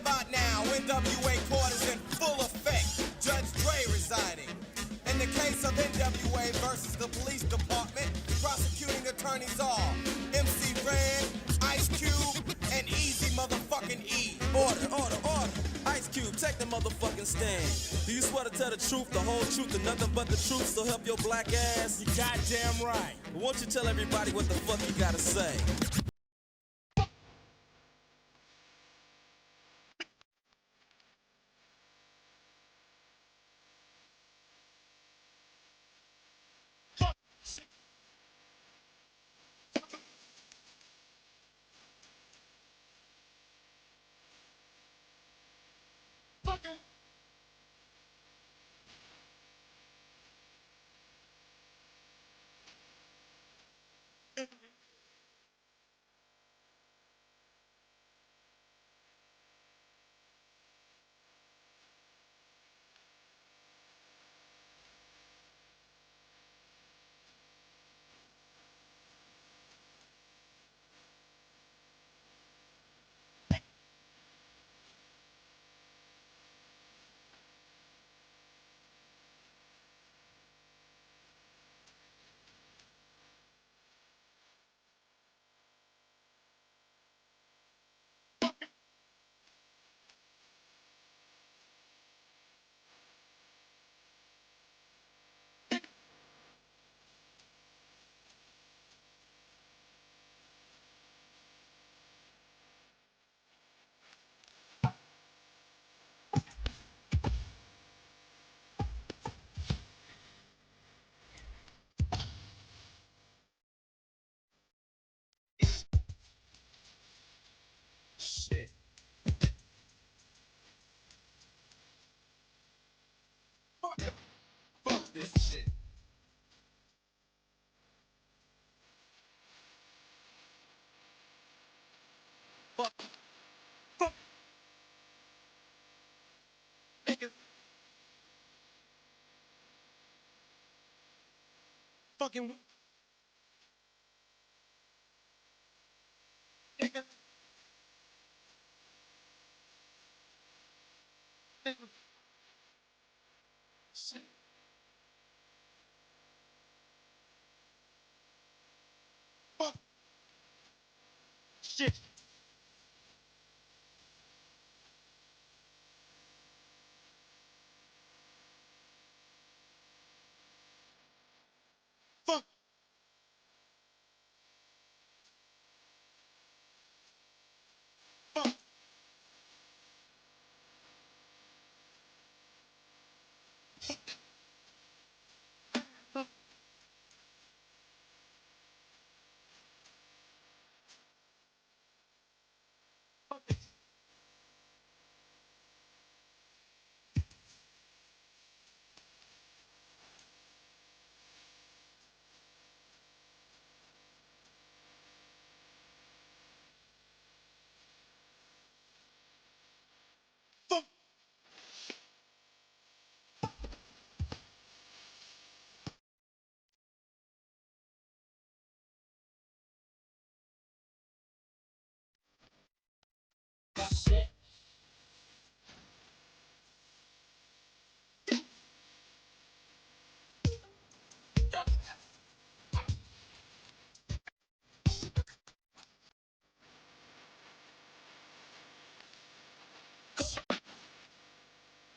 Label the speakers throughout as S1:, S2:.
S1: about now, NWA court is in full effect. Judge Dre resigning. In the case of NWA versus the police department, prosecuting attorneys are MC Ren, Ice Cube, and Easy motherfucking E.
S2: Order, order, order. Ice Cube, take the motherfucking stand. Do you swear to tell the truth, the whole truth, and nothing but the truth, so help your black ass?
S1: You goddamn right.
S2: Won't you tell everybody what the fuck you gotta say?
S1: Shit. Fuck this shit. Fuck. Fuck. Niggas. Fucking. Niggas. Niggas. Shit. Fuck. Shit. Fuck. Fuck. Fuck. Fuck. Fuck.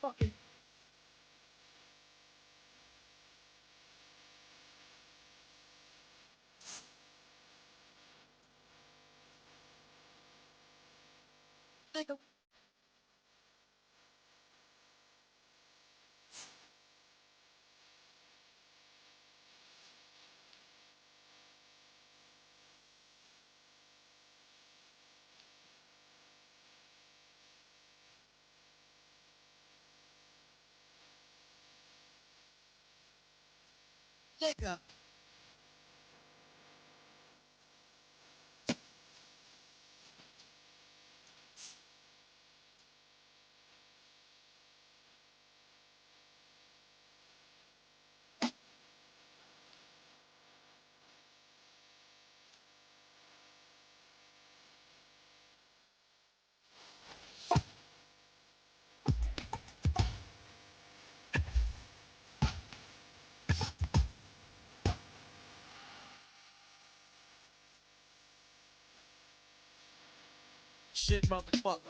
S1: Fucking. Nigga. Nigga.
S3: shit, motherfucker.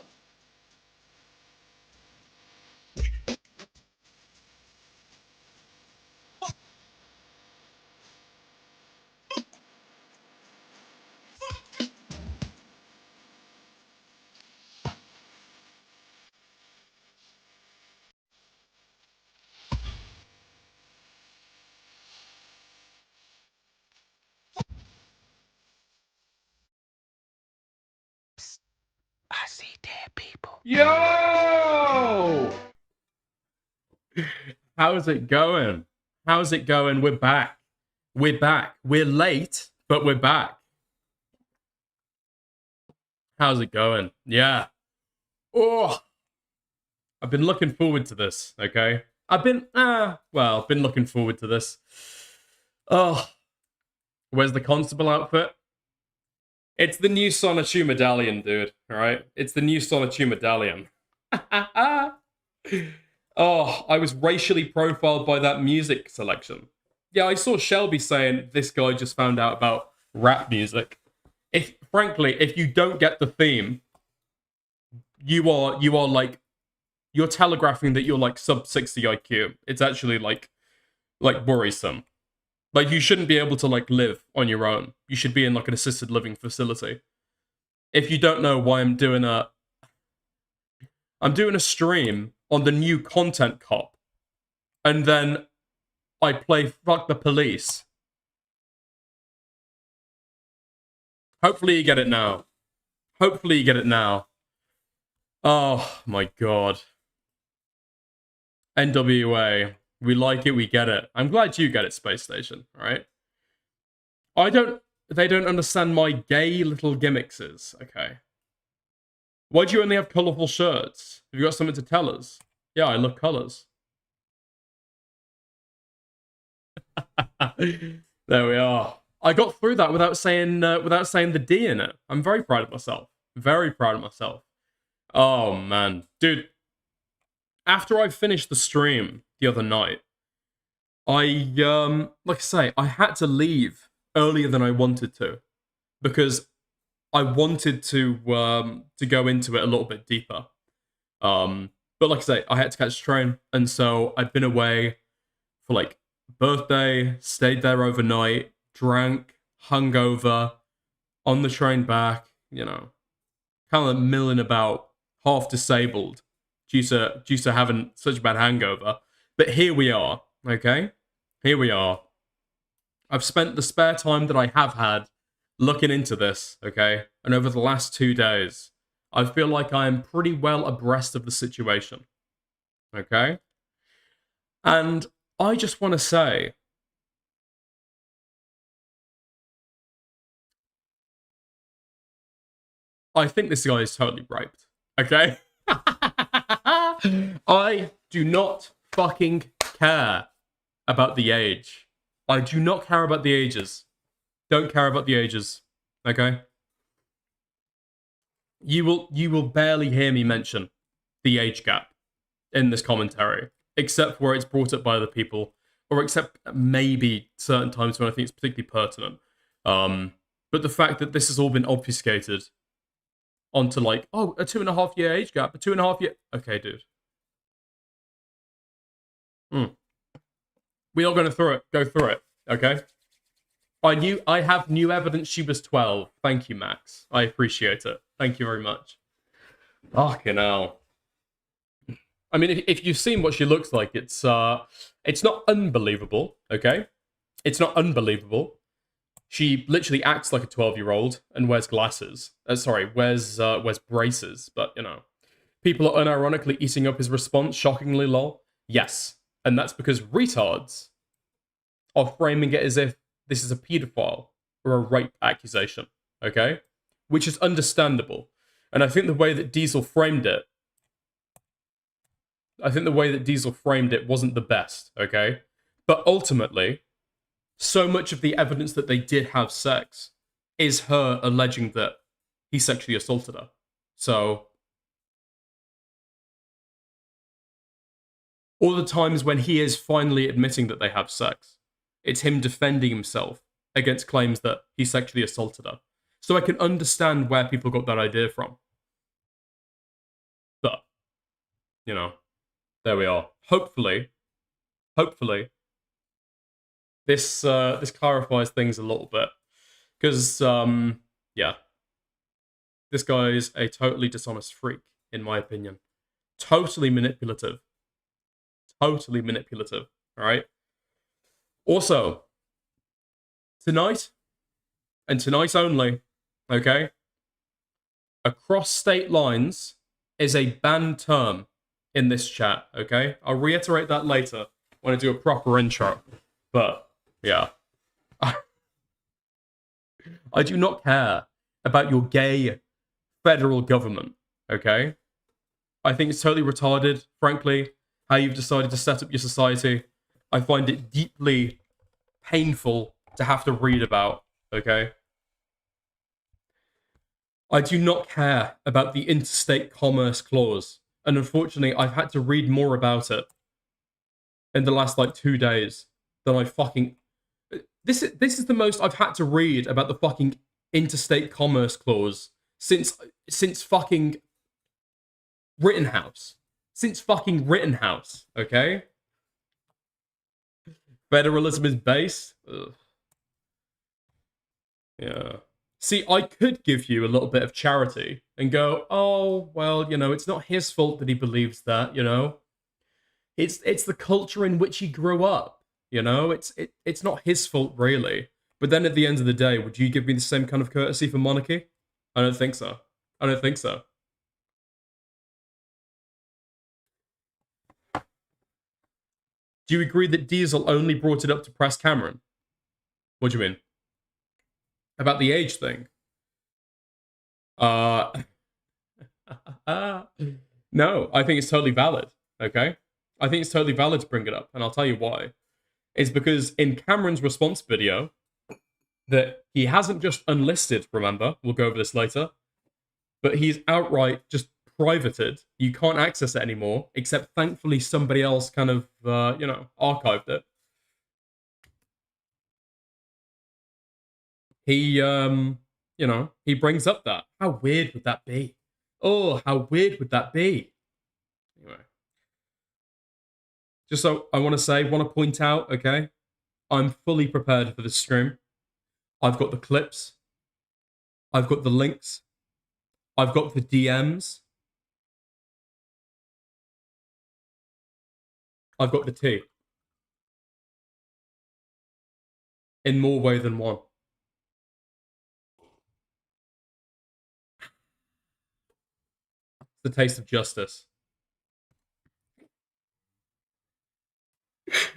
S3: I see dead people.
S4: Yo! How's it going? How's it going? We're back. We're back. We're late, but we're back. How's it going? Yeah. Oh, I've been looking forward to this, okay? I've been looking forward to this. Oh, where's the constable outfit? It's the new Sonichu medallion, dude, alright? It's the new Sonichu medallion. Oh, I was racially profiled by that music selection. Yeah, I saw Shelby saying this guy just found out about rap music. Frankly, if you don't get the theme, you are like, you're telegraphing that you're like sub 60 IQ. It's actually like worrisome. Like, you shouldn't be able to like live on your own. You should be in like an assisted living facility. If you don't know why I'm doing a stream on the new Content Cop, and then I play Fuck the Police. Hopefully you get it now. Hopefully you get it now. Oh my god. NWA. We like it, we get it. I'm glad you get it, Space Station, alright? They don't understand my gay little gimmicks, okay? Why do you only have colourful shirts? Have you got something to tell us? Yeah, I love colours. There we are. I got through that without saying the D in it. I'm very proud of myself. Very proud of myself. Oh man, dude. After I finished the stream the other night, I like I say, I had to leave earlier than I wanted to because I wanted to go into it a little bit deeper. But like I say, I had to catch a train, and so I'd been away for like birthday, stayed there overnight, drank, hungover, on the train back, you know, kind of milling about, half disabled due to having such a bad hangover. But here we are, okay? Here we are. I've spent the spare time that I have had looking into this, okay? And over the last 2 days, I feel like I am pretty well abreast of the situation, okay? And I just want to say, I think this guy is totally raped, okay? I do not fucking care about the age. I do not care about the ages. Don't care about the ages, okay? You will barely hear me mention the age gap in this commentary, except where it's brought up by other people, or except maybe certain times when I think it's particularly pertinent. But the fact that this has all been obfuscated onto like, oh, a 2.5 year age gap, a 2.5 year. Okay, dude. We are going to go through it, okay? I have new evidence she was 12. Thank you, Max. I appreciate it. Thank you very much. Fucking hell. I mean, if you've seen what she looks like, it's not unbelievable, okay? It's not unbelievable. She literally acts like a 12-year-old and wears glasses. Wears braces, but, you know. People are unironically eating up his response, shockingly lol. Yes, and that's because retards are framing it as if this is a paedophile or a rape accusation, okay? Which is understandable. And I think the way that Diesel framed it wasn't the best, okay? But ultimately, so much of the evidence that they did have sex is her alleging that he sexually assaulted her. So, all the times when he is finally admitting that they have sex, it's him defending himself against claims that he sexually assaulted her. So I can understand where people got that idea from. you know, there we are. Hopefully, this this clarifies things a little bit, because yeah, this guy is a totally dishonest freak, in my opinion. Totally manipulative. Totally manipulative. All right. Also, tonight, and tonight only, okay, across state lines is a banned term in this chat, okay? I'll reiterate that later when I do a proper intro. But, yeah. I do not care about your gay federal government, okay? I think it's totally retarded, frankly, how you've decided to set up your society. I find it deeply painful to have to read about, okay? I do not care about the interstate commerce clause, and unfortunately, I've had to read more about it in the last, like, 2 days than I fucking... This is the most I've had to read about the fucking interstate commerce clause since fucking Rittenhouse. Since fucking Rittenhouse, okay? Federalism is base. Ugh. Yeah. See, I could give you a little bit of charity and go, oh, well, you know, it's not his fault that he believes that, you know? It's the culture in which he grew up, you know? It's not his fault, really. But then at the end of the day, would you give me the same kind of courtesy for monarchy? I don't think so. I don't think so. Do you agree that Diesel only brought it up to press Cameron? What do you mean? About the age thing? No, I think it's totally valid, okay? I think it's totally valid to bring it up, and I'll tell you why. It's because in Cameron's response video, that he hasn't just unlisted, remember? We'll go over this later. But he's outright just privated. You can't access it anymore, except thankfully somebody else kind of, you know, archived it. He, you know, he brings up that. How weird would that be? Oh, how weird would that be? Anyway. Just so I want to point out, okay? I'm fully prepared for this stream. I've got the clips. I've got the links. I've got the DMs. I've got the tea. In more way than one. The taste of justice.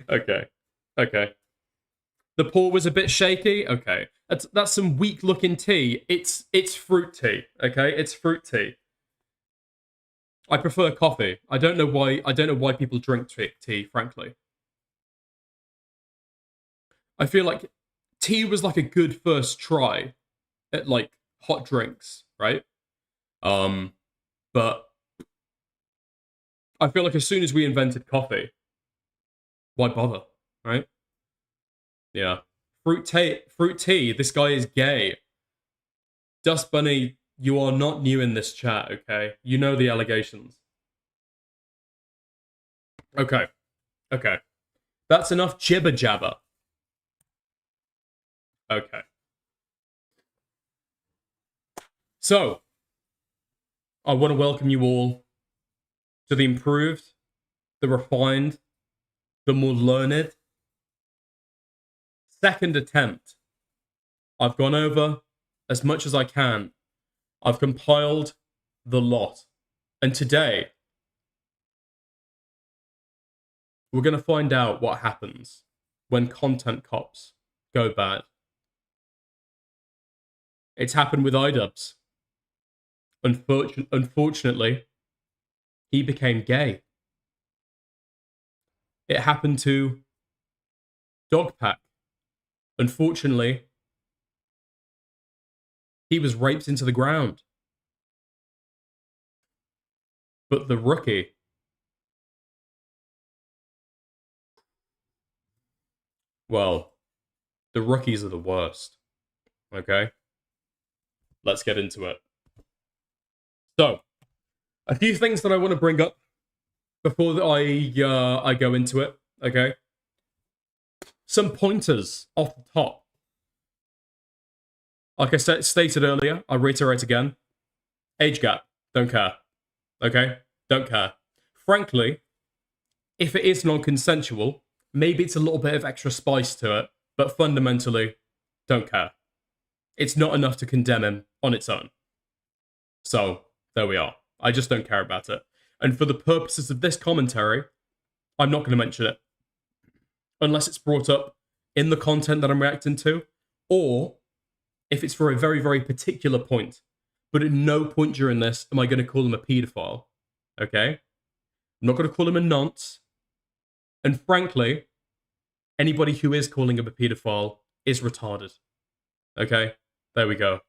S4: Okay. The pour was a bit shaky. Okay. That's some weak looking tea. It's fruit tea. Okay? It's fruit tea. I prefer coffee. I don't know why people drink tea, frankly. I feel like tea was like a good first try at like hot drinks, right? But I feel like as soon as we invented coffee, why bother, right? Yeah. Fruit tea, this guy is gay. Dust Bunny, you are not new in this chat, okay? You know the allegations. Okay. That's enough jibber jabber. Okay. So, I want to welcome you all to the improved, the refined, the more learned second attempt. I've gone over as much as I can. I've compiled the lot. And today, we're going to find out what happens when content cops go bad. It's happened with iDubbbz. Unfortunately, he became gay. It happened to Dogpack. Unfortunately, he was raped into the ground. But the rookie, well, the rookies are the worst. Okay? Let's get into it. So, a few things that I want to bring up before I go into it, okay? Some pointers off the top. Like I stated earlier, I reiterate again. Age gap, don't care. Okay? Don't care. Frankly, if it is non-consensual, maybe it's a little bit of extra spice to it, but fundamentally, don't care. It's not enough to condemn him on its own. So, there we are. I just don't care about it. And for the purposes of this commentary, I'm not going to mention it. Unless it's brought up in the content that I'm reacting to, or if it's for a very, very particular point. But at no point during this am I going to call him a paedophile. Okay? I'm not going to call him a nonce. And frankly, anybody who is calling him a paedophile is retarded. Okay? There we go.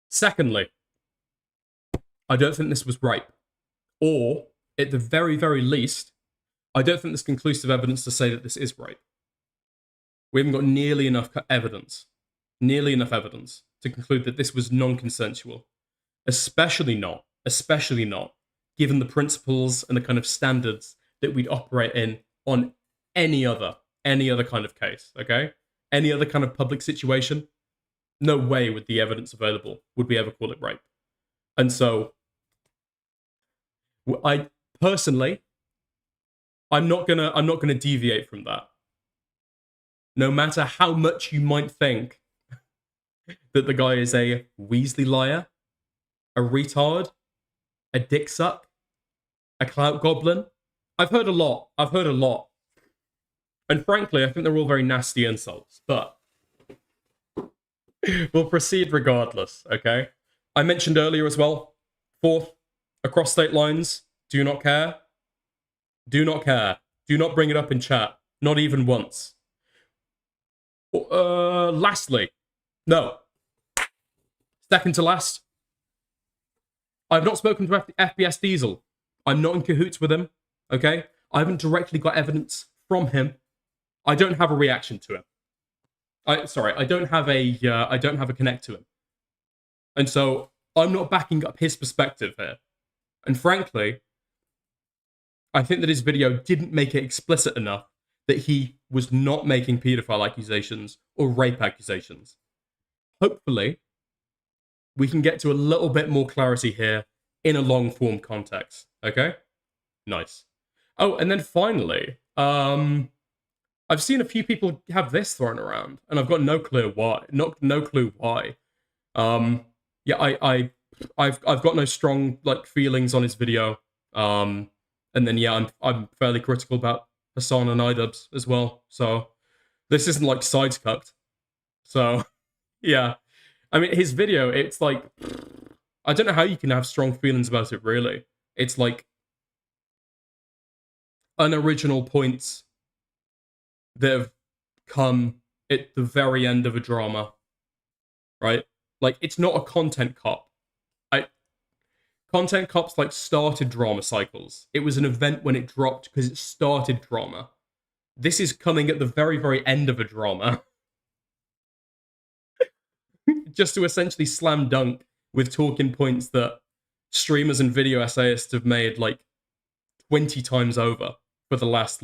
S4: Secondly, I don't think this was rape. Or, at the very, very least, I don't think there's conclusive evidence to say that this is rape. We haven't got nearly enough evidence to conclude that this was non-consensual. Especially not, given the principles and the kind of standards that we'd operate in on any other kind of case, okay? Any other kind of public situation, no way with the evidence available would we ever call it rape. And so, I personally, I'm not gonna deviate from that. No matter how much you might think that the guy is a Weasley liar, a retard, a dick suck, a clout goblin. I've heard a lot. And frankly, I think they're all very nasty insults, but we'll proceed regardless, okay? I mentioned earlier as well, fourth, across state lines, do not care. Do not care. Do not bring it up in chat. Not even once. Lastly, no. Second to last, I've not spoken to FPS Diesel. I'm not in cahoots with him, okay? I haven't directly got evidence from him. I don't have a reaction to him. I don't have a connect to him. And so, I'm not backing up his perspective here. And frankly, I think that his video didn't make it explicit enough that he was not making paedophile accusations or rape accusations. Hopefully, we can get to a little bit more clarity here in a long-form context. Okay? Nice. Oh, and then finally, I've seen a few people have this thrown around, and I've got no clue why. No clue why. Yeah, I've got no strong feelings on his video. And then yeah, I'm fairly critical about Hassan and iDubbbz as well. So this isn't like sides cucked. So yeah, I mean his video, it's like I don't know how you can have strong feelings about it. Really, it's like unoriginal points that have come at the very end of a drama, right? Like it's not a content cop. Content cops started drama cycles. It was an event when it dropped because it started drama. This is coming at the very, very end of a drama. Just to essentially slam dunk with talking points that streamers and video essayists have made 20 times over for the last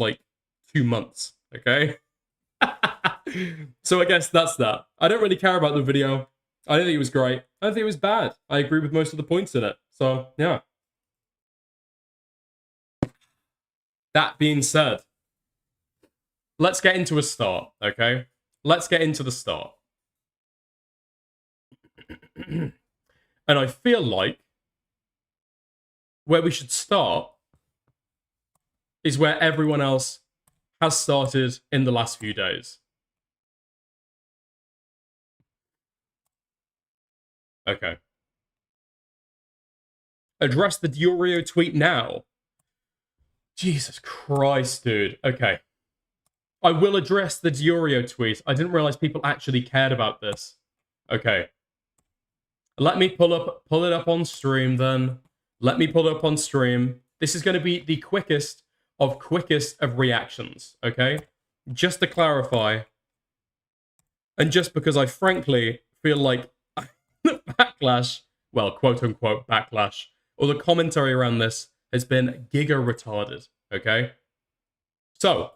S4: 2 months, okay? So I guess that's that. I don't really care about the video. I don't think it was great. I don't think it was bad. I agree with most of the points in it. So, yeah. That being said, let's get into a start, okay? Let's get into the start. And I feel like where we should start is where everyone else has started in the last few days. Okay. Address the Diorio tweet now. Jesus Christ, dude. Okay. I will address the Diorio tweet. I didn't realize people actually cared about this. Okay. Let me pull it up on stream then. Let me pull it up on stream. This is going to be the quickest of reactions, okay? Just to clarify, and just because I frankly feel like backlash, well, quote-unquote backlash, or the commentary around this has been giga retarded, okay? So,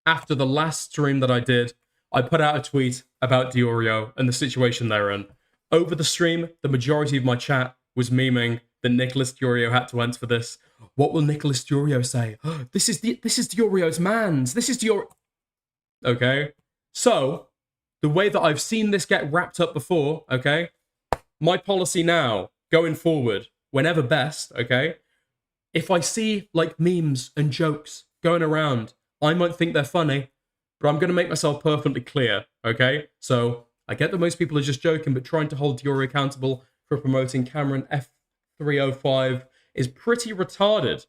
S4: after the last stream that I did, I put out a tweet about Diorio and the situation they're in. Over the stream, the majority of my chat was memeing that Nicholas Diorio had to answer for this. What will Nicholas Diorio say? This is Diorio's man's. This is Diorio. Okay? So, the way that I've seen this get wrapped up before, okay? My policy now, going forward, whenever best, okay? If I see, like, memes and jokes going around, I might think they're funny, but I'm going to make myself perfectly clear, okay? So, I get that most people are just joking, but trying to hold Diorio accountable for promoting Cameron F305 is pretty retarded.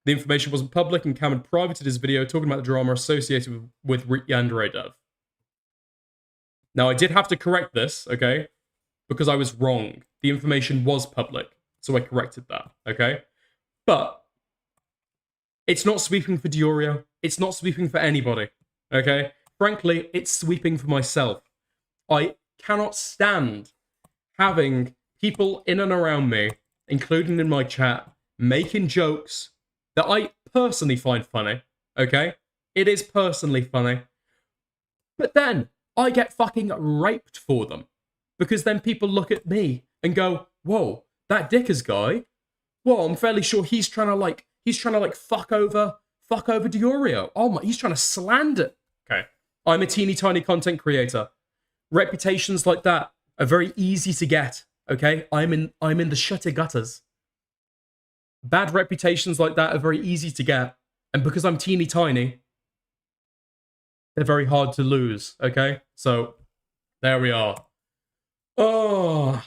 S4: The information wasn't public, and Cameron privated his video talking about the drama associated with Yandere Dev. Now, I did have to correct this, okay? Because I was wrong. The information was public, so I corrected that, okay? But it's not sweeping for Diorio. It's not sweeping for anybody, okay? Frankly, it's sweeping for myself. I cannot stand having people in and around me, including in my chat, making jokes that I personally find funny, okay? It is personally funny. But then, I get fucking raped for them. Because then people look at me and go, whoa, that Dickers guy, whoa, I'm fairly sure he's trying to fuck over Diorio. Oh my, he's trying to slander. Okay, I'm a teeny tiny content creator. Reputations like that are very easy to get, okay? I'm in the shutty gutters. Bad reputations like that are very easy to get, and because I'm teeny tiny, they're very hard to lose, okay? So, there we are. Oh.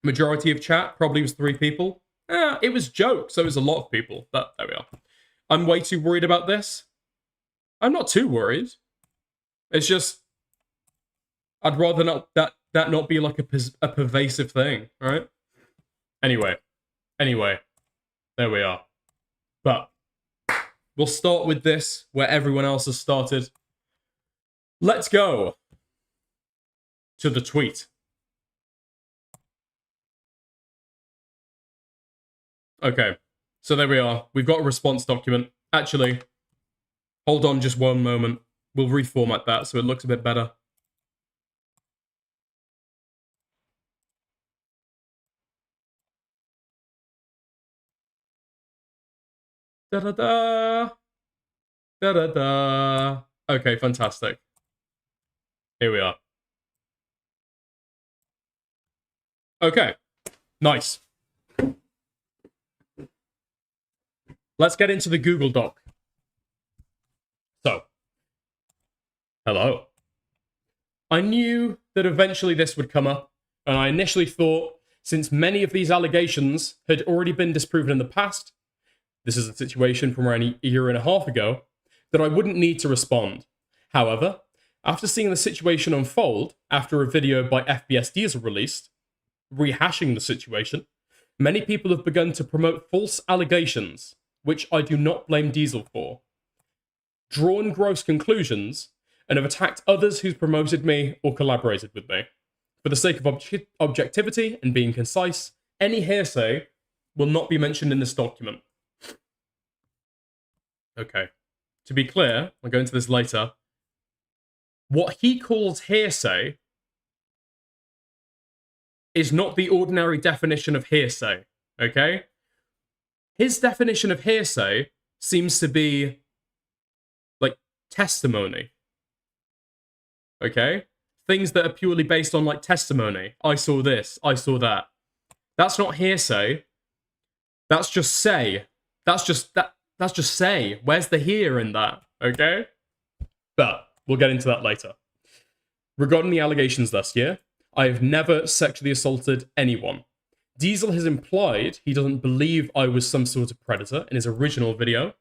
S4: Majority of chat probably was 3 people. It was jokes, so it was a lot of people, but there we are. I'm way too worried about this. I'm not too worried. It's just, I'd rather not that not be like a pervasive thing, right? Anyway, there we are. But we'll start with this, where everyone else has started. Let's go to the tweet. Okay, so there we are. We've got a response document. Actually, hold on just one moment. We'll reformat that so it looks a bit better. Da-da-da. Da-da-da. Okay, fantastic. Here we are. Okay, nice. Let's get into the Google Doc. So, hello. I knew that eventually this would come up, and I initially thought, since many of these allegations had already been disproven in the past, this is a situation from around a year and a half ago, that I wouldn't need to respond. However, after seeing the situation unfold, after a video by FBS Diesel released, rehashing the situation, many people have begun to promote false allegations, which I do not blame Diesel for, drawn gross conclusions, and have attacked others who've promoted me or collaborated with me. For the sake of objectivity and being concise, any hearsay will not be mentioned in this document. Okay. To be clear, I'll go into this later. What he calls hearsay is not the ordinary definition of hearsay, okay? His definition of hearsay seems to be, like, testimony, okay? Things that are purely based on, like, testimony. I saw this, I saw that. That's not hearsay. That's just say. That's just say. Where's the here in that, okay? But we'll get into that later. Regarding the allegations last year, I have never sexually assaulted anyone. Diesel has implied he doesn't believe I was some sort of predator in his original video.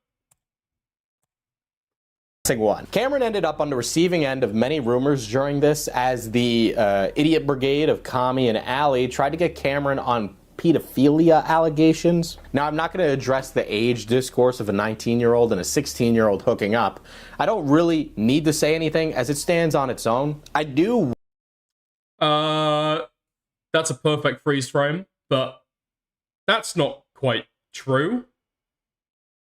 S5: One. Cameron ended up on the receiving end of many rumors during this, as the idiot brigade of Kami and Ali tried to get Cameron on pedophilia allegations. Now, I'm not going to address the age discourse of a 19-year-old and a 16-year-old hooking up. I don't really need to say anything, as it stands on its own. I do...
S4: That's a perfect freeze frame. but that's not quite true.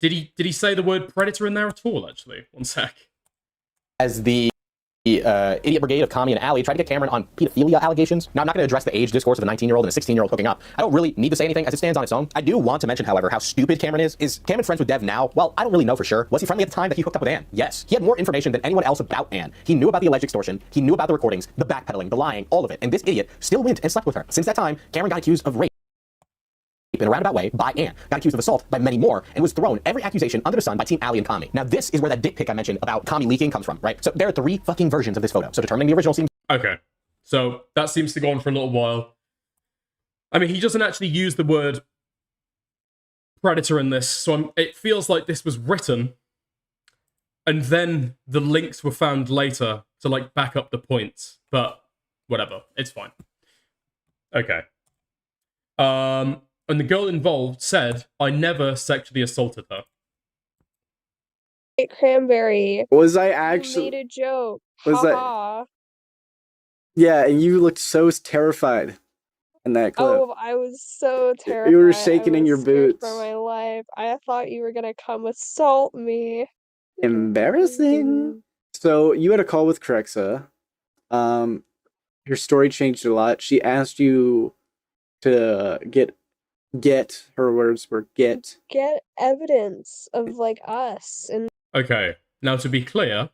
S4: Did he say the word predator in there at all, actually? One sec.
S5: As the idiot brigade of Kami and Allie tried to get Cameron on pedophilia allegations. Now, I'm not going to address the age discourse of a 19-year-old and a 16-year-old hooking up. I don't really need to say anything as it stands on its own. I do want to mention, however, how stupid Cameron is. Is Cameron friends with Dev now? Well, I don't really know for sure. Was he friendly at the time that he hooked up with Anne? Yes. He had more information than anyone else about Anne. He knew about the alleged extortion. He knew about the recordings, the backpedaling, the lying, all of it. And this idiot still went and slept with her. Since that time, Cameron got accused of rape in a roundabout way by Anne, got accused of assault by many more, and was thrown every accusation under the sun by Team Allie and Kami. Now, this is where that dick pic I mentioned about Kami leaking comes from, right? So there are 3 fucking versions of this photo. So determining the original seems...
S4: Okay, so that seems to go on for a little while. I mean, he doesn't actually use the word predator in this, so it feels like this was written, and then the links were found later to, like, back up the points. But whatever, it's fine. Okay. And the girl involved said, I never sexually assaulted her.
S6: Hey, Cranberry.
S7: Was I
S6: You
S7: actually...
S6: made a joke.
S7: Was that-
S6: Ha-ha.
S7: Yeah, and you looked so terrified in that clip.
S6: Oh, I was so terrified.
S7: You were shaking
S6: I
S7: in your
S6: was scared
S7: boots.
S6: for my life. I thought you were gonna come assault me.
S7: Embarrassing. So you had a call with Crexa. Your story changed a lot. She asked you to get her words were get
S6: Evidence of like us and
S4: Okay, now to be clear,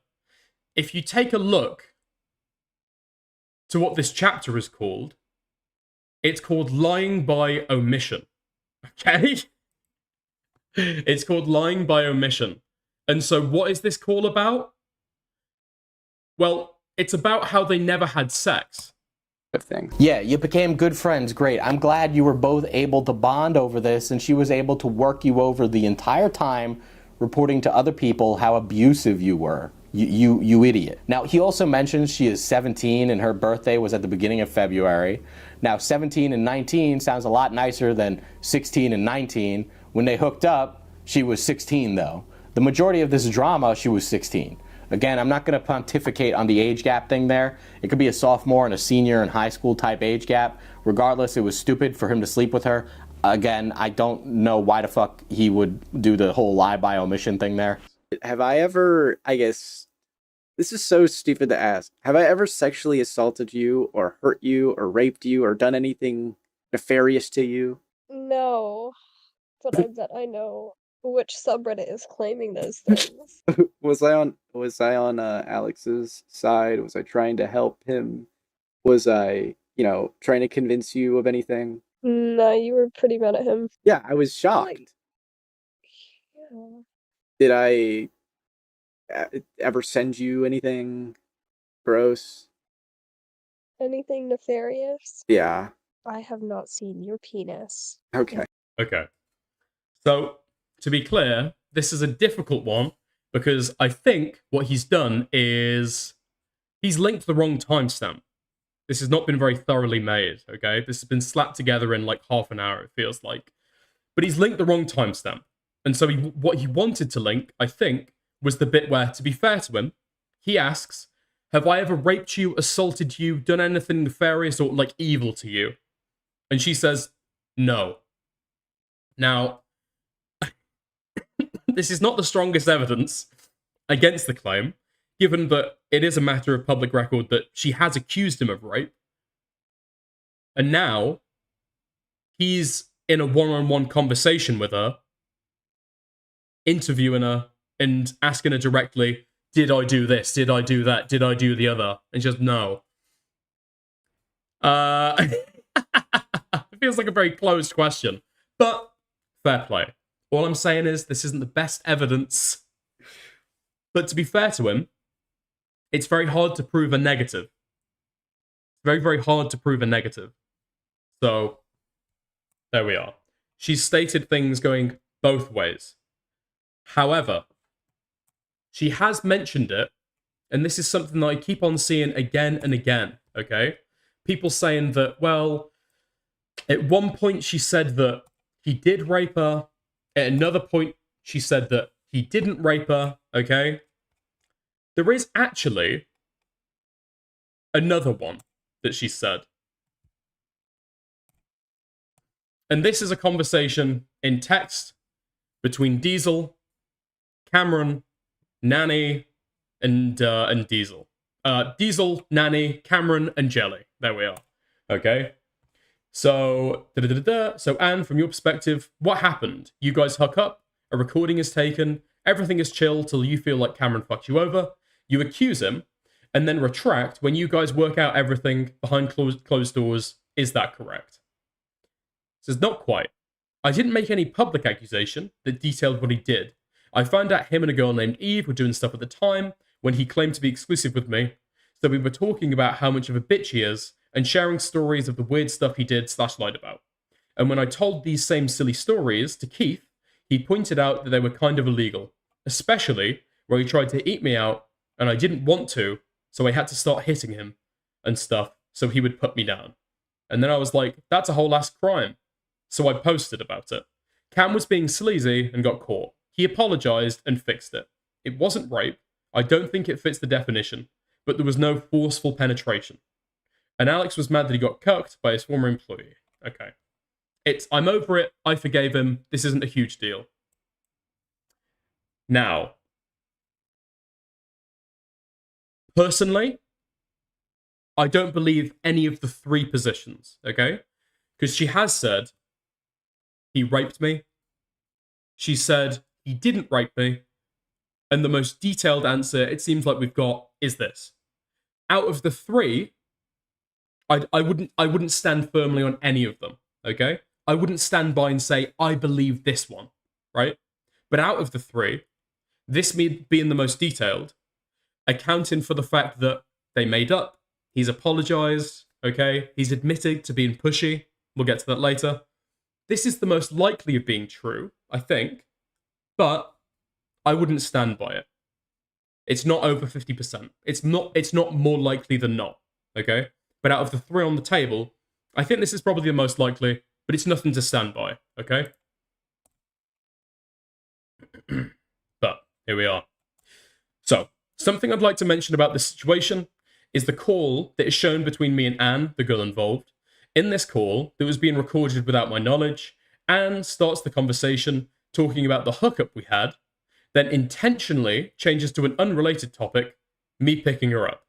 S4: if you take a look to what this chapter is called, it's called Lying by Omission. Okay? It's called Lying by Omission. And so what is this call about? Well, it's about how they never had sex.
S7: thing.
S5: Yeah, you became good friends. Great. I'm glad you were both able to bond over this, and she was able to work you over the entire time, reporting to other people how abusive you were. You idiot. Now, he also mentions she is 17 and her birthday was at the beginning of February. Now, 17 and 19 sounds a lot nicer than 16 and 19. When they hooked up, she was 16, though. The majority of this drama, she was 16. Again, I'm not going to pontificate on the age gap thing there. It could be a sophomore and a senior in high school type age gap. Regardless, it was stupid for him to sleep with her. Again, I don't know why the fuck he would do the whole lie by omission thing there.
S7: Have I ever, I guess, this is so stupid to ask. Have I ever sexually assaulted you or hurt you or raped you or done anything nefarious to you?
S6: no. But I bet I know which subreddit is claiming those things.
S7: Was I on Alex's side? Was I trying to help him? Was I, trying to convince you of anything?
S6: No, you were pretty mad at him.
S7: Yeah, I was shocked.
S6: Yeah.
S7: Did I ever send you anything gross?
S6: Anything nefarious?
S7: Yeah.
S6: I have not seen your penis.
S7: Okay.
S4: Okay. So, to be clear, this is a difficult one because I think what he's done is he's linked the wrong timestamp. This has not been very thoroughly made, okay? This has been slapped together in like half an hour, it feels like. But he's linked the wrong timestamp. And so what he wanted to link, I think, was the bit where, to be fair to him, he asks, have I ever raped you, assaulted you, done anything nefarious or like evil to you? And she says, no. Now, this is not the strongest evidence against the claim, given that it is a matter of public record that she has accused him of rape. And now, he's in a one-on-one conversation with her, interviewing her, and asking her directly, did I do this? Did I do that? Did I do the other? And just, no. It feels like a very closed question. But, fair play. All I'm saying is, this isn't the best evidence. But to be fair to him, it's very hard to prove a negative. It's very, very hard to prove a negative. So, there we are. She's stated things going both ways. However, she has mentioned it, and this is something that I keep on seeing again and again, okay? People saying that, well, at one point she said that he did rape her. At another point, she said that he didn't rape her, okay? There is actually another one that she said. And this is a conversation in text between Diesel, Cameron, Nanny, and Diesel. Diesel, Nanny, Cameron, and Jelly. There we are. Okay. So, So, Anne, from your perspective, what happened? You guys hook up, a recording is taken, everything is chill till you feel like Cameron fucked you over, you accuse him, and then retract when you guys work out everything behind closed doors. Is that correct? Says, not quite. I didn't make any public accusation that detailed what he did. I found out him and a girl named Eve were doing stuff at the time when he claimed to be exclusive with me, so we were talking about how much of a bitch he is, and sharing stories of the weird stuff he did / lied about. And when I told these same silly stories to Keith, he pointed out that they were kind of illegal, especially where he tried to eat me out, and I didn't want to, so I had to start hitting him and stuff, so he would put me down. And then I was like, that's a whole ass crime. So I posted about it. Cam was being sleazy and got caught. He apologized and fixed it. It wasn't rape. I don't think it fits the definition, but there was no forceful penetration. And Alex was mad that he got cucked by his former employee. Okay. I'm over it. I forgave him. This isn't a huge deal. Now, personally, I don't believe any of the three positions, okay? Because she has said, he raped me. She said, he didn't rape me. And the most detailed answer it seems like we've got is this. Out of the three, I wouldn't stand firmly on any of them, okay? I wouldn't stand by and say, I believe this one, right? But out of the three, this being the most detailed, accounting for the fact that they made up, he's apologized, okay? He's admitted to being pushy. We'll get to that later. This is the most likely of being true, I think, but I wouldn't stand by it. It's not over 50%. It's not more likely than not, okay? But out of the three on the table, I think this is probably the most likely, but it's nothing to stand by, okay? But here we are. So, something I'd like to mention about this situation is the call that is shown between me and Anne, the girl involved. In this call, that was being recorded without my knowledge, Anne starts the conversation talking about the hookup we had, then intentionally changes to an unrelated topic, me picking her up.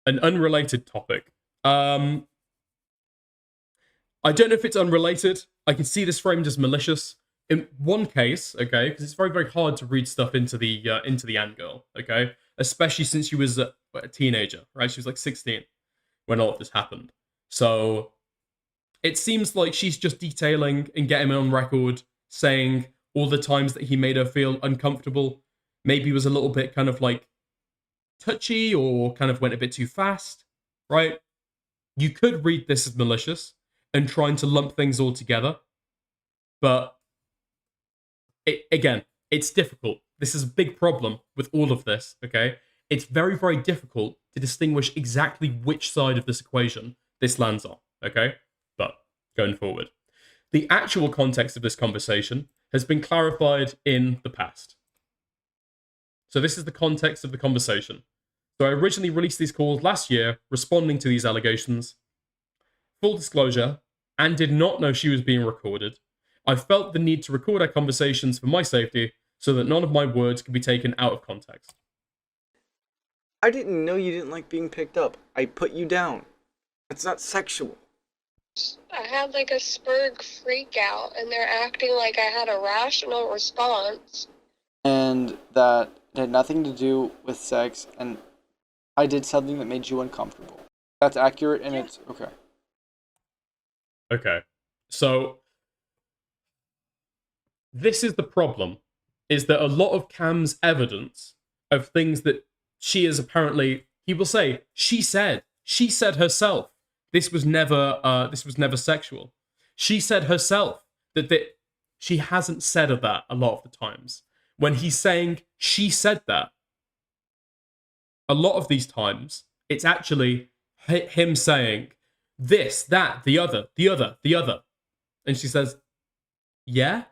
S4: An unrelated topic. I don't know if it's unrelated. I can see this framed as malicious. In one case, okay, because it's very, very hard to read stuff into the Anne girl, okay? Especially since she was a teenager, right? She was like 16 when all of this happened. So it seems like she's just detailing and getting on record saying all the times that he made her feel uncomfortable. Maybe was a little bit kind of like touchy or kind of went a bit too fast, right? You could read this as malicious and trying to lump things all together. But again, it's difficult. This is a big problem with all of this, okay? It's very, very difficult to distinguish exactly which side of this equation this lands on, okay? But going forward, the actual context of this conversation has been clarified in the past. So this is the context of the conversation. So I originally released these calls last year, responding to these allegations. Full disclosure, Anne did not know she was being recorded. I felt the need to record our conversations for my safety so that none of my words could be taken out of context.
S8: I didn't know you didn't like being picked up. I put you down. It's not sexual.
S6: I had like a Spurg freak out, and they're acting like I had a rational response.
S9: And that it had nothing to do with sex, and I did something that made you uncomfortable. That's accurate, and it's okay.
S4: Okay. So, this is the problem, is that a lot of Cam's evidence of things that she is apparently, he will say, she said herself, this was never sexual. She said herself that she hasn't said of that a lot of the times. When he's saying she said that, a lot of these times, it's actually him saying this, that, the other. And she says, yeah?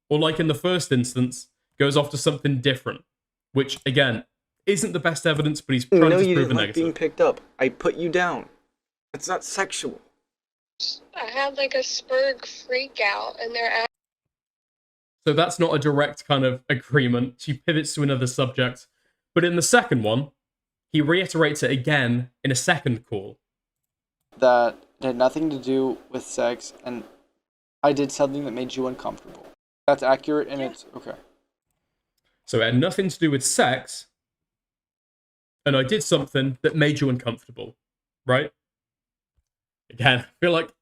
S4: Or like in the first instance, goes off to something different, which, again, isn't the best evidence, but he's trying to prove a negative.
S8: Being picked up. I put you down. It's not sexual.
S6: I had like a Spurg freak out, and they're
S4: So that's not a direct kind of agreement. She pivots to another subject. But in the second one, he reiterates it again in a second call.
S9: That it had nothing to do with sex, and I did something that made you uncomfortable. That's accurate, and it's okay.
S4: So it had nothing to do with sex, and I did something that made you uncomfortable, right? Again, I feel like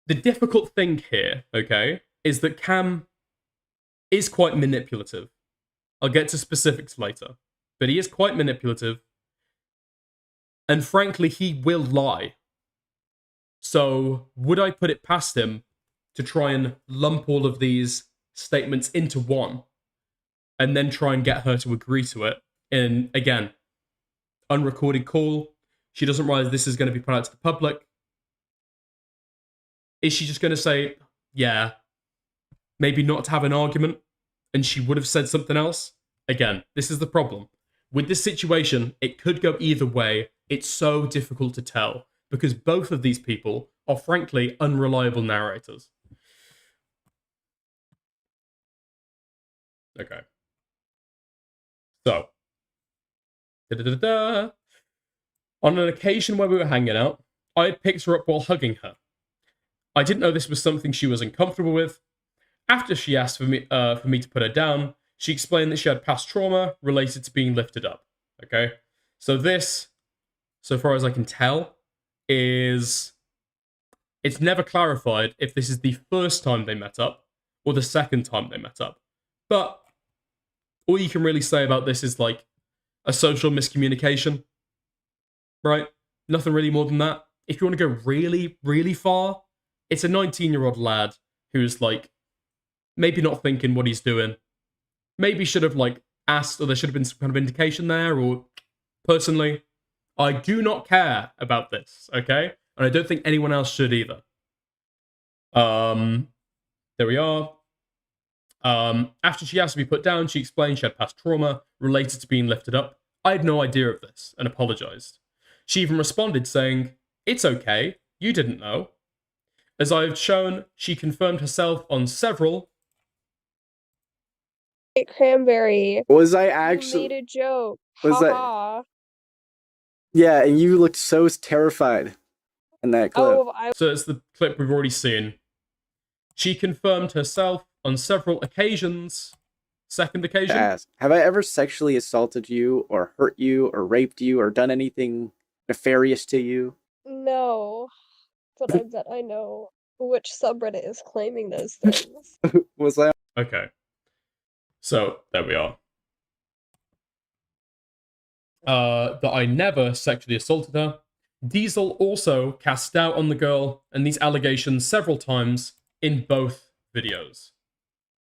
S4: the difficult thing here, okay, is that Cam is quite manipulative. I'll get to specifics later, but he is quite manipulative, and frankly, he will lie. So, would I put it past him to try and lump all of these statements into one, and then try and get her to agree to it in, again, unrecorded call? She doesn't realize this is going to be put out to the public. Is she just going to say, yeah, maybe not to have an argument, and she would have said something else? Again, this is the problem. With this situation, it could go either way. It's so difficult to tell, because both of these people are frankly unreliable narrators. Okay. So. On an occasion where we were hanging out, I had picked her up while hugging her. I didn't know this was something she was uncomfortable with. After she asked for me to put her down, she explained that she had past trauma related to being lifted up. Okay? So this, so far as I can tell, is... It's never clarified if this is the first time they met up or the second time they met up. But all you can really say about this is like a social miscommunication. Right? Nothing really more than that. If you want to go really, really far, it's a 19-year-old lad who's like maybe not thinking what he's doing. Maybe should have like asked, or there should have been some kind of indication there, or personally, I do not care about this, okay? And I don't think anyone else should either. There we are. After she asked to be put down, she explained she had past trauma related to being lifted up. I had no idea of this and apologized. She even responded saying, "It's okay, you didn't know." As I have shown, she confirmed herself on several...
S6: Cranberry.
S7: Was I
S6: You
S7: actually?
S6: made a joke.
S7: Was
S6: Ha
S7: that?
S6: ha.
S7: Yeah, and you looked so terrified in that clip.
S6: Oh, I
S4: So it's the clip we've already seen. She confirmed herself on several occasions. Second occasion.
S7: Ask, have I ever sexually assaulted you, or hurt you, or raped you, or done anything nefarious to you?
S6: no, but I bet I know which subreddit is claiming those things.
S7: Was I?
S4: Okay. So, there we are. That I never sexually assaulted her. Diesel also cast doubt on the girl and these allegations several times in both videos.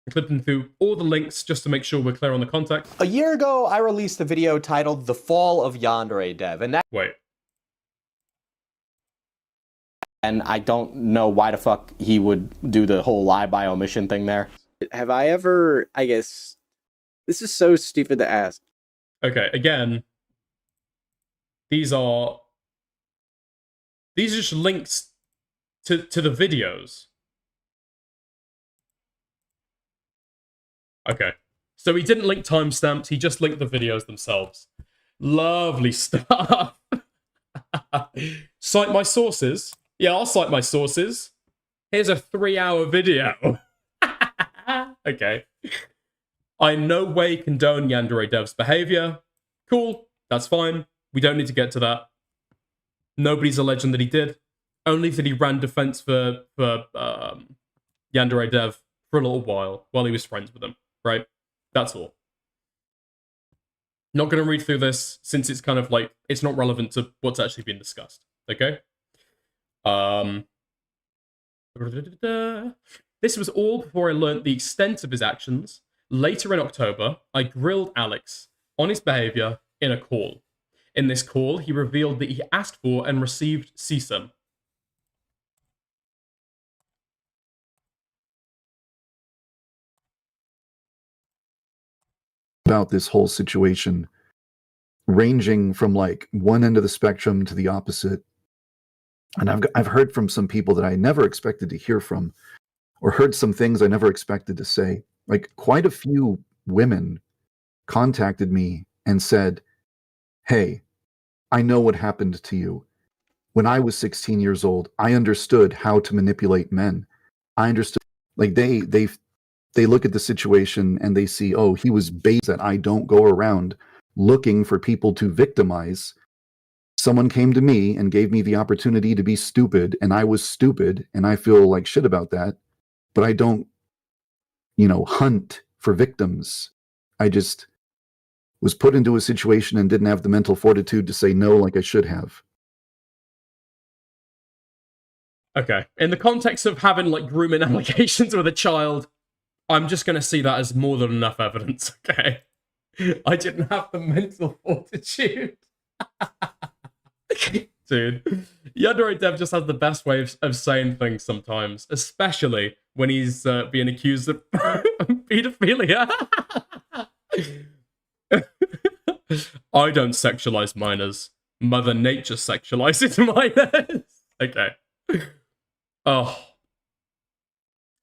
S4: I'm clipping through all the links just to make sure we're clear on the context.
S5: A year ago, I released a video titled The Fall of Yandere Dev,
S4: Wait.
S5: and I don't know why the fuck he would do the whole lie by omission thing there.
S7: Have I ever? I guess this is so stupid to ask.
S4: Okay, again, these are just links to the videos. Okay. So he didn't link timestamps, he just linked the videos themselves. Lovely stuff. Cite my sources. Yeah, I'll cite my sources. Here's a 3-hour video. Okay. I in no way condone Yandere Dev's behavior. Cool, that's fine. We don't need to get to that. Nobody's alleging that he did. Only that he ran defense for Yandere Dev for a little while he was friends with him, right? That's all. Not going to read through this since it's kind of like, it's not relevant to what's actually been discussed, okay? This was all before I learned the extent of his actions. Later in October, I grilled Alex on his behavior in a call. In this call, he revealed that he asked for and received CSUM.
S10: About this whole situation, ranging from like one end of the spectrum to the opposite. And I've heard from some people that I never expected to hear from, or heard some things I never expected to say. Like, quite a few women contacted me and said, hey, I know what happened to you. When I was 16 years old, I understood how to manipulate men. I understood, like, they look at the situation and they see, oh, he was bait, that I don't go around looking for people to victimize. Someone came to me and gave me the opportunity to be stupid, and I was stupid, and I feel like shit about that. But I don't, hunt for victims. I just was put into a situation and didn't have the mental fortitude to say no like I should have.
S4: Okay. In the context of having, like, grooming allegations with a child, I'm just going to see that as more than enough evidence, okay? I didn't have the mental fortitude. Dude, Yandere Dev just has the best way of saying things sometimes, especially when he's being accused of pedophilia. I don't sexualize minors. Mother Nature sexualizes minors. Okay. Oh.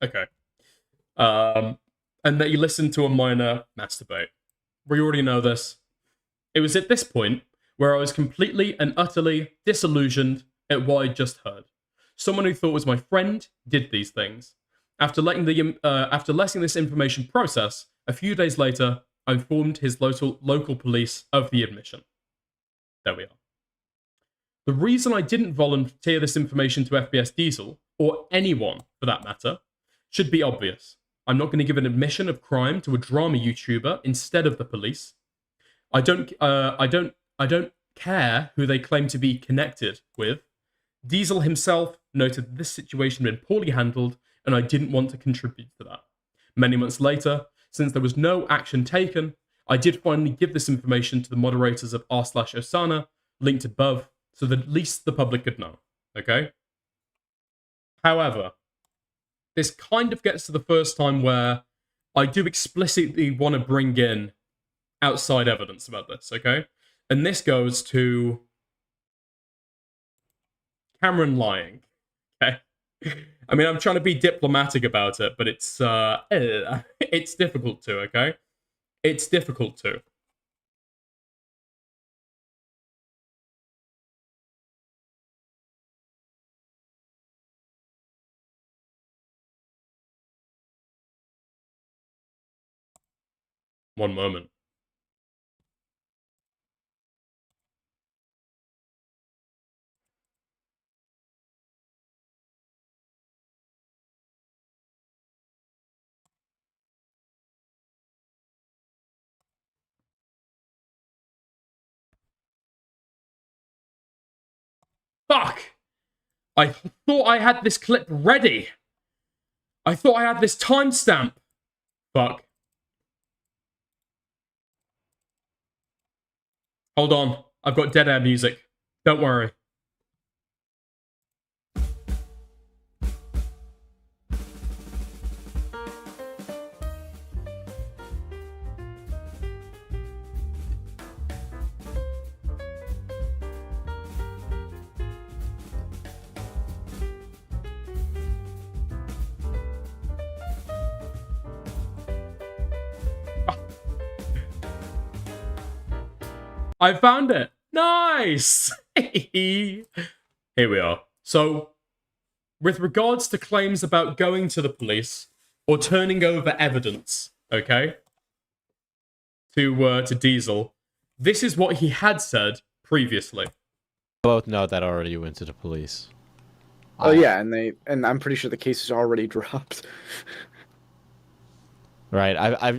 S4: Okay. And that you listen to a minor masturbate. We already know this. It was at this point where I was completely and utterly disillusioned at what I just heard. Someone who thought was my friend did these things. After letting this information process, a few days later, I informed his local police of the admission. There we are. The reason I didn't volunteer this information to FPS Diesel, or anyone for that matter, should be obvious. I'm not going to give an admission of crime to a drama YouTuber instead of the police. I don't care who they claim to be connected with. Diesel himself noted this situation had been poorly handled, and I didn't want to contribute to that. Many months later, since there was no action taken, I did finally give this information to the moderators of r/Osana, linked above, so that at least the public could know. Okay? However, this kind of gets to the first time where I do explicitly want to bring in outside evidence about this, okay? And this goes to Cameron lying, okay? I mean, I'm trying to be diplomatic about it, but it's difficult to, okay? It's difficult to. One moment. Fuck! I thought I had this clip ready. I thought I had this timestamp. Fuck. Hold on. I've got dead air music. Don't worry. I found it. Nice. Here we are. So, with regards to claims about going to the police or turning over evidence, okay, to Diesel, this is what he had said previously.
S11: Both know that already went to the police.
S7: Oh yeah, and I'm pretty sure the case is already dropped.
S11: Right.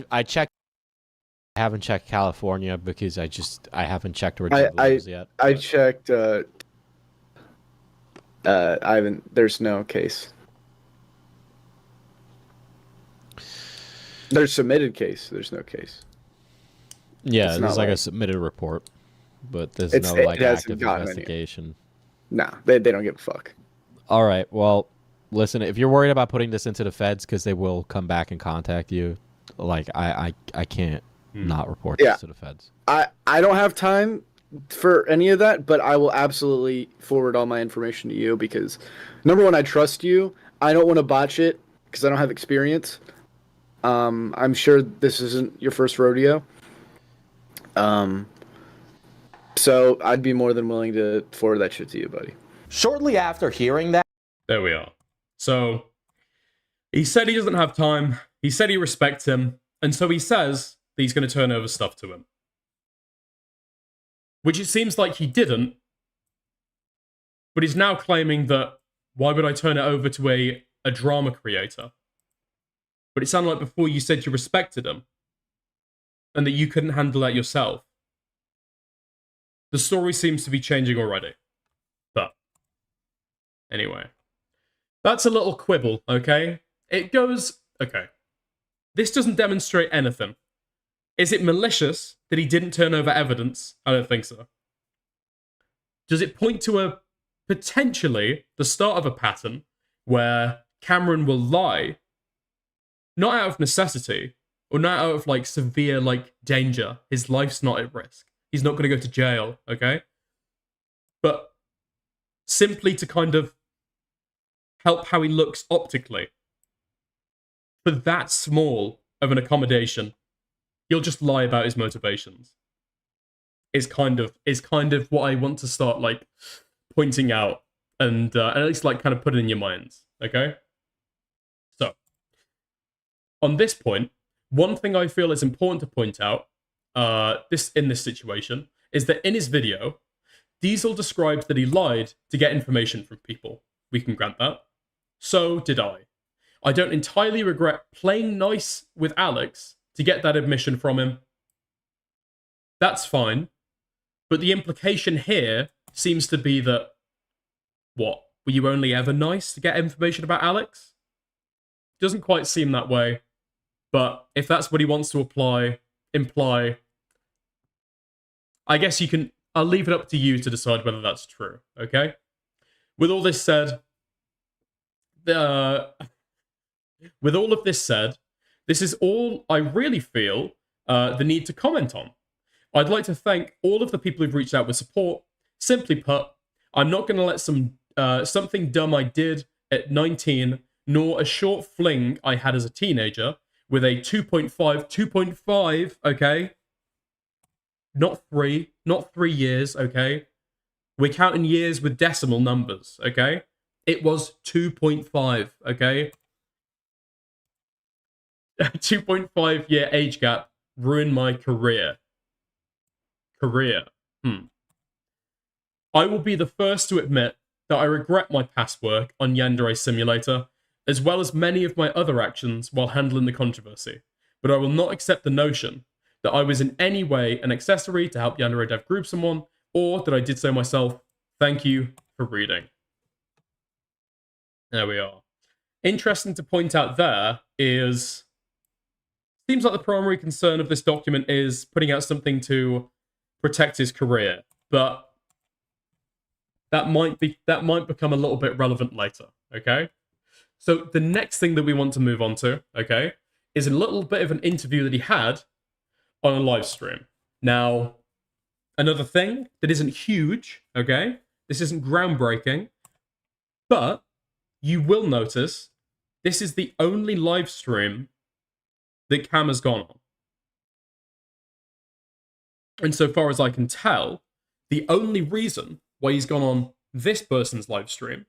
S11: I checked. I haven't checked California because I haven't checked originals yet.
S7: I checked. I haven't. There's no case. There's submitted case. There's no case.
S11: Yeah,
S7: it's
S11: there's like a submitted report, but there's no like active investigation.
S7: Nah, they don't give a fuck.
S11: All right. Well, listen. If you're worried about putting this into the feds because they will come back and contact you, like I can't not report this to the feds.
S7: I don't have time for any of that, but I will absolutely forward all my information to you because, number one, I trust you. I don't want to botch it because I don't have experience. I'm sure this isn't your first rodeo. So I'd be more than willing to forward that shit to you, buddy.
S5: Shortly after hearing that,
S4: there we are. So he said he doesn't have time. He said he respects him. And so he says that he's going to turn over stuff to him. Which it seems like he didn't. But he's now claiming that, why would I turn it over to a drama creator? But it sounded like before you said you respected him. And that you couldn't handle that yourself. The story seems to be changing already. But, anyway. That's a little quibble, okay? It goes, okay. This doesn't demonstrate anything. Is it malicious that he didn't turn over evidence? I don't think so. Does it point to potentially the start of a pattern where Cameron will lie, not out of necessity, or not out of, severe, danger. His life's not at risk. He's not going to go to jail, okay? But simply to kind of help how he looks optically. For that small of an accommodation, he'll just lie about his motivations. Is kind of what I want to start, pointing out and at least, kind of put it in your minds, okay? So, on this point, one thing I feel is important to point out in this situation is that in his video, Diesel describes that he lied to get information from people. We can grant that. So did I. I don't entirely regret playing nice with Alex to get that admission from him. That's fine. But the implication here seems to be that, what? Were you only ever nice to get information about Alex? Doesn't quite seem that way. But if that's what he wants to imply, I guess I'll leave it up to you to decide whether that's true, okay? With all this said, this is all I really feel the need to comment on. I'd like to thank all of the people who've reached out with support. Simply put, I'm not going to let something dumb I did at 19, nor a short fling I had as a teenager, with a 2.5, okay? Not 3 years, okay? We're counting years with decimal numbers, okay? It was 2.5, okay? 2.5 year age gap ruined my career. I will be the first to admit that I regret my past work on Yandere Simulator, as well as many of my other actions while handling the controversy. But I will not accept the notion that I was in any way an accessory to help Yandere Dev group someone, or that I did so myself. Thank you for reading. There we are. Interesting to point out there is, seems like the primary concern of this document is putting out something to protect his career, but that might become a little bit relevant later, okay? So the next thing that we want to move on to, okay, is a little bit of an interview that he had on a live stream. Now, another thing that isn't huge, okay? This isn't groundbreaking, but you will notice this is the only live stream that Cam has gone on. And so far as I can tell, the only reason why he's gone on this person's live stream,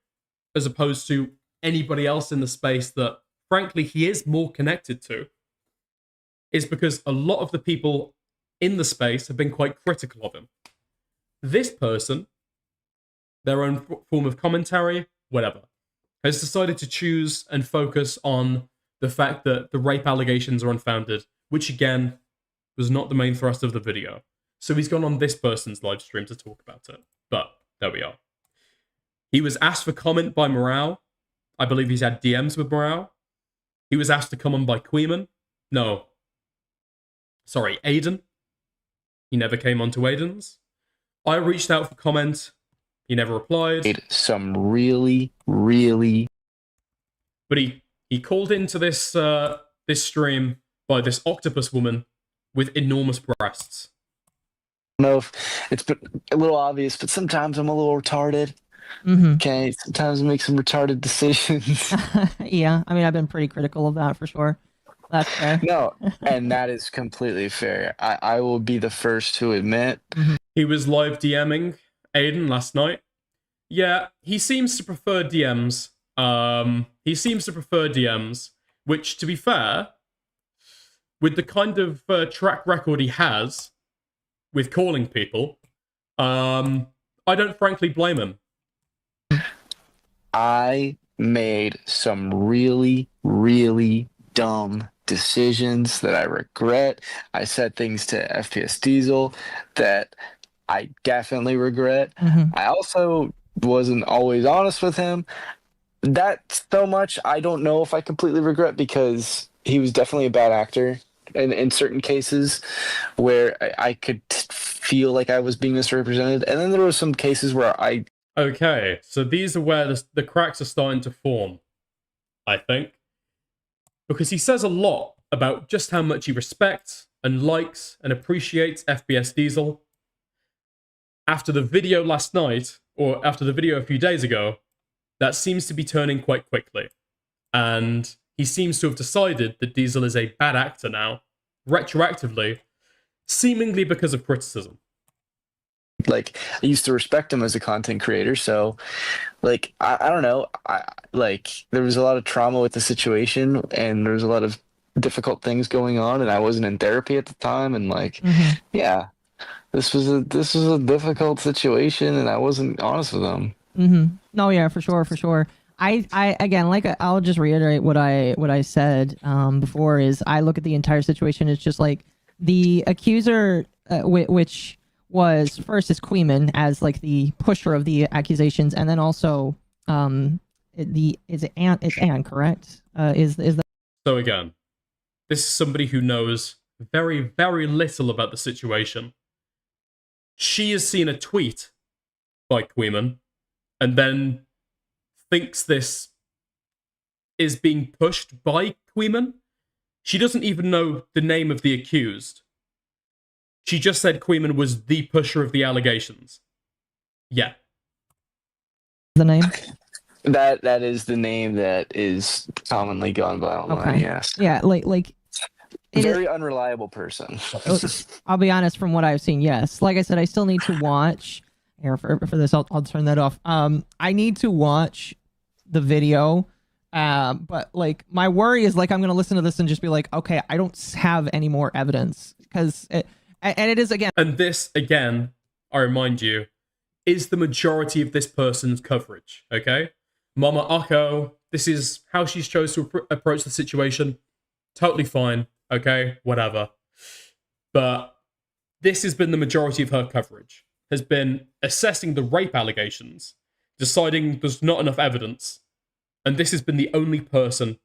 S4: as opposed to anybody else in the space that, frankly, he is more connected to, is because a lot of the people in the space have been quite critical of him. This person, their own form of commentary, whatever, has decided to choose and focus on the fact that the rape allegations are unfounded, which again was not the main thrust of the video. So he's gone on this person's live stream to talk about it. But there we are. He was asked for comment by Morale. I believe he's had DMs with Morale. He was asked to come on by Queeman. No. Sorry, Aiden. He never came on to Aiden's. I reached out for comment. He never replied.
S3: Some really.
S4: But he called into this this stream by this octopus woman with enormous breasts.
S9: don't know if it's a little obvious, but sometimes I'm a little retarded.
S12: Mm-hmm.
S9: Okay, sometimes I make some retarded decisions.
S12: Yeah, I mean, I've been pretty critical of that for sure. That's fair.
S9: No, and that is completely fair. I will be the first to admit.
S4: He was live DMing Aiden last night. Yeah, he seems to prefer DMs. Which, to be fair, with the kind of track record he has with calling people, I don't frankly blame him.
S9: I made some really, really dumb decisions that I regret. I said things to FPS Diesel that I definitely regret. I also wasn't always honest with him. That so much I don't know if I completely regret, because he was definitely a bad actor in certain cases where I could feel like I was being misrepresented. And then there were some cases where
S4: Okay, so these are where the cracks are starting to form, I think. Because he says a lot about just how much he respects and likes and appreciates FPS Diesel. After the video last night, or after the video a few days ago, that seems to be turning quite quickly. And he seems to have decided that Diesel is a bad actor now, retroactively, seemingly because of criticism.
S9: Like, I used to respect him as a content creator, so, like, I don't know, there was a lot of trauma with the situation, and there was a lot of difficult things going on, and I wasn't in therapy at the time, and, like, yeah, this was a difficult situation, and I wasn't honest with him.
S12: No, yeah, for sure. I again, like, I'll just reiterate what I said before, is I look at the entire situation as just like the accuser, which was first is Queeman as like the pusher of the accusations, and then also it's Anne, correct?
S4: So again, this is somebody who knows very, very little about the situation. She has seen a tweet by Queeman and then thinks this is being pushed by Queeman. She doesn't even know the name of the accused. She just said Queeman was the pusher of the allegations. Yeah.
S12: The name?
S9: That is the name that is commonly gone by online, yes.
S12: Yeah, like
S9: very unreliable person.
S12: I'll be honest, from what I've seen, yes. Like I said, I still need to watch. Here, for this, I'll turn that off. I need to watch the video. But like, my worry is like, I'm going to listen to this and just be like, okay, I don't have any more evidence, because it is, again.
S4: And this, again, I remind you, is the majority of this person's coverage, okay? Mama Akko, this is how she's chose to approach the situation. Totally fine, okay? Whatever. But this has been the majority of her coverage, has been assessing the rape allegations, deciding there's not enough evidence, and this has been the only person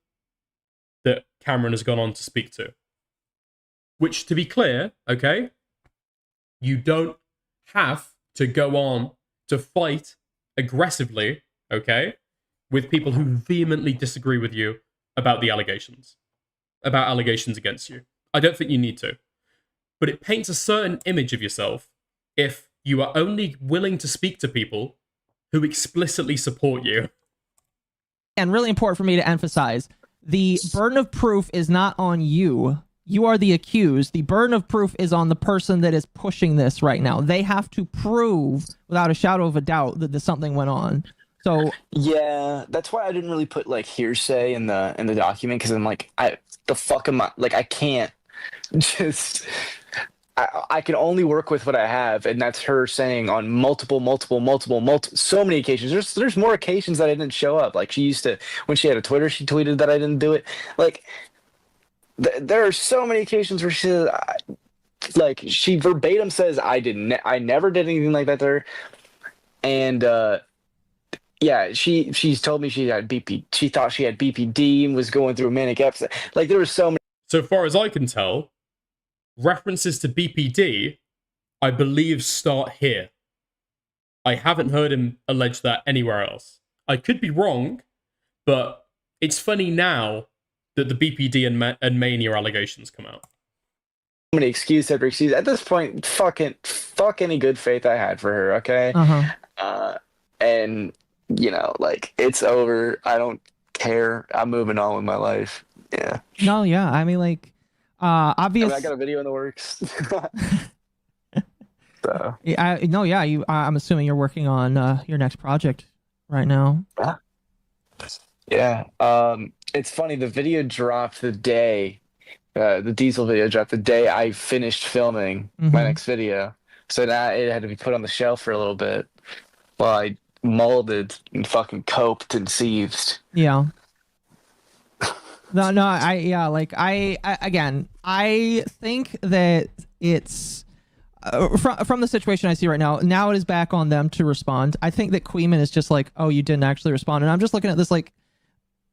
S4: that Cameron has gone on to speak to. Which, to be clear, okay, you don't have to go on to fight aggressively, okay, with people who vehemently disagree with you about the allegations, about allegations against you. I don't think you need to. But it paints a certain image of yourself if you are only willing to speak to people who explicitly support you.
S12: And really important for me to emphasize, the burden of proof is not on you. You are the accused. The burden of proof is on the person that is pushing this right now. They have to prove, without a shadow of a doubt, that something went on. So
S9: yeah, that's why I didn't really put like hearsay in the document, because I'm like, the fuck am I, like, I can't just. I can only work with what I have, and that's her saying on multiple, so many occasions. There's more occasions that I didn't show up. Like, she used to, when she had a Twitter, she tweeted that I didn't do it. Like, there are so many occasions where she says, like, she verbatim says I never did anything like that to her. And yeah, she's told me she had BP. She thought she had BPD and was going through a manic episode. Like, there were so many.
S4: So far as I can tell, references to BPD, I believe, start here. I haven't heard him allege that anywhere else. I could be wrong, but it's funny now that the BPD and Mania allegations come out.
S9: So many excuse after excuse. At this point, fucking fuck any good faith I had for her, okay? And you know, like, it's over. I don't care. I'm moving on with my life. Yeah.
S12: No, yeah. I mean, like, obviously,
S9: I got a video in the works. So.
S12: Yeah, I'm assuming you're working on your next project right now.
S9: Yeah. It's funny. The video dropped the day, the Diesel video dropped the day I finished filming my next video. So now it had to be put on the shelf for a little bit while I molded and fucking coped and seethed.
S12: Yeah. No, I think that it's from the situation I see right now. Now it is back on them to respond. I think that Queeman is just like, oh, you didn't actually respond, and I'm just looking at this like,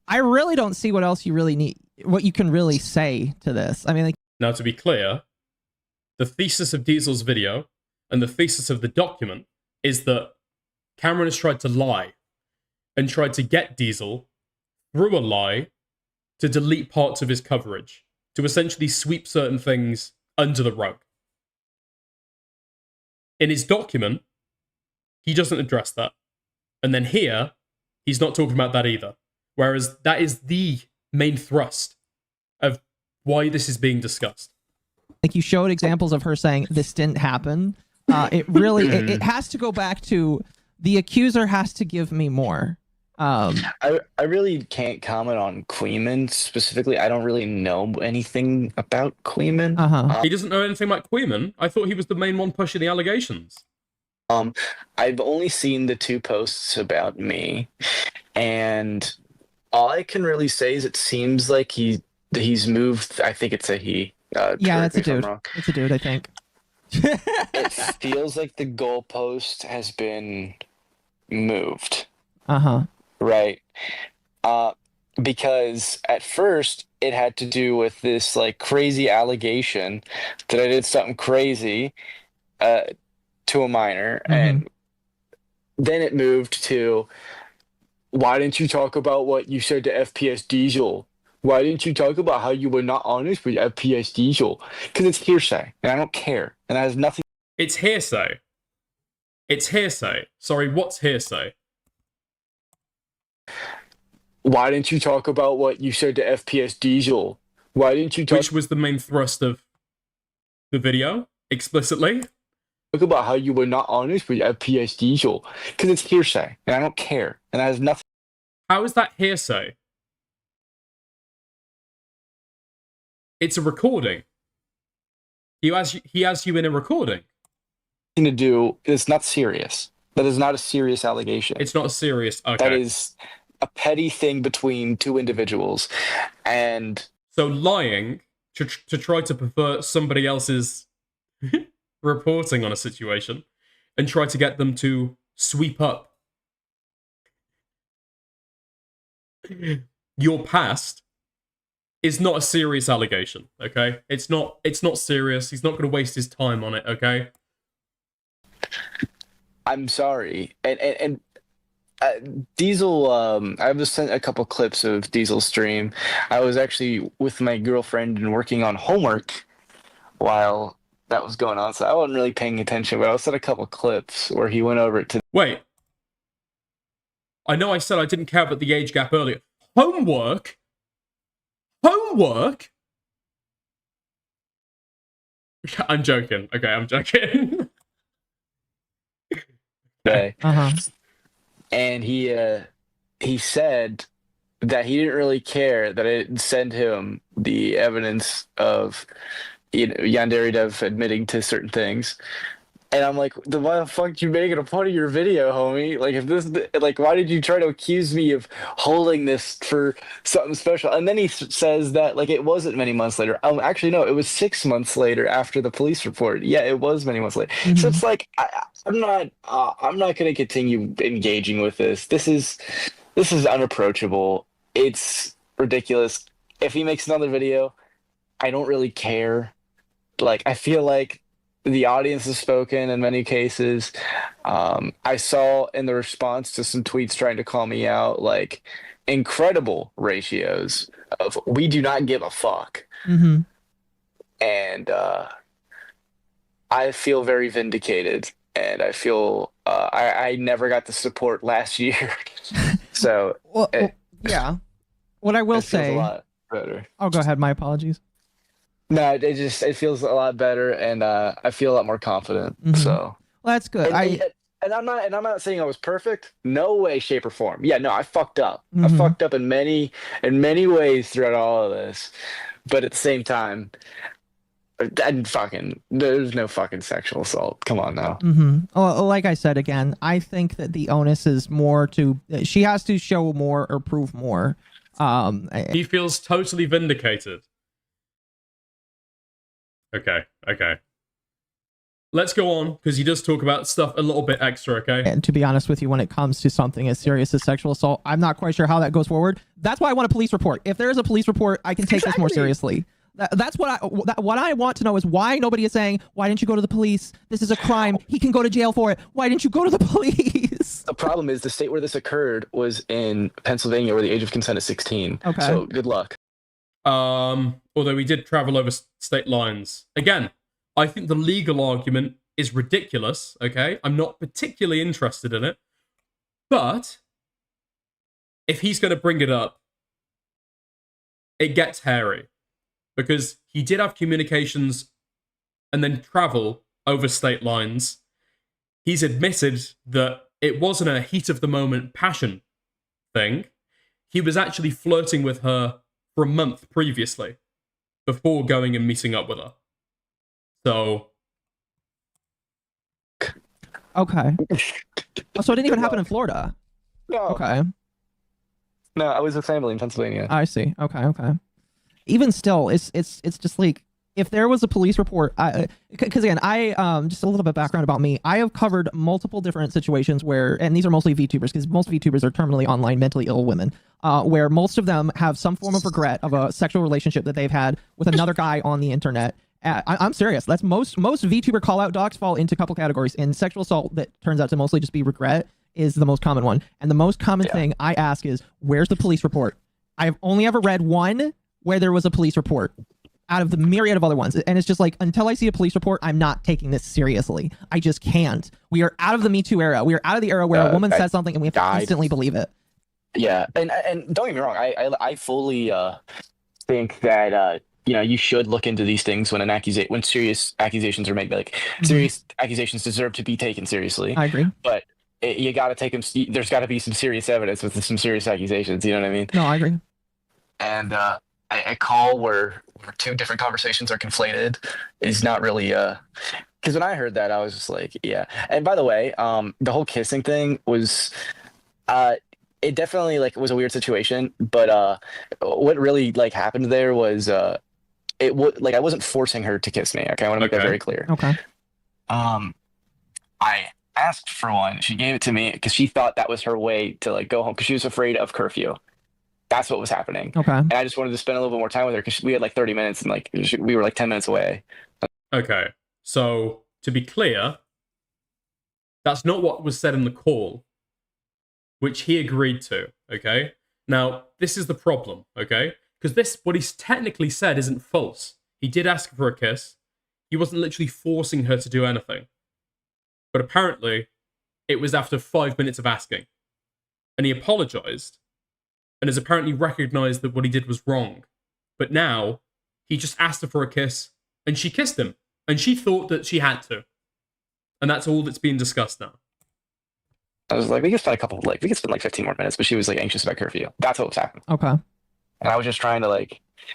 S12: I really don't see what else you really need, what you can really say to this. I mean, like,
S4: now to be clear, the thesis of Diesel's video and the thesis of the document is that Cameron has tried to lie and tried to get Diesel through a lie to delete parts of his coverage, to essentially sweep certain things under the rug. In his document, he doesn't address that. And then here, he's not talking about that either. Whereas that is the main thrust of why this is being discussed.
S12: Like, you showed examples of her saying this didn't happen. It really, it has to go back to the accuser has to give me more.
S9: I really can't comment on Queeman specifically. I don't really know anything about Queeman.
S4: He doesn't know anything about Queeman? I thought he was the main one pushing the allegations.
S9: I've only seen the 2 posts about me, and all I can really say is it seems like he's moved. I think it's a he.
S12: Yeah, that's a dude. It's a dude, I think.
S9: It feels like the goalpost has been moved. Right. Because at first it had to do with this like crazy allegation that I did something crazy to a minor, and then it moved to, why didn't you talk about what you said to FPS Diesel? Why didn't you talk about how you were not honest with FPS Diesel? Because it's hearsay, and I don't care, and that has nothing.
S4: It's hearsay. It's hearsay. Sorry, what's hearsay?
S9: Why didn't you talk about what you said to FPS Diesel? Why didn't you talk?
S4: Which was the main thrust of the video, explicitly?
S9: Talk about how you were not honest with FPS Diesel. Because it's hearsay, and I don't care, and that has nothing.
S4: How is that hearsay? It's a recording. He has you in a recording.
S9: To do, it's not serious. That is not a serious allegation.
S4: It's not a serious. Okay.
S9: That is a petty thing between 2 individuals, and
S4: so lying to try to pervert somebody else's reporting on a situation and try to get them to sweep up your past is not a serious allegation. Okay, it's not serious. He's not going to waste his time on it. Okay.
S9: I'm sorry, and Diesel. I was sent a couple clips of Diesel's stream. I was actually with my girlfriend and working on homework while that was going on, so I wasn't really paying attention. But I was sent a couple clips where he went over it to.
S4: Wait, I know I said I didn't care about the age gap earlier. Homework. I'm joking. Okay, I'm joking.
S9: Okay. And he said that he didn't really care that I didn't send him the evidence of, you know, Yandere Dev admitting to certain things. And I'm like, why the fuck did you make it a part of your video, homie? Like, if this, like, why did you try to accuse me of holding this for something special? And then he says that, like, it wasn't many months later. Actually, no, it was 6 months later after the police report. Yeah, it was many months later. So it's like, I'm not going to continue engaging with this. This is unapproachable. It's ridiculous. If he makes another video, I don't really care. Like, I feel like the audience has spoken in many cases. I saw in the response to some tweets trying to call me out, like, incredible ratios of we do not give a fuck. And I feel very vindicated, and I feel I never got the support last year, so
S12: yeah. What I will
S9: it feels
S12: say.
S9: a lot better.
S12: Oh, go ahead. My apologies.
S9: No, it feels a lot better, and I feel a lot more confident. So
S12: Well, that's good.
S9: and I'm not saying I was perfect. No way, shape, or form. Yeah, no, I fucked up. I
S12: Mhm.
S9: fucked up in many ways throughout all of this, but at the same time, and there's no fucking sexual assault. Come on now.
S12: Well, like I said again, I think that the onus is more to she has to show more or prove more.
S4: He feels totally vindicated. Okay. Let's go on, because he does talk about stuff a little bit extra, okay?
S12: And to be honest with you, when it comes to something as serious as sexual assault, I'm not quite sure how that goes forward. That's why I want a police report. If there is a police report, I can take this more seriously. That's what I want to know is why nobody is saying, why didn't you go to the police? This is a crime. He can go to jail for it. Why didn't you go to the police?
S9: The problem is the state where this occurred was in Pennsylvania, where the age of consent is 16.
S12: Okay.
S9: So good luck.
S4: Although we did travel over state lines. Again, I think the legal argument is ridiculous, okay? I'm not particularly interested in it. But if he's going to bring it up, it gets hairy. Because he did have communications and then travel over state lines. He's admitted that it wasn't a heat of the moment passion thing. He was actually flirting with her for a month previously before going and meeting up with her. So.
S12: Okay. Oh, so it didn't even happen in Florida.
S9: No.
S12: Okay.
S9: No, I was with family in Pennsylvania.
S12: I see. Okay. Even still, it's just like, if there was a police report, because again, I just a little bit of background about me. I have covered multiple different situations where, and these are mostly VTubers, because most VTubers are terminally online, mentally ill women, where most of them have some form of regret of a sexual relationship that they've had with another guy on the internet. I'm serious. That's most VTuber call out docs fall into a couple categories. And sexual assault that turns out to mostly just be regret is the most common one. And the most common thing I ask is, where's the police report? I've only ever read one where there was a police report out of the myriad of other ones. And it's just like, until I see a police report, I'm not taking this seriously. I just can't. We are out of the Me Too era. We are out of the era where a woman says something and we have to instantly believe it.
S9: Yeah, and don't get me wrong, I fully think that you should look into these things when serious accusations are made. Like serious accusations deserve to be taken seriously.
S12: I agree.
S9: But you got to take them. There's got to be some serious evidence with some serious accusations. You know what I mean?
S12: No, I agree.
S9: And a call where two different conversations are conflated is not really because when I heard that, I was just like, yeah. And by the way, the whole kissing thing was it definitely was a weird situation, but what really happened there was I wasn't forcing her to kiss me. Okay, I want to make that very clear.
S12: Okay.
S9: I asked for one. She gave it to me because she thought that was her way to go home because she was afraid of curfew. That's what was happening.
S12: Okay.
S9: And I just wanted to spend a little bit more time with her because we had 30 minutes and we were 10 minutes away.
S4: Okay. So to be clear, that's not what was said in the call, which he agreed to. Okay. Now, this is the problem. Okay. Because what he's technically said isn't false. He did ask for a kiss. He wasn't literally forcing her to do anything. But apparently, it was after 5 minutes of asking. And he apologized. And has apparently recognized that what he did was wrong. But now, he just asked her for a kiss, and she kissed him. And she thought that she had to. And that's all that's being discussed now.
S9: I was like, we could spend 15 more minutes, but she was anxious about curfew. That's what was happening.
S12: Okay.
S9: And I was just trying to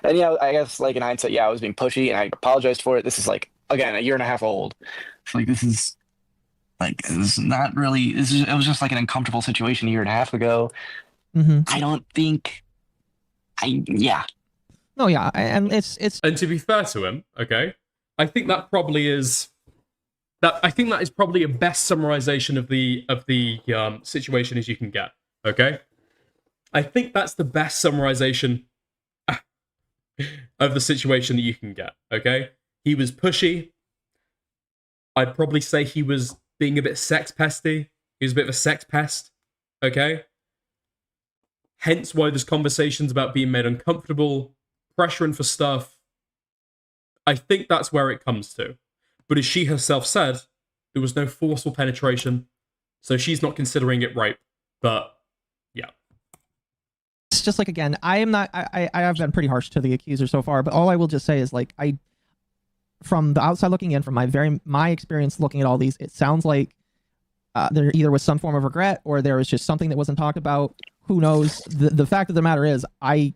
S9: and I guess in hindsight, I was being pushy and I apologized for it. This is again, a year and a half old. It's this is not really, it was just an uncomfortable situation a year and a half ago. I don't think
S12: No, yeah. And it's
S4: And to be fair to him, okay, I think that probably is I think that is probably a best summarization of the situation as you can get. Okay, I think that's the best summarization of the situation that you can get. Okay, he was pushy. I'd probably say he was being a bit sex pesty. He was a bit of a sex pest. Okay, hence why there's conversations about being made uncomfortable, pressuring for stuff. I think that's where it comes to. But as she herself said, there was no forceful penetration, so she's not considering it rape. But yeah.
S12: It's just like, again, I have been pretty harsh to the accuser so far, but all I will just say is, like, from the outside looking in, from my experience looking at all these, it sounds like there either was some form of regret or there was just something that wasn't talked about. Who knows? The fact of the matter is, I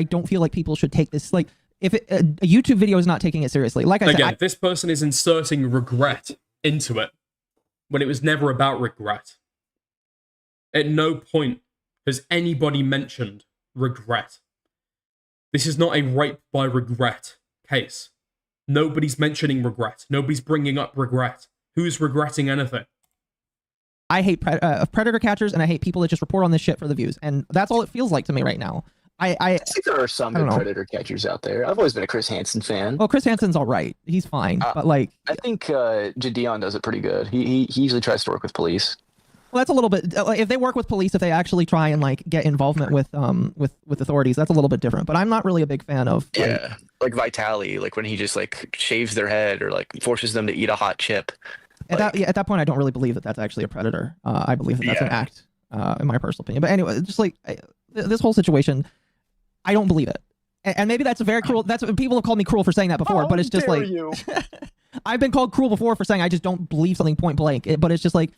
S12: don't feel like people should take this, like, if a YouTube video is not taking it seriously. Like I said,
S4: this person is inserting regret into it when it was never about regret. At no point has anybody mentioned regret. This is not a rape by regret case. Nobody's mentioning regret. Nobody's bringing up regret. Who's regretting anything?
S12: I hate predator catchers, and I hate people that just report on this shit for the views, and that's all it feels like to me right now. I
S9: think there are some good predator catchers out there. I've always been a Chris Hansen fan.
S12: Well, Chris Hansen's all right. He's fine, but like,
S9: I think Jadion does it pretty good. He usually tries to work with police.
S12: Well, that's a little bit. If they work with police, if they actually try and like get involvement with authorities, that's a little bit different. But I'm not really a big fan of.
S9: Like Vitali, like when he just like shaves their head or like forces them to eat a hot chip.
S12: At that point, I don't really believe that that's actually a predator. I believe that that's an act, in my personal opinion. But anyway, just like this whole situation, I don't believe it. And maybe that's a very cruel. That's people have called me cruel for saying that before. But it's just like I've been called cruel before for saying I just don't believe something point blank. But it's just like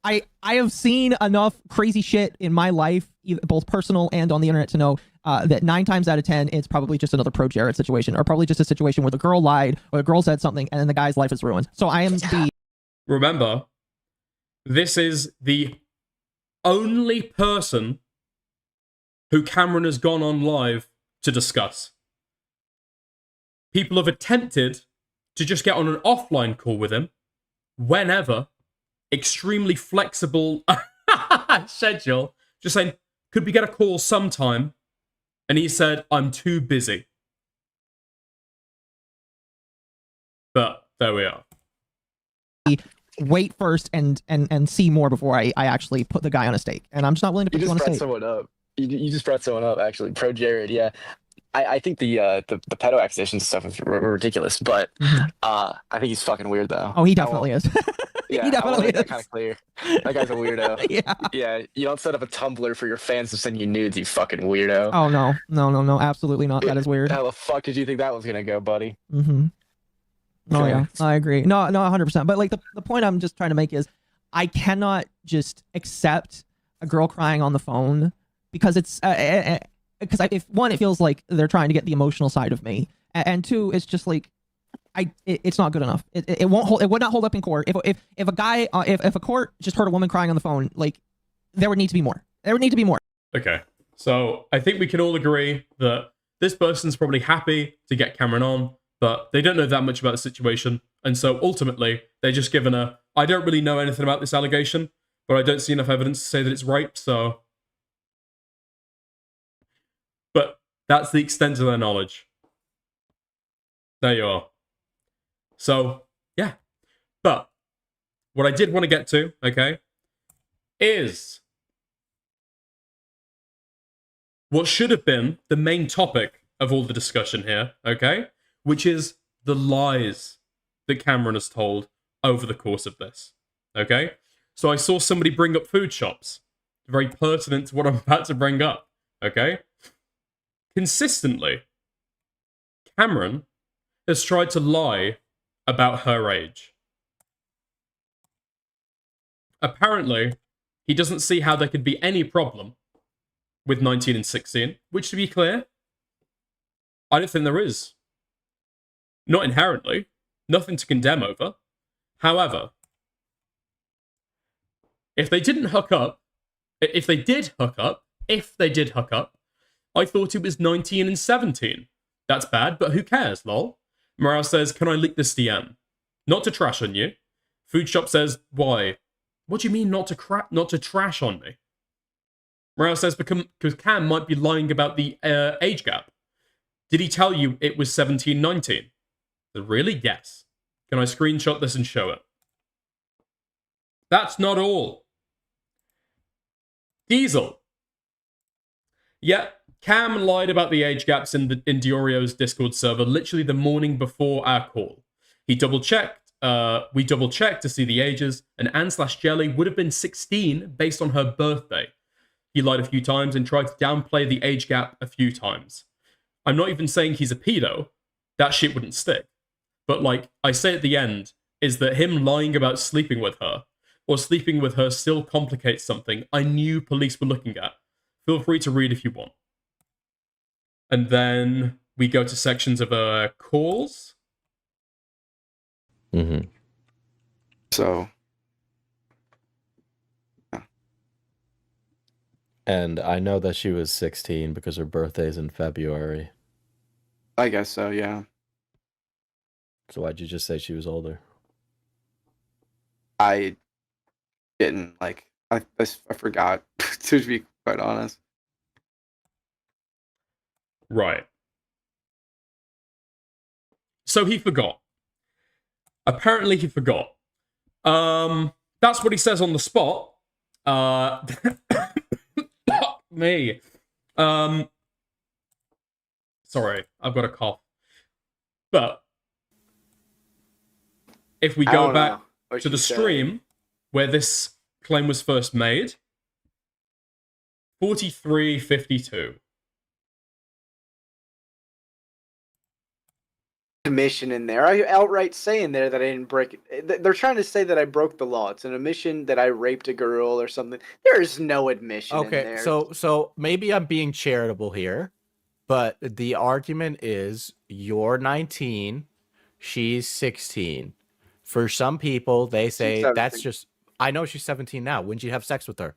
S12: I have seen enough crazy shit in my life, both personal and on the internet, to know that 9 times out of 10, it's probably just another Pro Jared situation, or probably just a situation where the girl lied or the girl said something and then the guy's life is ruined. So I am the.
S4: Remember, this is the only person who Cameron has gone on live to discuss. People have attempted to just get on an offline call with him whenever, extremely flexible schedule, just saying, could we get a call sometime? And he said, I'm too busy. But there we are.
S12: Wait first and see more before I actually put the guy on a stake. And I'm just not willing to put you on a stake.
S9: Someone up. You just brought someone up, actually. Pro Jared, yeah. I think the pedo accusations stuff is ridiculous, but I think he's fucking weird, though.
S12: Oh, he definitely is.
S9: Yeah,
S12: he definitely is.
S9: That kind of clear. That guy's a weirdo. Yeah, you don't set up a Tumblr for your fans to send you nudes, you fucking weirdo.
S12: Oh, no, absolutely not. That is weird.
S9: How the fuck did you think that was gonna go, buddy?
S12: Oh, yeah, I agree. No, 100%. But like the point I'm just trying to make is I cannot just accept a girl crying on the phone because it's because if one, it feels like they're trying to get the emotional side of me, and two, it's just like it's not good enough. It won't hold. It would not hold up in court. If a guy if a court just heard a woman crying on the phone, like there would need to be more. There would need to be more.
S4: Okay, so I think we can all agree that this person's probably happy to get Cameron on, but they don't know that much about the situation, and so ultimately they're just given a, I don't really know anything about this allegation, but I don't see enough evidence to say that it's rape, so. But that's the extent of their knowledge. There you are. So, yeah. But what I did want to get to, okay, is what should have been the main topic of all the discussion here, okay, which is the lies that Cameron has told over the course of this, okay? So I saw somebody bring up food shops. Very pertinent to what I'm about to bring up, okay? Consistently, Cameron has tried to lie about her age. Apparently, he doesn't see how there could be any problem with 19 and 16, which, to be clear, I don't think there is. Not inherently. Nothing to condemn over. However, if they did hook up, I thought it was 19 and 17. That's bad, but who cares, lol? Morale says, can I leak this DM? Not to trash on you. Food Shop says, why? What do you mean not to trash on me? Morale says, because Cam might be lying about the age gap. Did he tell you it was 17, 19? Really? Yes. Can I screenshot this and show it? That's not all. Diesel. Yeah, Cam lied about the age gaps in Diorio's Discord server literally the morning before our call. He double-checked we double checked to see the ages, and Anne/Jelly would have been 16 based on her birthday. He lied a few times and tried to downplay the age gap a few times. I'm not even saying he's a pedo. That shit wouldn't stick. But like I say at the end, is that him lying about sleeping with her, or sleeping with her still complicates something I knew police were looking at. Feel free to read if you want. And then we go to sections of calls.
S11: Mm-hmm.
S8: So.
S11: And I know that she was 16 because her birthday's in February.
S8: I guess so, yeah.
S11: So why'd you just say she was older?
S8: I didn't, like, I forgot, to be quite honest.
S4: Right. So he forgot. Apparently he forgot. That's what he says on the spot. Me. Sorry, I've got a cough. But if we go back to the stream where this claim was first made, 43:52.
S7: Admission in there. I outright say in there that I didn't break it. They're trying to say that I broke the law. It's an admission that I raped a girl or something. There is no admission in there.
S13: So maybe I'm being charitable here, but the argument is you're 19, she's 16. For some people, they say that's just. I know she's 17 now. When did you have sex with her?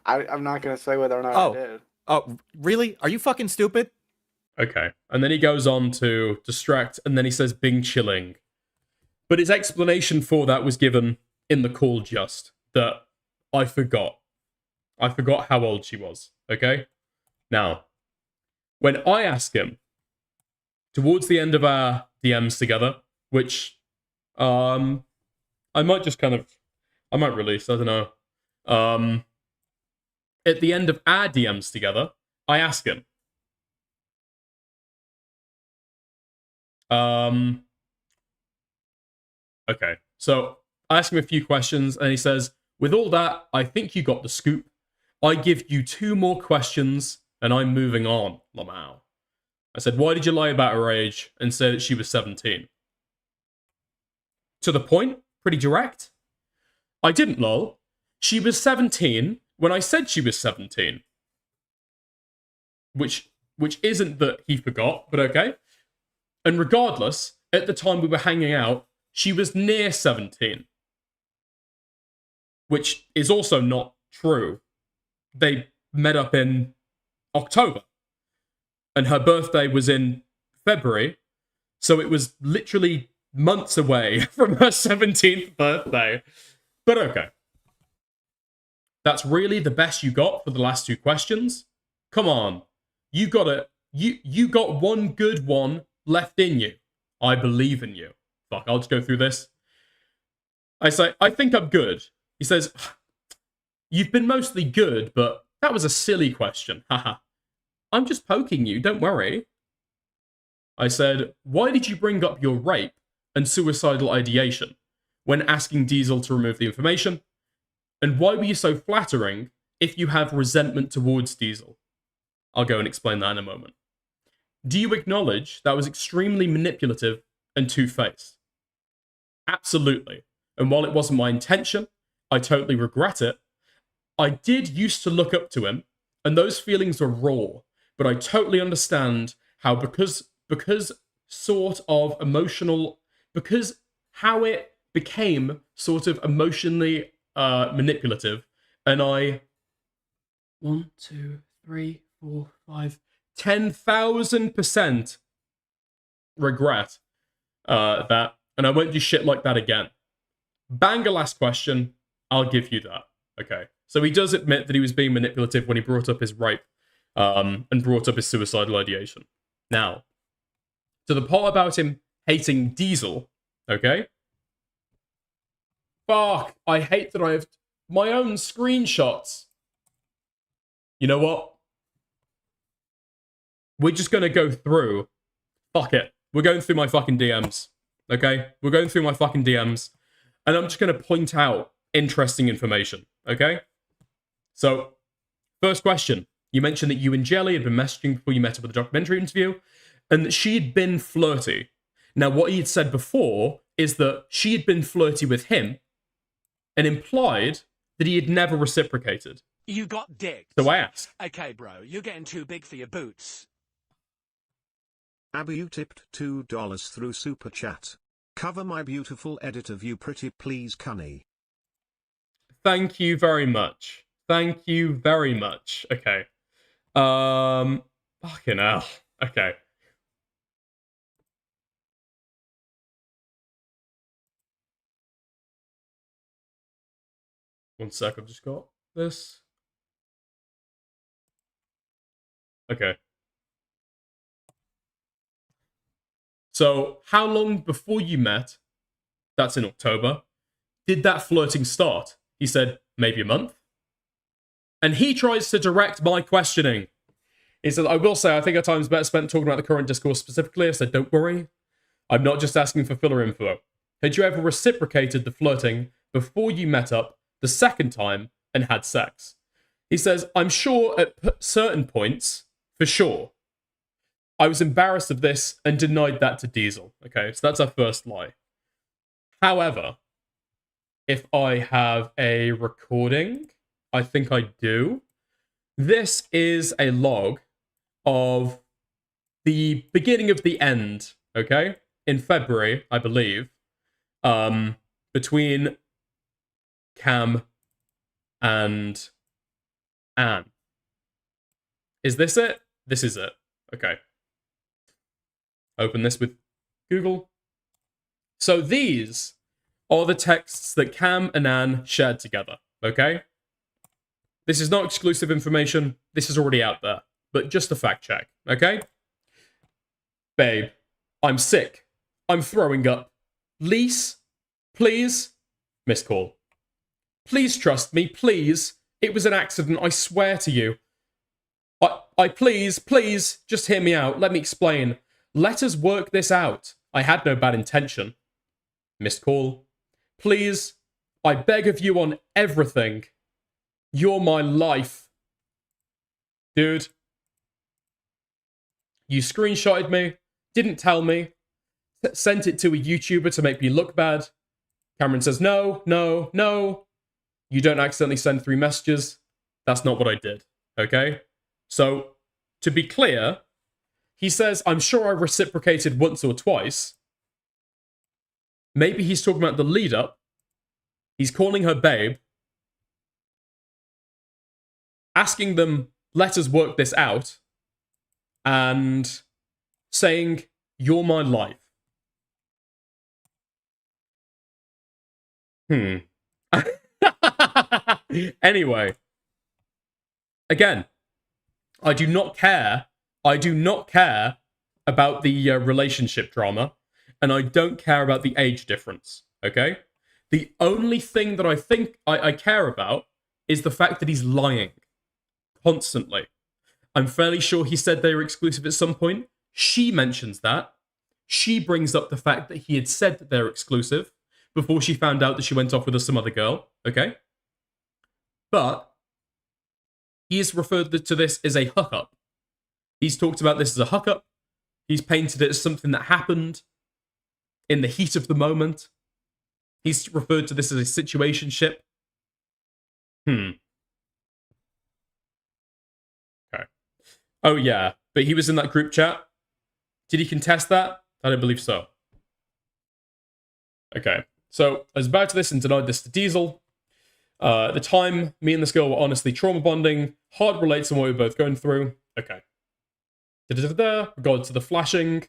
S7: I'm not gonna say whether or not I did.
S13: Oh, really? Are you fucking stupid?
S4: Okay. And then he goes on to distract, and then he says Bing chilling. But his explanation for that was given in the call just, that I forgot. I forgot how old she was, okay? Now, when I ask him, towards the end of our DMs together, which, I might just I might release, I don't know. At the end of our DMs together, I ask him, okay, so I ask him a few questions, and he says, with all that, I think you got the scoop. I give you 2 more questions, and I'm moving on, Lamau. I said, why did you lie about her age and say that she was 17? To the point, pretty direct. I didn't, lol. She was 17 when I said she was 17. Which isn't that he forgot, but okay. And regardless, at the time we were hanging out, she was near 17. Which is also not true. They met up in October. And her birthday was in February. So it was literally months away from her 17th birthday. But okay. That's really the best you got for the last 2 questions? Come on. You got it. You got one good one left in you. I believe in you. Fuck, I'll just go through this. I say, I think I'm good. He says, you've been mostly good, but that was a silly question. Haha. I'm just poking you, don't worry. I said, why did you bring up your rape and suicidal ideation when asking Diesel to remove the information? And why were you so flattering if you have resentment towards Diesel? I'll go and explain that in a moment. Do you acknowledge that was extremely manipulative and two-faced? Absolutely. And while it wasn't my intention, I totally regret it. I did used to look up to him, and those feelings are raw, but I totally understand how because sort of emotional, because how it became sort of emotionally manipulative, and I 1, 2, 3, 4, 5, 10,000% regret that, and I won't do shit like that again. Banger last question, I'll give you that. Okay, so he does admit that he was being manipulative when he brought up his rape and brought up his suicidal ideation. Now, to the part about him hating Diesel, okay? Fuck, I hate that I have my own screenshots. You know what? We're just gonna go through. Fuck it. We're going through my fucking DMs. okay? We're going through my fucking DMs, and I'm just going to point out interesting information, okay? So, first question. You mentioned that you and Jelly had been messaging before you met up with the documentary interview, and that she had been flirty. Now, what he had said before is that she had been flirty with him, and implied that he had never reciprocated.
S3: You got dick.
S4: So I asked.
S3: Okay, bro, you're getting too big for your boots.
S14: Abby, you tipped $2 through Super Chat. Cover my beautiful edit of you pretty please, Cunny.
S4: Thank you very much. Thank you very much. Okay. Fucking hell. Okay. One sec, I've just got this. Okay. So, how long before you met, that's in October, did that flirting start? He said, maybe a month. And he tries to direct my questioning. He said, I will say, I think our time's better spent talking about the current discourse specifically. I said, don't worry. I'm not just asking for filler info. Had you ever reciprocated the flirting before you met up the second time and had sex? He says, I'm sure at certain points, for sure. I was embarrassed of this and denied that to Diesel. Okay, so that's our first lie. However, if I have a recording, I think I do. This is a log of the beginning of the end, okay? In February, I believe, between Cam and Anne. Is this it? This is it. Okay. Open this with Google. So these are the texts that Cam and Anne shared together, okay? This is not exclusive information. This is already out there, but just a fact check, okay? Babe, I'm sick. I'm throwing up. Lise, please. Missed call. Please trust me, please. It was an accident, I swear to you. I please, just hear me out. Let me explain. Let us work this out. I had no bad intention. Missed call. Please, I beg of you on everything. You're my life. Dude. You screenshotted me, didn't tell me, sent it to a YouTuber to make me look bad. Cameron says, no. You don't accidentally send 3 messages. That's not what I did, okay? So, to be clear, he says, I'm sure I reciprocated once or twice. Maybe he's talking about the lead up. He's calling her babe. Asking them, let us work this out. And saying, you're my life. Anyway. Again. I do not care about the relationship drama, and I don't care about the age difference, okay? The only thing that I think I care about is the fact that he's lying constantly. I'm fairly sure he said they were exclusive at some point. She mentions that. She brings up the fact that he had said that they're exclusive before she found out that she went off with some other girl, okay? But he has referred to this as a hookup. He's talked about this as a hookup. He's painted it as something that happened in the heat of the moment. He's referred to this as a situationship. Okay. Oh, yeah. But he was in that group chat. Did he contest that? I don't believe so. Okay. So, I was about to this and denied this to Diesel. At the time, me and this girl were honestly trauma bonding. Hard relates on what we were both going through. Okay. Regard to the flashing.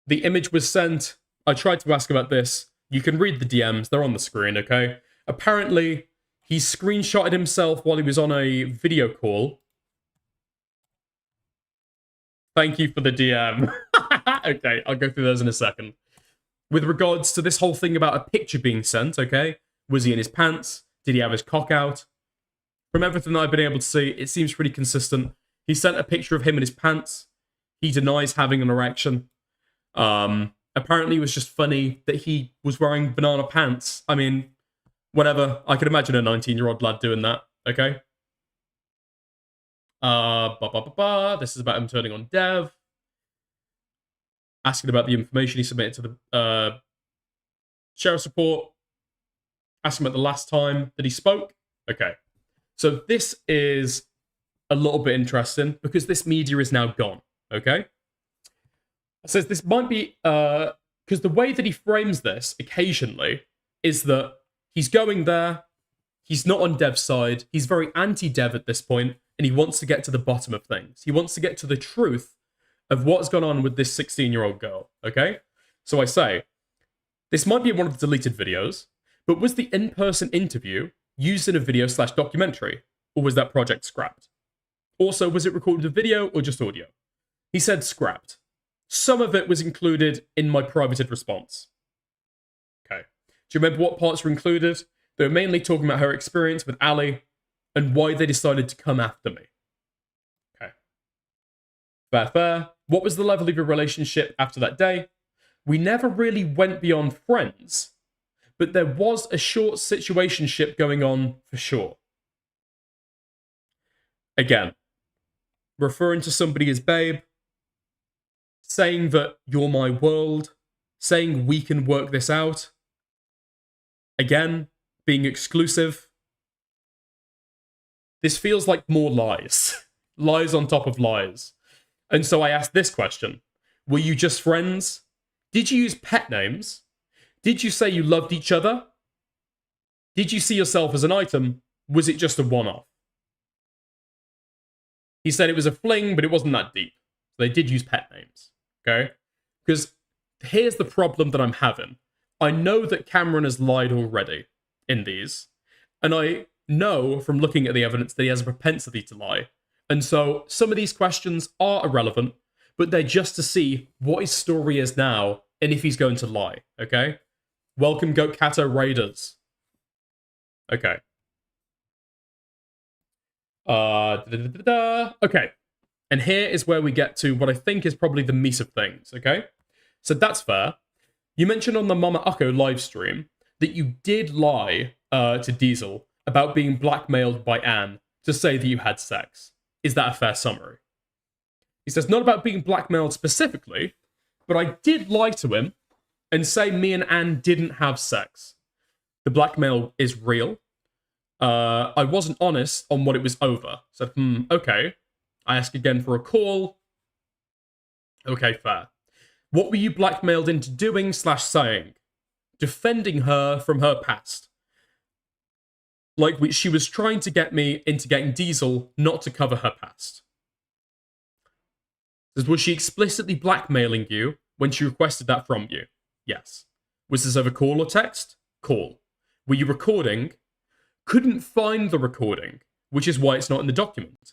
S4: The image was sent. I tried to ask about this. You can read the DMs. They're on the screen, okay? Apparently, he screenshotted himself while he was on a video call. Thank you for the DM. Okay, I'll go through those in a second. With regards to this whole thing about a picture being sent, okay? Was he in his pants? Did he have his cock out? From everything that I've been able to see, it seems pretty consistent. He sent a picture of him in his pants. He denies having an erection. Apparently, it was just funny that he was wearing banana pants. I mean, whatever. I could imagine a 19-year-old lad doing that. Okay. This is about him turning on Dev. Asking about the information he submitted to the sheriff's report. Asking about the last time that he spoke. Okay. So this is a little bit interesting because this media is now gone. Okay. It says this might be because the way that he frames this occasionally is that he's going there, he's not on Dev's side, he's very anti-Dev at this point, and he wants to get to the bottom of things. He wants to get to the truth of what's gone on with this 16-year-old girl, okay? So I say, this might be one of the deleted videos, but was the in-person interview used in a video/documentary, or was that project scrapped? Also, was it recorded with video or just audio? He said scrapped. Some of it was included in my privated response. Okay. Do you remember what parts were included? They were mainly talking about her experience with Ali and why they decided to come after me. Okay. Fair. What was the level of your relationship after that day? We never really went beyond friends, but there was a short situationship going on for sure. Again, referring to somebody as babe, saying that you're my world, saying we can work this out. Again, being exclusive. This feels like more lies. Lies on top of lies. And so I asked this question. Were you just friends? Did you use pet names? Did you say you loved each other? Did you see yourself as an item? Was it just a one-off? He said it was a fling, but it wasn't that deep. So they did use pet names. Okay? Because here's the problem that I'm having. I know that Cameron has lied already in these. And I know from looking at the evidence that he has a propensity to lie. And so some of these questions are irrelevant, but they're just to see what his story is now and if he's going to lie. Okay? Welcome, Goat Cato Raiders. Okay. Okay. And here is where we get to what I think is probably the meat of things, okay? So that's fair. You mentioned on the Mama Ucko live stream that you did lie to Diesel about being blackmailed by Anne to say that you had sex. Is that a fair summary? He says, not about being blackmailed specifically, but I did lie to him and say me and Anne didn't have sex. The blackmail is real. I wasn't honest on what it was over. Said, okay. I ask again for a call. Okay, fair. What were you blackmailed into doing/saying? Defending her from her past. Like she was trying to get me into getting Diesel not to cover her past. Says, was she explicitly blackmailing you when she requested that from you? Yes. Was this over call or text? Call. Were you recording? Couldn't find the recording, which is why it's not in the document.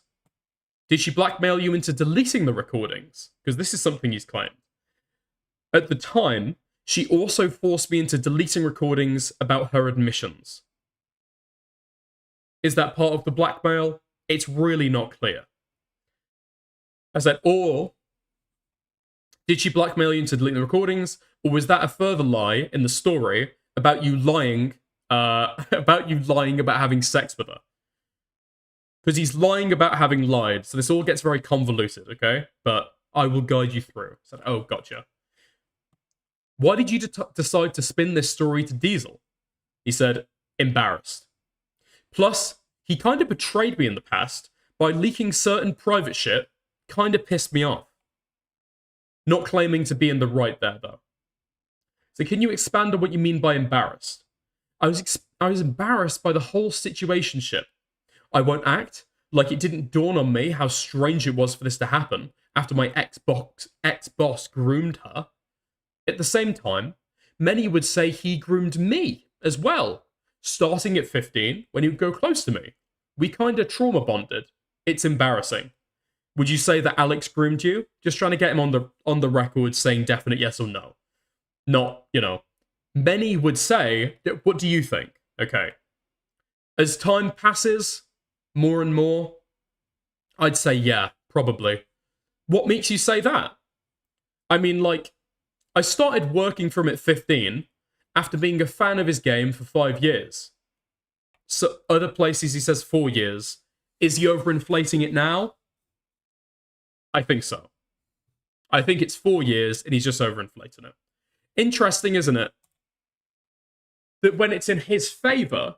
S4: Did she blackmail you into deleting the recordings? Because this is something he's claimed. At the time, she also forced me into deleting recordings about her admissions. Is that part of the blackmail? It's really not clear. I said, or did she blackmail you into deleting the recordings? Or was that a further lie in the story about you lying about having sex with her? Because he's lying about having lied, so this all gets very convoluted, okay? But I will guide you through. So, oh, gotcha. Why did you decide to spin this story to Diesel? He said, embarrassed. Plus, he kind of betrayed me in the past by leaking certain private shit, kind of pissed me off. Not claiming to be in the right there, though. So can you expand on what you mean by embarrassed? I was embarrassed by the whole situationship. I won't act like it didn't dawn on me how strange it was for this to happen after my ex-boss groomed her. At the same time, many would say he groomed me as well, starting at 15 when he would go close to me. We kind of trauma bonded. It's embarrassing. Would you say that Alex groomed you? Just trying to get him on the record saying definite yes or no. Not, Many would say, what do you think? Okay. As time passes, more and more, I'd say yeah, probably. What makes you say that? I mean, I started working for him at 15 after being a fan of his game for 5 years. So other places he says 4 years. Is he overinflating it now? I think so. I think it's 4 years and he's just overinflating it. Interesting, isn't it? That when it's in his favor,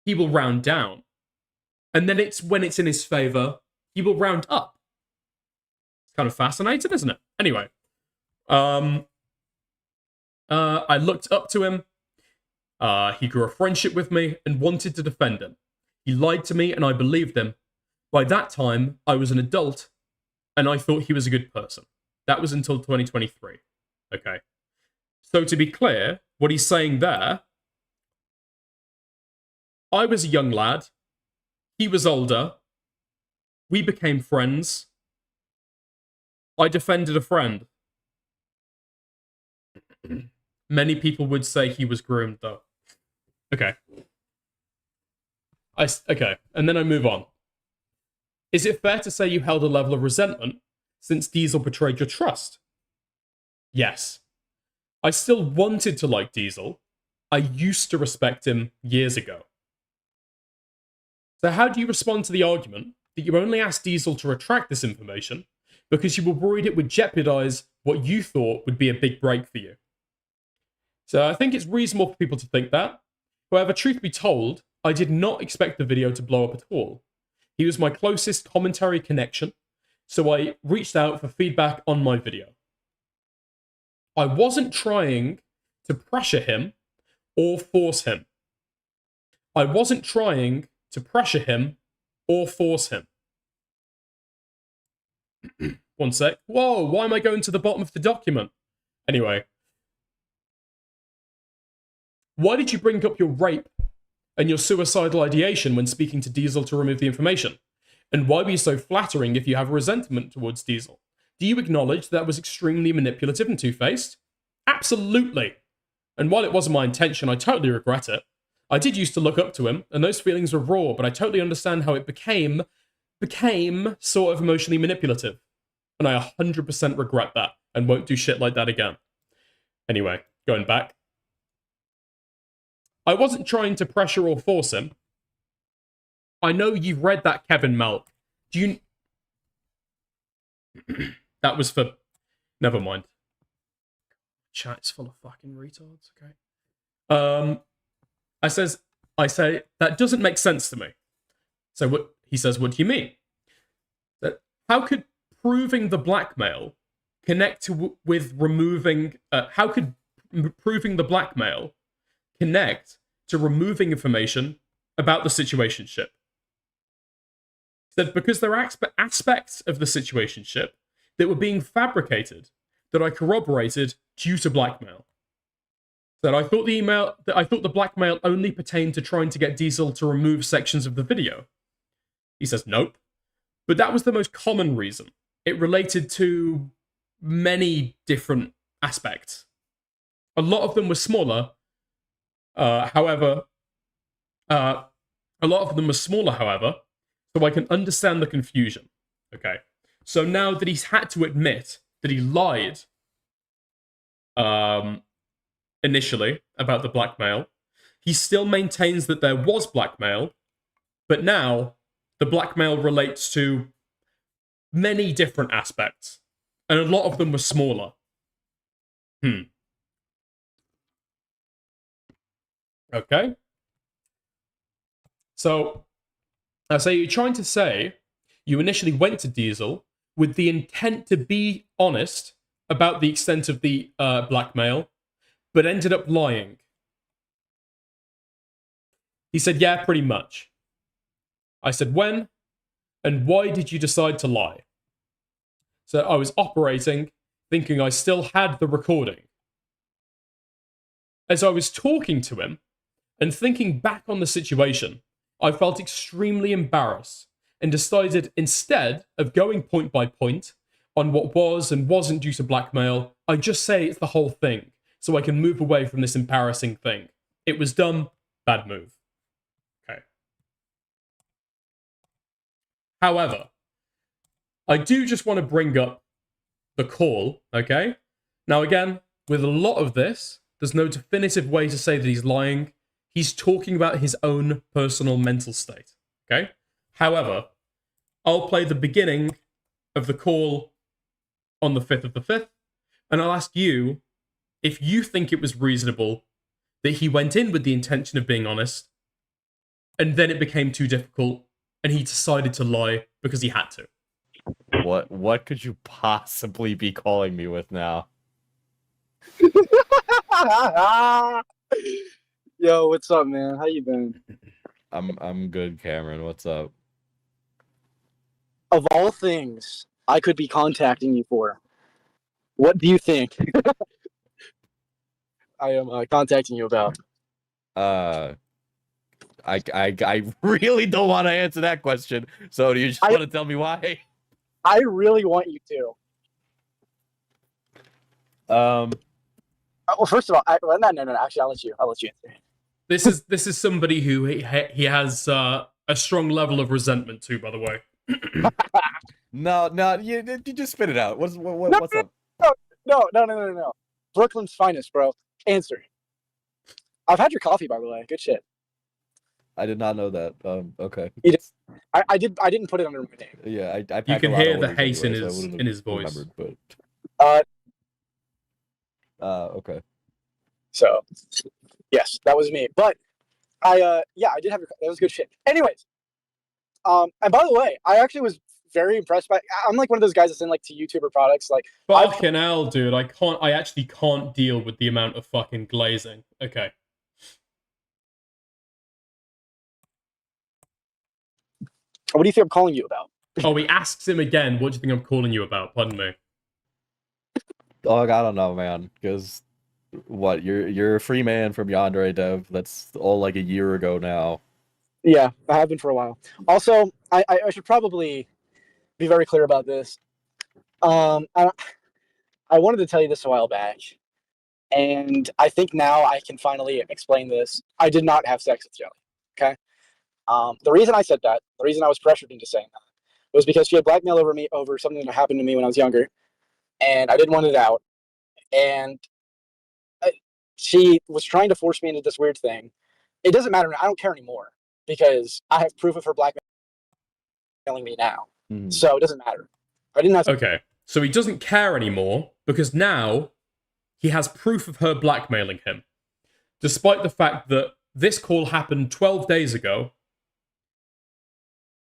S4: he will round down. And then when it's in his favor, he will round up. It's kind of fascinating, isn't it? Anyway. I looked up to him. He grew a friendship with me and wanted to defend him. He lied to me and I believed him. By that time, I was an adult and I thought he was a good person. That was until 2023. Okay. So to be clear, what he's saying there, I was a young lad. He was older. We became friends. I defended a friend. Many people would say he was groomed, though. Okay. Okay, and then I move on. Is it fair to say you held a level of resentment since Diesel betrayed your trust? Yes. I still wanted to like Diesel. I used to respect him years ago. So how do you respond to the argument that you only asked Diesel to retract this information because you were worried it would jeopardize what you thought would be a big break for you? So I think it's reasonable for people to think that. However, truth be told, I did not expect the video to blow up at all. He was my closest commentary connection, so I reached out for feedback on my video. I wasn't trying to pressure him or force him. I wasn't trying to pressure him or force him. One sec. Whoa, why am I going to the bottom of the document? Anyway. Why did you bring up your rape and your suicidal ideation when speaking to Diesel to remove the information? And why were you so flattering if you have resentment towards Diesel? Do you acknowledge that was extremely manipulative and two-faced? Absolutely. And while it wasn't my intention, I totally regret it. I did used to look up to him, and those feelings were raw, but I totally understand how it became sort of emotionally manipulative. And I 100% regret that, and won't do shit like that again. Anyway, going back. I wasn't trying to pressure or force him. I know you've read that, Kevin Melk. Do you... That was for... Never mind. Chat's full of fucking retards, okay? I say, that doesn't make sense to me. So what he says, what do you mean? That how could proving the blackmail connect with removing... how could proving the blackmail connect to removing information about the situationship? He said, because there are aspects of the situationship that were being fabricated that I corroborated due to blackmail. That I thought the blackmail only pertained to trying to get Diesel to remove sections of the video. He says, nope. But that was the most common reason. It related to many different aspects. A lot of them were smaller. However, so I can understand the confusion. Okay. So now that he's had to admit that he lied initially about the blackmail, he still maintains that there was blackmail, but now the blackmail relates to many different aspects, and a lot of them were smaller. Okay. So, you're trying to say you initially went to Diesel with the intent to be honest about the extent of the blackmail, but ended up lying. He said, yeah, pretty much. I said, when and why did you decide to lie? So I was operating, thinking I still had the recording. As I was talking to him and thinking back on the situation, I felt extremely embarrassed and decided instead of going point by point on what was and wasn't due to blackmail, I just say it's the whole thing so I can move away from this embarrassing thing. It was dumb, bad move. Okay. However, I do just want to bring up the call, okay? Now, again, with a lot of this, there's no definitive way to say that he's lying. He's talking about his own personal mental state. Okay? However, I'll play the beginning of the call on the 5th of the 5th, and I'll ask you if you think it was reasonable that he went in with the intention of being honest, and then it became too difficult, and he decided to lie because he had to.
S13: What could you possibly be calling me with now?
S7: Yo, what's up, man? How you been?
S13: I'm good, Cameron. What's up?
S7: Of all things I could be contacting you for, what do you think I am contacting you about?
S13: I really don't want to answer that question. So do you just want to tell me why?
S7: I really want you to. Well, first of all, no. Actually, I'll let you answer.
S4: This is somebody who he has a strong level of resentment to, by the way.
S13: No, you just spit it out. What's up?
S7: No. Brooklyn's finest, bro. Answer. I've had your coffee, by the way. Good shit.
S13: I did not know that. Okay.
S7: I didn't put it under my name.
S13: Yeah, I
S4: you can hear the haste in his voice.
S13: Okay.
S7: So, yes, that was me. But I did have that was good shit. Anyways, and by the way, I actually was very impressed by. I'm like one of those guys that's in like to YouTuber products. Like,
S4: fucking hell, dude! I actually can't deal with the amount of fucking glazing. Okay.
S7: What do you think I'm calling you about?
S4: Oh, he asks him again. What do you think I'm calling you about? Pardon me.
S13: Oh, I don't know, man. Because what you're a free man from Yandere Dev. That's all like a year ago now.
S7: Yeah, I have been for a while. Also, I should probably be very clear about this. I wanted to tell you this a while back, and I think now I can finally explain this. I did not have sex with Jelly. Okay. The reason I said that, the reason I was pressured into saying that, was because she had blackmailed me over something that happened to me when I was younger, and I didn't want it out. And she was trying to force me into this weird thing. It doesn't matter. I don't care anymore because I have proof of her blackmailing me now.
S13: Mm-hmm.
S7: So it doesn't matter. I didn't have.
S4: Okay, so he doesn't care anymore because now he has proof of her blackmailing him, despite the fact that this call happened 12 days ago.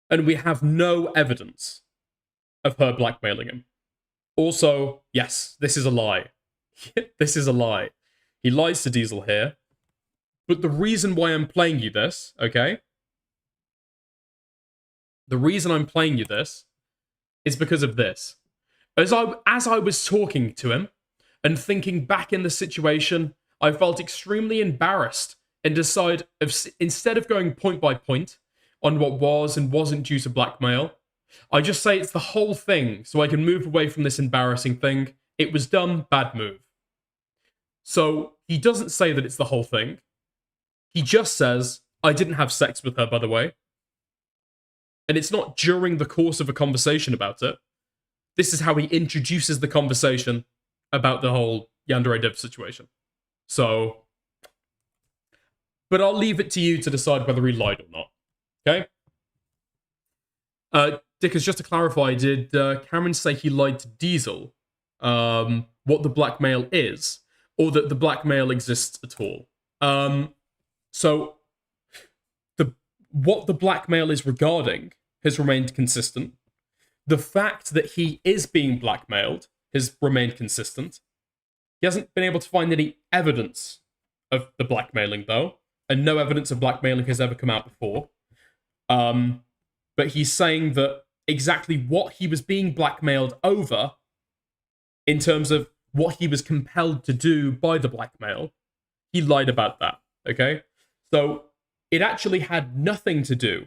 S4: And we have no evidence of her blackmailing him. Also, yes, this is a lie. This is a lie. He lies to Diesel here. But the reason why I'm playing you this, okay? The reason I'm playing you this is because of this. As I was talking to him and thinking back in the situation, I felt extremely embarrassed and decided, instead of going point by point on what was and wasn't due to blackmail, I just say it's the whole thing so I can move away from this embarrassing thing. It was dumb, bad move. So he doesn't say that it's the whole thing. He just says, I didn't have sex with her, by the way. And it's not during the course of a conversation about it. This is how he introduces the conversation about the whole Yandere Dev situation. So, but I'll leave it to you to decide whether he lied or not. Okay? Dickers, just to clarify, did Cameron say he lied to Diesel what the blackmail is, or that the blackmail exists at all? So, what the blackmail is regarding has remained consistent. The fact that he is being blackmailed has remained consistent. He hasn't been able to find any evidence of the blackmailing, though, and no evidence of blackmailing has ever come out before. But he's saying that exactly what he was being blackmailed over, in terms of what he was compelled to do by the blackmail, he lied about that, okay? So, it actually had nothing to do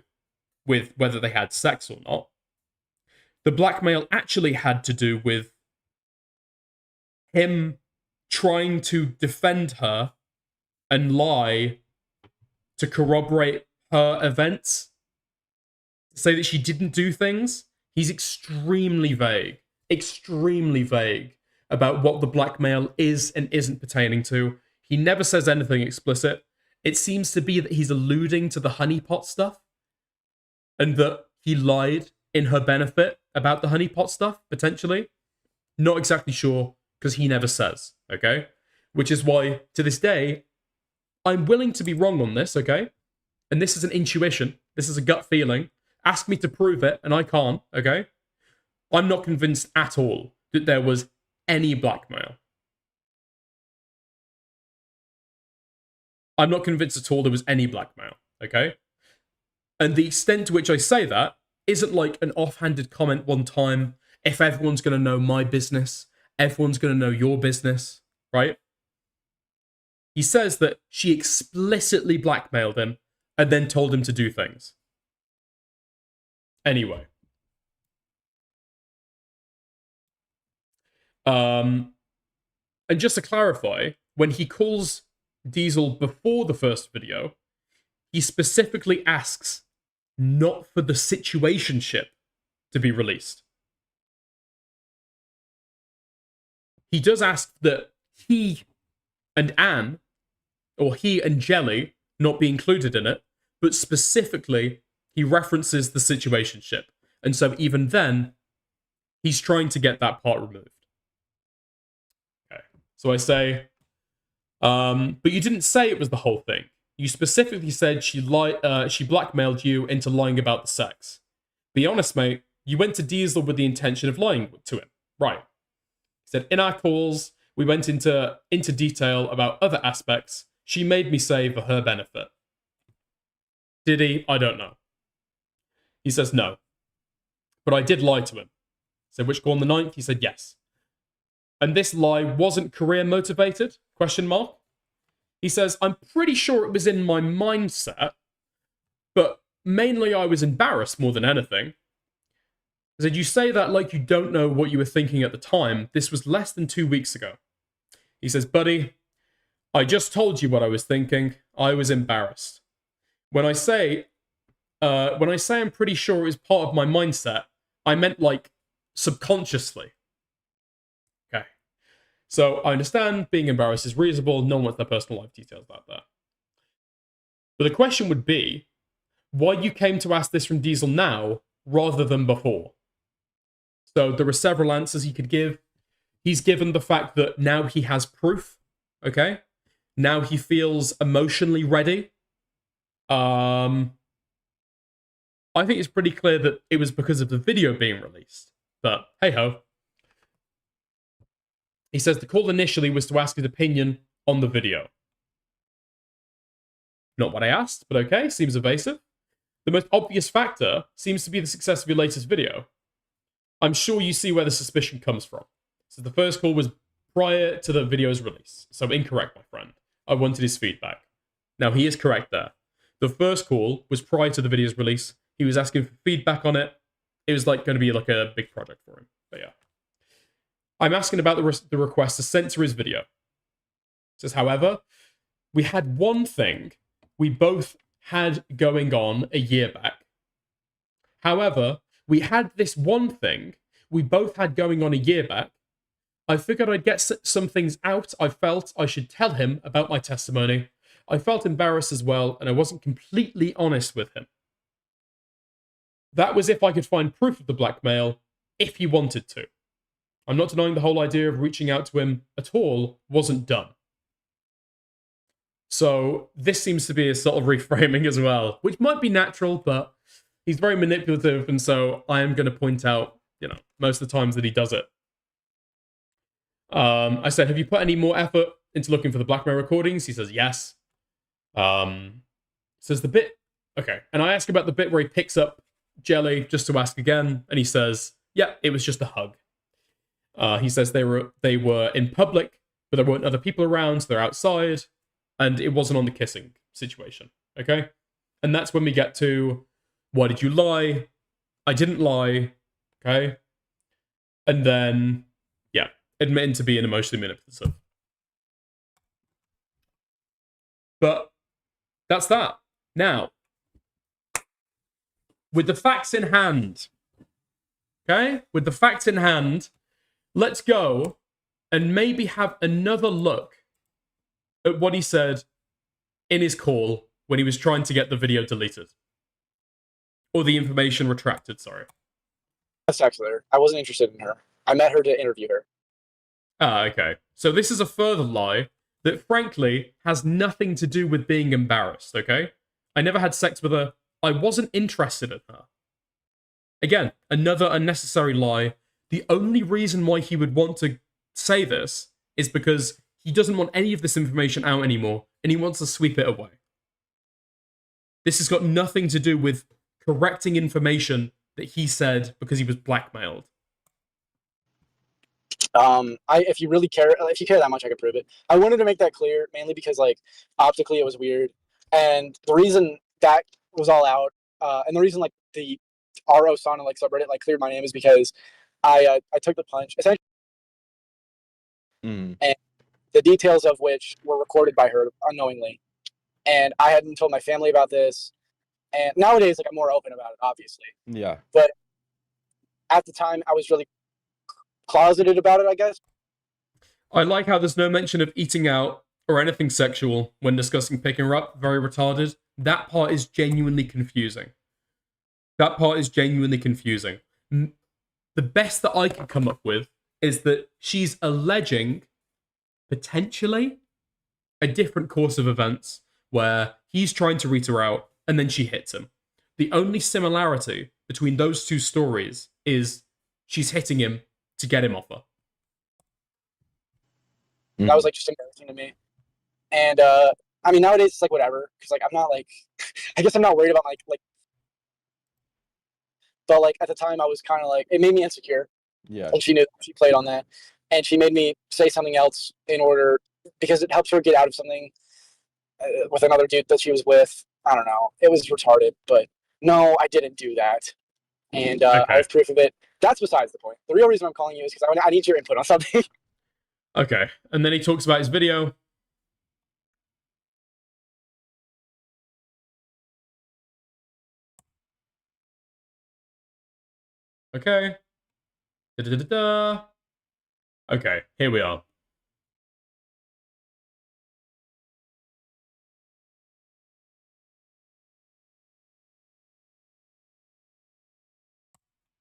S4: with whether they had sex or not. The blackmail actually had to do with him trying to defend her and lie to corroborate her events, to say that she didn't do things. He's extremely vague about what the blackmail is and isn't pertaining to. He never says anything explicit. It seems to be that he's alluding to the honeypot stuff and that he lied in her benefit about the honeypot stuff, potentially. Not exactly sure, because he never says, okay? Which is why, to this day, I'm willing to be wrong on this, okay? And this is an intuition. This is a gut feeling. Ask me to prove it, and I can't, okay? I'm not convinced at all that there was any blackmail. I'm not convinced at all there was any blackmail, okay? And the extent to which I say that isn't like an offhanded comment one time, if everyone's going to know my business, everyone's going to know your business, right? He says that she explicitly blackmailed him and then told him to do things. Anyway. And just to clarify, when he calls Diesel before the first video, he specifically asks not for the situationship to be released. He does ask that he and Anne, or he and Jelly, not be included in it, but specifically, he references the situationship. And so even then, he's trying to get that part removed. Okay, so I say, but you didn't say it was the whole thing. You specifically said she blackmailed you into lying about the sex. Be honest, mate, you went to Diesel with the intention of lying to him. Right. He said, in our calls, we went into detail about other aspects she made me say for her benefit. Did he? I don't know. He says no. But I did lie to him. So which call on the 9th? He said yes. And this lie wasn't career motivated? Question mark. He says, I'm pretty sure it was in my mindset, but mainly I was embarrassed more than anything. He said, you say that like you don't know what you were thinking at the time. This was less than 2 weeks ago. He says, buddy, I just told you what I was thinking. I was embarrassed. When I say I'm pretty sure it was part of my mindset, I meant like subconsciously. Okay. So I understand being embarrassed is reasonable. No one wants their personal life details about that. But the question would be, why you came to ask this from Diesel now rather than before? So there are several answers he could give. He's given the fact that now he has proof. Okay. Now he feels emotionally ready. I think it's pretty clear that it was because of the video being released. But hey ho. He says the call initially was to ask his opinion on the video. Not what I asked, but okay, seems evasive. The most obvious factor seems to be the success of your latest video. I'm sure you see where the suspicion comes from. So the first call was prior to the video's release. So incorrect, my friend. I wanted his feedback. Now he is correct there. The first call was prior to the video's release. He was asking for feedback on it. It was like going to be like a big project for him. But yeah. I'm asking about the request to censor his video. It says, however, we had one thing we both had going on a year back. However, we had this one thing we both had going on a year back. I figured I'd get some things out I felt I should tell him about my testimony. I felt embarrassed as well, and I wasn't completely honest with him. That was if I could find proof of the blackmail, if he wanted to. I'm not denying the whole idea of reaching out to him at all wasn't done. So this seems to be a sort of reframing as well, which might be natural, but he's very manipulative, and so I am going to point out, most of the times that he does it. I said, have you put any more effort into looking for the blackmail recordings? He says, yes. Says the bit, okay. And I ask about the bit where he picks up Jelly just to ask again, and he says, yeah, it was just a hug. He says they were in public, but there weren't other people around, so they're outside, and it wasn't on the kissing situation, okay? And that's when we get to, why did you lie? I didn't lie, okay? And then, yeah, admitting to being emotionally manipulative. But that's that. Now, with the facts in hand, okay? With the facts in hand, let's go and maybe have another look at what he said in his call when he was trying to get the video deleted. Or the information retracted, sorry.
S15: Sex with her. I wasn't interested in her. I met her to interview her.
S4: Ah, okay. So this is a further lie that frankly has nothing to do with being embarrassed, okay? I never had sex with her. I wasn't interested in her. Again, another unnecessary lie. The only reason why he would want to say this is because he doesn't want any of this information out anymore, and he wants to sweep it away. This has got nothing to do with correcting information that he said because he was blackmailed.
S15: If you really care, if you care that much, I could prove it. I wanted to make that clear, mainly because, like, optically it was weird. And the reason that was all out, and the reason, like, the RO Sauna, like, subreddit, like, cleared my name is because I took the punch, essentially, and the details of which were recorded by her unknowingly. And I hadn't told my family about this. And nowadays, like, I'm more open about it, obviously.
S16: Yeah.
S15: But at the time, I was really closeted about it, I guess.
S4: I like how there's no mention of eating out or anything sexual when discussing picking her up. Very retarded. That part is genuinely confusing. That part is genuinely confusing. The best that I can come up with is that she's alleging, potentially, a different course of events where he's trying to reach her out and then she hits him. The only similarity between those two stories is she's hitting him to get him off her.
S15: That was, like, just embarrassing to me. And I mean, nowadays it's like whatever, because, like, I'm not, like, I guess I'm not worried about like but, like, at the time I was kind of like, it made me insecure.
S16: Yeah.
S15: And she knew, she played on that, and she made me say something else in order, because it helps her get out of something with another dude that she was with. I don't know, it was retarded, but no, I didn't do that, and I have proof of it. That's besides the point. The real reason I'm calling you is because I need your input on something.
S4: Okay, and then he talks about his video. Okay. Da-da-da-da. Okay, here we are.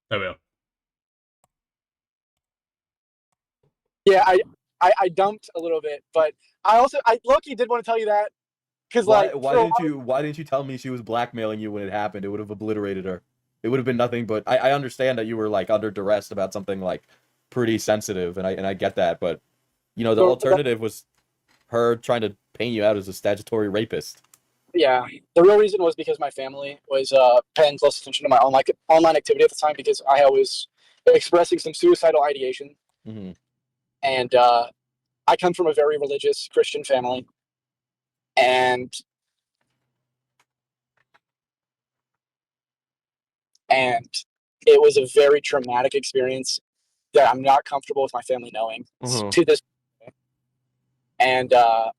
S4: There we are.
S15: Yeah, I dumped a little bit, but I low-key did want to tell you that, because, like,
S16: why didn't you tell me she was blackmailing you when it happened? It would have obliterated her. It would have been nothing. But I understand that you were, like, under duress about something, like, pretty sensitive, and I get that. But, you know, the alternative was her trying to paint you out as a statutory rapist.
S15: Yeah, the real reason was because my family was paying close attention to my online activity at the time, because I was expressing some suicidal ideation.
S16: Mm-hmm.
S15: And I come from a very religious Christian family, and it was a very traumatic experience that I'm not comfortable with my family knowing to this point. And I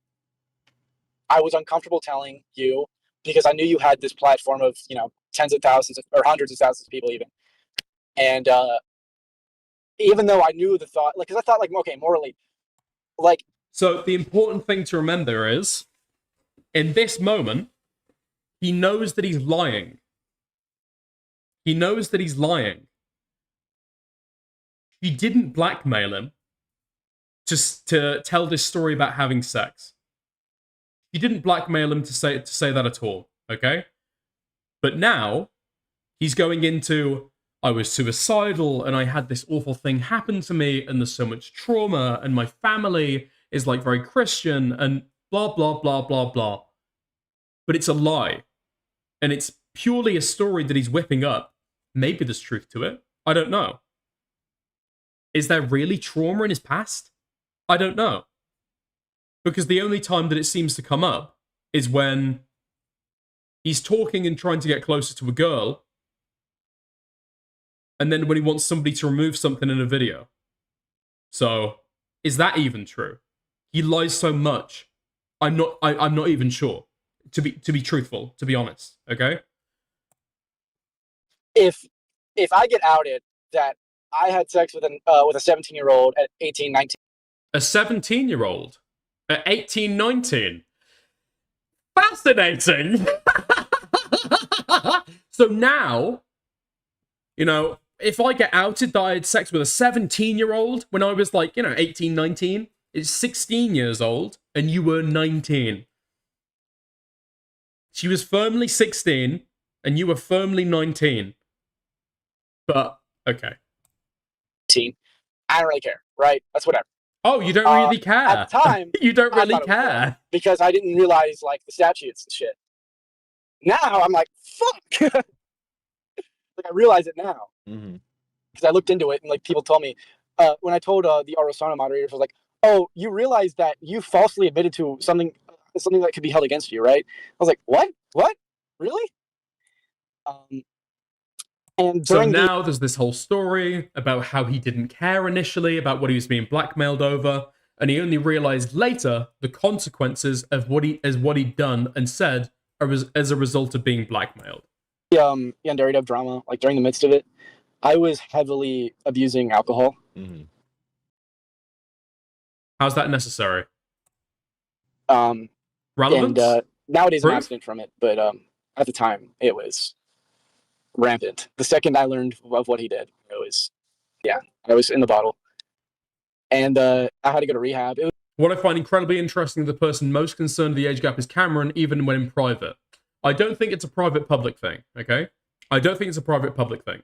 S15: was uncomfortable telling you, because I knew you had this platform of, you know, tens of thousands or hundreds of thousands of people even. And even though I knew the thought, like, because I thought, like, okay, morally, like.
S4: So the important thing to remember is, in this moment, he knows that he's lying. He knows that he's lying. She didn't blackmail him just to tell this story about having sex. She didn't blackmail him to say that at all, okay? But now, he's going into, I was suicidal and I had this awful thing happen to me and there's so much trauma and my family is, like, very Christian and blah, blah, blah, blah, blah. But it's a lie. And it's purely a story that he's whipping up. Maybe there's truth to it. I don't know. Is there really trauma in his past? I don't know. Because the only time that it seems to come up is when he's talking and trying to get closer to a girl, and then when he wants somebody to remove something in a video. So, is that even true? He lies so much. I'm not even sure. To be truthful, to be honest, okay?
S15: If I get outed that I had sex with a 17-year-old at 18, 19,
S4: a 17-year-old at 18, 19. Fascinating. So now, you know, if I get outed that I had sex with a 17-year-old when I was like, 18, 19, it's 16 years old and you were 19. She was firmly 16 and you were firmly 19. But, okay.
S15: I don't really care, right? That's whatever.
S4: Oh, you don't really care.
S15: At the time,
S4: you don't
S15: I
S4: really
S15: thought it was
S4: care.
S15: cool because I didn't realize like the statutes and shit. Now I'm like, fuck. Like I realize it now because I looked into it and like people told me when I told the Arosana moderators, I was like, oh, you realize that you falsely admitted to something that could be held against you, right? I was like, what, really? And
S4: so now there's this whole story about how he didn't care initially about what he was being blackmailed over, and he only realized later the consequences of what he'd done and said as a result of being blackmailed.
S15: Yandere Dev drama, like during the midst of it, I was heavily abusing alcohol.
S4: How's that necessary?
S15: Relevance? And nowadays I'm abstinent from it, but at the time it was rampant. The second I learned of what he did, I was in the bottle. And I had to go to rehab.
S4: What I find incredibly interesting, the person most concerned with the age gap is Cameron, even when in private. I don't think it's a private-public thing, okay? I don't think it's a private-public thing.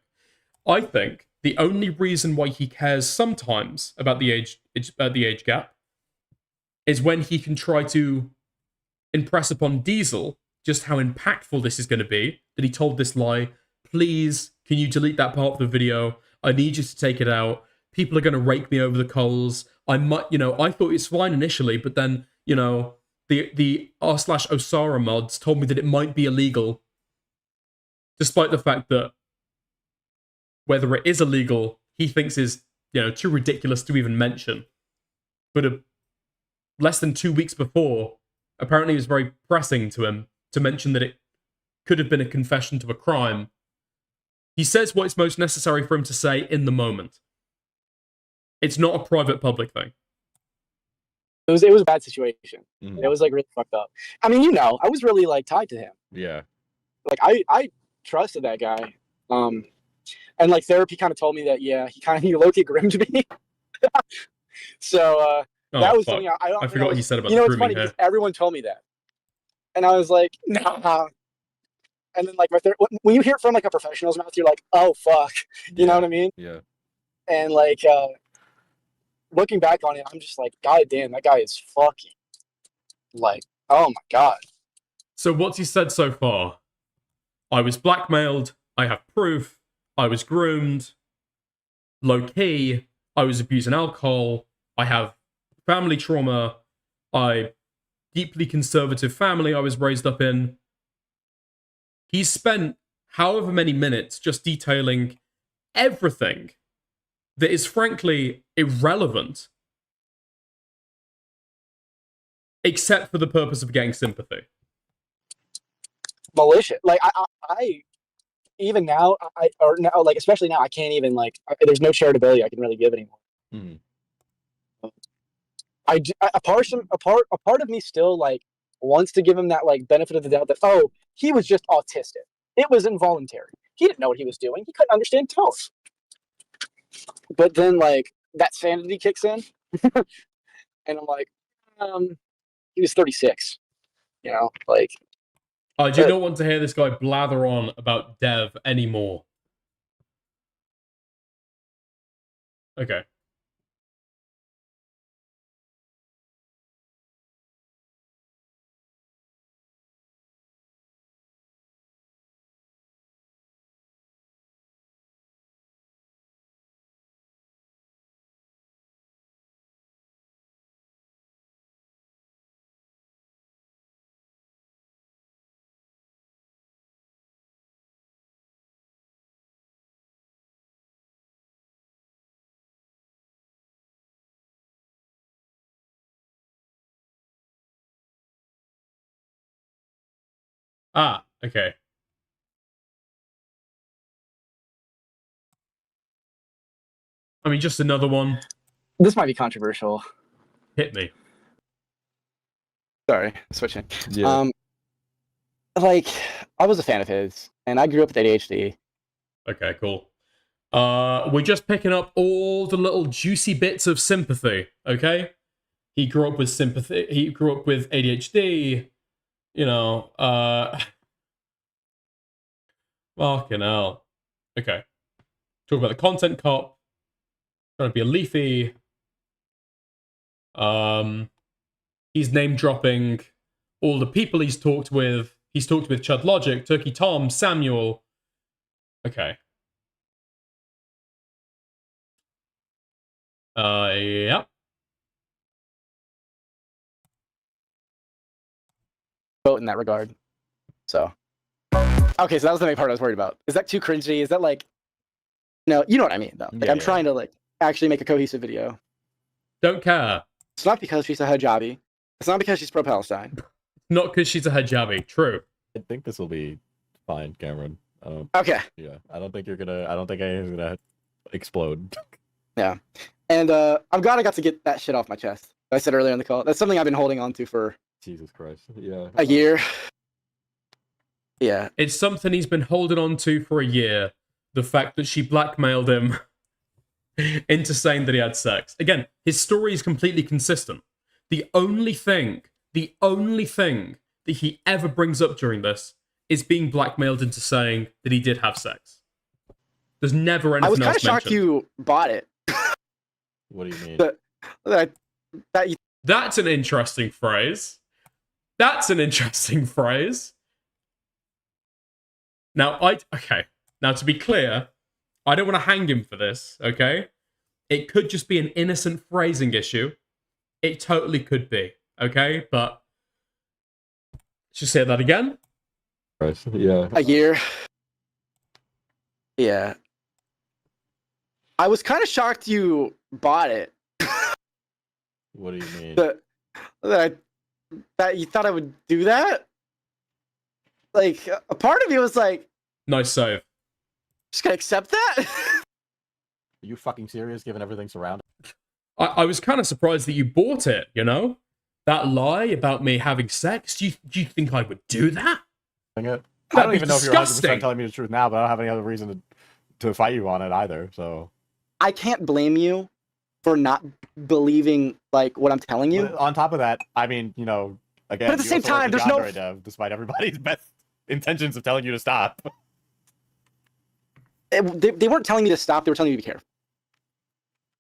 S4: I think the only reason why he cares sometimes about the age gap is when he can try to impress upon Diesel just how impactful this is going to be, that he told this lie. Please, can you delete that part of the video? I need you to take it out. People are going to rake me over the coals. I might, I thought it's fine initially, but then, the r/Osara mods told me that it might be illegal, despite the fact that whether it is illegal, he thinks is, too ridiculous to even mention. But less than 2 weeks before, apparently it was very pressing to him to mention that it could have been a confession to a crime. He says what is most necessary for him to say in the moment. It's not a private-public thing.
S15: It was a bad situation. It was like really fucked up. I mean, I was really like tied to him.
S16: Yeah.
S15: Like I trusted that guy. And like therapy kind of told me that he low-key groomed me. So that was something I
S4: forgot what he said about
S15: the
S4: grooming
S15: it's funny
S4: here.
S15: because everyone told me that. And I was like, nah. And then like when you hear it from like a professional's mouth, you're like, oh fuck. You know what I mean?
S16: Yeah.
S15: And like looking back on it, I'm just like, God damn, that guy is fucking like, oh my God.
S4: So what's he said so far? I was blackmailed. I have proof. I was groomed. Low key. I was abusing alcohol. I have family trauma. Deeply conservative family I was raised up in. He's spent however many minutes just detailing everything that is frankly irrelevant, except for the purpose of getting sympathy.
S15: Malicious. Like I even now, like especially now, I can't even like. There's no charitability I can really give anymore. A part of me still like wants to give him that like benefit of the doubt that he was just autistic. It was involuntary. He didn't know what he was doing. He couldn't understand tone. But then like that sanity kicks in, and I'm like, he was 36. Like.
S4: I do not want to hear this guy blather on about Dev anymore. Okay. Ah, okay. I mean, just another one.
S15: This might be controversial.
S4: Hit me.
S15: Sorry, switching.
S16: Yeah.
S15: Like, I was a fan of his, and I grew up with ADHD.
S4: Okay, cool. We're just picking up all the little juicy bits of sympathy, okay? He grew up with sympathy. He grew up with ADHD. You know, fucking hell. Okay. Talk about the content cop. Trying to be a leafy. He's name dropping all the people he's talked with. He's talked with Chud Logic, Turkey Tom, Samuel. Okay. Yeah.
S15: Vote in that regard. So. Okay, so that was the main part I was worried about. Is that too cringy? Is that like... No, you know what I mean, though. Like, I'm trying to, like, actually make a cohesive video.
S4: Don't care.
S15: It's not because she's a hijabi. It's not because she's pro-Palestine.
S4: Not because she's a hijabi. True.
S16: I think this will be fine, Cameron.
S15: Okay.
S16: Yeah, I don't think anything's gonna explode.
S15: Yeah. And I'm glad I got to get that shit off my chest. I said earlier in the call. That's something I've been holding on to for...
S16: Jesus Christ. Yeah.
S15: A year. Yeah.
S4: It's something he's been holding on to for a year. The fact that she blackmailed him into saying that he had sex. Again, his story is completely consistent. The only thing that he ever brings up during this is being blackmailed into saying that he did have sex. There's never anything else mentioned.
S15: I was kind of shocked you bought it.
S16: What do you mean?
S4: That's an interesting phrase. That's an interesting phrase. Now, okay. Now, to be clear, I don't want to hang him for this, okay? It could just be an innocent phrasing issue. It totally could be, okay? But, let's just say that again.
S16: Yeah.
S15: A year. Yeah. I was kind of shocked you bought it.
S16: What do you mean?
S15: That you thought I would do that? Like, a part of me was like...
S4: Nice save.
S15: Just gonna accept that?
S16: Are you fucking serious, given everything surrounding?
S4: I was kind of surprised that you bought it, you know? That lie about me having sex? Do you think I would do that?
S16: I don't even know if you're 100% telling me the truth now, but I don't have any other reason to fight you on it either, so...
S15: I can't blame you for not believing, like, what I'm telling you.
S16: But on top of that, I mean, you know, again...
S15: But at the same time, there's no...
S16: Dev, despite everybody's best intentions of telling you to stop.
S15: They weren't telling me to stop, they were telling me to be careful.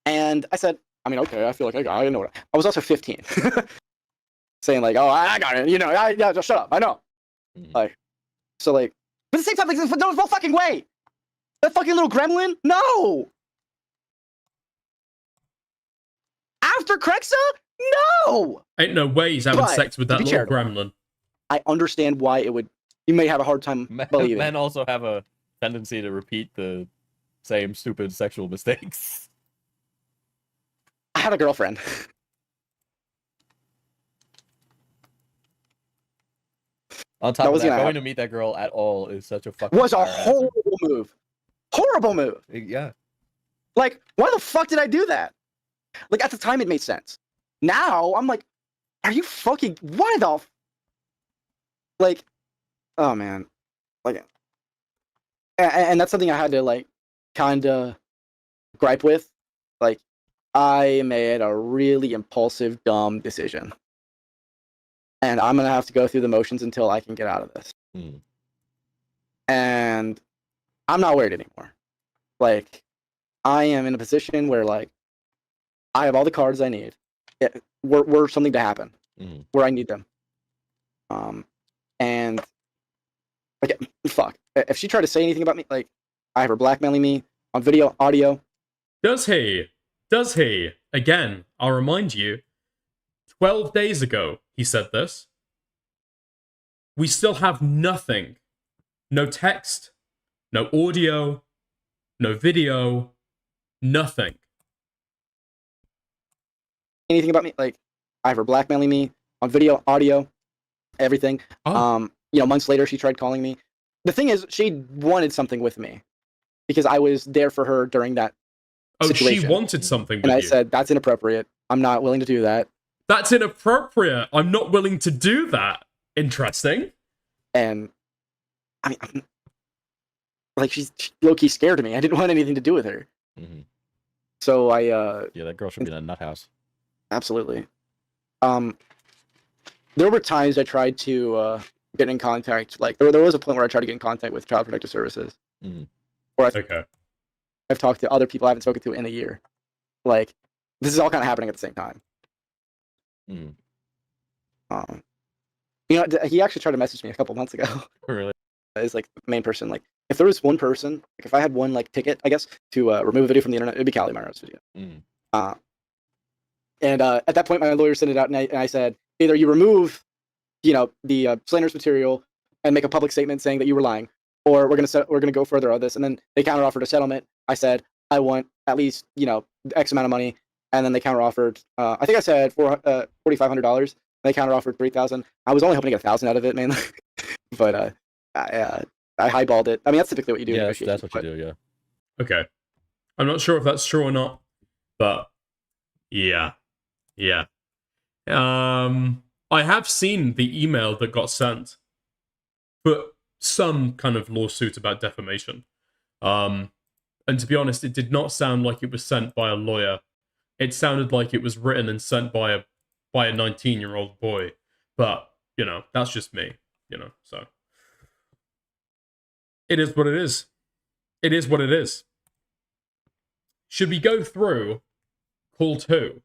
S15: And I said, I mean, okay, I feel like I know what I was also 15. Saying like, oh, I got it, you know, yeah, just shut up, I know. Like, so like, but at the same time, like, there was no fucking way. That fucking little gremlin? No! After Krexa? No!
S4: Ain't no way he's having sex with that little gremlin.
S15: I understand why you may have a hard time believing.
S16: Men also have a tendency to repeat the same stupid sexual mistakes.
S15: I had a girlfriend.
S16: On top of that, going to meet that girl at all is such a fucking...
S15: Was a horrible move. Horrible move.
S16: Yeah.
S15: Like, why the fuck did I do that? Like, at the time, it made sense. Now, I'm like, are you fucking... Why the... Like, oh, man. Like, and that's something I had to, like, kind of gripe with. Like, I made a really impulsive, dumb decision. And I'm going to have to go through the motions until I can get out of this. And I'm not worried anymore. Like, I am in a position where, like, I have all the cards I need. Were something to happen. Where I need them. And, like, fuck. If she tried to say anything about me, like, I have her blackmailing me on video, audio.
S4: Does he? Does he? Again, I'll remind you, 12 days ago, he said this. We still have nothing. No text, no audio, no video, nothing.
S15: Anything about me? Like, I have her blackmailing me on video, audio, everything.
S4: Oh.
S15: You know, months later, she tried calling me. The thing is, she wanted something with me because I was there for her during that situation.
S4: She wanted something with
S15: you. And I
S4: you.
S15: said, that's inappropriate. I'm not willing to do that.
S4: That's inappropriate. I'm not willing to do that. Interesting.
S15: And I mean, like she low-key scared me. I didn't want anything to do with her.
S16: Mm-hmm.
S15: So I
S16: yeah, that girl should be in a nut house.
S15: Absolutely. There were times I tried to get in contact. Like there was a point where I tried to get in contact with Child Protective Services.
S16: Mm-hmm.
S15: Or
S4: okay.
S15: I've talked to other people I haven't spoken to in a year. Like this is all kind of happening at the same time.
S16: Mm-hmm.
S15: You know, he actually tried to message me a couple months ago.
S16: Really?
S15: Is like the main person. Like if there was one person, like if I had one like ticket, I guess to remove a video from the internet, it'd be Callie Myra's video.
S16: Mm-hmm.
S15: And at that point, my lawyer sent it out, and I said, either you remove, you know, the slanderous material and make a public statement saying that you were lying, or we're gonna go further on this. And then they counteroffered a settlement. I said I want at least, you know, X amount of money, and then they counteroffered. I think I said $4,500. They counteroffered $3,000. I was only hoping to get $1,000 out of it, mainly, but I highballed it. I mean, that's typically what you do.
S16: Yeah, that's what you do. Yeah.
S4: Okay. I'm not sure if that's true or not, but yeah. I have seen the email that got sent for some kind of lawsuit about defamation. And to be honest, it did not sound like it was sent by a lawyer. It sounded like it was written and sent by a 19-year-old boy. But, you know, that's just me, you know, so. It is what it is. It is what it is. Should we go through call 2? I think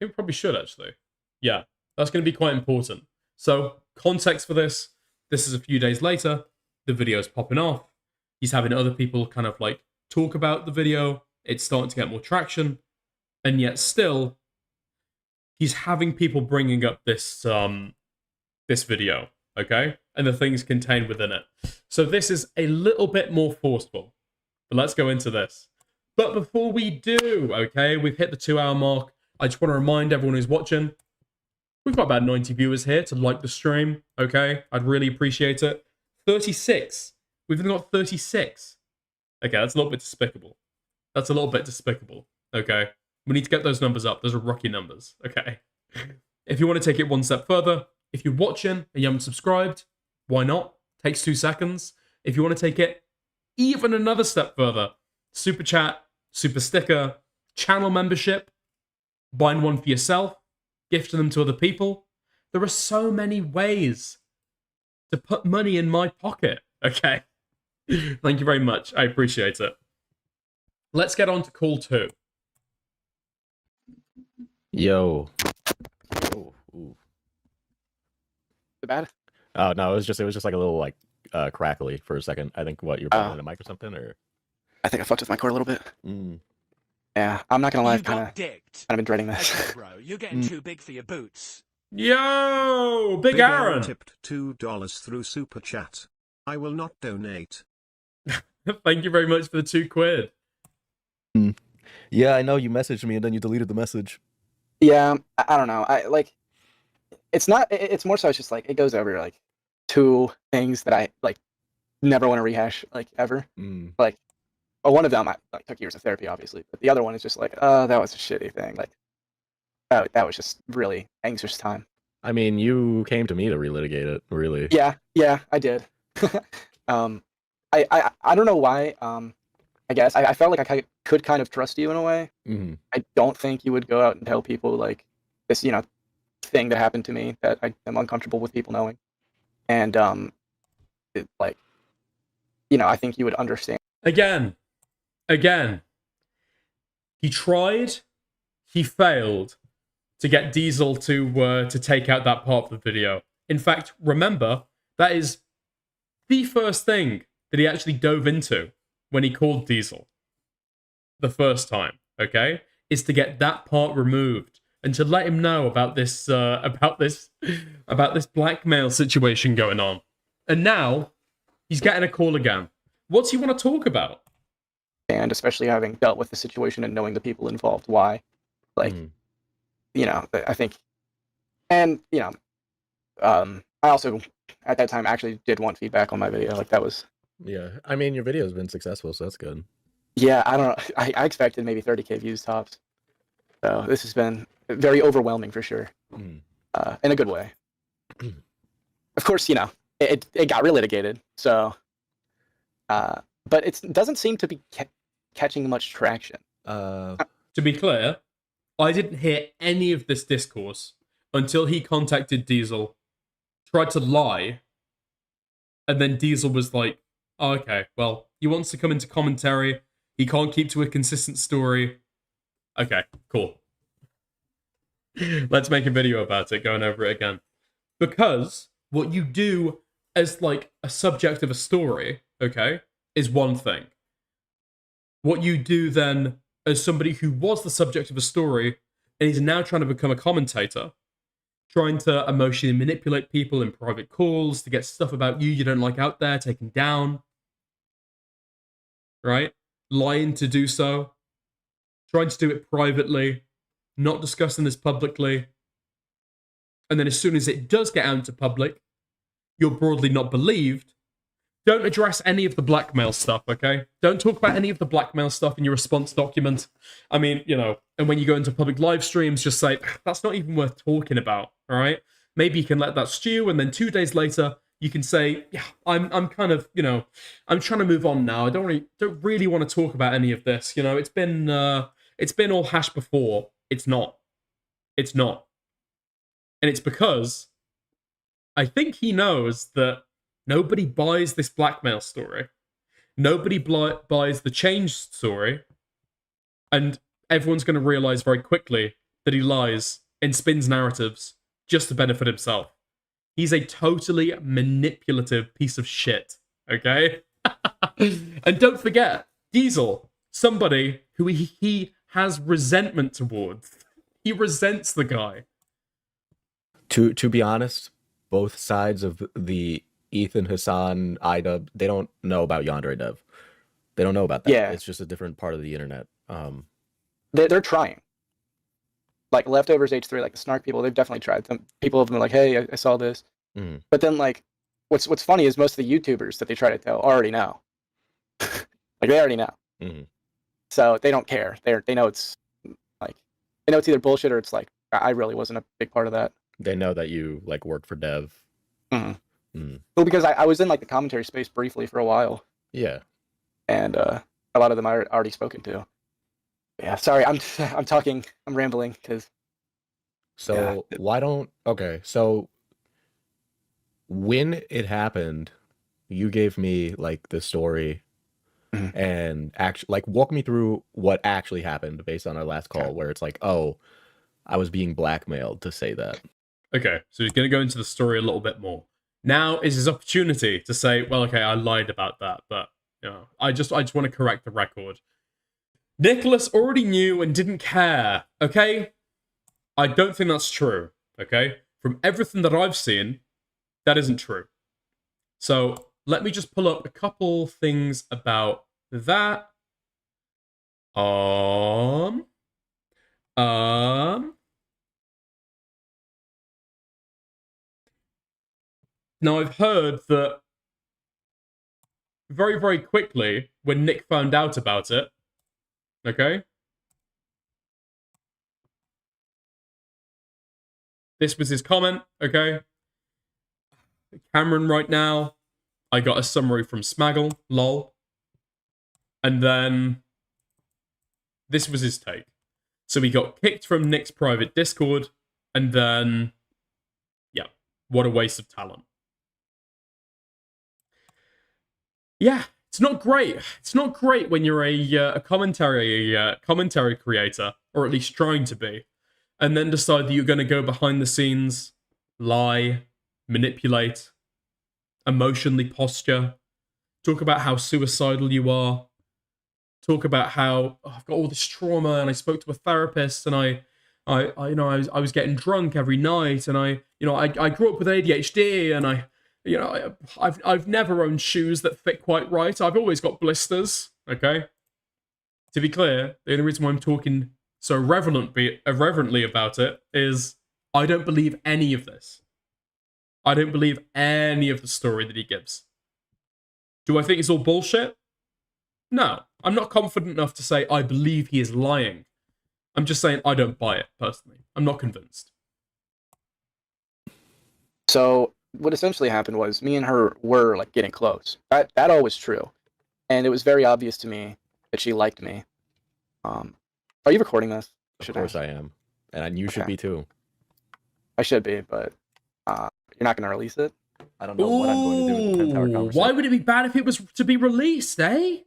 S4: we probably should, actually. Yeah, that's going to be quite important. So, context for this. This is a few days later. The video's popping off. He's having other people kind of like talk about the video. It's starting to get more traction. And yet still, he's having people bringing up this this video, okay? And the things contained within it. So this is a little bit more forceful. But let's go into this. But before we do, okay, we've hit the 2-hour mark. I just want to remind everyone who's watching, we've got about 90 viewers here to like the stream, okay? I'd really appreciate it. 36. We've only got 36. Okay, that's a little bit despicable. That's a little bit despicable, okay? We need to get those numbers up. Those are rookie numbers, okay? If you want to take it one step further, if you're watching and you haven't subscribed, why not? Takes 2 seconds. If you want to take it even another step further, super chat, super sticker, channel membership, buying one for yourself, gifting them to other people. There are so many ways to put money in my pocket, okay? Thank you very much. I appreciate it. Let's get on to call 2.
S16: Yo. Oh, ooh.
S15: Bad?
S16: Oh no, it was just like a little like crackly for a second. I think you're putting in a mic or something, or
S15: I think I fucked with my cord a little bit.
S16: Mm.
S15: Yeah, I'm not gonna lie, I've
S3: You
S15: kind
S3: got
S15: of
S3: dicked.
S15: been dreading this.
S3: Okay, bro, you're getting too big for your boots.
S4: Yo, Big Aaron
S14: tipped $2 through Super Chat. I will not donate.
S4: Thank you very much for the £2.
S16: Yeah, I know you messaged me and then you deleted the message.
S15: Yeah, I don't know. I like. It's not. It's more so. It's just like it goes over like 2 things that I like never want to rehash like ever. Like, well, one of them I like took years of therapy, obviously, but the other one is just like, oh, that was a shitty thing. Like, that was just really anxious time.
S16: I mean, you came to me to relitigate it, really.
S15: Yeah, I did. I don't know why. I guess I felt like I could kind of trust you in a way.
S16: Mm-hmm.
S15: I don't think you would go out and tell people like this, you know, thing that happened to me that I am uncomfortable with people knowing. And like, you know, I think you would understand.
S4: Again. He tried, he failed to get Diesel to take out that part of the video. In fact, remember, that is the first thing that he actually dove into when he called Diesel the first time, okay? Is to get that part removed and to let him know about this blackmail situation going on. And now he's getting a call again. What's he want to talk about?
S15: And especially having dealt with the situation and knowing the people involved, why? Like, you know, I think, and you know, I also at that time actually did want feedback on my video. Like that was.
S16: Yeah, I mean, your video has been successful, so that's good.
S15: Yeah, I don't know. I expected maybe 30K views tops. So this has been very overwhelming for sure. in a good way. Of course, it got relitigated, so but it doesn't seem to be catching much traction.
S4: To be clear, I didn't hear any of this discourse until he contacted Diesel, tried to lie, and then Diesel was like, oh, okay, well, he wants to come into commentary, he can't keep to a consistent story. Okay, cool. Let's make a video about it, going over it again. Because what you do as like a subject of a story, okay, is one thing. What you do then as somebody who was the subject of a story and is now trying to become a commentator, trying to emotionally manipulate people in private calls to get stuff about you don't like out there taken down, right? Lying to do so, trying to do it privately, not discussing this publicly, and then as soon as it does get out into public, you're broadly not believed. Don't address any of the blackmail stuff, okay? Don't talk about any of the blackmail stuff in your response document. I mean, and when you go into public live streams, just say, that's not even worth talking about, all right? Maybe you can let that stew, and then 2 days later, you can say, yeah, I'm kind of, I'm trying to move on now. I don't really want to talk about any of this. It's been all hashed before. It's not. It's not. And it's because I think he knows that nobody buys this blackmail story. Nobody buys the change story. And everyone's going to realize very quickly that he lies and spins narratives just to benefit himself. He's a totally manipulative piece of shit, okay? And don't forget, Diesel, somebody who he has resentment towards. He resents the guy.
S13: To be honest, both sides of the Ethan, Hassan, IDub, they don't know about Yandere Dev. They don't know about that.
S15: Yeah.
S13: It's just a different part of the internet.
S15: They're trying. Like Leftovers H3, like the Snark people, they've definitely tried. People have been like, hey, I saw this.
S13: Mm.
S15: But then, like, what's funny is most of the YouTubers that they try to tell already know. Like, they already know.
S13: Mm-hmm.
S15: So they don't care. They know it's like, they know it's either bullshit or it's like, I really wasn't a big part of that.
S13: They know that you like worked for Dev.
S15: Mm-hmm.
S13: Mm.
S15: Well, because I was in like the commentary space briefly for a while.
S13: Yeah.
S15: And a lot of them I already spoken to. Yeah, sorry, I'm talking, I'm rambling because.
S13: So why don't so when it happened, you gave me like the story and actually like walk me through what actually happened based on our last call where it's like, oh, I was being blackmailed to say that.
S4: Okay, so he's going to go into the story a little bit more. Now is his opportunity to say, well, okay, I lied about that, but I just want to correct the record. Nicholas already knew and didn't care, okay? I don't think that's true, okay? From everything that I've seen, that isn't true. So let me just pull up a couple things about that. Now, I've heard that very, very quickly, when Nick found out about it, okay? This was his comment, okay? Cameron right now, I got a summary from Smaggle, lol. And then this was his take. So he got kicked from Nick's private Discord, and then, yeah, what a waste of talent. Yeah, it's not great. It's not great when you're a commentary creator, or at least trying to be, and then decide that you're going to go behind the scenes, lie, manipulate, emotionally posture, talk about how suicidal you are, talk about how I've got all this trauma and I spoke to a therapist and I was getting drunk every night and I grew up with ADHD and I've never owned shoes that fit quite right. I've always got blisters, To be clear, the only reason why I'm talking so irreverently about it is I don't believe any of this. I don't believe any of the story that he gives. Do I think it's all bullshit? No. I'm not confident enough to say I believe he is lying. I'm just saying I don't buy it, personally. I'm not convinced.
S15: So what essentially happened was me and her were like getting close. That all was true, and it was very obvious to me that she liked me. Are you recording this?
S16: Of course I am, and you should be too.
S15: I should be, but you're not going to release it.
S16: I don't know what I'm going to do with the 10th hour conversation.
S4: Why would it be bad if it was to be released, eh?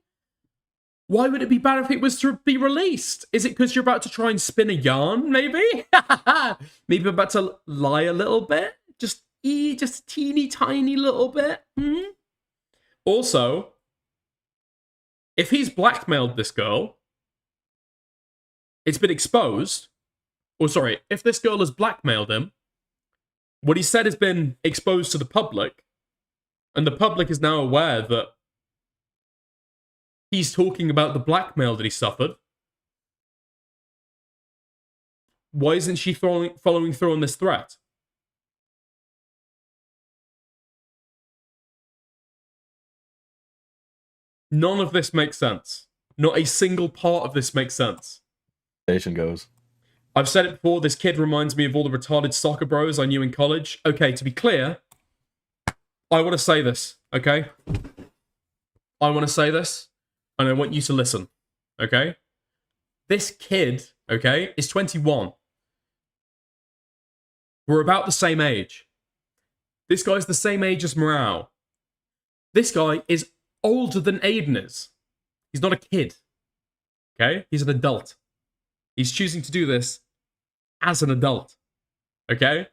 S4: Why would it be bad if it was to be released? Is it because you're about to try and spin a yarn, maybe? Maybe I'm about to lie a little bit? Just a teeny tiny little bit? Also, if he's blackmailed this girl, it's been exposed. Or sorry, if this girl has blackmailed him, what he said has been exposed to the public, and the public is now aware that he's talking about the blackmail that he suffered. Why isn't she following through on this threat? None of this makes sense. Not a single part of this makes sense.
S16: Station goes.
S4: I've said it before, this kid reminds me of all the retarded soccer bros I knew in college. Okay, to be clear, I want to say this, okay? I want to say this, and I want you to listen, okay? This kid, okay, is 21. We're about the same age. This guy's the same age as Morale. This guy is older than Aiden is. He's not a kid, okay? He's an adult. He's choosing to do this as an adult, okay?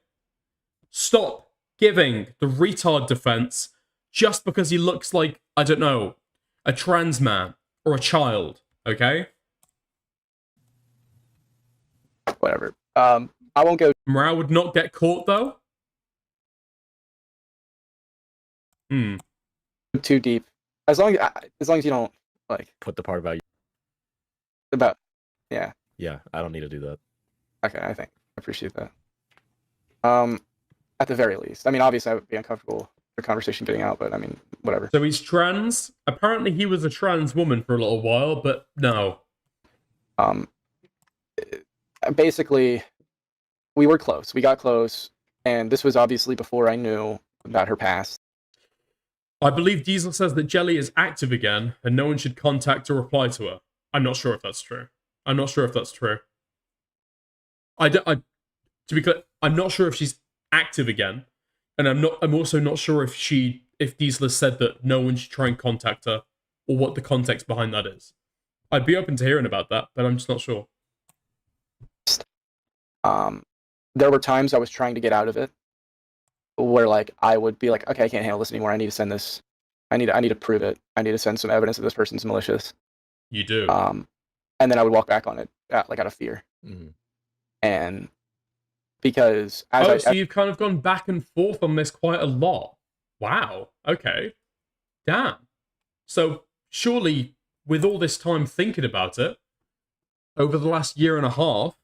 S4: Stop giving the retard defense just because he looks like, I don't know, a trans man or a child, okay?
S15: Whatever. I won't go.
S4: Morale would not get caught, though?
S15: Too deep. As long as you don't, like...
S16: Put the part about you.
S15: Yeah.
S16: Yeah, I don't need to do that.
S15: Okay, I appreciate that. At the very least. I mean, obviously I would be uncomfortable the conversation getting out, but I mean, whatever.
S4: So he's trans. Apparently he was a trans woman for a little while, but no.
S15: Basically, we were close. We got close, and this was obviously before I knew about her past.
S4: I believe Diesel says that Jelly is active again, and no one should contact or reply to her. I'm not sure if that's true. To be clear, I'm not sure if she's active again, and I'm also not sure if Diesel has said that no one should try and contact her, or what the context behind that is. I'd be open to hearing about that, but I'm just not sure.
S15: There were times I was trying to get out of it, where like I would be like, okay, I can't handle this anymore. I need to send this. I need to prove it. I need to send some evidence that this person's malicious.
S4: You do.
S15: And then I would walk back on it, out of fear.
S16: Mm-hmm.
S15: And because
S4: so you've kind of gone back and forth on this quite a lot. Wow. Okay. Damn. So surely, with all this time thinking about it, over the last year and a half,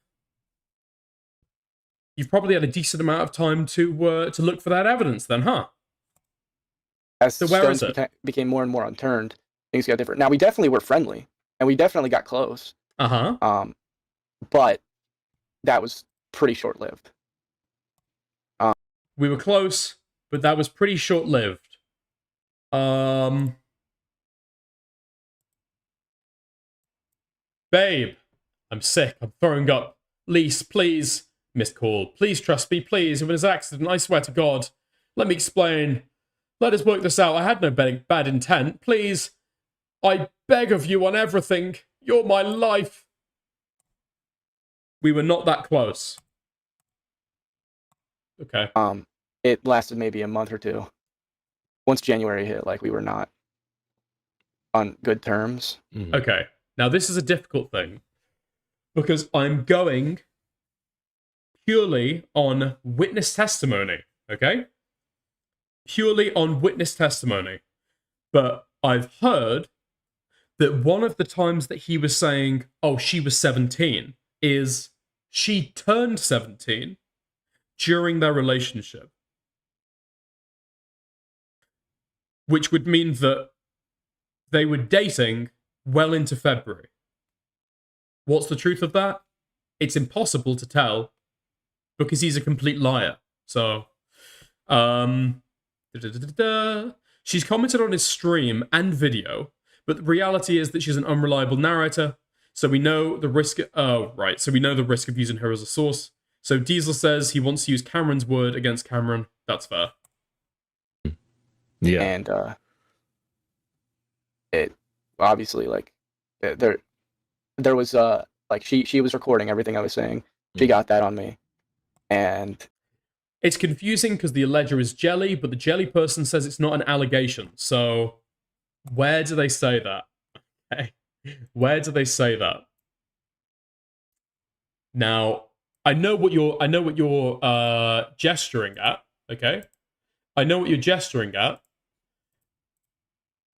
S4: you've probably had a decent amount of time to look for that evidence, then, huh?
S15: As
S4: so where is it?
S15: Became more and more unturned, things got different. Now we definitely were friendly, and we definitely got close. But that was pretty short-lived.
S4: We were close, but that was pretty short-lived. Babe, I'm sick. I'm throwing up. Lise, please. Missed call. Please trust me, please. It was an accident. I swear to God. Let me explain. Let us work this out. I had no bad intent. Please. I beg of you on everything. You're my life. We were not that close. Okay.
S15: It lasted maybe a month or two. Once January hit, like we were not on good terms.
S4: Mm-hmm. Okay. Now this is a difficult thing because I'm going purely on witness testimony, okay? Purely on witness testimony. But I've heard that one of the times that he was saying, oh, she was 17, is she turned 17 during their relationship. Which would mean that they were dating well into February. What's the truth of that? It's impossible to tell because he's a complete liar. So, She's commented on his stream and video, but the reality is that she's an unreliable narrator. So we know the risk. So we know the risk of using her as a source. So Diesel says he wants to use Cameron's word against Cameron. That's fair.
S15: Yeah. And it obviously like there was like she was recording everything I was saying. She got that on me. And
S4: it's confusing because the alleger is Jelly, but the Jelly person says it's not an allegation. So where do they say that? Okay. Where do they say that? Now, I know what you're gesturing at, okay? I know what you're gesturing at.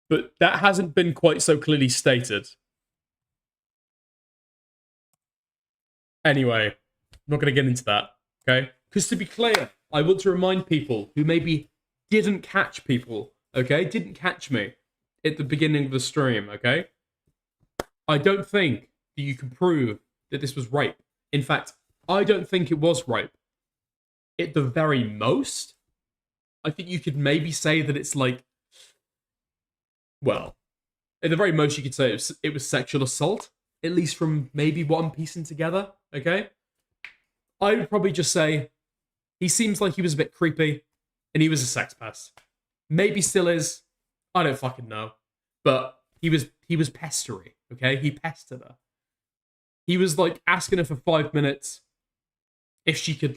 S4: But that hasn't been quite so clearly stated. Anyway, I'm not going to get into that, okay? Because to be clear, I want to remind people who maybe didn't catch people, okay? Didn't catch me at the beginning of the stream, okay? I don't think that you can prove that this was rape. In fact, I don't think it was rape. At the very most, I think you could maybe say that it's like, well, at the very most you could say it was sexual assault, at least from maybe what I'm piecing together, okay? I would probably just say he seems like he was a bit creepy and he was a sex pest. Maybe still is. I don't fucking know. But he was pestery, okay? He pestered her. He was like asking her for 5 minutes if he could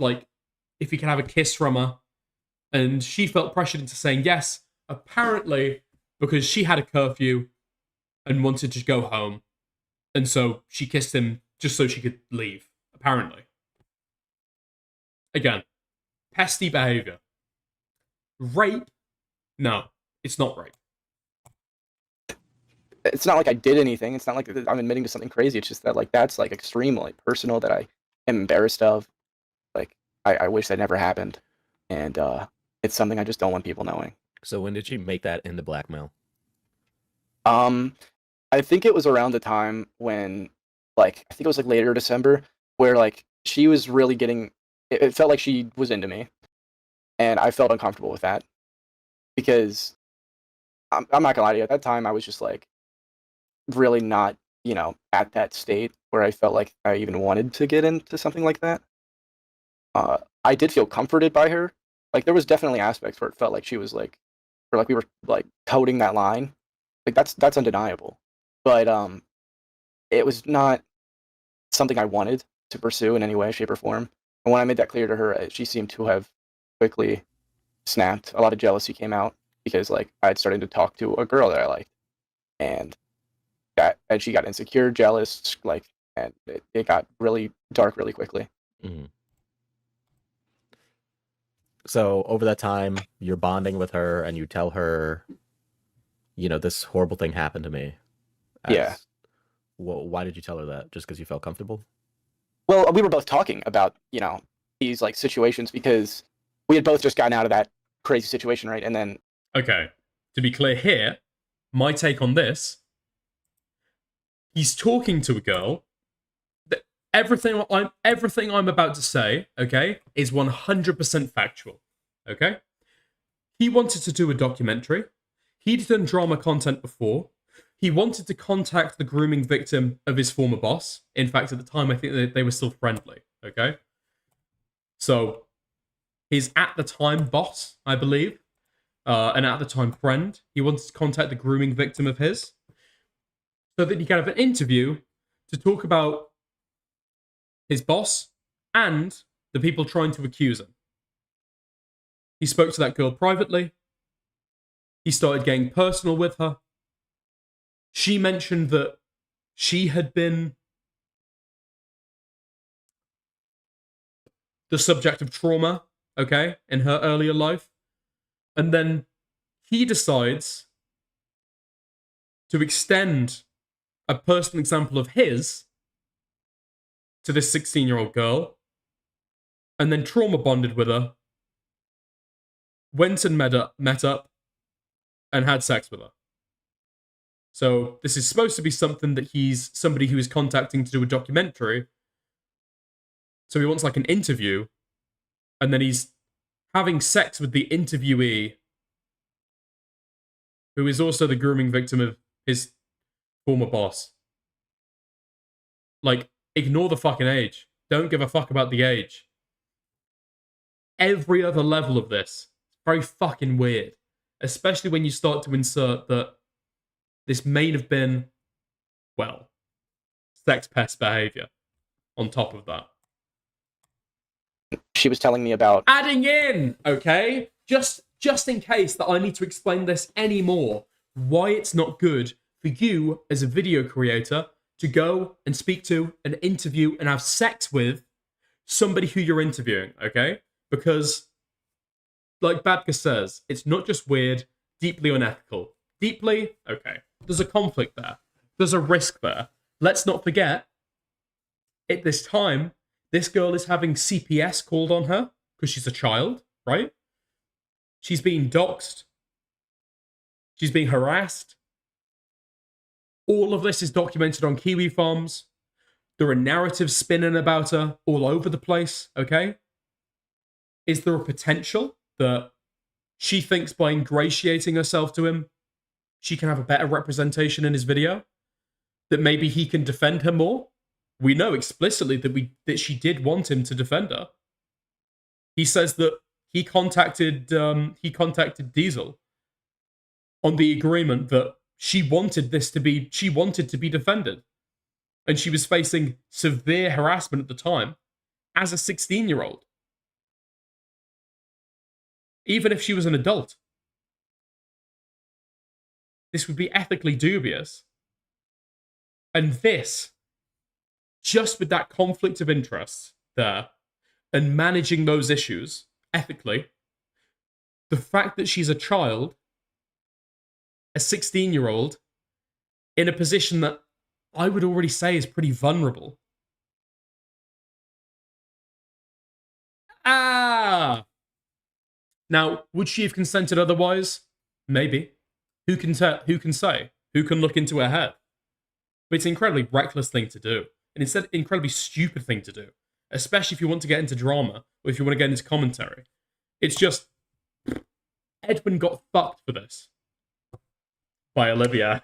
S4: have a kiss from her, and she felt pressured into saying yes, apparently because she had a curfew and wanted to go home, and so she kissed him just so she could leave, apparently. Again, pesty behavior. Rape? No, it's not rape.
S15: It's not like I did anything. It's not like I'm admitting to something crazy. It's just that like that's like extremely personal that I am embarrassed of. Like I wish that never happened, and it's something I just don't want people knowing.
S13: So when did she make that into blackmail?
S15: I think it was around the time when, like, I think it was like later December, where like she was really getting. It felt like she was into me, and I felt uncomfortable with that because I'm not gonna lie to you. At that time, I was just like really not, at that state where I felt like I even wanted to get into something like that. I did feel comforted by her. Like there was definitely aspects where it felt like she was like, or like we were like toting that line. Like that's undeniable. But it was not something I wanted to pursue in any way, shape, or form. And when I made that clear to her, she seemed to have quickly snapped. A lot of jealousy came out because like I had started to talk to a girl that I liked, and she got insecure, jealous, like, and it got really dark really quickly.
S13: Mm-hmm. So over that time, you're bonding with her, and you tell her, this horrible thing happened to me.
S15: Yeah.
S13: Well, why did you tell her that? Just because you felt comfortable?
S15: Well, we were both talking about, these like situations because we had both just gotten out of that crazy situation, right? And then.
S4: Okay. To be clear here, my take on this, he's talking to a girl. Everything I'm about to say, okay, is 100% factual, okay? He wanted to do a documentary. He'd done drama content before. He wanted to contact the grooming victim of his former boss. In fact, at the time, I think they were still friendly, okay? So, his at-the-time boss, I believe, and at-the-time friend, he wanted to contact the grooming victim of his so that he could have an interview to talk about his boss and the people trying to accuse him. He spoke to that girl privately. He started getting personal with her. She mentioned that she had been the subject of trauma, okay, in her earlier life. And then he decides to extend a personal example of his to this 16-year-old girl, and then trauma bonded with her, went and met up, and had sex with her. So this is supposed to be something that he's somebody who is contacting to do a documentary. So he wants like an interview, and then he's having sex with the interviewee, who is also the grooming victim of his former boss. Like, ignore the fucking age. Don't give a fuck about the age. Every other level of this, very fucking weird. Especially when you start to insert that this may have been, well, sex pest behavior on top of that.
S15: She was telling me about
S4: adding in, okay? Just in case that I need to explain this anymore, why it's not good for you as a video creator to go and speak to and interview and have sex with somebody who you're interviewing, okay? Because, like Babka says, it's not just weird, deeply unethical. Deeply, okay. There's a conflict there. There's a risk there. Let's not forget, at this time, this girl is having CPS called on her because she's a child, right? She's being doxxed. She's being harassed. All of this is documented on Kiwi Farms. There are narratives spinning about her all over the place, okay? Is there a potential that she thinks by ingratiating herself to him, she can have a better representation in his video? That maybe he can defend her more? We know explicitly that she did want him to defend her. He says that he contacted Diesel on the agreement that she wanted to be defended. And she was facing severe harassment at the time as a 16-year-old. Even if she was an adult. This would be ethically dubious. And this, just with that conflict of interest there, and managing those issues ethically, the fact that she's a child, a 16-year-old, in a position that I would already say is pretty vulnerable. Now, would she have consented otherwise? Maybe. Who can say? Who can look into her head? But it's an incredibly reckless thing to do. And it's an incredibly stupid thing to do. Especially if you want to get into drama, or if you want to get into commentary. It's just, Edwin got fucked for this. By Olivia.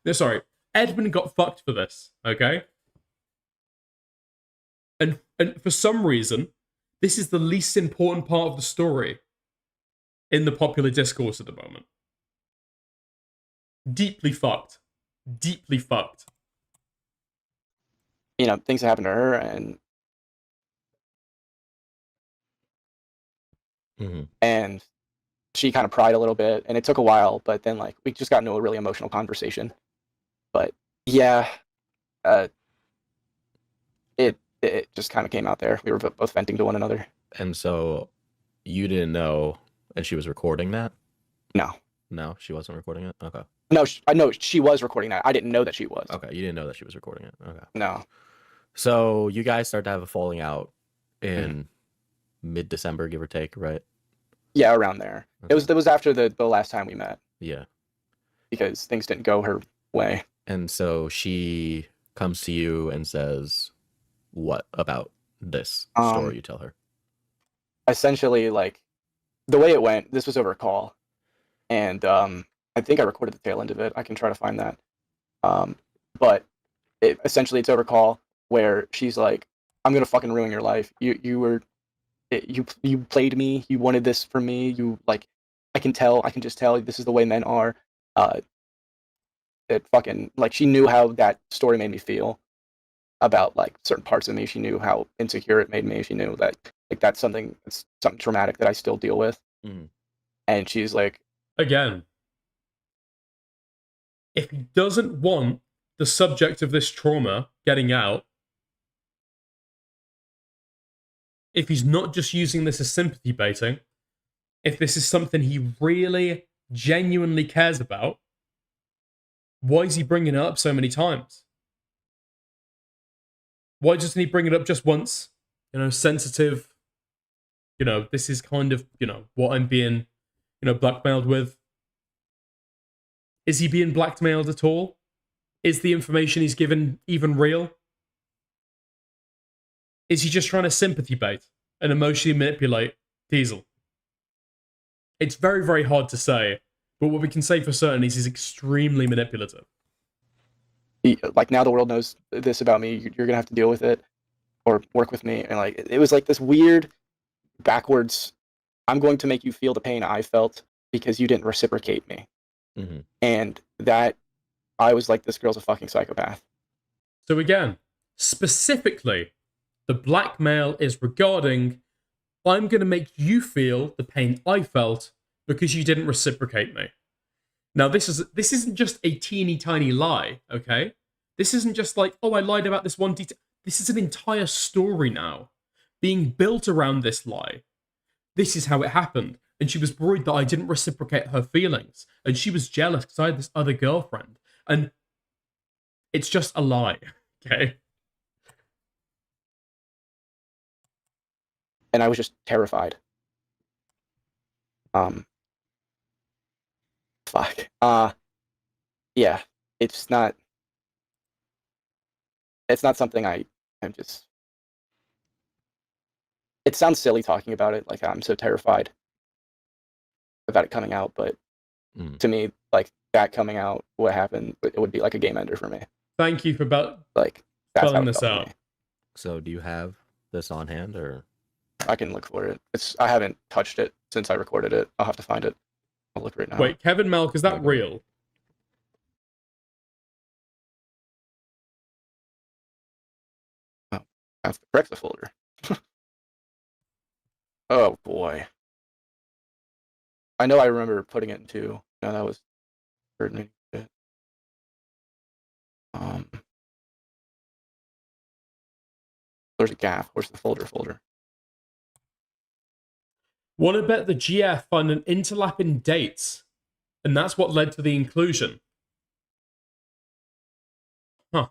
S4: No, sorry. Edwin got fucked for this, okay? And for some reason, this is the least important part of the story in the popular discourse at the moment. Deeply fucked. Deeply fucked.
S15: You know, things that happened to her, and and she kind of cried a little bit, and it took a while, but then like we just got into a really emotional conversation. But yeah, it just kind of came out there. We were both venting to one another.
S13: And so you didn't know, and she was recording that? No, she wasn't recording it? Okay.
S15: No, I know she was recording that. I didn't know that she was.
S13: Okay, you didn't know that she was recording it. Okay.
S15: No.
S13: So you guys start to have a falling out in mid-December, give or take, right?
S15: Yeah, around there. Okay. It was after the last time we met.
S13: Yeah.
S15: Because things didn't go her way.
S13: And so she comes to you and says, what about this story you tell her?
S15: Essentially, like, the way it went, this was over a call. And I think I recorded the tail end of it. I can try to find that. But essentially, it's over a call where she's like, I'm going to fucking ruin your life. You played me. You wanted this from me. You, like, I can just tell this is the way men are. It fucking, like, she knew how that story made me feel about, like, certain parts of me. She knew how insecure it made me. She knew that, like, that's something traumatic that I still deal with. And she's like,
S4: again, if he doesn't want the subject of this trauma getting out, if he's not just using this as sympathy baiting, if this is something he really genuinely cares about, why is he bringing it up so many times? Why doesn't he bring it up just once? You know, sensitive, you know, this is kind of, you know, what I'm being, you know, blackmailed with. Is he being blackmailed at all? Is the information he's given even real? Is he just trying to sympathy bait and emotionally manipulate Diesel? It's very, very hard to say. But what we can say for certain is he's extremely manipulative.
S15: Like, now the world knows this about me. You're gonna have to deal with it, or work with me. And like, it was like this weird, backwards. I'm going to make you feel the pain I felt because you didn't reciprocate me.
S16: Mm-hmm.
S15: And that, I was like, this girl's a fucking psychopath.
S4: So again, specifically, the blackmail is regarding, I'm going to make you feel the pain I felt because you didn't reciprocate me. Now, this isn't just a teeny tiny lie, okay? This isn't just like, oh, I lied about this one detail. This is an entire story now being built around this lie. This is how it happened. And she was worried that I didn't reciprocate her feelings. And she was jealous because I had this other girlfriend. And it's just a lie, okay?
S15: And I was just terrified. Fuck. Yeah, it's not something I'm just, it sounds silly talking about it, like I'm so terrified about it coming out, but to me, like, that coming out, what happened, it would be like a game ender for me.
S4: Thank you for
S15: like, that's
S4: spelling
S15: how it
S4: this
S15: felt for
S4: out.
S15: me.
S16: So do you have this on hand, or?
S15: I can look for it. I haven't touched it since I recorded it. I'll have to find it. I'll look right now.
S4: Wait, Kevin Melk, is that real?
S15: Oh, that's the Prexa folder. Oh boy. I know I remember putting it into. No, that was hurting me a bit. There's a gap. Where's the folder?
S4: Want to bet the GF found an interlap in dates, and that's what led to the inclusion. Huh.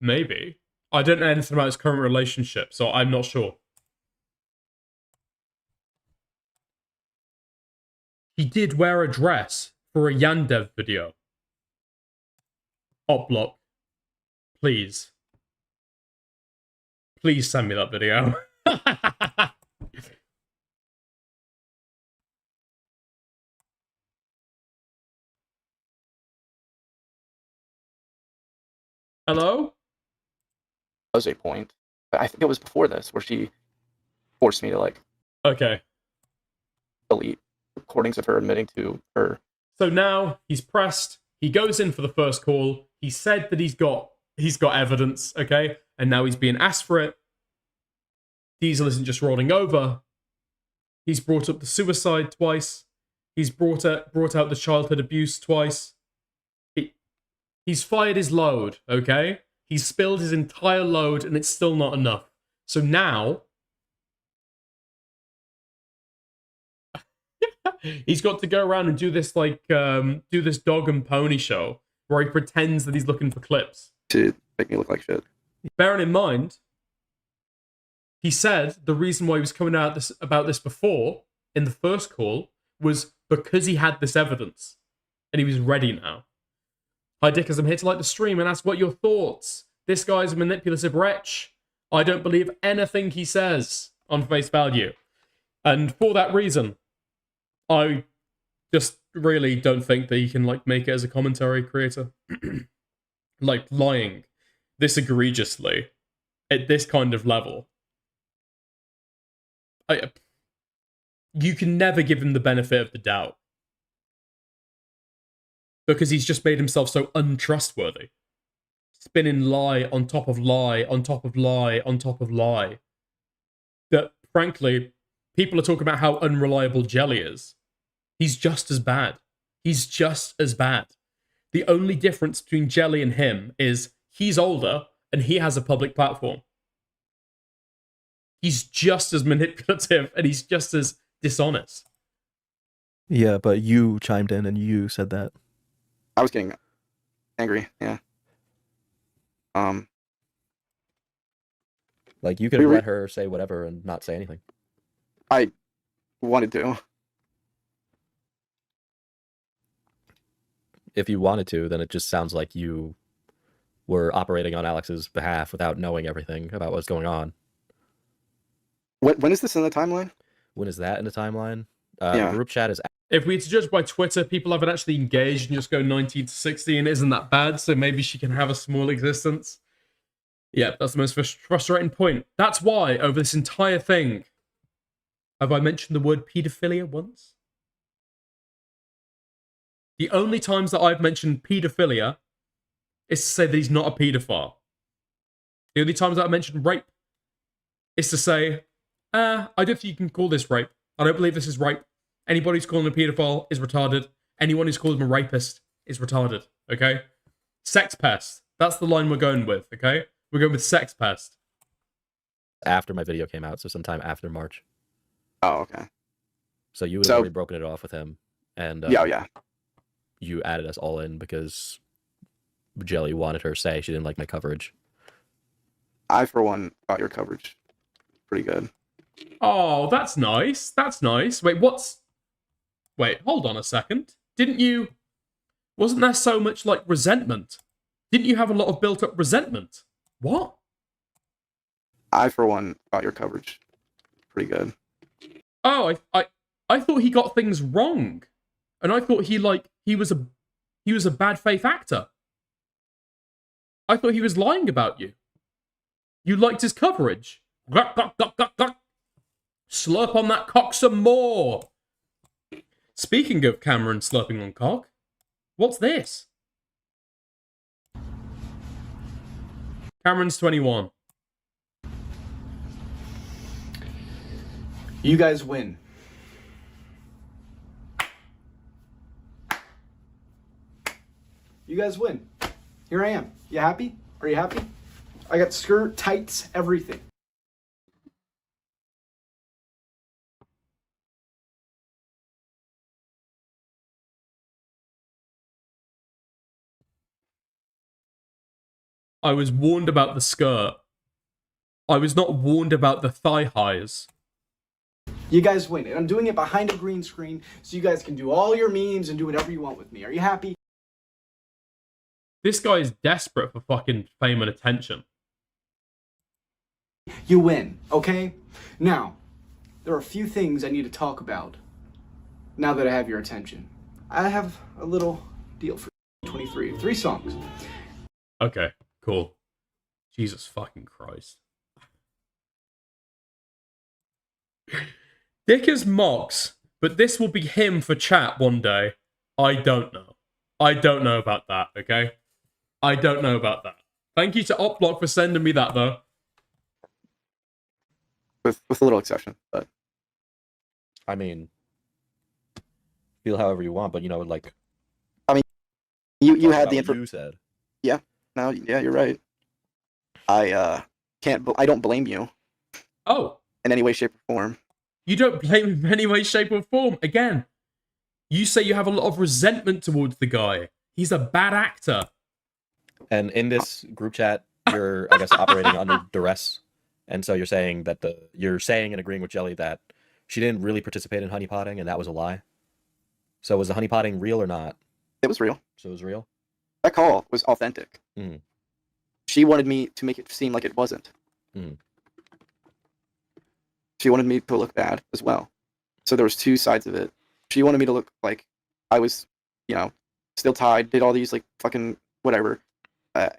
S4: Maybe. I don't know anything about his current relationship, so I'm not sure. He did wear a dress for a Yandev video. Opblock. Please. Please send me that video. Hello?
S15: That was a point. But I think it was before this where she forced me to, like,
S4: okay,
S15: delete recordings of her admitting to her.
S4: So now he's pressed. He goes in for the first call. He said that he's got evidence, okay? And now he's being asked for it. Diesel isn't just rolling over. He's brought up the suicide twice. He's brought out the childhood abuse twice. He's fired his load, okay? He's spilled his entire load, and it's still not enough. So now he's got to go around and do this, like, do this dog and pony show where he pretends that he's looking for clips
S15: to make me look like shit.
S4: Bearing in mind, he said the reason why he was coming out about this before in the first call was because he had this evidence and he was ready now. Hi Dickers, I'm here to like the stream and ask what your thoughts. This guy's a manipulative wretch. I don't believe anything he says on face value. And for that reason, I just really don't think that he can, like, make it as a commentary creator. Like, lying this egregiously at this kind of level. You can never give him the benefit of the doubt. Because he's just made himself so untrustworthy. Spinning lie on top of lie, on top of lie, on top of lie. That, frankly, people are talking about how unreliable Jelly is. He's just as bad. He's just as bad. The only difference between Jelly and him is he's older and he has a public platform. He's just as manipulative and he's just as dishonest.
S17: Yeah, but you chimed in and you said that.
S15: I was getting angry, yeah.
S16: Like, you could have let her say whatever and not say anything.
S15: I wanted to.
S16: If you wanted to, then it just sounds like you were operating on Alex's behalf without knowing everything about what's going on.
S15: When is this in the timeline?
S13: When is that in the timeline?
S7: Yeah.
S13: The group chat is.
S4: If we to judge by Twitter, people haven't actually engaged and just go 19 to 60 and isn't that bad, so maybe she can have a small existence. Yeah, that's the most frustrating point. That's why, over this entire thing, have I mentioned the word paedophilia once? The only times that I've mentioned paedophilia is to say that he's not a paedophile. The only times that I mentioned rape is to say, I don't think you can call this rape. I don't believe this is rape. Anybody who's calling him a paedophile is retarded. Anyone who's called him a rapist is retarded, okay? Sex pest. That's the line we're going with, okay? We're going with sex pest.
S13: After my video came out, so sometime after March.
S15: Oh, okay.
S13: So you would have already broken it off with him. And
S15: yeah.
S13: You added us all in because Jelly wanted her to say she didn't like my coverage.
S15: I, for one, thought your coverage pretty good.
S4: Oh, that's nice. That's nice. Wait, hold on a second. Didn't you... Wasn't there so much, like, resentment? Didn't you have a lot of built-up resentment? What?
S15: I, for one, thought your coverage pretty good.
S4: Oh, I thought he got things wrong. And I thought he was a bad faith actor. I thought he was lying about you. You liked his coverage. Gluck, gluck, gluck, gluck, gluck. Slurp on that cock some more. Speaking of Cameron slurping on cock, what's this? Cameron's 21.
S15: You guys win. You guys win. Here I am. You happy? Are you happy? I got skirt, tights, everything.
S4: I was warned about the skirt. I was not warned about the thigh highs.
S15: You guys win. And I'm doing it behind a green screen so you guys can do all your memes and do whatever you want with me. Are you happy?
S4: This guy is desperate for fucking fame and attention.
S15: You win, okay? Now, there are a few things I need to talk about now that I have your attention. I have a little deal for 23. 3 songs.
S4: Okay, cool. Jesus fucking Christ. Dick as mocks, but this will be him for chat one day. I don't know. I don't know about that, okay? I don't know about that. Thank you to Opblock for sending me that, though.
S15: With a little exception, but...
S13: I mean... Feel however you want, but, you know, like...
S15: I mean, you had the
S13: You said.
S15: Yeah, no, yeah, you're right. I don't blame you.
S4: Oh.
S15: In any way, shape, or form.
S4: You don't blame him in any way, shape, or form. Again, you say you have a lot of resentment towards the guy. He's a bad actor.
S13: And in this group chat, you're, I guess, operating under duress. And so you're saying that you're saying and agreeing with Jelly that she didn't really participate in honeypotting, and that was a lie. So was the honeypotting real or not?
S15: It was real.
S13: So it was real?
S15: That call was authentic.
S13: Mm.
S15: She wanted me to make it seem like it wasn't.
S13: Mm.
S15: She wanted me to look bad as well. So there was 2 sides of it. She wanted me to look like I was, you know, still tied, did all these, like, fucking whatever.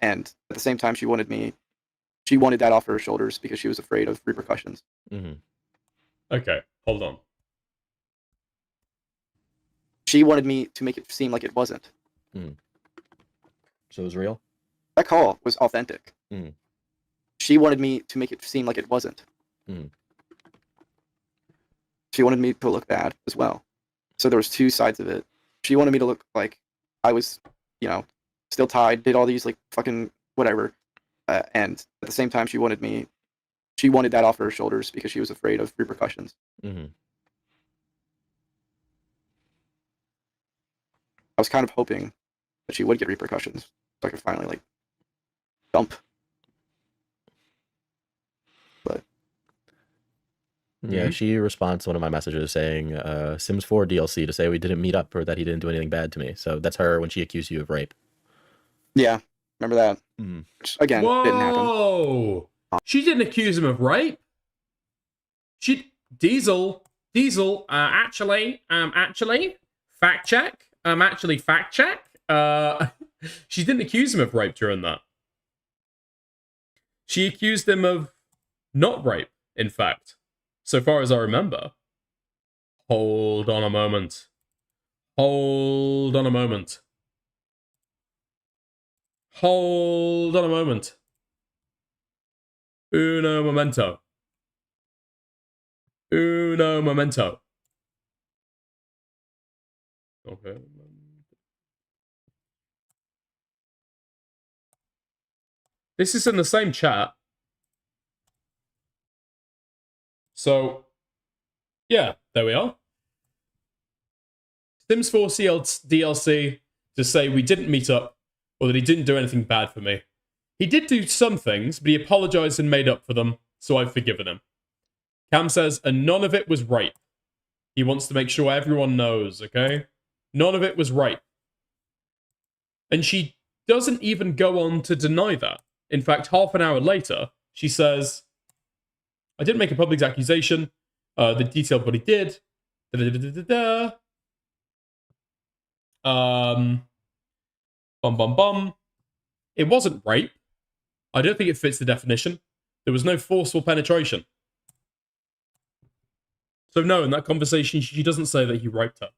S15: And at the same time, she wanted that off her shoulders because she was afraid of repercussions.
S13: Mm-hmm.
S4: Okay, hold on.
S15: She wanted me to make it seem like it wasn't.
S13: Mm. So it was real?
S15: That call was authentic.
S13: Mm.
S15: She wanted me to make it seem like it wasn't.
S13: Mm.
S15: She wanted me to look bad as well. So there was 2 sides of it. She wanted me to look like I was, you know, still tied, did all these, like, fucking whatever. And at the same time, she wanted that off her shoulders because she was afraid of repercussions.
S13: Mm-hmm.
S15: I was kind of hoping that she would get repercussions so I could finally, like, dump. But
S13: yeah, she responds to one of my messages saying Sims 4 DLC to say we didn't meet up or that he didn't do anything bad to me. So that's her when she accused you of rape.
S15: Yeah, remember that.
S13: Mm.
S15: Which, again, didn't happen.
S4: Whoa! She didn't accuse him of rape. Diesel, actually, fact check. She didn't accuse him of rape during that. She accused him of not rape, in fact, so far as I remember. Hold on a moment. Hold on a moment. Hold on a moment. Uno momento. Uno momento. Okay. This is in the same chat. So, yeah, there we are. Sims 4 DLC to say we didn't meet up, or that he didn't do anything bad for me. He did do some things, but he apologized and made up for them, so I've forgiven him. Cam says, and none of it was rape. He wants to make sure everyone knows, okay? None of it was rape. And she doesn't even go on to deny that. In fact, half an hour later, she says, I didn't make a public accusation. The detailed what he did. It wasn't rape. I don't think it fits the definition. There was no forceful penetration. So no, in that conversation, she doesn't say that he raped her.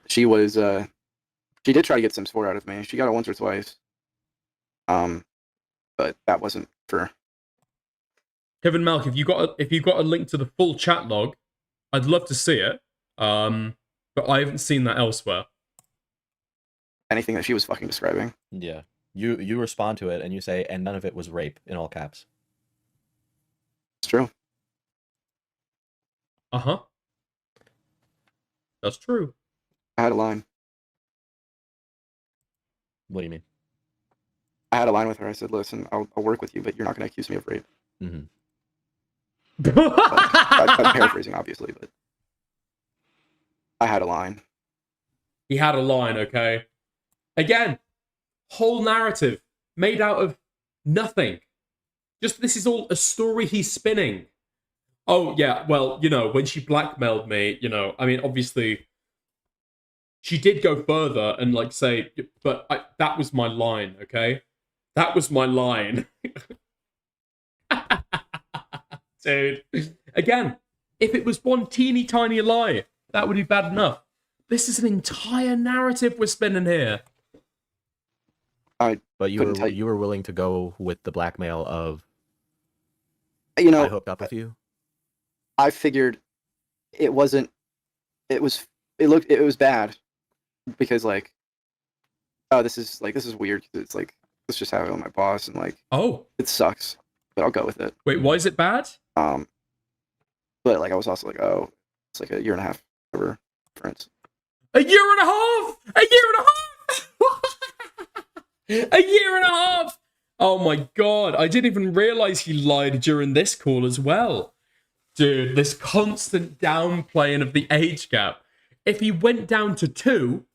S15: She was, she did try to get Sims 4 out of me. She got it once or twice. But that wasn't for...
S4: Kevin Malk, if you got a link to the full chat log, I'd love to see it. But I haven't seen that elsewhere.
S15: Anything that she was fucking describing.
S16: Yeah. You respond to it and you say, and none of it was rape, in all caps.
S15: It's true.
S4: Uh-huh. That's true.
S15: I had a line.
S16: What do you mean?
S15: I had a line with her. I said, listen, I'll work with you, but you're not going to accuse me of rape.
S16: Mm-hmm.
S15: I'm paraphrasing, obviously, but I had a line.
S4: He had a line, okay? Again, whole narrative made out of nothing. Just this is all a story he's spinning. Oh, yeah, well, you know, when she blackmailed me, you know, I mean, obviously, she did go further and, like, say, but that was my line, okay? That was my line. Dude. Again, if it was one teeny tiny lie, that would be bad enough. This is an entire narrative we're spinning here.
S13: But you were willing to go with the blackmail of,
S15: you know,
S13: I hooked up with you.
S15: I figured it wasn't. It was bad because like, oh, this is weird. It's like let's just have it on my boss and like,
S4: oh,
S15: it sucks, but I'll go with it.
S4: Wait, why is it bad?
S15: But like I was also like, oh, it's like a year and a half difference.
S4: A year and a half. A year and a half. A year and a half. Oh my god, I didn't even realize he lied during this call as well. Dude, this constant downplaying of the age gap. If he went down to 2,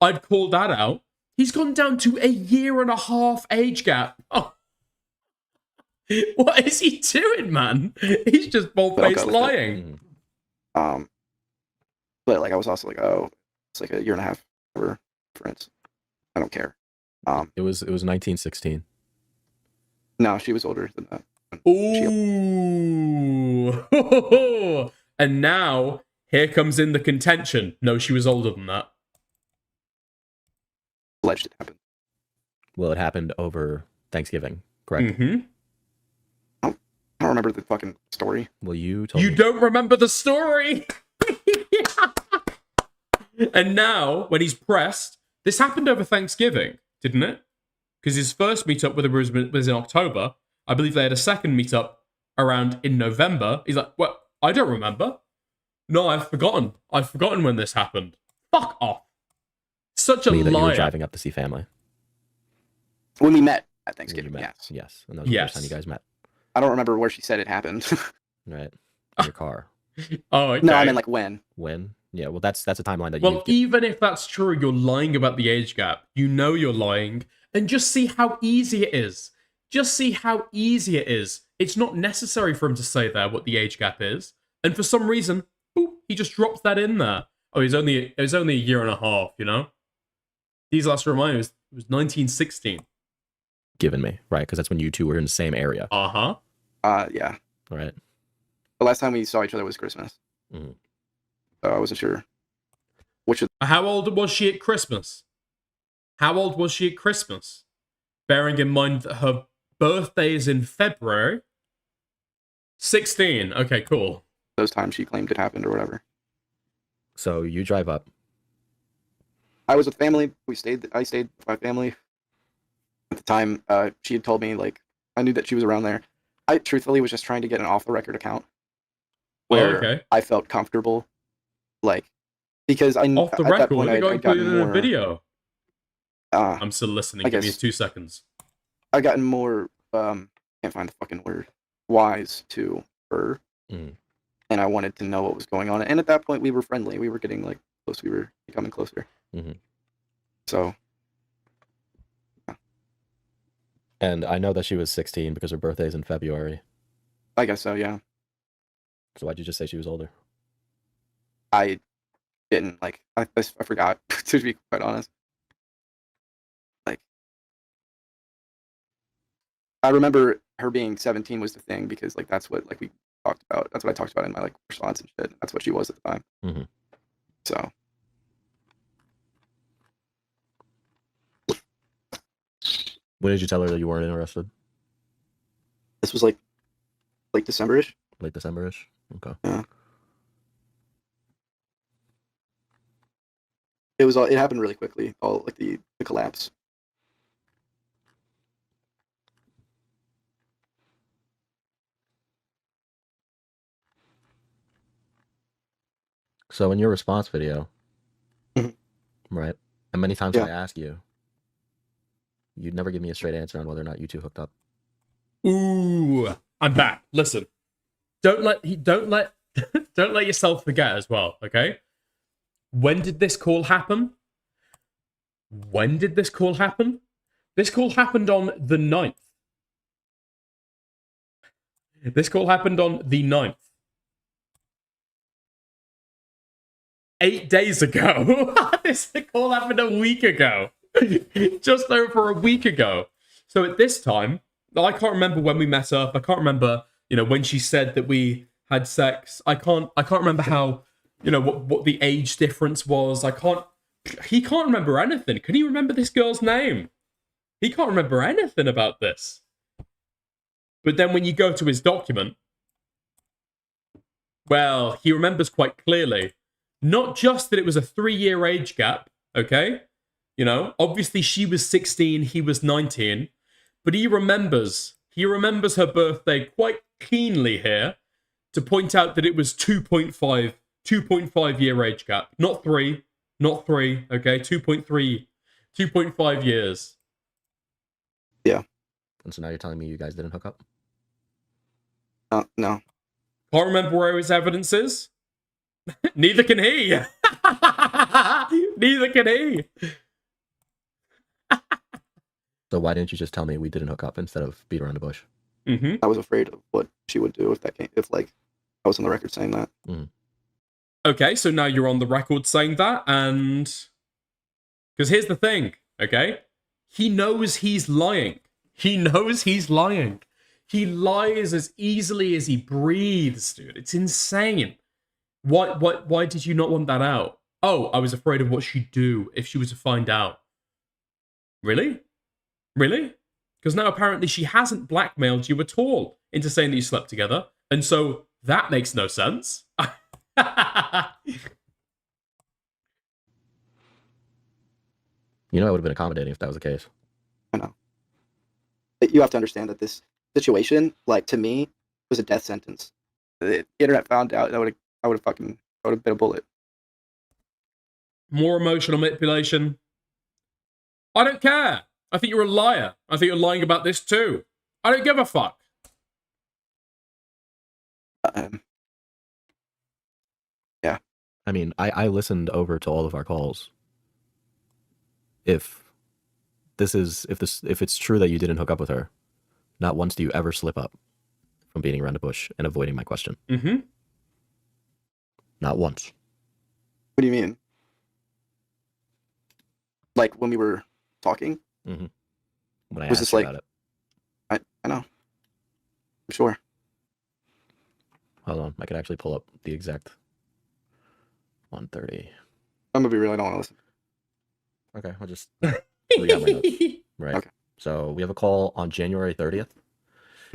S4: I'd call that out. He's gone down to a year and a half age gap. Oh. What is he doing, man? He's just bold-faced lying.
S15: But like I was also like, oh, it's like a year and a half difference. I don't care.
S13: It was 1916.
S15: No, she was older than that.
S4: Ooh. And now, here comes in the contention. No, she was older than that.
S15: Alleged it happened.
S13: Well, it happened over Thanksgiving, correct?
S4: Mm-hmm.
S15: I don't remember the fucking story.
S13: Well, you told me.
S4: You don't remember the story? And now, when he's pressed, this happened over Thanksgiving, didn't it? Because his first meetup with her was in October. I believe they had a second meetup around in November. He's like, well, I don't remember. No, I've forgotten. I've forgotten when this happened. Fuck off. Such a liar.
S13: That you were driving up to see family.
S15: When we met at Thanksgiving, yes.
S13: Yes, and that was the first time you guys met.
S15: I don't remember where she said it happened.
S13: Right. In your car.
S4: Oh, okay.
S15: No, I mean like when.
S13: When? Yeah, well, that's a timeline that
S4: Well, even if that's true, you're lying about the age gap. You know you're lying. And just see how easy it is. Just see how easy it is. It's not necessary for him to say there what the age gap is. And for some reason, boop, he just drops that in there. Oh, it was only a year and a half, you know? These last reminder it was 1916.
S11: Given me, right? Because that's when you two were in the same area.
S4: Uh-huh.
S15: Yeah.
S11: Right.
S15: The last time we saw each other was Christmas.
S11: Mhm.
S15: So I wasn't sure which of...
S4: How old was she at Christmas? How old was she at Christmas? Bearing in mind that her birthday is in February. 16. Okay, cool.
S15: Those times she claimed it happened or whatever.
S11: So you drive up.
S15: I was with family. I stayed with my family. At the time, she had told me, like, I knew that she was around there. I truthfully was just trying to get an off-the-record account. Where I felt comfortable. Like, because I...
S4: Off the
S15: at
S4: record?
S15: that point,
S4: You're going
S15: I'd
S4: to put it
S15: gotten
S4: in a
S15: more...
S4: video. I'm still listening. Give me 2 seconds.
S15: I've gotten more, can't find the fucking word, wise to her.
S11: Mm.
S15: And I wanted to know what was going on. And at that point, we were friendly. We were getting, like, close. We were becoming closer.
S11: Mm-hmm.
S15: So...
S11: And I know that she was 16 because her birthday's in February.
S15: I guess so, yeah.
S11: So why'd you just say she was older?
S15: I didn't, like, I forgot, to be quite honest. Like, I remember her being 17 was the thing because, like, that's what, like, we talked about. That's what I talked about in my, like, response and shit. That's what she was at the time.
S11: Mm-hmm.
S15: So.
S11: When did you tell her that you weren't interested?
S15: This was, like, late December-ish.
S11: Late December-ish? Okay.
S15: Yeah. It happened really quickly, all, like, the collapse.
S11: So in your response video, right, and many times when I ask you, you'd never give me a straight answer on whether or not you two hooked up.
S4: Ooh, I'm back. Listen, don't let yourself forget as well. Okay, when did this call happen? When did this call happen? This call happened on the 9th. This call happened on the 9th. 8 days ago. This call happened a week ago. Just over a week ago. So at this time, I can't remember when we met up. I can't remember, when she said that we had sex. I can't remember how, what the age difference was. He can't remember anything. Can he remember this girl's name? He can't remember anything about this. But then when you go to his document, well, he remembers quite clearly. Not just that it was a 3-year age gap, okay? Obviously she was 16, he was 19, but he remembers her birthday quite keenly here to point out that it was 2.5 year age gap. Not 3, okay? 2.5 years.
S15: Yeah.
S11: And so now you're telling me you guys didn't hook up?
S15: No.
S4: Can't remember where his evidence is? Neither can he. Neither can he.
S11: So why didn't you just tell me we didn't hook up instead of beat around the bush?
S4: Mm-hmm.
S15: I was afraid of what she would do if I was on the record saying that.
S11: Mm.
S4: Okay, so now you're on the record saying that, and because here's the thing, okay? He knows he's lying. He knows he's lying. He lies as easily as he breathes, dude. It's insane. Why did you not want that out? Oh, I was afraid of what she'd do if she was to find out. Really? Really? Because now apparently she hasn't blackmailed you at all into saying that you slept together. And so that makes no sense.
S11: I would have been accommodating if that was the case.
S15: I know. You have to understand that this situation, like, to me, was a death sentence. The internet found out, I would have been a bullet.
S4: More emotional manipulation. I don't care. I think you're a liar. I think you're lying about this too. I don't give a fuck.
S15: Yeah.
S11: I mean, I listened over to all of our calls. If it's true that you didn't hook up with her, Not once do you ever slip up from beating around the bush and avoiding my question.
S4: Mm-hmm.
S11: Not once.
S18: What do you mean? Like when we were talking?
S11: Mm-hmm. When I
S18: Was
S11: asked
S18: this
S11: you
S18: like?
S11: about it.
S18: I know. I'm sure.
S11: Hold on, I could actually pull up the exact 1:30.
S18: I'm gonna be real. I don't want to listen.
S11: Okay, I'll just look at my notes. Right.
S18: Okay.
S11: So we have a call on January 30th,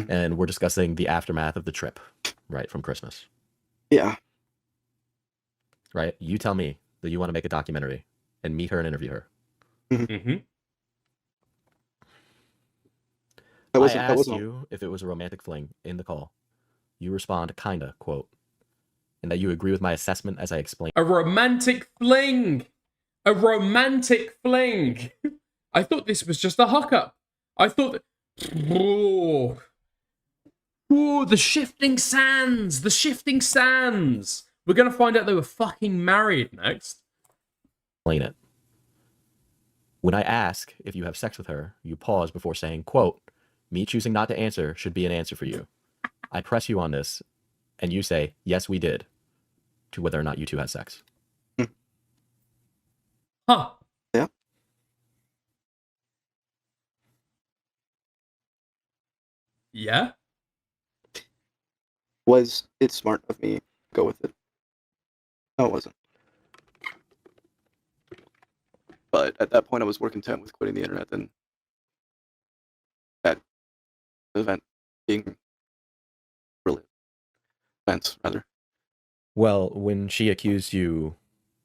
S11: and we're discussing the aftermath of the trip, right, from Christmas.
S18: Yeah.
S11: Right? You tell me that you want to make a documentary and meet her and interview her.
S4: Mm-hmm.
S18: That
S11: I
S18: wasn't.
S11: asked
S18: That wasn't.
S11: you if it was a romantic fling in the call. You respond, kinda, quote, and that you agree with my assessment as I explained.
S4: A romantic fling. A romantic fling. I thought this was just a hookup. I thought that... Oh. Oh, the shifting sands. The shifting sands. We're going to find out they were fucking married next.
S11: Explain it. When I ask if you have sex with her, you pause before saying, quote, me choosing not to answer should be an answer for you. I press you on this, and you say, yes, we did, to whether or not you two had sex.
S4: Huh.
S18: Yeah.
S4: Yeah?
S18: Was it smart of me to go with it? No, it wasn't. But at that point, I was more content with quitting the internet than that event being really events, rather.
S11: Well, when she accused you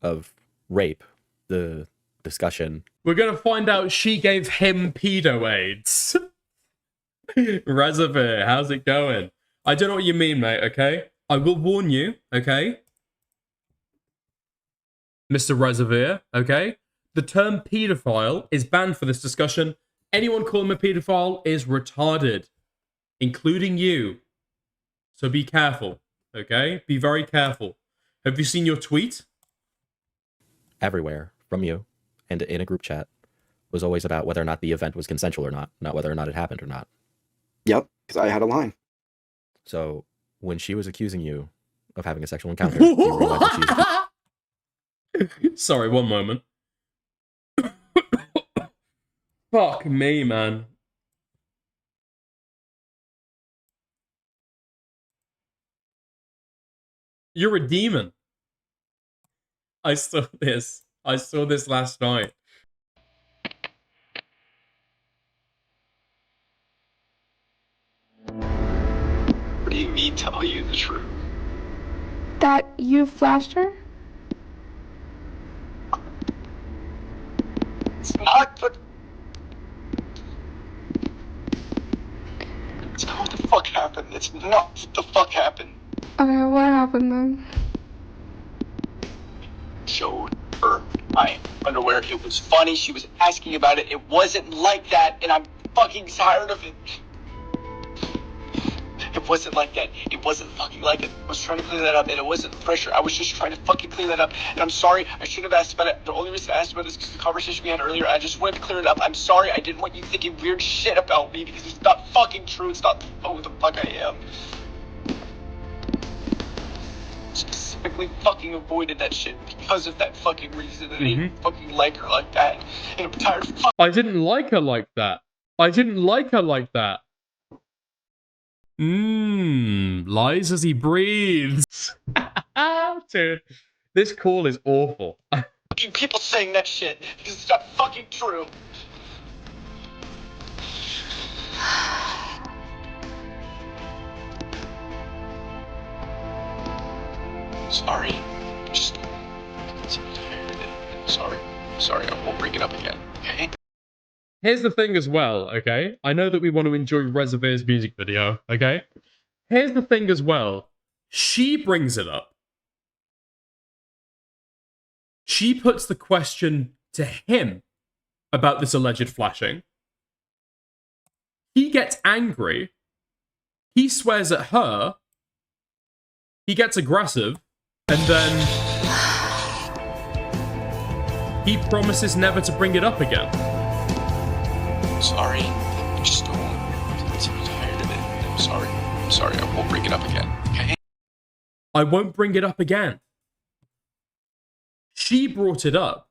S11: of rape, the discussion...
S4: We're going to find out she gave him pedo AIDS. Reservoir, how's it going? I don't know what you mean, mate, okay? I will warn you, okay? Mr. Reservoir, okay? The term pedophile is banned for this discussion. Anyone calling him a pedophile is retarded, including you. So be careful, okay? Be very careful. Have you seen your tweet?
S11: Everywhere, from you, and in a group chat, was always about whether or not the event was consensual or not whether or not it happened or not.
S18: Yep, because I had a line.
S11: So, when she was accusing you of having a sexual encounter, you realized that she was...
S4: Sorry, one moment. Fuck me, man. You're a demon. I saw this. I saw this last night.
S15: What do you mean tell you the truth?
S6: That you flashed her?
S15: It's not the... It's not what the fuck happened. It's not what the fuck happened.
S6: Okay, what happened then?
S15: Showed her my underwear. It was funny. She was asking about it. It wasn't like that, and I'm fucking tired of it. It wasn't like that. It wasn't fucking like it. I was trying to clean that up, and it wasn't pressure. I was just trying to fucking clean that up, and I'm sorry. I shouldn't have asked about it. The only reason I asked about it is because the conversation we had earlier. I just wanted to clear it up. I'm sorry. I didn't want you thinking weird shit about me because it's not fucking true. It's not who the fuck I am. Specifically fucking avoided that shit because of that fucking reason. And I didn't fucking like her like that. And I'm tired of
S4: I didn't like her like that. I didn't like her like that. Lies as he breathes. Dude, this call is awful.
S15: fucking people saying that shit because it's not fucking true. Sorry. Just... Sorry, I won't bring it up again, okay?
S4: Here's the thing as well, okay? I know that we want to enjoy Reservoir's music video, okay? Here's the thing as well. She brings it up. She puts the question to him about this alleged flashing. He gets angry. He swears at her. He gets aggressive. And then he promises never to bring it up again.
S15: Sorry. I just don't want to.
S19: bring it up again, okay?
S4: I won't bring it up again. She brought it up.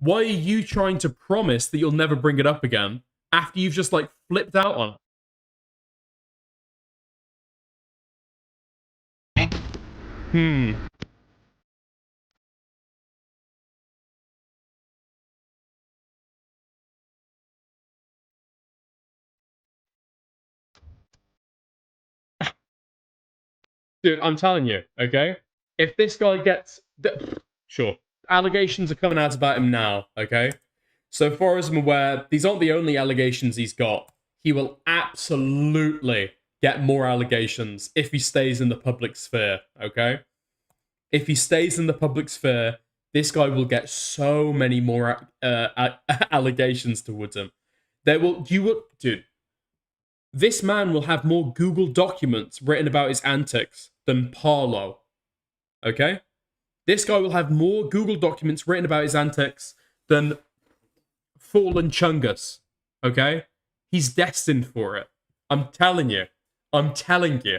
S4: Why are you trying to promise that you'll never bring it up again after you've just, like, flipped out on it? Dude, I'm telling you, okay? If this guy gets... Sure. Allegations are coming out about him now, okay? So far as I'm aware, these aren't the only allegations he's got. He will absolutely get more allegations if he stays in the public sphere, okay? If he stays in the public sphere, this guy will get so many more allegations towards him. Dude, this man will have more Google documents written about his antics than Parlo, okay? This guy will have more Google documents written about his antics than Fallen Chungus, okay? He's destined for it. I'm telling you. I'm telling you.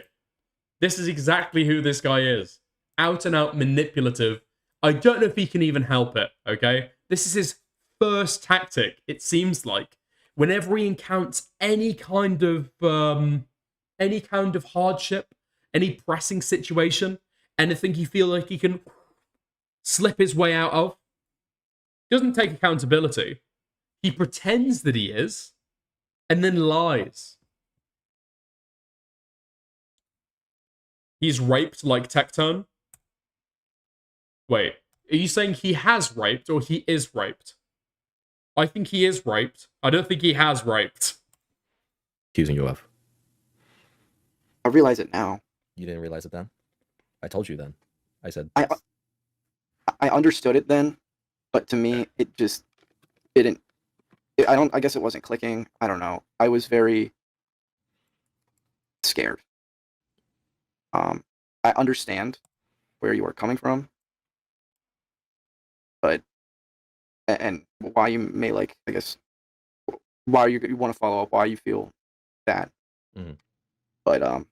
S4: This is exactly who this guy is. Out and out manipulative. I don't know if he can even help it, okay? This is his first tactic, it seems like. Whenever he encounters any kind of hardship, any pressing situation, anything he feels like he can slip his way out of, doesn't take accountability. He pretends that he is, and then lies. He's raped like Tectone. Wait, are you saying he has raped or he is raped? I think he is raped. I don't think he has raped.
S11: Accusing you of.
S18: I realize it now.
S11: You didn't realize it then? I told you then. I said...
S18: I understood it then, but to me, it just didn't... I guess it wasn't clicking. I don't know. I was very scared. I understand where you are coming from, but and why you may like, I guess, why you want to follow up, why you feel that. But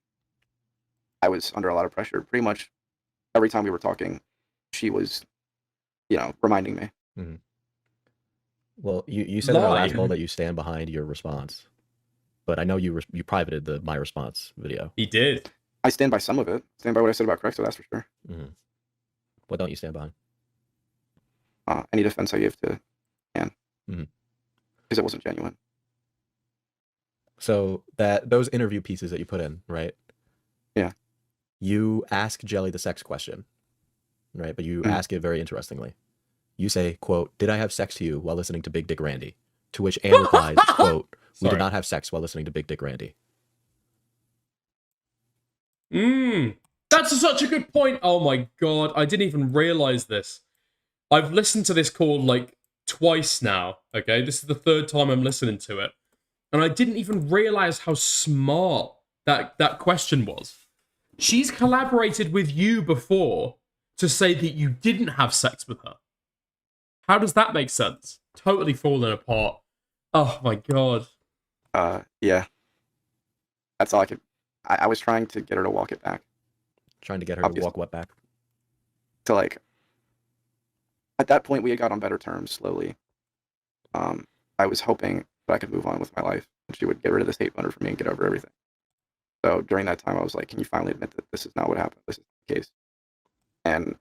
S18: I was under a lot of pressure. Pretty much every time we were talking, she was, reminding me.
S11: Well, you said in our last call that you stand behind your response, but I know you privated the my response video.
S4: He did.
S18: I stand by some of it. Stand by what I said about Crexo, that's for sure.
S11: What don't you stand behind?
S18: Any defense I gave to Anne. Because it wasn't genuine.
S11: So those interview pieces that you put in, right?
S18: Yeah.
S11: You ask Jelly the sex question, right? But you ask it very interestingly. You say, quote, "Did I have sex to you while listening to Big Dick Randy?" To which Anne replies, quote, "We did not have sex while listening to Big Dick Randy."
S4: That's such a good point. Oh my god, I didn't even realize this. I've listened to this call like twice now, okay? This is the third time I'm listening to it. And I didn't even realize how smart that question was. She's collaborated with you before to say that you didn't have sex with her. How does that make sense? Totally falling apart. Oh my god.
S18: Yeah. That's all I could... I was trying to get her to walk it back.
S11: Trying to get her to walk what back?
S18: To like... At that point, we had got on better terms slowly. I was hoping that I could move on with my life, and she would get rid of this hate funder for me and get over everything. So during that time, I was like, "Can you finally admit that this is not what happened? This is the case." And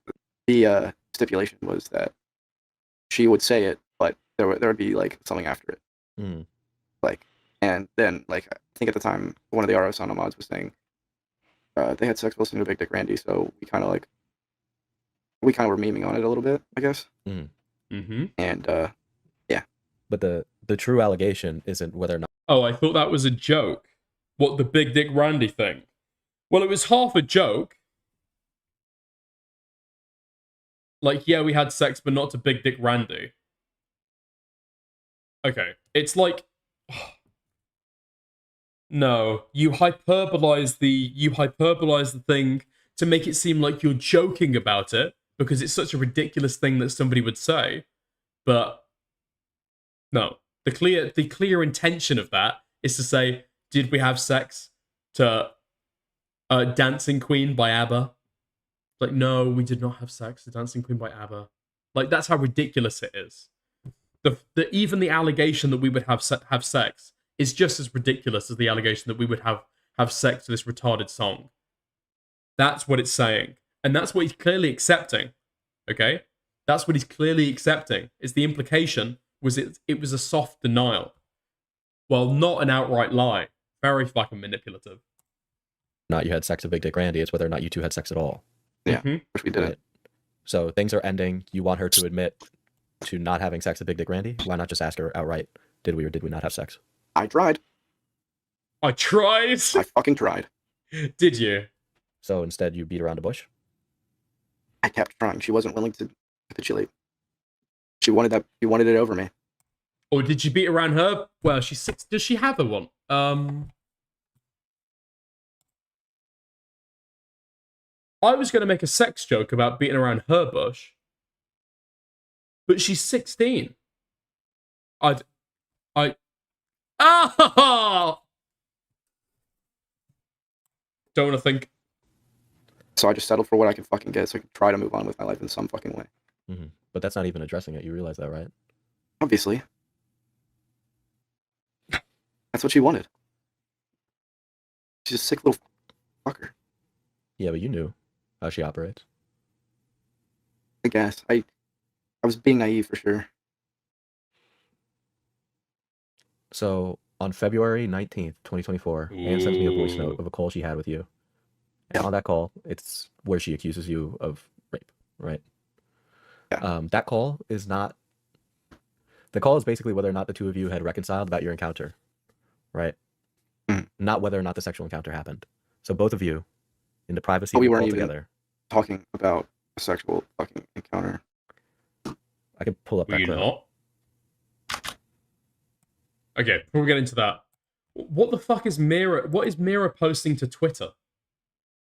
S18: the stipulation was that she would say it, but there would be like something after it. Like, and then like I think at the time one of the RO Sono mods was saying they had sex listening to Big Dick Randy, so we kind of were memeing on it a little bit, I guess. And yeah.
S11: But the true allegation isn't whether or not...
S4: Oh, I thought that was a joke. What, the Big Dick Randy thing? Well, it was half a joke. Like, yeah, we had sex, but not to Big Dick Randy. Okay. It's like... No, you hyperbolize the thing to make it seem like you're joking about it, because it's such a ridiculous thing that somebody would say. But no, the clear intention of that is to say, did we have sex to Dancing Queen by ABBA. Like, no, we did not have sex. The Dancing Queen by ABBA. Like, that's how ridiculous it is. Even the allegation that we would have sex is just as ridiculous as the allegation that we would have sex to this retarded song. That's what it's saying. And that's what he's clearly accepting. Okay? That's what he's clearly accepting. Is the implication was it was a soft denial. Well, not an outright lie. Very fucking manipulative.
S11: Not you had sex with Big Dick Randy, it's whether or not you two had sex at all.
S18: Yeah, which we didn't.
S11: So things are ending. You want her to admit to not having sex with Big Dick Randy? Why not just ask her outright, did we or did we not have sex?
S18: I tried.
S4: I tried?
S18: I fucking tried.
S4: Did you?
S11: So instead you beat around the bush?
S18: I kept trying. She wasn't willing to capitulate. She wanted it over me.
S4: Or did you beat around her? Well, she's 6. Does she have a one? I was going to make a sex joke about beating around her bush, but she's 16. Oh! Don't want to think.
S18: So I just settled for what I could fucking get so I could try to move on with my life in some fucking way.
S11: Mm-hmm. But that's not even addressing it. You realize that, right?
S18: Obviously. That's what she wanted. She's a sick little fucker.
S11: Yeah, but you knew how she operates.
S18: I guess. I was being naive for sure.
S11: So on February 19th, 2024, Anne sends me a voice note of a call she had with you. And on that call, it's where she accuses you of rape, right?
S18: Yeah.
S11: That call is not... The call is basically whether or not the two of you had reconciled about your encounter, right? Not whether or not the sexual encounter happened. So both of you, in the privacy of
S18: we
S11: the
S18: weren't
S11: call
S18: even
S11: together...
S18: talking about a sexual fucking encounter.
S11: I can pull up that
S4: Were you
S11: clip.
S4: not? Okay, before we get into that, what the fuck is Mira? What is Mira posting to Twitter?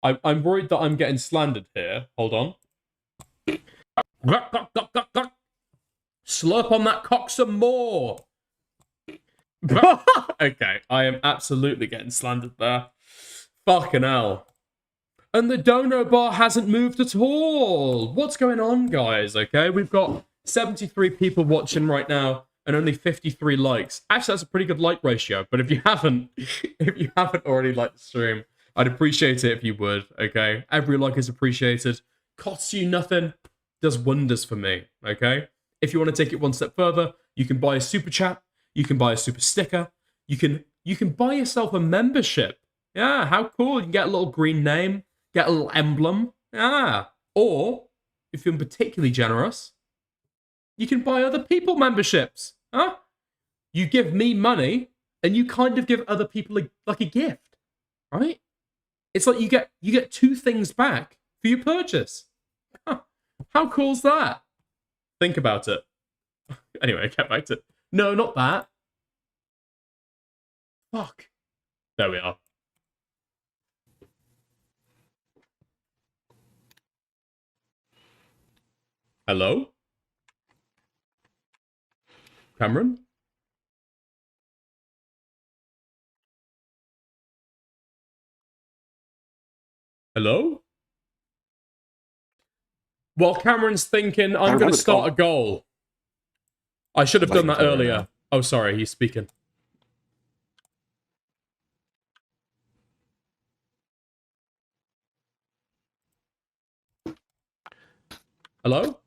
S4: I'm worried that I'm getting slandered here. Hold on. Slurp on that cock some more. Okay, I am absolutely getting slandered there. Fucking hell. And the dono bar hasn't moved at all. What's going on, guys? Okay, we've got 73 people watching right now and only 53 likes. Actually, that's a pretty good like ratio. But if you haven't already liked the stream, I'd appreciate it if you would. Okay, every like is appreciated. Costs you nothing. Does wonders for me. Okay. If you want to take it one step further, you can buy a super chat. You can buy a super sticker. You can buy yourself a membership. Yeah, how cool. You can get a little green name, get a little emblem. Yeah. Or, if you're particularly generous, you can buy other people memberships. Huh? You give me money, and you kind of give other people like a gift. Right? It's like you get two things back for your purchase. Huh. How cool's that? Think about it. Anyway, get back to it. No, not that. Fuck. There we are. Hello? Cameron? Hello? While Cameron's thinking, I'm going to start a goal. I should have done that earlier. Oh, sorry, he's speaking. Hello?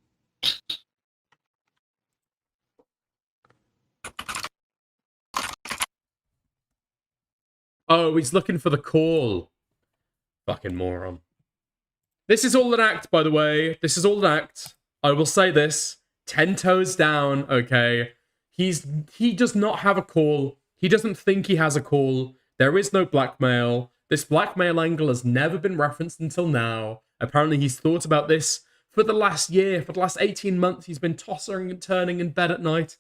S4: Oh, he's looking for the call. Fucking moron. This is all an act, by the way. This is all an act. I will say this. 10 toes down, okay? He does not have a call. He doesn't think he has a call. There is no blackmail. This blackmail angle has never been referenced until now. Apparently he's thought about this for the last year. For the last 18 months, he's been tossing and turning in bed at night,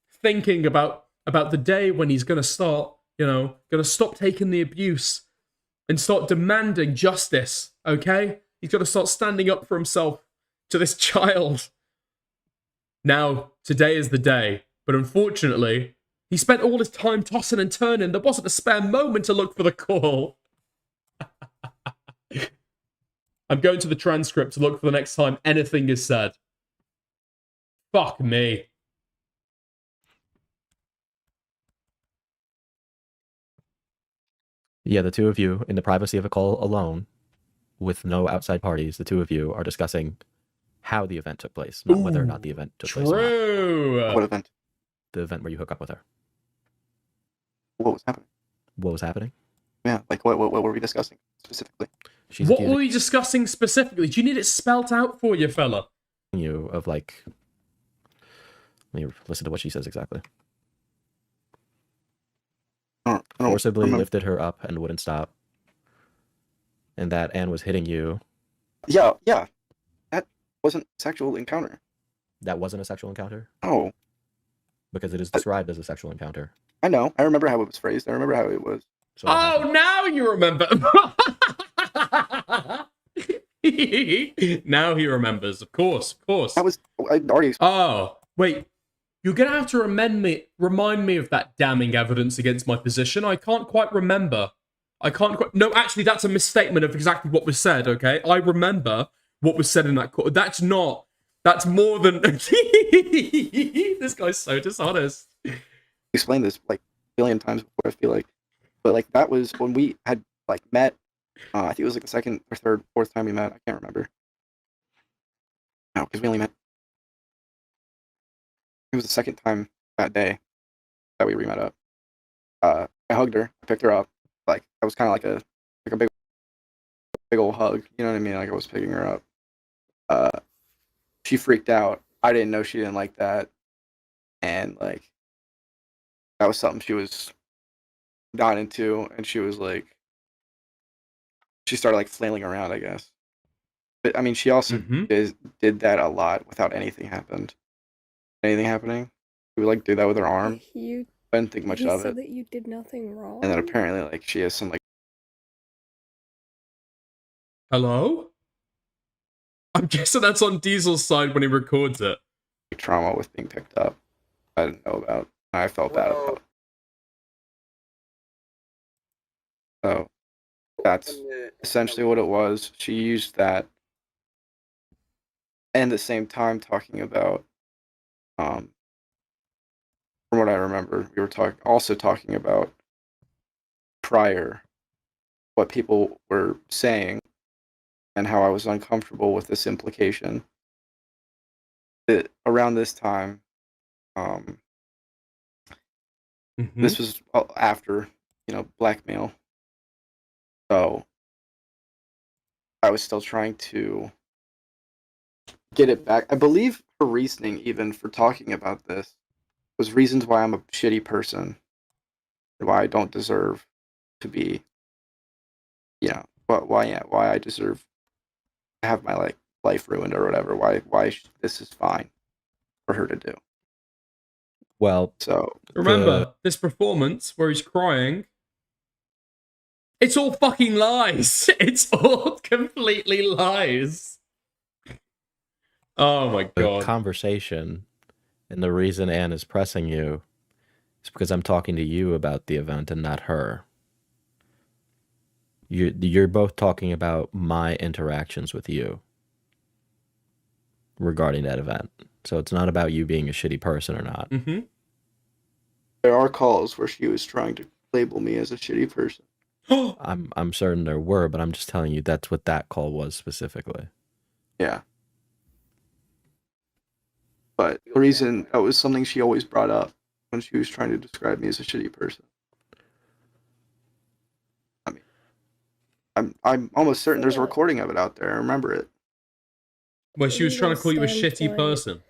S4: thinking about the day when he's going to start, going to stop taking the abuse and start demanding justice, okay? He's got to start standing up for himself to this child. Now, today is the day, but unfortunately, he spent all his time tossing and turning. There wasn't a spare moment to look for the call. I'm going to the transcript to look for the next time anything is said. Fuck me.
S11: Yeah, the two of you, in the privacy of a call alone, with no outside parties, the two of you are discussing how the event took place, not whether or not the event took place or not.
S4: True.
S18: What event?
S11: The event where you hook up with her.
S18: What was happening?
S11: What was happening?
S18: Yeah, like what were we discussing specifically?
S4: What were we discussing specifically? Do you need it spelt out for you, fella?
S11: You of like, let me listen to what she says exactly. Forcibly lifted her up and wouldn't stop, and that Anne was hitting you.
S18: Yeah, that wasn't a sexual encounter.
S11: That wasn't a sexual encounter?
S18: Oh,
S11: because it is described as a sexual encounter.
S18: I know. I remember how it was phrased. I remember how it was.
S11: So
S4: oh, now you remember. Now he remembers. Of course.
S18: That was I already.
S4: Oh, wait. You're gonna have to remind me of that damning evidence against my position. I can't quite remember. No, actually, that's a misstatement of exactly what was said. Okay, I remember what was said in that court. That's more than. This guy's so dishonest.
S18: Explained this like a billion times before, I feel like, but like that was when we had like met. I think it was like the second or third, fourth time we met. I can't remember. No, because we only met. It was the second time that day that we re-met up. I hugged her. I picked her up. Like that was kind of like a big old hug. You know what I mean? Like I was picking her up. She freaked out. I didn't know she didn't like that, and like that was something she was not into, and she was like, she started like flailing around, I guess. But I mean, she also did that a lot without anything happening. We would like do that with her arm.
S6: I
S18: didn't think much of
S6: said
S18: it.
S6: that you did nothing wrong.
S18: And then apparently, like she has some like.
S4: Hello? I'm guessing that's on Diesel's side when he records it.
S18: Trauma with being picked up. I didn't know about. I felt bad about. So that's essentially what it was. She used that, and at the same time talking about, from what I remember, we were talking about prior what people were saying and how I was uncomfortable with this implication. That around this time, this was after, blackmail. So I was still trying to get it back. I believe her reasoning even for talking about this was reasons why I'm a shitty person and why I don't deserve to be, why I deserve to have my life ruined or whatever. Why this is fine for her to do.
S11: Well,
S4: so remember this performance where he's crying. It's all fucking lies. It's all completely lies. Oh my god.
S11: The conversation and the reason Anne is pressing you is because I'm talking to you about the event and not her. You're both talking about my interactions with you regarding that event. So it's not about you being a shitty person or not.
S4: Mm-hmm.
S18: There are calls where she was trying to label me as a shitty person.
S11: I'm certain there were, but I'm just telling you that's what that call was specifically.
S18: Yeah. But the reason that was something she always brought up when she was trying to describe me as a shitty person. I mean, I'm almost certain there's a recording of it out there. I remember it.
S4: Where she was trying to call you a shitty person.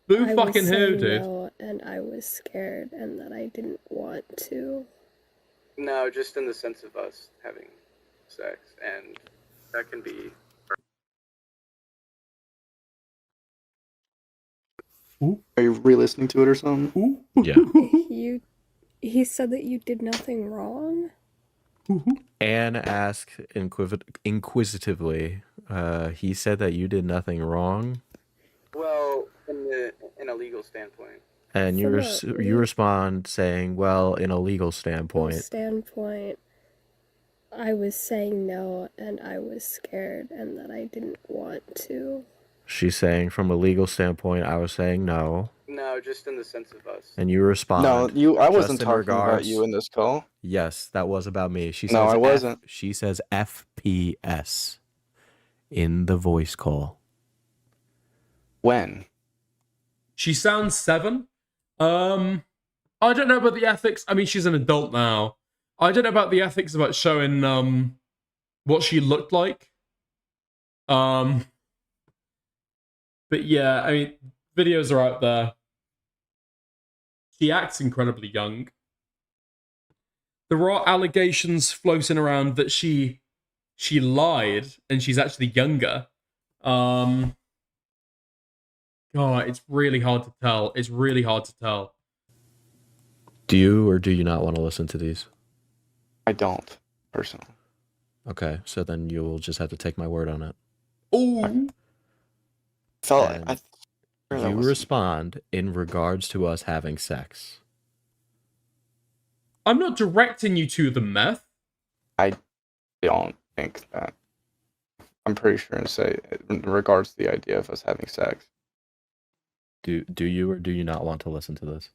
S4: Who fucking who, dude?
S6: No, and I was scared, and that I didn't want to.
S18: No, just in the sense of us having sex, and that can be.
S4: Ooh.
S18: Are you re-listening to it or something?
S11: Yeah.
S6: He said that you did nothing wrong.
S11: Anne asked inquisitively. He said that you did nothing wrong.
S18: Well, in a legal standpoint.
S11: And you respond saying, "Well, in a legal standpoint."
S6: I was saying no and I was scared and that I didn't want to.
S11: She's saying from a legal standpoint, I was saying no.
S18: No, just in the sense of us.
S11: And you respond.
S18: No, I wasn't
S11: just in
S18: talking about
S11: regards-
S18: you in this call.
S11: Yes, that was about me. She
S18: No,
S11: says
S18: I wasn't.
S11: She says FPS in the voice call.
S18: When?
S4: She sounds 7. I don't know about the ethics. I mean, she's an adult now. I don't know about the ethics about showing what she looked like. But yeah, I mean, videos are out there. She acts incredibly young. There are allegations floating around that she lied and she's actually younger. God, it's really hard to tell. It's really hard to tell.
S11: Do you or do you not want to listen to these?
S18: I don't, personally.
S11: Okay, so then you'll just have to take my word on it.
S4: Ooh.
S11: You respond in regards to us having sex.
S4: I'm not directing you to the meth.
S18: I don't think that. I'm pretty sure to say in regards to the idea of us having sex.
S11: Do you or do you not want to listen to this?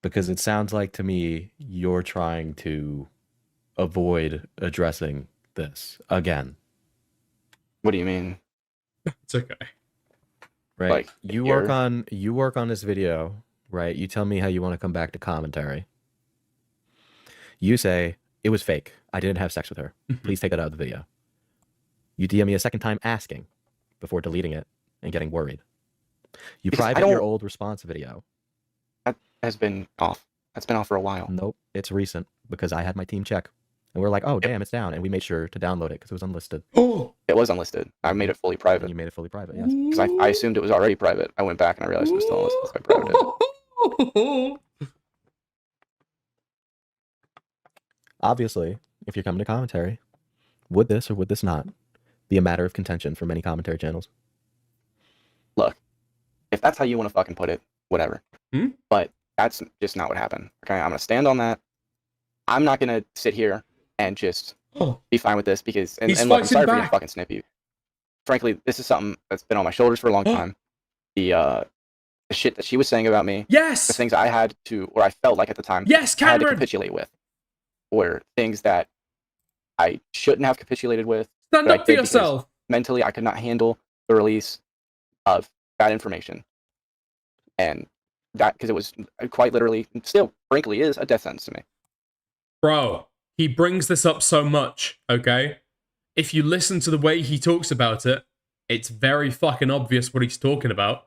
S11: Because it sounds like to me you're trying to avoid addressing this again.
S18: What do you mean?
S4: It's okay.
S11: Right.
S18: Like,
S11: you work on this video, right? You tell me how you want to come back to commentary. You say it was fake. I didn't have sex with her. Please take that out of the video. You DM me a second time asking before deleting it and getting worried. You
S18: Because I
S11: private your
S18: don't-
S11: old response video.
S18: That has been off. That's been off for a while.
S11: Nope, it's recent because I had my team check. And we're like, oh, damn, it's down. And we made sure to download it because it was unlisted.
S4: Oh,
S18: it was unlisted. I made it fully private.
S11: You made it fully private, yes.
S18: Because I assumed it was already private. I went back and I realized it was still unlisted, so I privated it.
S11: Obviously, if you're coming to commentary, would this or would this not be a matter of contention for many commentary channels?
S18: Look, if that's how you want to fucking put it, whatever. But that's just not what happened. Okay, I'm gonna stand on that. I'm not gonna sit here and just be fine with this because and,
S4: He's
S18: and look, I'm
S4: fighting
S18: sorry for
S4: back.
S18: getting fucking snippy. Frankly, this is something that's been on my shoulders for a long time. The shit that she was saying about me.
S4: Yes.
S18: The things I had to, or I felt like at the time.
S4: Yes,
S18: I had to
S4: Cameron.
S18: capitulate with, or things that I shouldn't have capitulated with.
S4: Stand
S18: but I
S4: up for
S18: did because
S4: yourself.
S18: Mentally, I could not handle the release of that information, and that because it was quite literally, still, frankly, is a death sentence to me.
S4: Bro, he brings this up so much, okay? If you listen to the way he talks about it, it's very fucking obvious what he's talking about.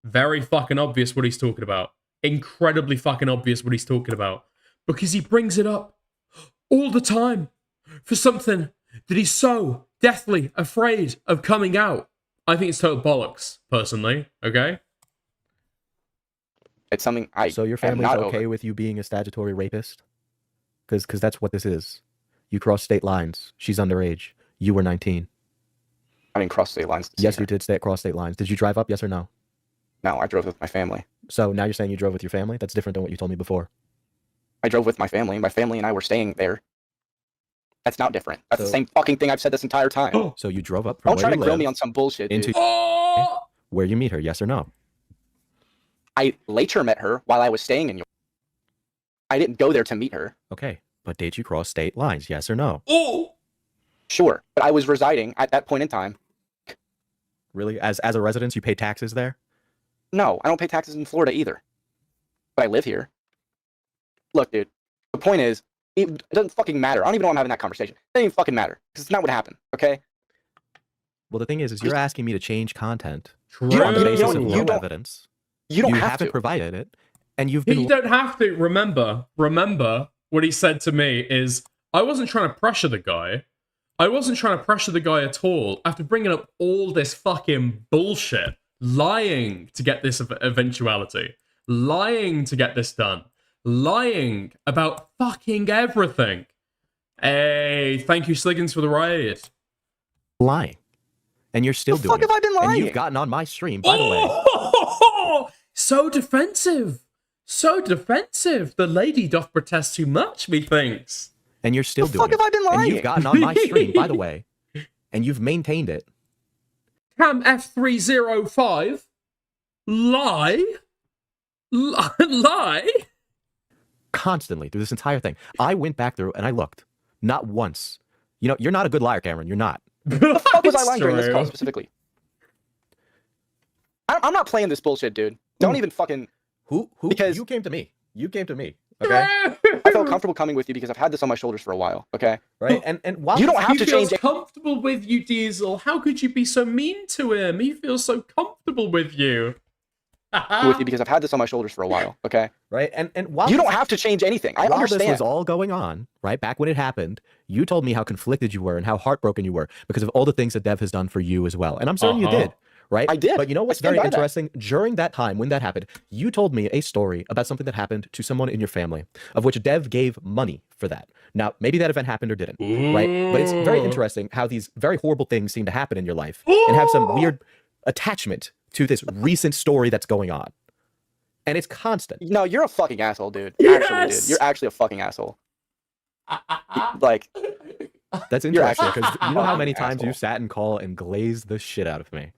S4: Very fucking obvious what he's talking about. Incredibly fucking obvious what he's talking about. Because he brings it up all the time for something that he's so deathly afraid of coming out. I think it's total bollocks, personally, okay?
S18: It's something I
S11: So your
S18: am
S11: family's
S18: not
S11: okay
S18: over.
S11: with you being a statutory rapist? Because that's what this is. You crossed state lines. She's underage. You were 19.
S18: I didn't cross state lines.
S11: Yes, you did cross state lines. Did you drive up, yes or no?
S18: No, I drove with my family.
S11: So now you're saying you drove with your family? That's different than what you told me before.
S18: I drove with my family. My family and I were staying there. That's not different. That's the
S11: So-
S18: same fucking thing I've said this entire time.
S11: So you drove up from
S18: Don't
S11: where
S18: try to
S11: you
S18: grill
S11: live
S18: me on some bullshit,
S11: into
S18: dude.
S11: where you meet her, yes or no?
S18: I later met her while I was staying in York. I didn't go there to meet her.
S11: Okay, but did you cross state lines, yes or no?
S4: Oh!
S18: Sure, but I was residing at that point in time.
S11: Really? As a resident, you pay taxes there?
S18: No, I don't pay taxes in Florida either. But I live here. Look, dude, the point is, it doesn't fucking matter. I don't even know why I'm having that conversation. It doesn't even fucking matter. Because it's not what happened, okay?
S11: Well, the thing is you're asking me to change content
S4: True.
S11: on the
S4: You
S11: basis
S4: don't-
S11: of
S4: you
S11: no
S4: don't-
S11: evidence.
S18: You don't
S11: you
S18: have
S11: haven't
S18: to.
S11: provided it, and you've been.
S4: You don't have to. Remember what he said to me is, I wasn't trying to pressure the guy. I wasn't trying to pressure the guy at all. After bringing up all this fucking bullshit, lying to get this eventuality, lying to get this done, lying about fucking everything. Hey, thank you, Sliggins, for the raid.
S11: lying, and you're still doing
S18: fuck have I been
S11: it. And
S18: lying?
S11: you've gotten on my stream, by the way.
S4: So defensive. So defensive. The lady doth protest too much, methinks.
S11: And you're still
S18: The
S11: doing
S18: fuck have I been lying?
S11: And you've gotten on my stream, by the way, and you've maintained it.
S4: Cam F305. Lie? Lie?
S11: Constantly through this entire thing. I went back through and I looked. Not once. You know, you're not a good liar, Cameron. You're not.
S18: The fuck was I lying during this
S4: true.
S18: call specifically? I'm not playing this bullshit, dude. Don't even fucking.
S11: Who?
S18: Because
S11: you came to me. You came to me. Okay.
S18: I felt comfortable coming with you because I've had this on my shoulders for a while. Okay.
S11: Right. And while
S18: you don't have to
S4: He feels
S18: change.
S4: comfortable with you, Diesel. How could you be so mean to him? He feels so comfortable with you.
S18: With you because I've had this on my shoulders for a while. Okay.
S11: Right. And while
S18: you don't have to change anything. I
S11: while
S18: understand.
S11: this was all going on, right back when it happened, you told me how conflicted you were and how heartbroken you were because of all the things that Dev has done for you as well. And I'm certain you did. Right?
S18: I did.
S11: But you know what's
S18: I stand
S11: very
S18: by that.
S11: interesting? During that time, when that happened, you told me a story about something that happened to someone in your family, of which Dev gave money for that. Now, maybe that event happened or didn't, right? But it's very interesting how these very horrible things seem to happen in your life and have some weird attachment to this recent story that's going on. And it's constant.
S18: No, you're a fucking asshole, dude. Actually, dude. You're actually a fucking asshole. Like,
S11: That's
S18: You're
S11: interesting
S18: actually
S11: because you know how many
S18: fucking
S11: times you
S18: asshole.
S11: sat and call and glazed the shit out of me.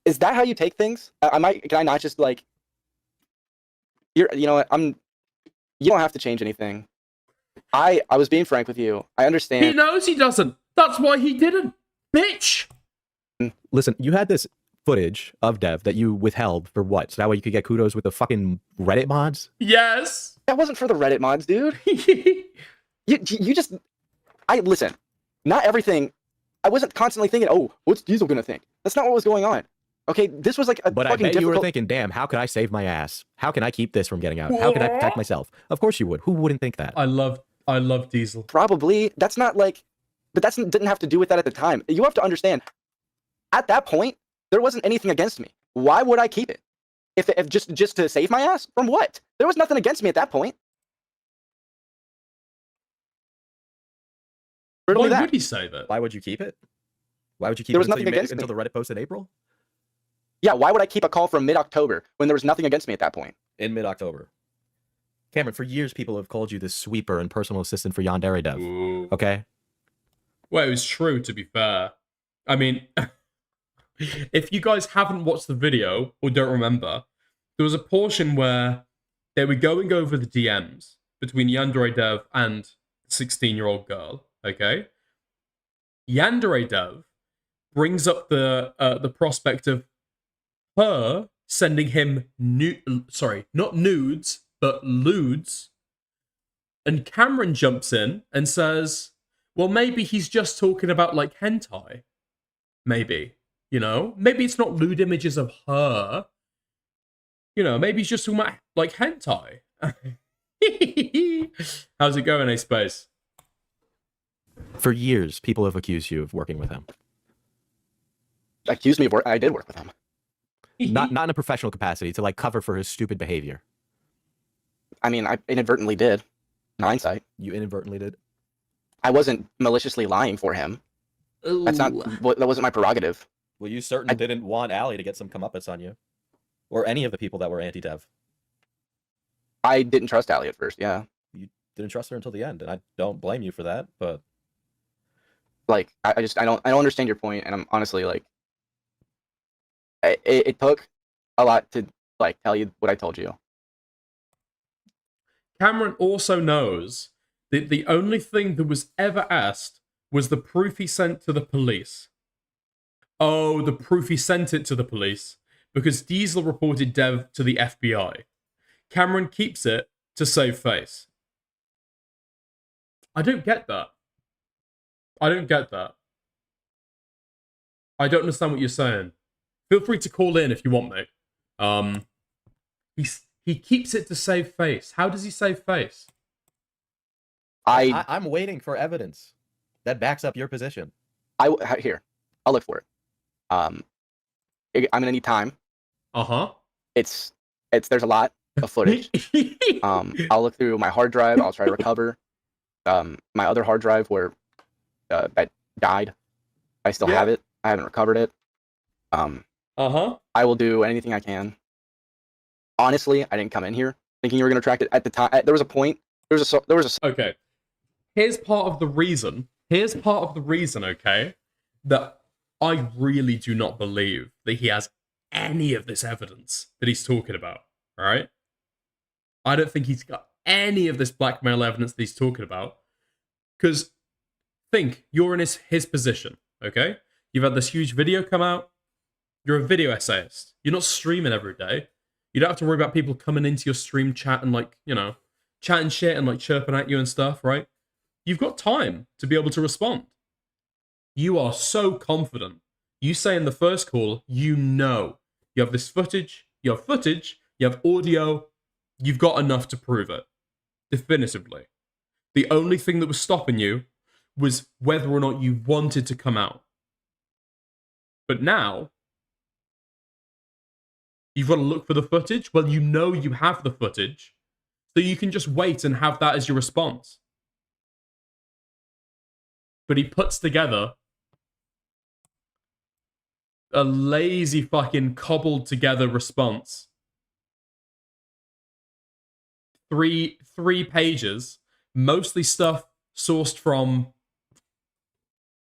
S18: is that how you take things? Can I not just like? You know what? You don't have to change anything. I was being frank with you. I understand.
S4: He knows he doesn't. That's why he didn't. Bitch.
S11: Listen, you had this footage of Dev that you withheld for what? So that way you could get kudos with the fucking Reddit mods?
S4: Yes.
S18: That wasn't for the Reddit mods, dude. you just. Listen. Not everything. I wasn't constantly thinking, oh, what's Diesel gonna think? That's not what was going on. Okay, this was like a
S11: But I
S18: fucking
S11: bet you were
S18: difficult.
S11: thinking, damn, how could I save my ass? How can I keep this from getting out? How can I protect myself? Of course you would. Who wouldn't think that?
S4: I love Diesel.
S18: Probably. That's not like, but that didn't have to do with that at the time. You have to understand. At that point, there wasn't anything against me. Why would I keep it? If just to save my ass from what? There was nothing against me at that point.
S4: Why would he say that?
S11: Why would you keep it? Why would you keep
S18: There
S11: it
S18: was
S11: until,
S18: nothing
S11: you made it,
S18: against
S11: until
S18: me.
S11: the Reddit post in April?
S18: Yeah, why would I keep a call from mid-October when there was nothing against me at that point?
S11: In mid-October. Cameron, for years people have called you the sweeper and personal assistant for Yandere Dev.
S4: Ooh.
S11: Okay?
S4: Well, it was true, to be fair. I mean, if you guys haven't watched the video or don't remember, there was a portion where they were going over the DMs between Yandere Dev and the 16-year-old girl, okay? Yandere Dev brings up the prospect of her sending him not nudes, but lewds. And Cameron jumps in and says, well, maybe he's just talking about like hentai. Maybe, you know? Maybe it's not lewd images of her. You know, maybe he's just talking about like hentai. How's it going, A-Space?
S11: For years, people have accused you of working with him.
S18: Accused me of work. I did work with him.
S11: Not in a professional capacity, to like cover for his stupid behavior.
S18: I mean, I inadvertently did. In hindsight.
S11: You inadvertently did?
S18: I wasn't maliciously lying for him. That's not. That wasn't my prerogative.
S16: Well, you certainly didn't want Allie to get some comeuppance on you, or any of the people that were anti-dev.
S18: I didn't trust Allie at first. Yeah.
S16: You didn't trust her until the end, and I don't blame you for that. But
S18: like, I don't understand your point, and I'm honestly like, it took a lot to like tell you what I told you.
S4: Cameron also knows that the only thing that was ever asked was the proof he sent to the police. Oh, the proof he sent it to the police because Diesel reported Dev to the FBI. Cameron keeps it to save face. I don't get that. I don't get that. I don't understand what you're saying. Feel free to call in if you want, mate. He keeps it to save face. How does he save face?
S16: I'm waiting for evidence that backs up your position.
S18: Here, I'll look for it. I'm gonna need time. It's there's a lot of footage. I'll look through my hard drive. I'll try to recover my other hard drive where that died. I still have it. I haven't recovered it. I will do anything I can. honestly, I didn't come in here thinking you were going to attract it at the time. There was a point.
S4: Okay. Here's part of the reason. Okay, that I really do not believe that he has any of this evidence that he's talking about. All right. I don't think he's got any of this blackmail evidence that he's talking about. Because think, you're in his position. Okay. You've had this huge video come out. You're a video essayist. You're not streaming every day. You don't have to worry about people coming into your stream chat and like, you know, chatting shit and like chirping at you and stuff, right? You've got time to be able to respond. You are so confident. You say in the first call, you know, you have this footage, you have audio, you've got enough to prove it. Definitively. The only thing that was stopping you was whether or not you wanted to come out. But now, you've got to look for the footage. Well, you know you have the footage, so you can just wait and have that as your response. But he puts together a lazy fucking cobbled together response. Three pages, mostly stuff sourced from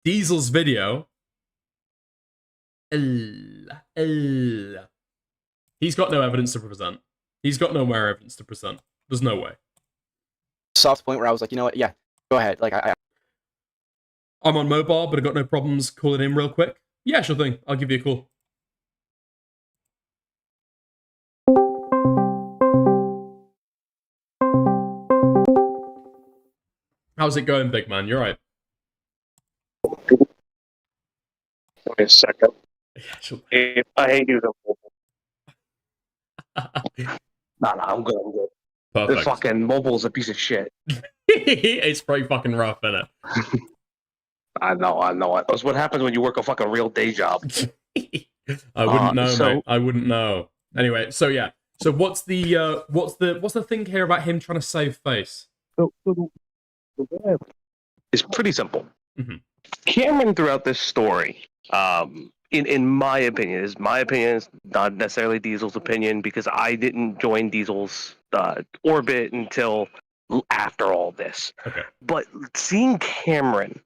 S4: Diesel's video. He's got no evidence to present. He's got no more evidence to present. There's no way.
S18: Soft point where I was like, you know what? Yeah, go ahead. Like
S4: I'm on mobile, but I've got no problems calling in real quick. Yeah, sure thing. I'll give you a call. How's it going, big man? You're right.
S19: Wait a second.
S4: Yeah, sure.
S19: I hate you. No, I'm good. I'm good.
S4: Perfect.
S19: The fucking mobile's a piece of shit.
S4: It's pretty fucking rough, isn't it?
S19: I know. That's what happens when you work a fucking real day job.
S4: I wouldn't know, mate. I wouldn't know. Anyway, so yeah. So what's the thing here about him trying to save face?
S19: It's pretty simple.
S4: Mm-hmm.
S19: Cameron, throughout this story, in my opinion, is not necessarily Diesel's opinion, because I didn't join Diesel's orbit until after all this.
S4: Okay.
S19: But seeing Cameron,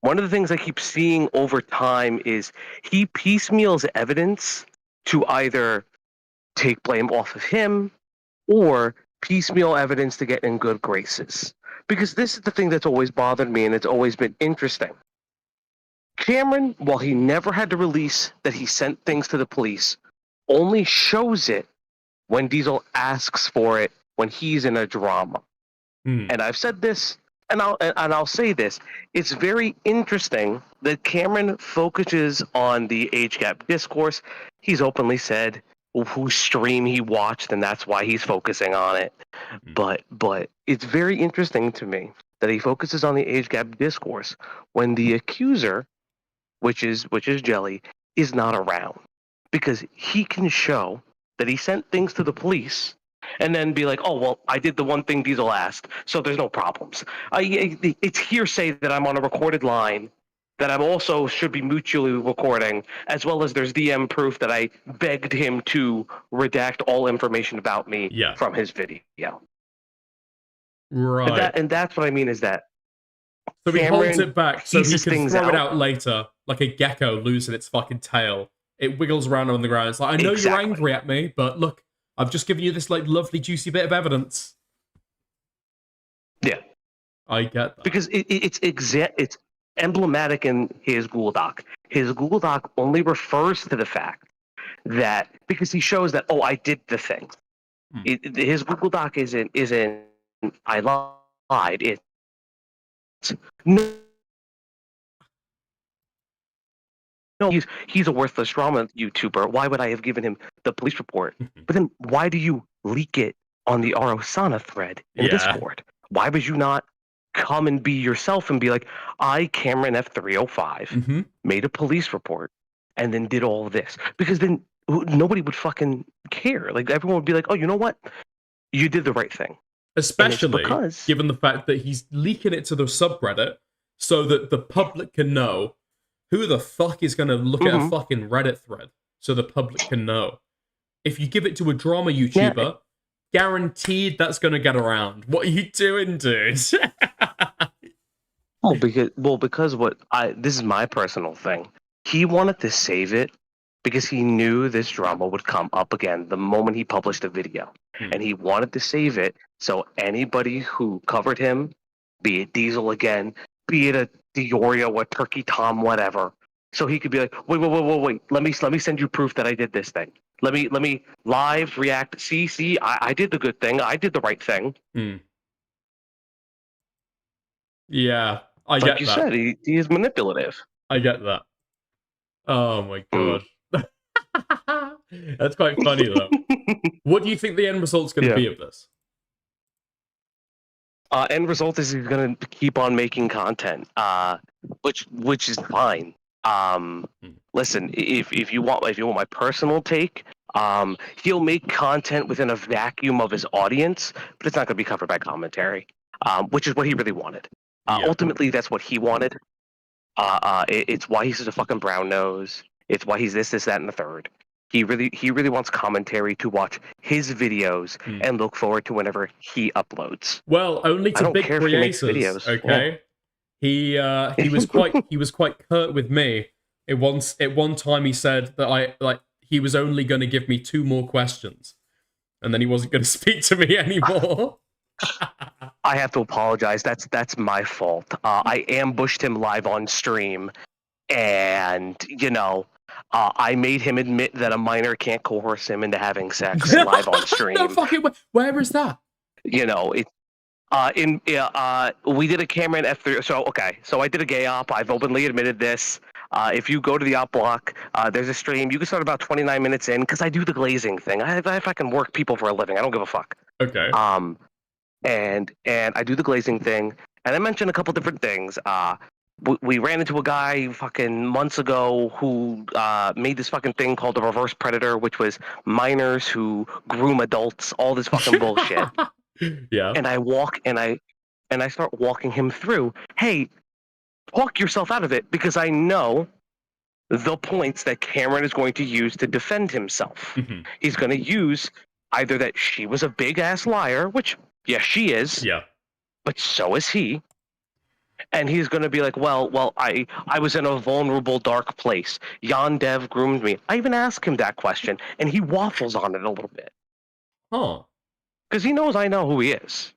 S19: one of the things I keep seeing over time is he piecemeals evidence to either take blame off of him or piecemeal evidence to get in good graces. Because this is the thing that's always bothered me, and it's always been interesting. Cameron, while he never had to release that he sent things to the police, only shows it when Diesel asks for it when he's in a drama. And I've said this, and I'll say this: it's very interesting that Cameron focuses on the age gap discourse. He's openly said whose stream he watched, and that's why he's focusing on it. But it's very interesting to me that he focuses on the age gap discourse when the accuser, which is Jelly, is not around, because he can show that he sent things to the police and then be like, oh, well, I did the one thing Diesel asked, so there's no problems. It's hearsay that I'm on a recorded line, that I'm also should be mutually recording, as well as there's DM proof that I begged him to redact all information about me from his video.
S4: Right.
S19: And that's what I mean is that
S4: so he
S19: Cameron
S4: holds it back so he
S19: pieces
S4: can
S19: things
S4: throw it out later, like a gecko losing its fucking tail. It wiggles around on the ground. It's like, I know you're angry at me, but look, I've just given you this like lovely juicy bit of evidence.
S19: Yeah,
S4: I get that.
S19: Because it's emblematic in his Google Doc. His Google Doc only refers to the fact that, because he shows that, oh, I did the thing. His Google Doc isn't I lied. It's no, he's a worthless drama YouTuber. Why would I have given him the police report? But then why do you leak it on the Arosana thread in Discord? Why would you not come and be yourself and be like, I, Cameron F305, made a police report and then did all of this? Because then nobody would fucking care. Like, everyone would be like, oh, you know what? You did the right thing.
S4: Especially given the fact that he's leaking it to the subreddit so that the public can know. Who the fuck is going to look at a fucking Reddit thread so the public can know? If you give it to a drama YouTuber, guaranteed that's gonna get around. What are you doing, dude?
S19: Because this is my personal thing. He wanted to save it because he knew this drama would come up again the moment he published a video. And he wanted to save it so anybody who covered him, be it Diesel again, be it a Diorio or Turkey Tom, whatever, so he could be like, wait, let me send you proof that I did this thing. Let me live react. See, I did the good thing. I did the right thing.
S4: Yeah, I get
S19: like you
S4: that.
S19: said, he is manipulative.
S4: I get that. Oh my god. That's quite funny though. What do you think the end result's going to be of this?
S19: End result is he's going to keep on making content, which is fine. Listen, if you want my personal take, he'll make content within a vacuum of his audience, but it's not going to be covered by commentary, which is what he really wanted. Ultimately, that's what he wanted. It's why he's such a fucking brown nose. It's why he's this, that, and the third. He really wants commentary to watch his videos and look forward to whenever he uploads.
S4: Well, only to big creators. Okay, he was quite curt with me. At one time he said that he was only going to give me 2 more questions, and then he wasn't going to speak to me anymore.
S19: I have to apologize. That's my fault. I ambushed him live on stream, and I made him admit that a minor can't coerce him into having sex live on stream.
S4: No fucking way. Where is that?
S19: We did a camera in F3. So I did a gay op. I've openly admitted this. If you go to the op block, there's a stream. You can start about 29 minutes in because I do the glazing thing. I fucking work people for a living. I don't give a fuck.
S4: Okay.
S19: And I do the glazing thing, and I mentioned a couple different things. We ran into a guy fucking months ago who made this fucking thing called the reverse predator, which was minors who groom adults, all this fucking bullshit.
S4: Yeah.
S19: And I start walking him through, hey, talk yourself out of it, because I know the points that Cameron is going to use to defend himself. He's going to use either that she was a big ass liar, which yes, she is.
S4: Yeah.
S19: But so is he. And he's going to be like, well, I was in a vulnerable, dark place. Yondev groomed me. I even asked him that question, and he waffles on it a little bit.
S4: Huh.
S19: Because he knows I know who he is.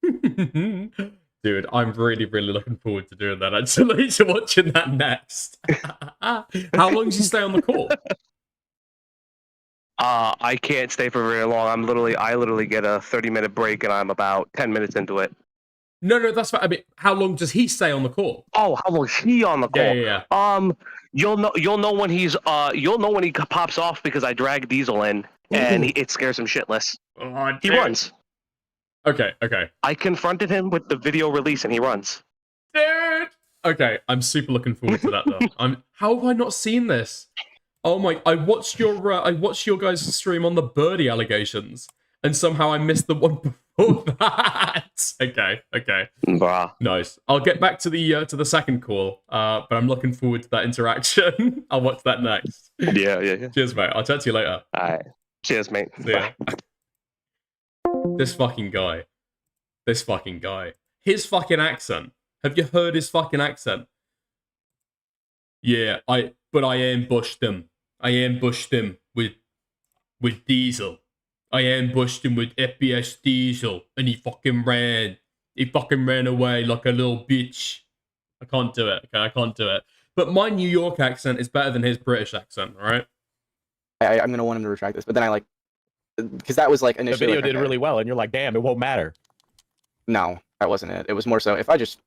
S4: Dude, I'm really, really looking forward to doing that, actually, to watching that next. How long does he stay on the call?
S19: I can't stay for very long. I literally get a 30-minute break, and I'm about 10 minutes into it.
S4: No, that's fine. I mean, how long does he stay on the call?
S19: Oh, how long is he on the call?
S4: Yeah.
S19: You'll know when he pops off because I drag Diesel in, and it scares him shitless.
S4: Oh,
S19: he runs.
S4: Okay.
S19: I confronted him with the video release, and he runs.
S4: Dude. Okay, I'm super looking forward to that though. How have I not seen this? Oh my! I watched your guys' stream on the birdie allegations, and somehow I missed the one before that. Okay.
S19: Bruh.
S4: Nice. I'll get back to the second call, but I'm looking forward to that interaction. I'll watch that next.
S19: Yeah.
S4: Cheers, mate. I'll chat to you later.
S19: All right. Cheers, mate.
S4: See ya. This fucking guy. His fucking accent. Have you heard his fucking accent? Yeah, I ambushed him. I ambushed him with Diesel. I ambushed him with FPS Diesel, and he fucking ran. He fucking ran away like a little bitch. I can't do it. Okay, I can't do it. But my New York accent is better than his British accent, all right?
S18: I'm gonna want him to retract this, but then I because that was initially
S13: the video did really well, and you're like, damn, it won't matter.
S18: No, that wasn't it. It was more so if I just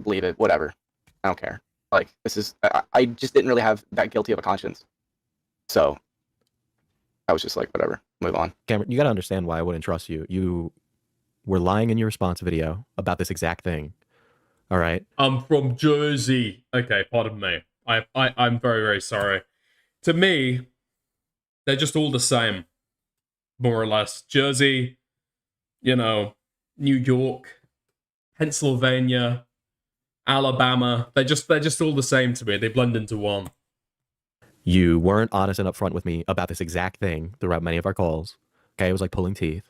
S18: believe it, whatever. I don't care. This is I just didn't really have that guilty of a conscience, so I was just whatever, move on.
S11: Cameron, you gotta understand why I wouldn't trust you. You were lying in your response video about this exact thing. All right.
S4: I'm from Jersey. Okay, pardon me. I'm very, very sorry. To me, they're just all the same, more or less. Jersey, New York, Pennsylvania, Alabama. They're just all the same to me. They blend into one.
S11: You weren't honest and upfront with me about this exact thing throughout many of our calls. Okay, it was like pulling teeth,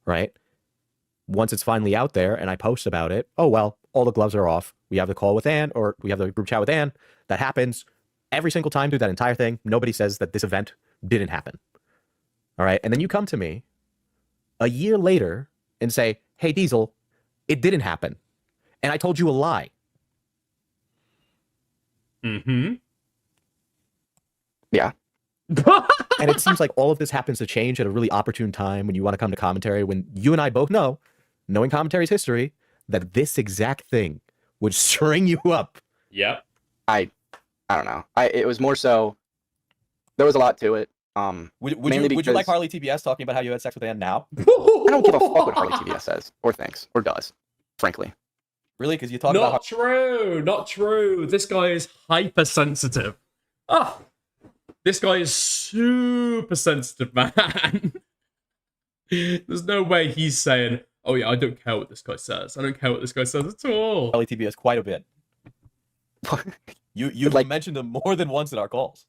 S11: right? Once it's finally out there and I post about it, oh, well, all the gloves are off. We have the call with Ann, or we have the group chat with Ann. That happens every single time through that entire thing. Nobody says that this event didn't happen. All right. And then you come to me a year later and say, hey, Diesel, it didn't happen. And I told you a lie.
S4: Mm-hmm.
S18: Yeah.
S11: And it seems like all of this happens to change at a really opportune time when you want to come to commentary, when you and I both know, knowing commentary's history, that this exact thing would string you up.
S4: Yep.
S18: I don't know. It was more so, there was a lot to it.
S16: Would you like Harley TBS talking about how you had sex with Ann now?
S18: I don't give a fuck what Harley TBS says, or thinks, or does, frankly.
S16: Really? Because you talk about
S4: Not true. Not true. This guy is hypersensitive. Oh, this guy is super sensitive, man. There's no way he's saying, oh yeah, I don't care what this guy says. I don't care what this guy says at all.
S16: Harley TBS quite a bit. You've like, mentioned him more than once in our calls.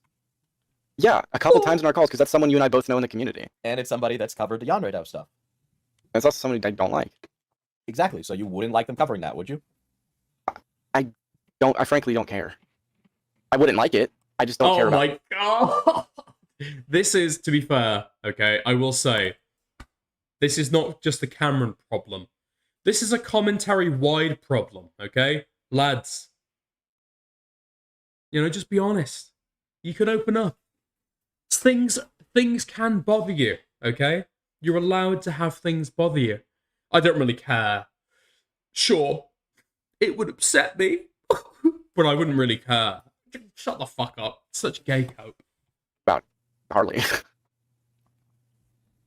S18: Yeah, a couple times in our calls, because that's someone you and I both know in the community.
S16: And it's somebody that's covered the Yandere House stuff.
S18: It's also somebody I don't like.
S16: Exactly. So you wouldn't like them covering that, would you?
S18: I frankly don't care. I wouldn't like it. I just don't care about it.
S4: Oh my god! This is, to be fair, okay, I will say, this is not just a Cameron problem. This is a commentary-wide problem, okay? Lads. You know, just be honest. You can open up. Things can bother you, okay? You're allowed to have things bother you. I don't really care. Sure, it would upset me, but I wouldn't really care. Shut the fuck up. Such gay cope.
S18: About Harley.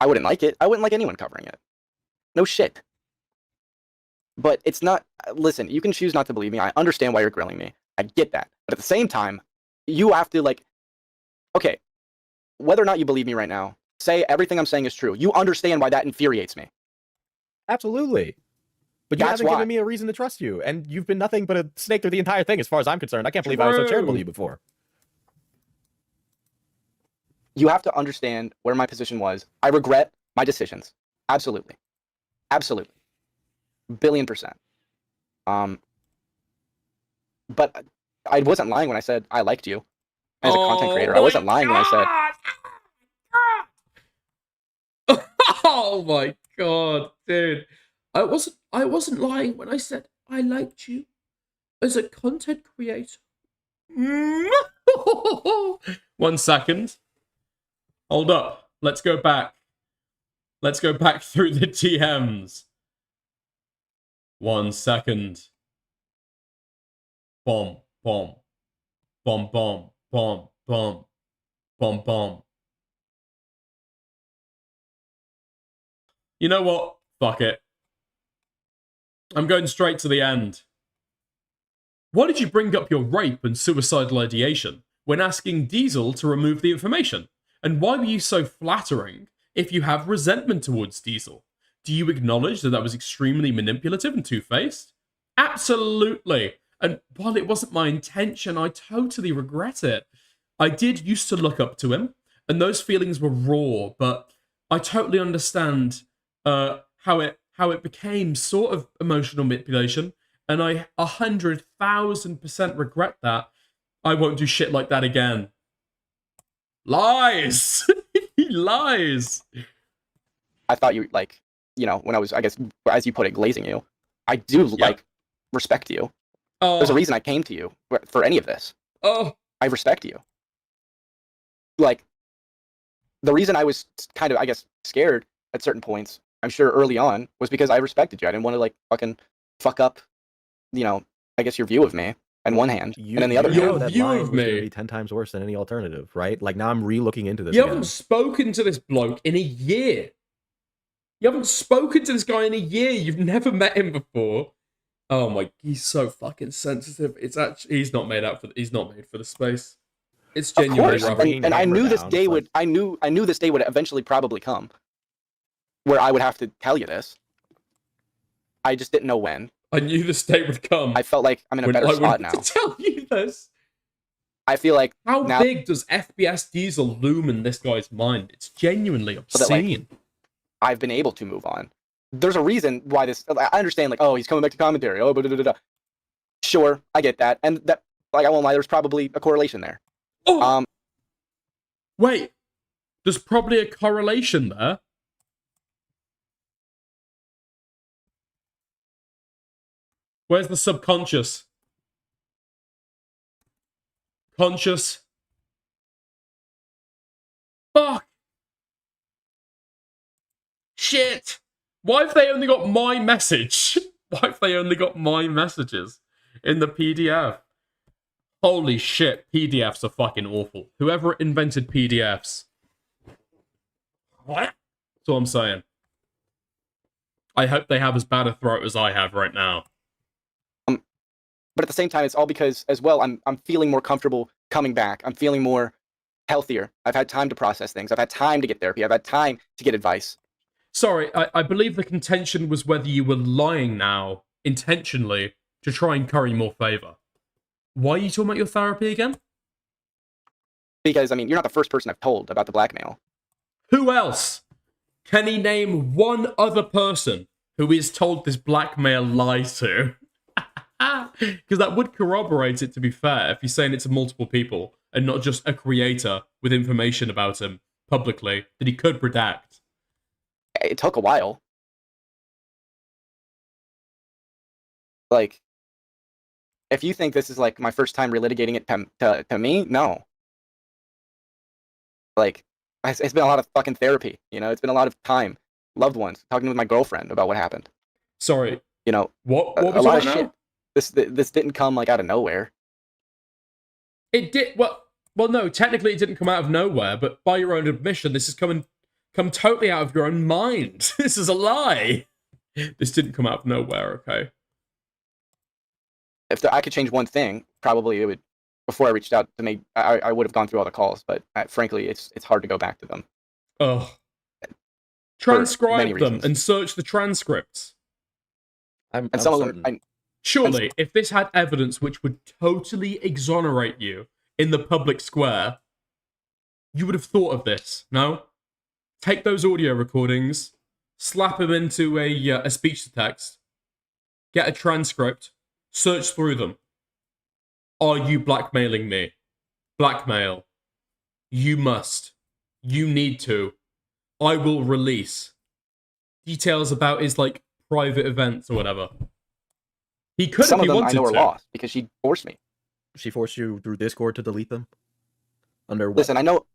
S18: I wouldn't like it. I wouldn't like anyone covering it. No shit. But it's not... Listen, you can choose not to believe me. I understand why you're grilling me. I get that. But at the same time, you have to, like... Okay, whether or not you believe me right now, say everything I'm saying is true. You understand why that infuriates me.
S11: Absolutely. But you haven't given me a reason to trust you, and you've been nothing but a snake through the entire thing as far as I'm concerned. I can't believe I was so charitable to you before.
S18: You have to understand where my position was. I regret my decisions. Absolutely. Absolutely. Billion%. But I wasn't lying when I said I liked you as a content creator. I wasn't lying when I said...
S4: Oh my god, dude. I wasn't lying when I said I liked you as a content creator. 1 second. Hold up. Let's go back. Let's go back through the DMs. 1 second. Bomb, bomb. Bomb, bomb, bomb, bomb. Bomb, bomb. You know what? Fuck it. I'm going straight to the end. Why did you bring up your rape and suicidal ideation when asking Diesel to remove the information? And why were you so flattering if you have resentment towards Diesel? Do you acknowledge that that was extremely manipulative and two-faced? Absolutely. And while it wasn't my intention, I totally regret it. I did used to look up to him, and those feelings were raw, but I totally understand how it became sort of emotional manipulation, and I 100,000% regret that. I won't do shit like that again. Lies! He lies!
S18: I thought you, like, you know, when I was, I guess, as you put it, glazing you, I do, like, respect you. There's a reason I came to you for any of this. I respect you. Like, the reason I was kind of, I guess, scared at certain points, I'm sure early on, was because I respected you. I didn't want to, like, fucking fuck up, you know, I guess your view of me on one hand, and then the other hand.
S11: That line was gonna be 10 times worse than any alternative, right? Like, now I'm re-looking into this
S4: You
S11: again.
S4: haven't spoken to this bloke in a year. You haven't spoken to this guy in a year. You've never met him before. Oh my, he's so fucking sensitive. It's actually, he's not made for the space. It's genuinely rough.
S18: And I knew this day would, I knew this day would eventually probably come, where I would have to tell you this. I just didn't know when.
S4: I knew this day would come.
S18: I felt like I'm in a better spot now.
S4: To tell you this.
S18: I feel like
S4: how
S18: now,
S4: big does FBS Diesel loom in this guy's mind? It's genuinely
S18: so that, like,
S4: obscene.
S18: I've been able to move on. There's a reason why this. I understand, like, oh, he's coming back to commentary. Oh, but sure, I get that, and that, like, I won't lie. There's probably a correlation there.
S4: Oh, wait. There's probably a correlation there. Where's the subconscious? Conscious. Fuck. Shit. Why have they only got my message? Why have they only got my messages in the PDF? Holy shit, PDFs are fucking awful. Whoever invented PDFs. What? That's what I'm saying. I hope they have as bad a throat as I have right now.
S18: But at the same time, it's all because, as well, I'm feeling more comfortable coming back. I'm feeling more healthier. I've had time to process things. I've had time to get therapy. I've had time to get advice.
S4: Sorry, I believe the contention was whether you were lying now, intentionally, to try and curry more favor. Why are you talking about your therapy again?
S18: Because, I mean, you're not the first person I've told about the blackmail.
S4: Who else? Can he name one other person who he's told this blackmail lie to? Because that would corroborate it, to be fair, if you're saying it to multiple people and not just a creator with information about him publicly that he could redact.
S18: It took a while. Like, if you think this is, like, my first time relitigating it to me, no. Like, it's been a lot of fucking therapy, you know? It's been a lot of time. Loved ones. Talking with my girlfriend about what happened.
S4: Sorry.
S18: You know,
S4: what
S18: a
S4: was
S18: lot of
S4: that
S18: shit. This didn't come, like, out of nowhere.
S4: It did. Well, no. Technically, it didn't come out of nowhere. But by your own admission, this has come totally out of your own mind. This is a lie. This didn't come out of nowhere. Okay.
S18: If I could change one thing, probably it would. Before I reached out to me, I would have gone through all the calls. But frankly, it's hard to go back to them.
S4: Ugh. Transcribe them and search the transcripts.
S18: And some of them.
S4: Surely, if this had evidence which would totally exonerate you in the public square, you would have thought of this, no? Take those audio recordings, slap them into a speech-to-text, get a transcript, search through them. Are you blackmailing me? Blackmail. You must. You need to. I will release details about his, like, private events or whatever. He could
S18: Some
S4: if he
S18: of them
S4: wanted
S18: I know are
S4: to.
S18: lost because she forced me.
S17: She forced you through Discord to delete them? Under what?
S18: Listen, I know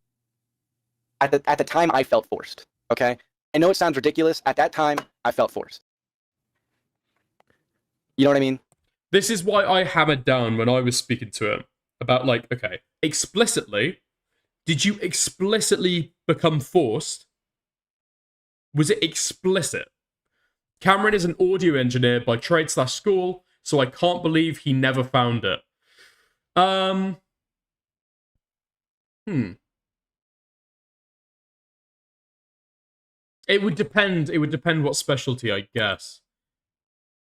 S18: at the time I felt forced, okay? I know it sounds ridiculous. At that time, I felt forced. You know what I mean?
S4: This is why I hammered down when I was speaking to him about, like, okay, explicitly, did you explicitly become forced? Was it explicit? Cameron is an audio engineer by trade/school, so I can't believe he never found it. It would depend. It would depend what specialty, I guess.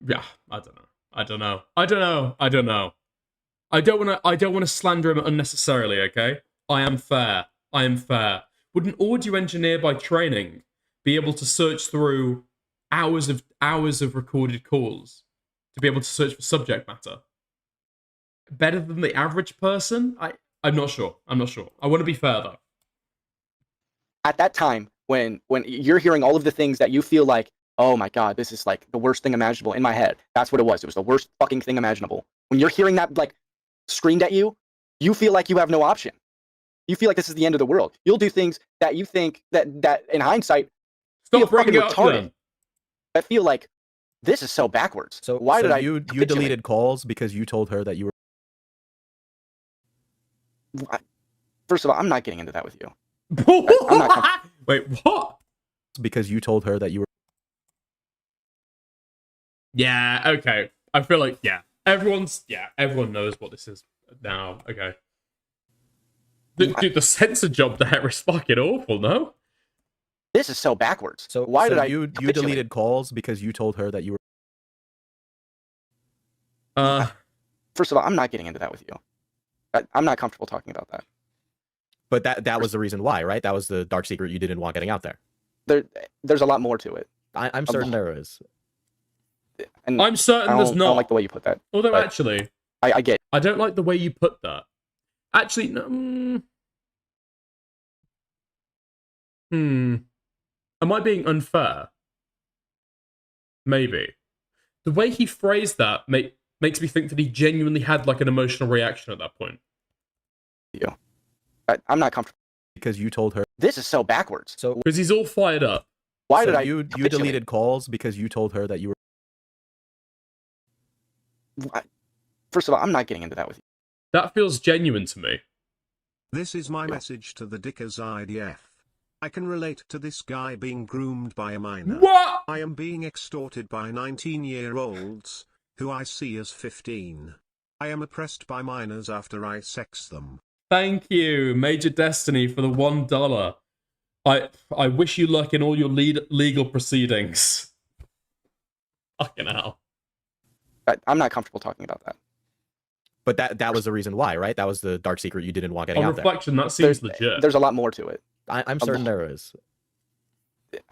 S4: Yeah, I don't know. I don't know. I don't want to slander him unnecessarily, okay? I am fair. Would an audio engineer by training be able to search through hours of recorded calls to be able to search for subject matter better than the average person? I'm not sure. I want to be fair though.
S18: At that time, when you're hearing all of the things that you feel like, oh my god, this is like the worst thing imaginable in my head. That's what it was. It was the worst fucking thing imaginable. When you're hearing that, like, screamed at you, you feel like you have no option. You feel like this is the end of the world. You'll do things that you think that in hindsight feel fucking retarded. I feel like this is so backwards.
S17: So
S18: why did
S17: you deleted calls because you told her that you were...
S18: First of all, I'm not getting into that with you.
S4: Wait, what?
S17: Because you told her that you were...
S4: Yeah, okay. I feel like, everyone knows what this is now. Okay. Dude, the censor job there is fucking awful, no?
S18: This is so backwards.
S17: So
S18: why did
S17: you deleted calls because you told her that you were...
S18: First of all, I'm not getting into that with you. I'm not comfortable talking about that.
S11: But that was the reason why, right? That was the dark secret you didn't want getting out there.
S18: There's a lot more to it.
S11: I'm certain there is.
S18: And
S4: I'm certain there's
S18: I
S4: not.
S18: don't like the way you put that.
S4: Although
S18: but
S4: actually,
S18: I get.
S4: I don't like the way you put that. Actually, no. Am I being unfair? Maybe. The way he phrased that makes me think that he genuinely had like an emotional reaction at that point.
S18: Yeah. I'm not comfortable.
S11: Because you told her.
S18: This is so backwards.
S11: So
S4: because he's all fired up.
S18: Why
S11: so
S18: did
S11: you deleted calls because you told her that you were.
S18: First of all, I'm not getting into that with you.
S4: That feels genuine to me.
S14: This is my message to the Dickers IDF. I can relate to this guy being groomed by a minor.
S4: What?
S14: I am being extorted by 19-year-olds, who I see as 15. I am oppressed by minors after I sex them.
S4: Thank you, Major Destiny, for the $1. I wish you luck in all your legal proceedings. Fucking hell.
S18: I'm not comfortable talking about that.
S11: But that was the reason why, right? That was the dark secret you didn't want getting
S4: On
S11: out there.
S4: reflection, that seems legit.
S18: There's a lot more to it.
S11: I'm certain there is.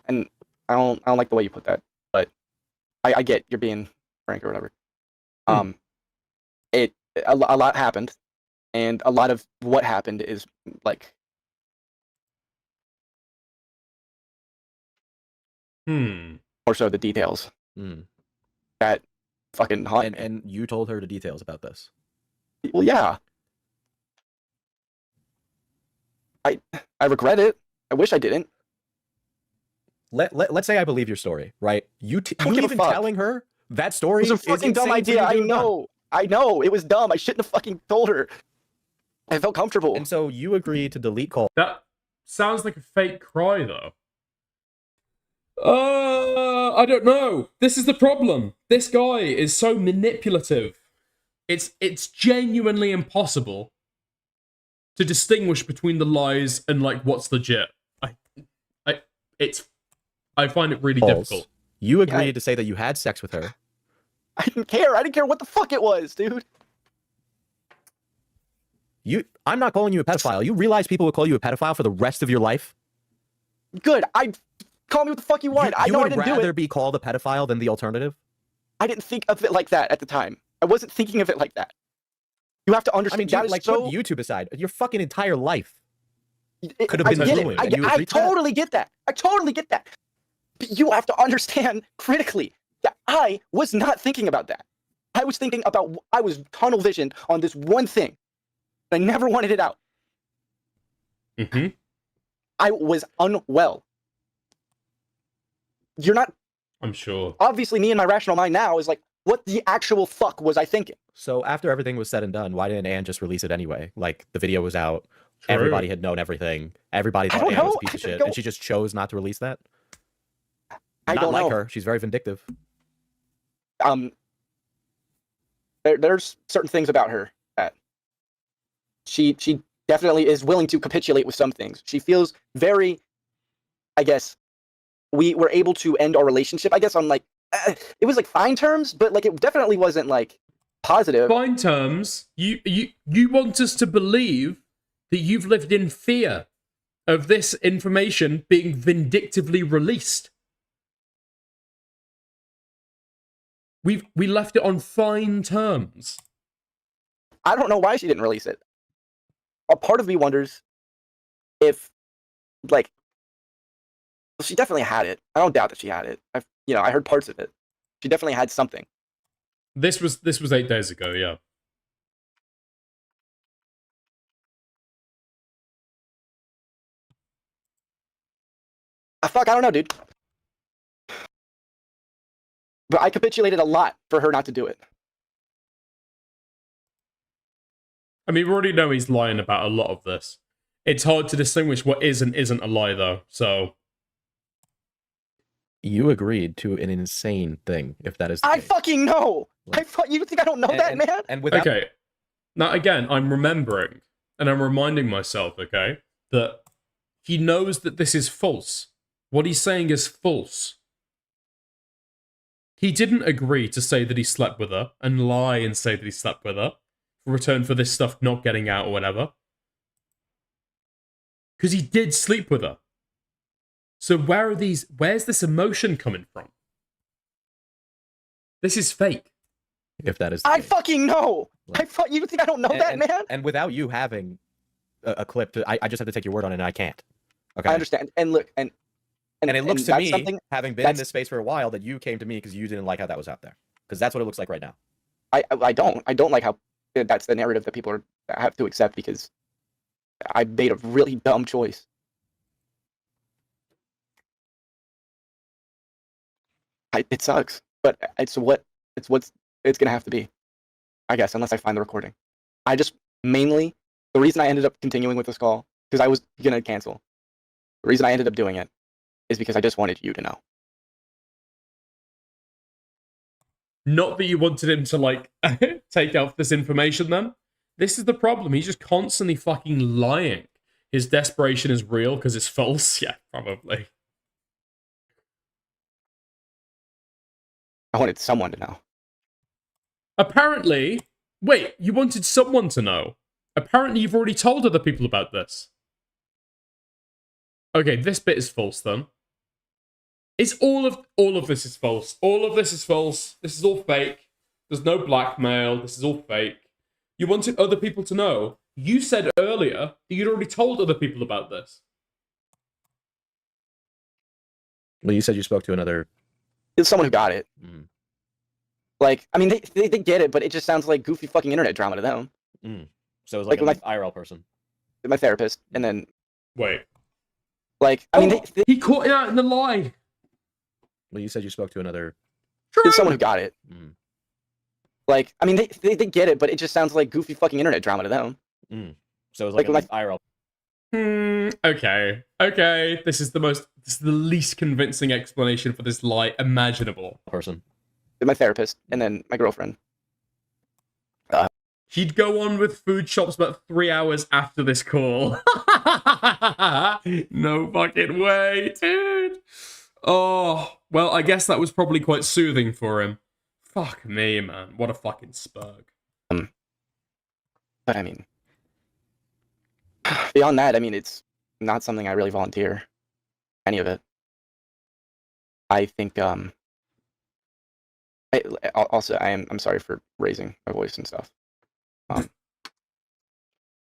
S18: And I don't like the way you put that, but I get you're being frank or whatever. A lot happened, and a lot of what happened is like. More so the details. That fucking haunt me.
S11: And you told her the details about this.
S18: Well, yeah. I regret it. I wish I didn't.
S11: Let's say I believe your story, right? You
S18: don't give a
S11: even
S18: fuck.
S11: telling her that story
S18: It was a
S11: is
S18: fucking dumb
S11: insane for you
S18: idea.
S11: to
S18: I
S11: do it on.
S18: know. I know. It was dumb. I shouldn't have fucking told her. I felt comfortable.
S11: And so you agreed to delete calls.
S4: That sounds like a fake cry, though. I don't know. This is the problem. This guy is so manipulative. It's genuinely impossible to distinguish between the lies and like what's legit. I find it really difficult.
S11: You agreed to say that you had sex with her.
S18: I didn't care. I didn't care what the fuck it was, dude.
S11: I'm not calling you a pedophile. You realize people will call you a pedophile for the rest of your life?
S18: Good. Call me what the fuck you want. I know I didn't do it.
S11: You would rather be called a pedophile than the alternative?
S18: I didn't think of it like that at the time. I wasn't thinking of it like that. You have to understand.
S11: I mean,
S18: that
S11: dude,
S18: is
S11: like,
S18: so...
S11: put YouTube aside. Your fucking entire life could have been ruined.
S18: I totally get that. I totally get that. But you have to understand critically that I was not thinking about that. I was thinking about, I was tunnel visioned on this one thing. I never wanted it out. I was unwell. You're not.
S4: I'm sure.
S18: Obviously, me and my rational mind now is like, what the actual fuck was I thinking?
S11: So after everything was said and done, why didn't Anne just release it anyway? Like, the video was out.
S4: True.
S11: Everybody had known everything. Everybody thought Anne was a piece of shit. And she just chose not to release that?
S18: I
S11: Not
S18: don't
S11: like
S18: know.
S11: her. She's very vindictive.
S18: There's certain things about her that she definitely is willing to capitulate with some things. She feels very, I guess, we were able to end our relationship, I guess, on like, it was like fine terms, but like it definitely wasn't like positive.
S4: Fine terms? You want us to believe that you've lived in fear of this information being vindictively released. We left it on fine terms.
S18: I don't know why she didn't release it. A part of me wonders if, like, well, she definitely had it. I don't doubt that she had it. I heard parts of it. She definitely had something.
S4: This was 8 days ago, yeah.
S18: Fuck, I don't know, dude. But I capitulated a lot for her not to do it.
S4: I mean, we already know he's lying about a lot of this. It's hard to distinguish what is and isn't a lie, though, so...
S11: You agreed to an insane thing, if that is the
S18: I
S11: case.
S18: fucking know! You think I don't know that, man?
S11: And without...
S4: Okay. Now, again, I'm remembering, and I'm reminding myself, okay, that he knows that this is false. What he's saying is false. He didn't agree to say that he slept with her, and lie and say that he slept with her. return for this stuff not getting out or whatever. Because he did sleep with her. So where's this emotion coming from? This is fake.
S11: If that is,
S15: I fucking know. You think I don't know that, man?
S13: And without you having a clip, I just have to take your word on it, and I can't. Okay.
S15: I understand. And look, and
S13: it looks to
S15: that's
S13: me,
S15: something-
S13: having been in this space for a while, that you came to me because you didn't like how that was out there. Because that's what it looks like right now.
S15: I don't like how that's the narrative that people have to accept because I made a really dumb choice. It sucks, but it's gonna have to be, I guess, unless I find the recording. I just mainly the reason I ended up continuing with this call because I was gonna cancel. The reason I ended up doing it is because I just wanted you to know.
S4: Not that you wanted him to, like, take out this information then. This is the problem. He's just constantly fucking lying. His desperation is real because it's false. Yeah, probably.
S15: I wanted someone to know.
S4: Apparently... Wait, you wanted someone to know. Apparently you've already told other people about this. Okay, this bit is false then. It's all of this is false. All of this is false. This is all fake. There's no blackmail. This is all fake. You wanted other people to know. You said earlier that you'd already told other people about this.
S11: Well, you said you spoke to another.
S15: It's someone who got it. Like, I mean, they get it, but it just sounds like goofy fucking internet drama to them.
S13: So it was like
S15: Like
S13: an IRL person.
S15: My therapist, and then
S4: wait,
S15: like I mean,
S4: he caught you out in the lie.
S11: Well, you said you spoke to another.
S15: It's someone who got it. Like, I mean, they get it, but it just sounds like goofy fucking internet drama to them.
S13: So it was like an IRL.
S4: Okay. This is the least convincing explanation for this lie imaginable.
S11: Person.
S15: My therapist, and then my girlfriend.
S4: He'd go on with food shops about 3 hours after this call. No fucking way, dude. Oh, well, I guess that was probably quite soothing for him. Fuck me, man. What a fucking spurg.
S15: But I mean, beyond that, I mean, it's not something I really volunteer. Any of it. I think, I'm sorry for raising my voice and stuff.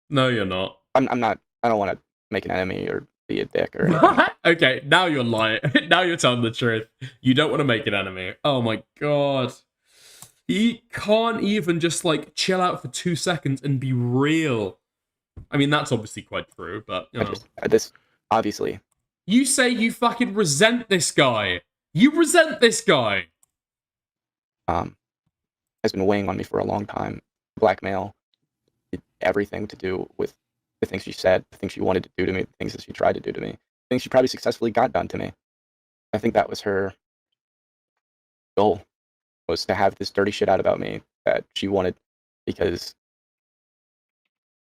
S4: No, you're not.
S15: I'm not. I don't want to make an enemy or be a dick or anything.
S4: Okay, now you're lying. Now you're telling the truth. You don't want to make an enemy. Oh my god. He can't even just, like, chill out for 2 seconds and be real. I mean, that's obviously quite true, but, you know.
S15: This, obviously.
S4: You say you fucking resent this guy. You resent this guy.
S15: Has been weighing on me for a long time. Blackmail, everything to do with the things she said, the things she wanted to do to me, the things that she tried to do to me, things she probably successfully got done to me. I think that was her goal, was to have this dirty shit out about me that she wanted because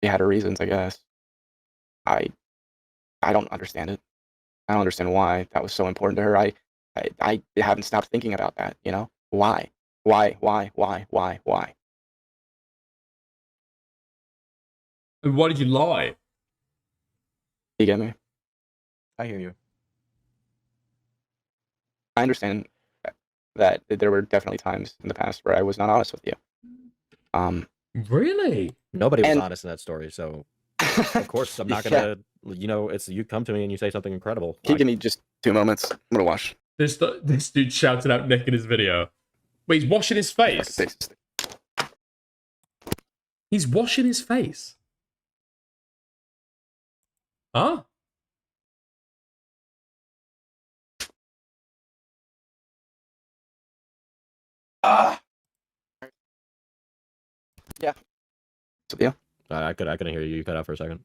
S15: she had her reasons, I guess. I don't understand it. I don't understand why that was so important to her. I haven't stopped thinking about that, you know? Why? Why?
S4: And why did you lie?
S15: You get me?
S13: I hear you.
S15: I understand that there were definitely times in the past where I was not honest with you.
S4: Really?
S11: Nobody was honest in that story, so of course I'm not gonna. You know, it's you come to me and you say something incredible.
S15: Can you give me just 2 moments? I'm gonna wash.
S4: This dude shouted out Nick in his video. Wait, he's washing his face. He's washing his face. Huh?
S15: Yeah. So, yeah.
S11: I couldn't hear you. You cut out for a second.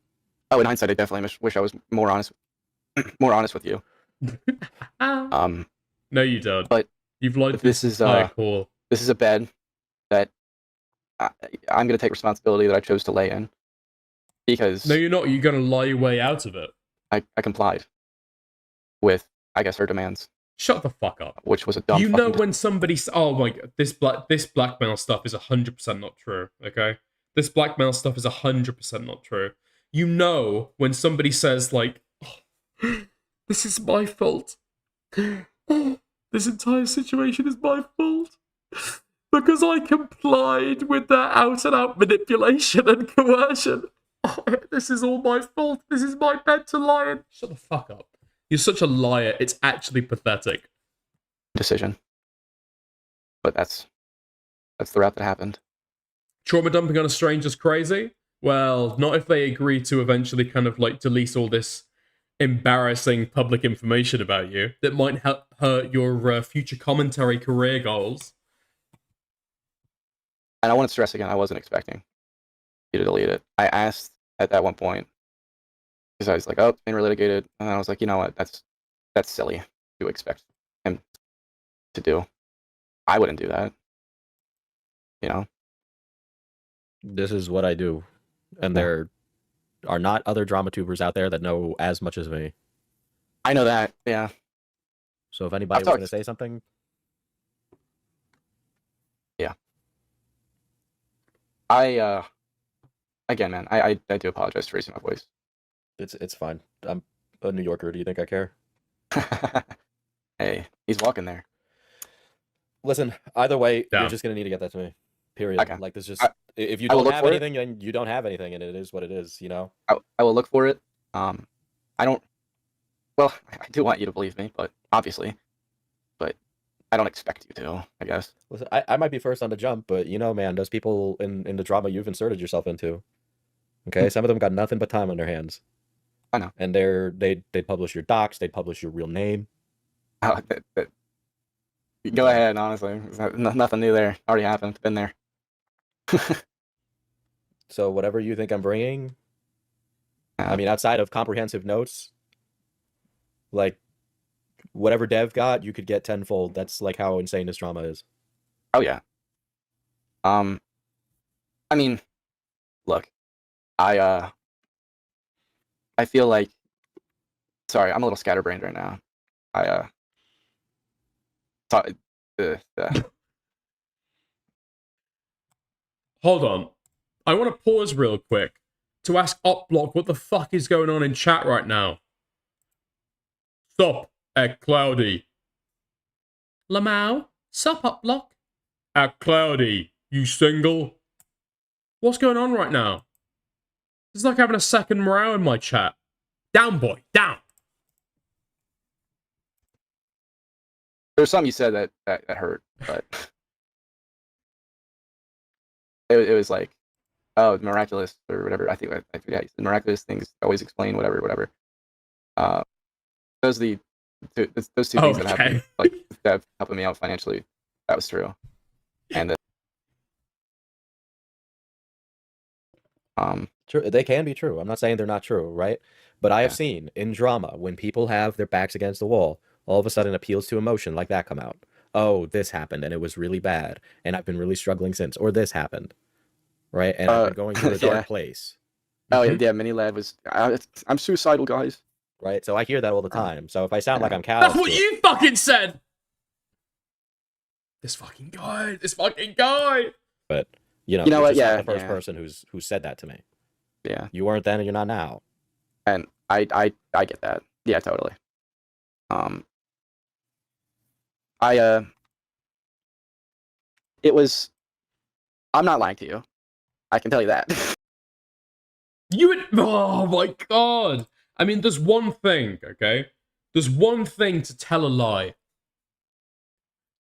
S15: Oh, in hindsight, I definitely wish I was more honest with you.
S4: No, you don't.
S15: But
S4: you've lied.
S15: This is a bed that I'm gonna take responsibility that I chose to lay in because
S4: no, you're not. You're gonna lie your way out of it.
S15: I complied with, I guess, her demands.
S4: Shut the fuck up.
S15: Which was a dumb.
S4: You know when somebody, oh my god, this blackmail stuff is 100% not true. Okay, This blackmail stuff is 100% not true. You know when somebody says, like, oh, this is my fault. Oh, this entire situation is my fault. Because I complied with their out-and-out manipulation and coercion. Oh, this is all my fault. This is my bed to lie in. Shut the fuck up. You're such a liar. It's actually pathetic.
S18: Decision. But that's the route that happened.
S4: Trauma dumping on a stranger's crazy? Well, not if they agree to eventually kind of like delete all this embarrassing public information about you that might hurt your future commentary career goals.
S18: And I want to stress again, I wasn't expecting you to delete it. I asked at that one point, because I was like, oh, it's been relitigated. And I was like, you know what, that's silly to expect him to do. I wouldn't do that. You know?
S11: This is what I do. And there are not other drama tubers out there that know as much as me.
S18: I know that, yeah.
S11: So if anybody was going to say something...
S18: Yeah. Again, man, I do apologize for raising my voice.
S11: It's fine. I'm a New Yorker. Do you think I care?
S18: Hey, he's walking there.
S11: Listen, either way, you're just going to need to get that to me. Period.
S18: Okay.
S11: Like, this just... if you don't have anything, then you don't have anything, and it is what it is, you know?
S18: I will look for it. I don't... Well, I do want you to believe me, but obviously. But I don't expect you to, I guess.
S11: Listen, I might be first on the jump, but you know, man, those people in the drama you've inserted yourself into, okay? Some of them got nothing but time on their hands.
S18: I know.
S11: And they'd publish your docs, they'd publish your real name.
S18: Oh, go ahead, honestly. Nothing new there. Already happened. Been there.
S11: So whatever you think I'm bringing, I mean, outside of comprehensive notes, like, whatever Dev got, you could get tenfold. That's like how insane this drama is.
S18: Oh yeah. I mean, look, I feel like, sorry, I'm a little scatterbrained right now.
S4: Hold on. I want to pause real quick to ask Opblock what the fuck is going on in chat right now. Stop at Cloudy. Lamau, sup Opblock? At Cloudy, you single? What's going on right now? It's like having a second morale in my chat. Down, boy, down.
S18: There's some you said that hurt, but it was like, oh, miraculous or whatever. I forget. Miraculous things always explain whatever. Those are those two things that happened, like that helping me out financially. That was true, and
S11: True, they can be true. I'm not saying they're not true, right? But I have seen in drama when people have their backs against the wall, all of a sudden appeals to emotion like that come out. Oh, this happened and it was really bad, and I've been really struggling since. Or this happened, right? And I've been going through a dark place.
S18: Oh yeah, Mini Lad was. I'm suicidal, guys.
S11: Right, so I hear that all the time. So if I sound like I'm callous,
S4: that's what you fucking said. This fucking guy.
S11: But you know
S18: what?
S11: you're just
S18: Yeah,
S11: not the first person who said that to me.
S18: Yeah,
S11: you weren't then, and you're not now.
S18: And I get that. Yeah, totally. It was. I'm not lying to you. I can tell you that.
S4: Oh my god. I mean, there's one thing, okay? There's one thing to tell a lie.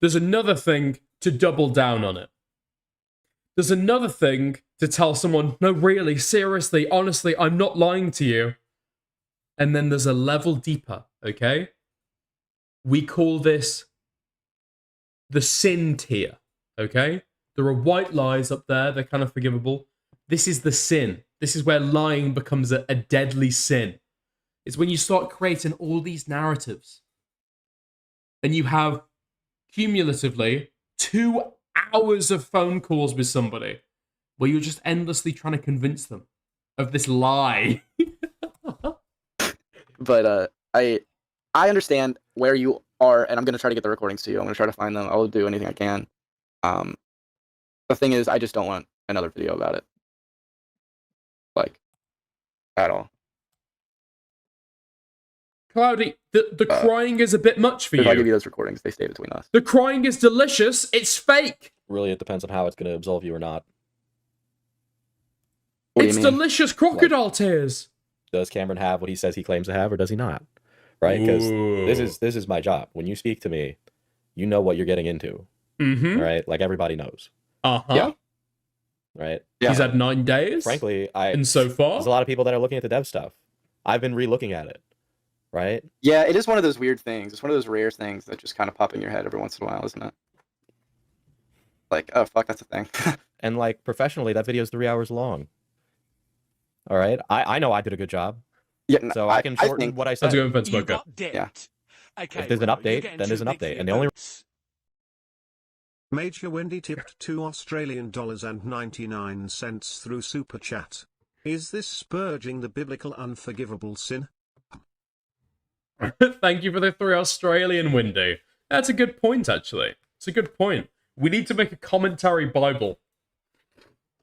S4: There's another thing to double down on it. There's another thing to tell someone, no, really, seriously, honestly, I'm not lying to you. And then there's a level deeper, okay? We call this the sin tier, okay? There are white lies up there, they're kind of forgivable. This is the sin. This is where lying becomes a deadly sin. It's when you start creating all these narratives. And you have, cumulatively, 2 hours of phone calls with somebody where you're just endlessly trying to convince them of this lie.
S18: But I understand where you are, and I'm going to try to get the recordings to you. I'm going to try to find them. I'll do anything I can. The thing is, I just don't want another video about it. like at all.
S4: Cloudy, the crying is a bit much for
S18: If
S4: you.
S18: I give you those recordings, they stay between us.
S4: The crying is delicious. It's fake.
S13: Really, it depends on how it's going to absolve you or not.
S4: It's delicious crocodile tears.
S13: Does Cameron have what he says he claims to have, or does he not? Right? Because this is my job. When you speak to me, you know what you're getting into.
S4: Mm-hmm.
S13: Right? Like everybody knows.
S4: Uh-huh.
S18: Yeah.
S13: Right?
S4: He's had 9 days.
S13: Frankly,
S4: and so far,
S13: there's a lot of people that are looking at the dev stuff. I've been re-looking at it. Right?
S18: Yeah, it is one of those weird things. It's one of those rare things that just kind of pop in your head every once in a while, isn't it? Like, oh fuck, that's a thing.
S13: And like professionally, that video is 3 hours long. All right, I know I did a good job.
S18: Yeah,
S13: so I can shorten what I said.
S18: Yeah.
S3: Okay,
S13: If there's an update, then there's an update, and the only
S14: Major Wendy tipped $2.99 through Super Chat. Is this spurging the biblical unforgivable sin?
S4: Thank you for the 3 Australian window. That's a good point, actually. It's a good point. We need to make a commentary Bible.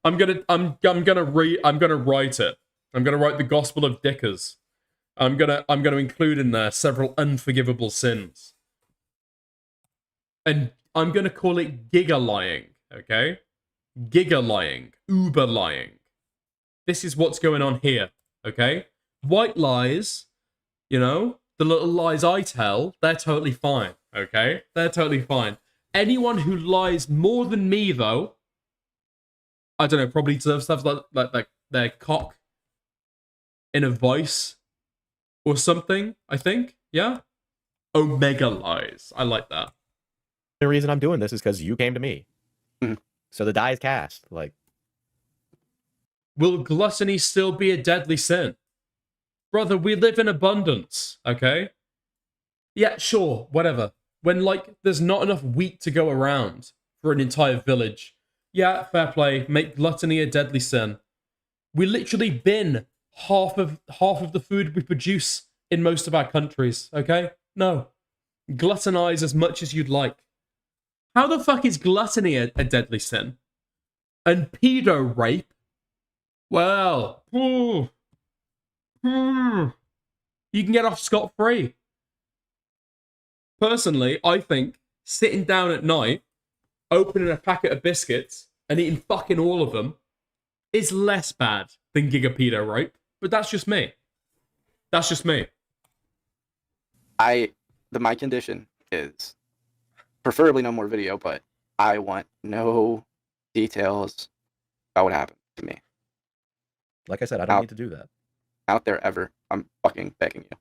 S4: I'm gonna write it. I'm gonna write the Gospel of Dickers. I'm gonna include in there several unforgivable sins. And I'm gonna call it giga lying, okay? Giga lying, uber lying. This is what's going on here, okay? White lies, you know, the little lies I tell, they're totally fine, okay? They're totally fine. Anyone who lies more than me, though, I don't know, probably deserves stuff like their cock in a vice or something, I think. Yeah? Omega lies. I like that.
S13: The reason I'm doing this is because you came to me. So the die is cast. Like,
S4: will gluttony still be a deadly sin? Brother, we live in abundance, okay? Yeah, sure, whatever. When, like, there's not enough wheat to go around for an entire village. Yeah, fair play. Make gluttony a deadly sin. We literally bin half of the food we produce in most of our countries, okay? No. Gluttonize as much as you'd like. How the fuck is gluttony a deadly sin? And pedo rape? Well, you can get off scot-free. Personally, I think sitting down at night, opening a packet of biscuits, and eating fucking all of them is less bad than gigapedo rape. But that's just me. That's just me.
S18: My condition is preferably no more video, but I want no details about what happened to me.
S13: Like I said, I don't need to do that.
S18: Out there ever. I'm fucking begging you.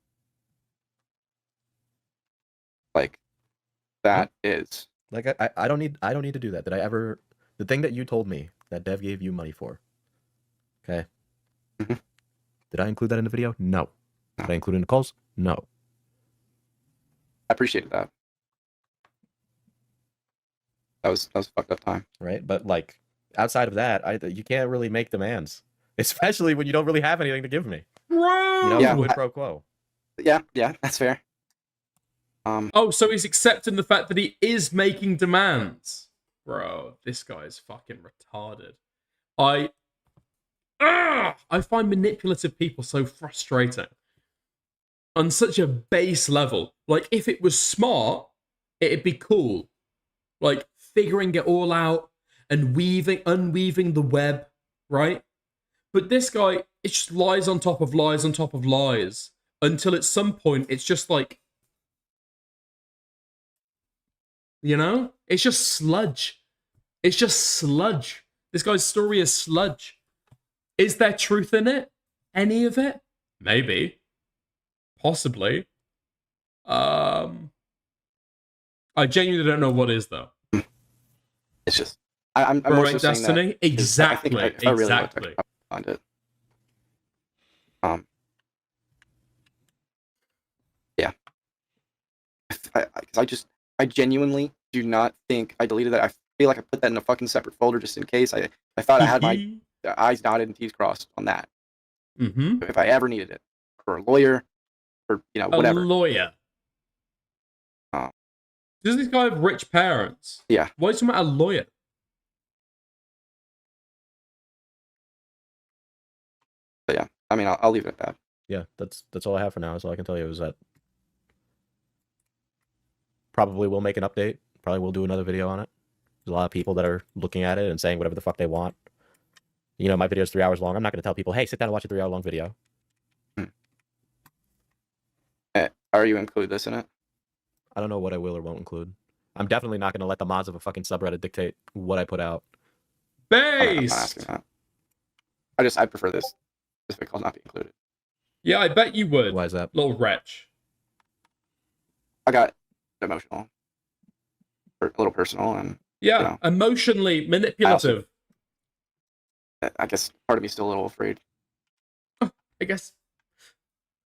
S18: Like, that is...
S13: Like, I don't need to do that. Did I ever... The thing that you told me that Dev gave you money for. Okay? Did I include that in the video? No. Did I include it in the calls? No.
S18: I appreciated that. That was a fucked up time.
S13: Right? But, like, outside of that, you can't really make demands. Especially when you don't really have anything to give me.
S4: Bro!
S13: You know,
S18: Yeah,
S13: quid pro quo.
S18: Yeah, that's fair.
S4: Oh, so he's accepting the fact that he is making demands. Bro, this guy is fucking retarded. I find manipulative people so frustrating. On such a base level. Like, if it was smart, it'd be cool. Like, figuring it all out and unweaving the web, right? But this guy, it just lies on top of lies on top of lies. Until at some point, it's just like, you know? It's just sludge. It's just sludge. This guy's story is sludge. Is there truth in it? Any of it? Maybe. Possibly. I genuinely don't know what is, though.
S18: It's just... I'm more so saying
S4: Destiny?
S18: that
S4: Exactly.
S18: I think if I really looked, I
S4: Exactly.
S18: could probably find it. Yeah. I genuinely do not think I deleted that. I feel like I put that in a fucking separate folder just in case. I thought I had my I's dotted and T's crossed on that.
S4: Mm-hmm.
S18: If I ever needed it. For a lawyer, or, you know, whatever.
S4: A lawyer. Does this guy have rich parents?
S18: Yeah.
S4: Why is he a lawyer?
S18: I mean, I'll leave it at that.
S11: Yeah, that's all I have for now. That's all I can tell you is that probably will make an update. Probably will do another video on it. There's a lot of people that are looking at it and saying whatever the fuck they want. You know, my video is 3 hours long. I'm not going to tell people, hey, sit down and watch a 3 hour long video.
S18: Are you include this in it?
S11: I don't know what I will or won't include. I'm definitely not going to let the mods of a fucking subreddit dictate what I put out.
S18: I'm not asking that. I prefer this specific call not be included.
S4: Yeah, I bet you would.
S11: Why is that?
S4: Little wretch.
S18: I got emotional, or a little personal, and
S4: yeah,
S18: you know,
S4: emotionally manipulative.
S18: I guess part of me still a little afraid.
S4: I guess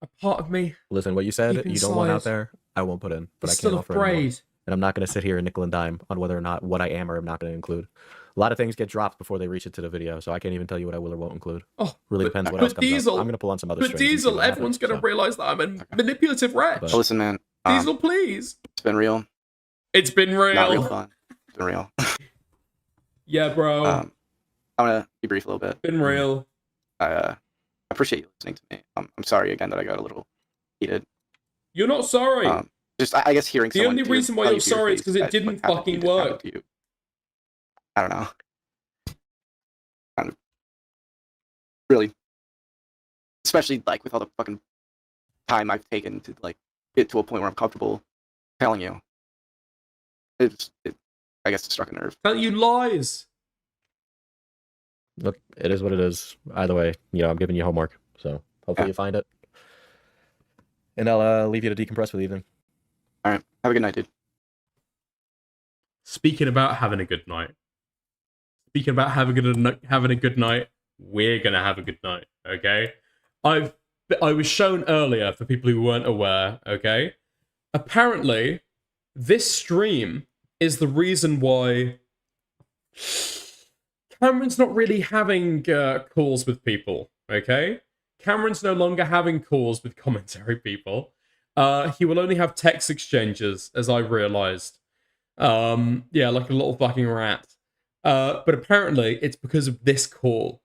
S4: a part of me.
S11: Listen, what you said
S4: deep
S11: you don't want out
S4: inside
S11: there, I won't put in, but
S4: is
S11: I can't
S4: still
S11: offer anymore.
S4: afraid.
S11: And I'm not going to sit here and nickel and dime on whether or not what I am or am not going to include. A lot of things get dropped before they reach it to the video, so I can't even tell you what I will or won't include.
S4: Oh,
S11: really depends what else comes up. I'm going to pull on some other
S4: But
S11: strings and see
S4: Diesel,
S11: what
S4: everyone's
S11: happens,
S4: going to realize that I'm a manipulative wretch.
S18: But listen, man.
S4: Diesel, please.
S18: It's been real.
S4: It's been real.
S18: Not real fun. It's been real.
S4: Yeah, bro.
S18: I want to be brief a little bit.
S4: Been real.
S18: I appreciate you listening to me. I'm sorry again that I got a little heated.
S4: You're not sorry.
S18: Just I guess hearing
S4: the only reason why you're sorry is because it didn't fucking work.
S18: I don't know. Really, especially like with all the fucking time I've taken to like get to a point where I'm comfortable telling you. I guess it struck a nerve.
S4: Tell you lies.
S11: Look, it is what it is. Either way, you know, I'm giving you homework, so hopefully you find it. And I'll leave you to decompress for the evening.
S18: All right, have a good night, dude.
S4: Speaking about having a good night. Speaking about having a good night, we're gonna have a good night, okay? I was shown earlier for people who weren't aware, okay? Apparently, this stream is the reason why Cameron's not really having calls with people, okay? Cameron's no longer having calls with commentary people. He will only have text exchanges, as I realized. Yeah, like a little fucking rat. But apparently, it's because of this call,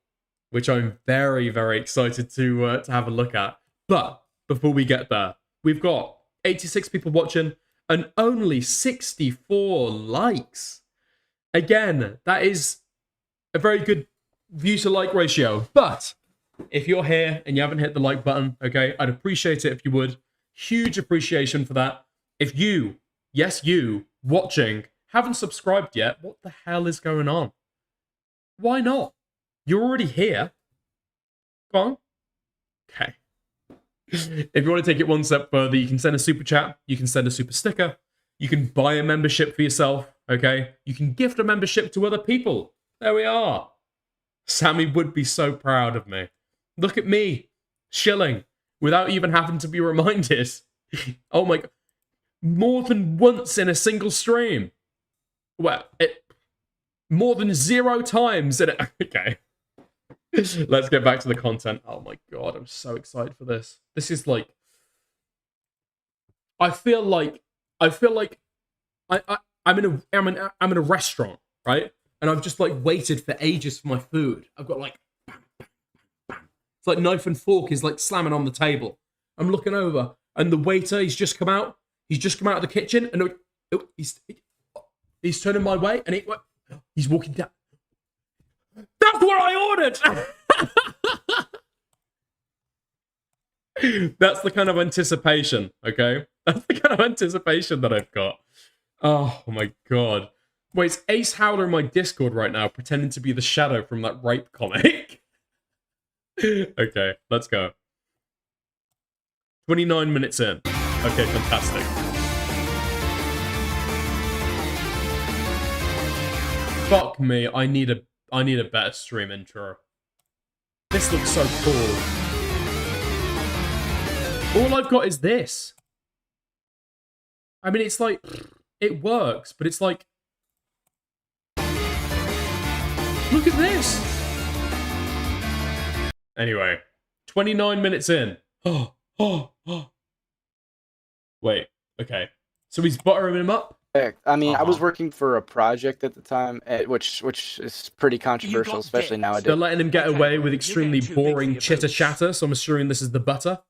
S4: which I'm very, very excited to have a look at. But before we get there, we've got 86 people watching and only 64 likes. Again, that is a very good view to like ratio. But if you're here and you haven't hit the like button, okay, I'd appreciate it if you would. Huge appreciation for that. If you, yes, you, watching, haven't subscribed yet, what the hell is going on? Why not? You're already here. Go on. Okay. If you want to take it one step further, you can send a super chat, you can send a super sticker, you can buy a membership for yourself, okay? You can gift a membership to other people. There we are. Sammy would be so proud of me. Look at me, shilling, without even having to be reminded. Oh my god. More than once in a single stream. Well, more than 0 times in it. Okay. Let's get back to the content. Oh my god, I'm so excited for this. This is like... I feel like I'm in a restaurant, right? And I've just like waited for ages for my food. I've got like... It's like knife and fork is like slamming on the table. I'm looking over, and the waiter, he's just come out. He's just come out of the kitchen, and he's turning my way, and he's walking down. That's what I ordered! That's the kind of anticipation, okay? That's the kind of anticipation that I've got. Oh my god. Wait, it's Ace Howler in my Discord right now, pretending to be the Shadow from that rape comic. Okay, let's go. 29 minutes in. Okay, fantastic. Fuck me, I need a better stream intro. This looks so cool. All I've got is this. I mean, it's like, it works, but it's like, look at this. Anyway, 29 minutes in. Oh. Wait, okay. So he's buttering him up.
S15: I mean, I was
S4: Uh-huh.
S15: working for a project at the time, which is pretty controversial, especially nowadays.
S4: They're letting him get away with extremely boring chitter chatter, so I'm assuming this is the butter.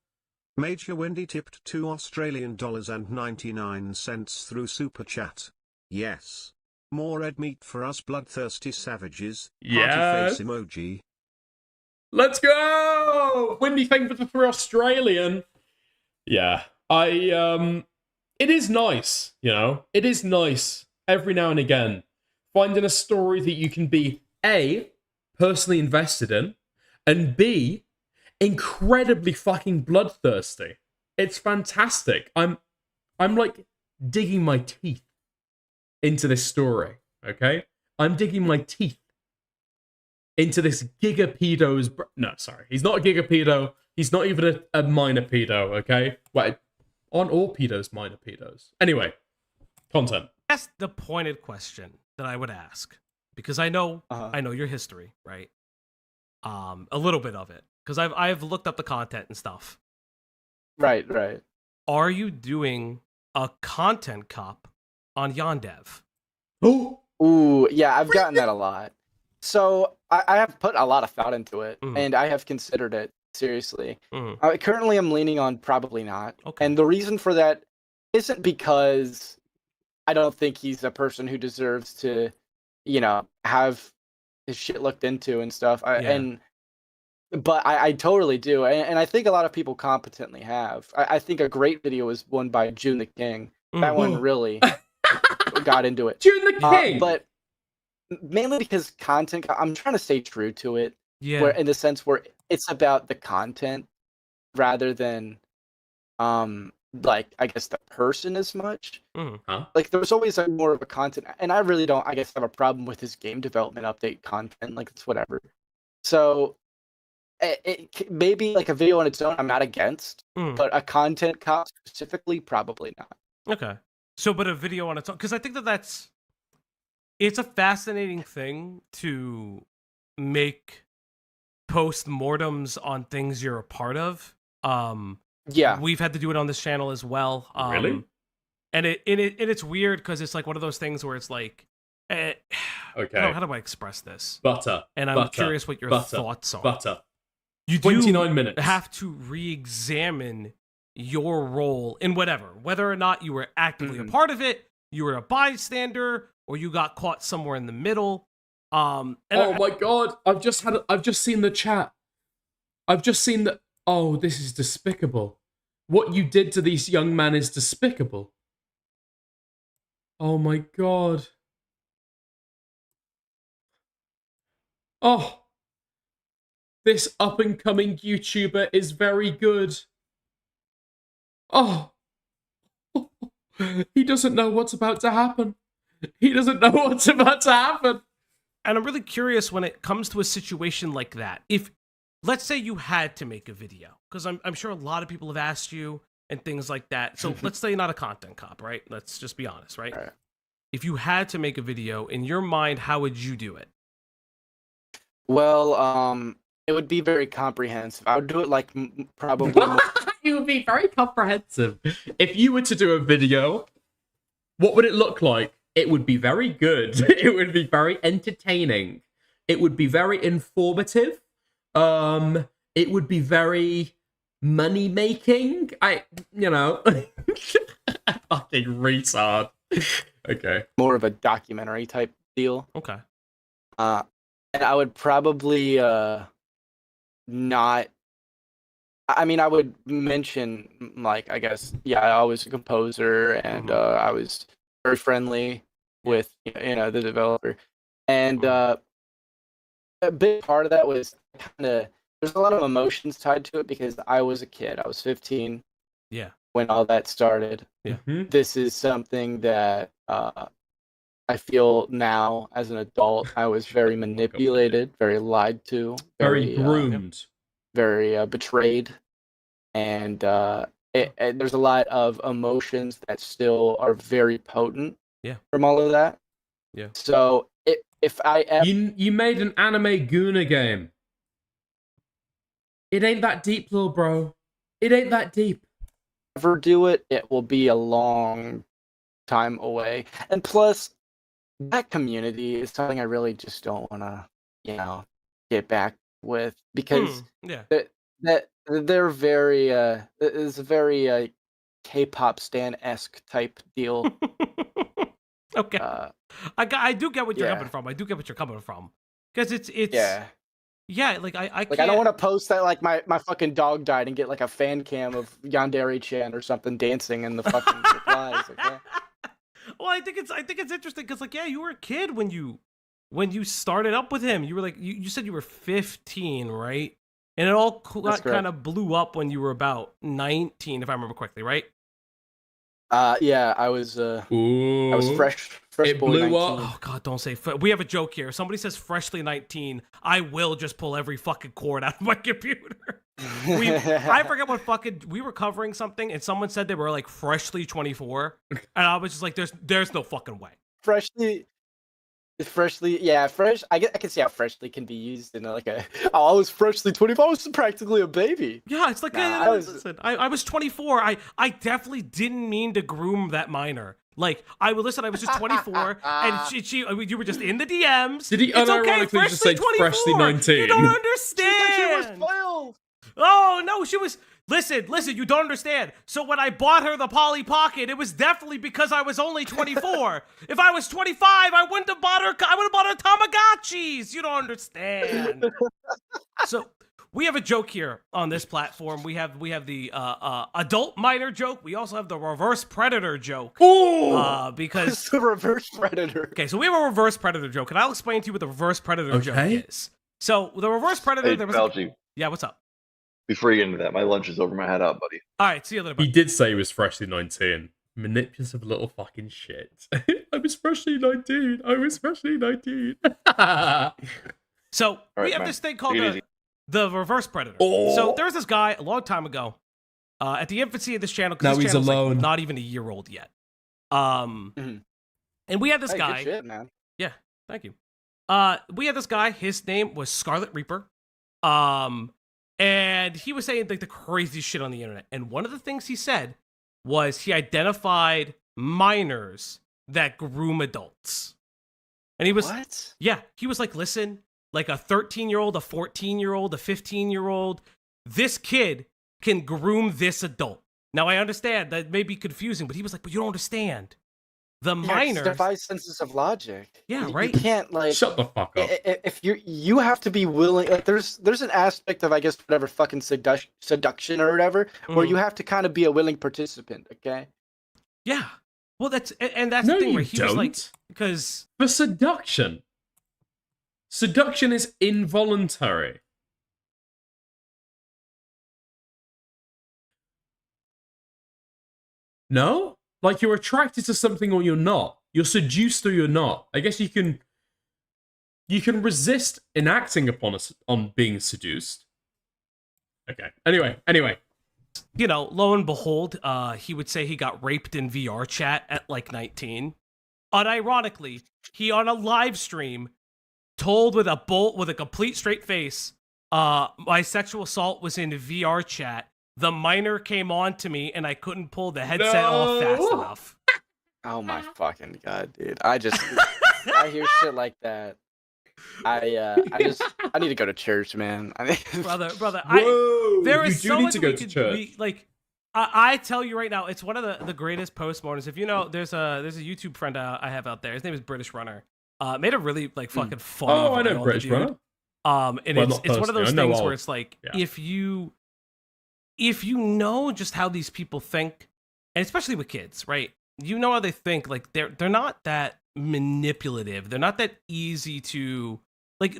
S14: Major Wendy tipped $2.99 through Super Chat. Yes. More red meat for us bloodthirsty savages.
S4: Yes.
S14: Party face emoji.
S4: Let's go! Windy, thank you for Australian. Yeah, it is nice, you know? It is nice every now and again finding a story that you can be A, personally invested in, and B, incredibly fucking bloodthirsty. It's fantastic. I'm like digging my teeth into this story, okay? I'm digging my teeth into this gigapedo's... No, sorry. He's not a gigapedo. He's not even a minor pedo, okay? Wait, aren't all pedos minor pedos? Anyway, content.
S20: That's the pointed question that I would ask. Because I know your history, right? A little bit of it. Because I've looked up the content and stuff.
S15: Right.
S20: Are you doing a content cop on Yondev?
S15: Ooh, yeah, I've gotten that a lot. So I have put a lot of thought into it, and I have considered it seriously. Currently, I'm leaning on probably not. And the reason for that isn't because I don't think he's a person who deserves to, have his shit looked into and stuff. But I totally do, and I think a lot of people competently have. I think a great video was one by June the King. That one really got into it.
S4: June the King!
S15: But mainly because content, I'm trying to stay true to it.
S20: Yeah.
S15: Where, in the sense where it's about the content rather than, like, I guess the person as much. Like, there's always more of a content, and I really don't, I guess, have a problem with his game development update content. Like, it's whatever. So, it maybe like a video on its own, I'm not against, but a content cop specifically, probably not.
S20: Okay. So, but a video on its own, because I think it's a fascinating thing to make post-mortems on things you're a part of.
S15: Yeah.
S20: We've had to do it on this channel as well.
S4: Really?
S20: And it's weird because it's like one of those things where it's like,
S4: okay.
S20: How do I express this?
S4: Butter.
S20: And I'm
S4: Butter,
S20: curious what your
S4: butter,
S20: thoughts are.
S4: Butter.
S20: You
S4: 29 minutes.
S20: have to re-examine your role in whatever, whether or not you were actively a part of it, you were a bystander, or you got caught somewhere in the middle.
S4: My god! I've just seen the chat. I've just seen the. Oh, this is despicable. What you did to these young men is despicable. Oh my god. Oh. This up-and-coming YouTuber is very good. Oh. He doesn't know what's about to happen. He doesn't know what's about to happen.
S20: And I'm really curious when it comes to a situation like that. If, let's say you had to make a video, because I'm sure a lot of people have asked you and things like that. So let's say you're not a content cop, right? Let's just be honest, right? If you had to make a video, in your mind, how would you do it?
S15: Well, it would be very comprehensive. I would do it like probably.
S4: It would be very comprehensive. If you were to do a video, what would it look like? It would be very good. It would be very entertaining. It would be very informative. It would be very money making. Fucking retard. Okay.
S15: More of a documentary type deal.
S20: Okay.
S15: And I would probably not. I mean, I would mention, like, I guess, yeah, I was a composer, and I was very friendly with, the developer. And a big part of that was kind of, there's a lot of emotions tied to it because I was a kid. I was 15 when all that started.
S20: Yeah.
S15: This is something that I feel now as an adult. I was very manipulated, very lied to,
S4: very groomed.
S15: Very betrayed, and there's a lot of emotions that still are very potent. From all of that.
S20: Yeah.
S15: So if I ever...
S4: you made an anime Guna game. It ain't that deep, little bro. It ain't that deep.
S15: Ever do it? It will be a long time away. And plus, that community is something I really just don't want to, get back with because
S20: yeah.
S15: they're very it's a very K-pop stan-esque type deal.
S20: Okay. I do get what you're coming from. I do get what you're coming from because it's yeah. Like I
S15: Like
S20: can't...
S15: I don't want to post that like my fucking dog died and get like a fan cam of Yandere-chan or something dancing in the fucking replies. Okay?
S20: Well, I think it's interesting because like you were a kid when you started up with him. You were like you said you were 15, right? And it all kind of blew up when you were about 19, if I remember correctly, right?
S15: Yeah, I was fresh
S4: it
S15: boy
S4: blew
S15: 19.
S4: up.
S20: Oh God, don't say. We have a joke here. If somebody says freshly 19, I will just pull every fucking cord out of my computer. I forget what fucking we were covering something, and someone said they were like freshly 24, and I was just like, there's no fucking way.
S15: Freshly, yeah, fresh. I can see how freshly can be used in like a. Oh, I was freshly 24. I was practically a baby.
S20: Yeah, it's like listen, I was 24. I definitely didn't mean to groom that minor. Like I was just 24, and you were just in the DMs.
S4: Did he unironically just say freshly 19?
S20: You don't understand.
S15: She was 12.
S20: Oh no, she was. Listen, you don't understand. So when I bought her the Polly Pocket, it was definitely because I was only 24. If I was 25, I wouldn't have bought her. I would have bought her Tamagotchis. You don't understand. So we have a joke here on this platform. We have the adult minor joke. We also have the reverse predator joke.
S4: Ooh!
S20: Because
S15: it's the reverse predator.
S20: Okay, so we have a reverse predator joke, and I'll explain to you what the reverse predator joke is. So the reverse predator.
S21: Hey, Belgy.
S20: Yeah, what's up?
S21: Before you get into that, my lunch is over my head out, buddy.
S20: All right, see you later, buddy.
S4: He did say he was freshly 19. Manipulative little fucking shit. I was freshly 19. I was freshly 19.
S20: So we have this thing called the reverse predator. So there was this guy a long time ago, at the infancy of this channel.
S4: Now he's alone.
S20: Like not even a year old yet. And we had this guy.
S15: Good shit, man.
S20: Yeah, thank you. We had this guy. His name was Scarlet Reaper. And he was saying like the crazy shit on the internet. And one of the things he said was he identified minors that groom adults. And he was
S15: what?
S20: Yeah, he was like, listen, like a 13-year-old, a 14-year-old, a 15-year-old, this kid can groom this adult. Now I understand that may be confusing, but he was like, but you don't understand. The minors
S15: defies senses of logic.
S20: Yeah,
S15: You
S20: right.
S15: can't like
S4: shut the fuck up.
S15: If you have to be willing. Like there's an aspect of I guess whatever fucking seduction or whatever where you have to kind of be a willing participant. Okay.
S20: Yeah. Well, that's the
S4: No,
S20: thing where
S4: you
S20: he was like,
S4: don't.
S20: because
S4: For seduction is involuntary. No? Like you're attracted to something or you're not. You're seduced or you're not. I guess you can resist enacting on being seduced. Okay. Anyway.
S20: You know, lo and behold, he would say he got raped in VR chat at like 19. Unironically, he on a live stream told with a complete straight face, my sexual assault was in VR chat. The minor came on to me and I couldn't pull the headset off fast enough.
S15: Oh my fucking god, dude! I hear shit like that. I need to go to church, man.
S20: brother,
S4: Whoa,
S20: there is
S4: you
S20: so
S4: do need
S20: much
S4: to go
S20: we
S4: to
S20: could
S4: church.
S20: like. I tell you right now, it's one of the greatest postmortems. If you know, there's a YouTube friend I have out there. His name is British Runner. Made a really like fucking funny.
S4: Oh, I know
S20: video on
S4: British
S20: the dude.
S4: Runner.
S20: And
S4: Well,
S20: it's one of those
S4: I know
S20: things
S4: all.
S20: where it's like
S4: Yeah.
S20: if you know just how these people think, and especially with kids, right? You know how they think. Like they're not that manipulative. They're not that easy to like.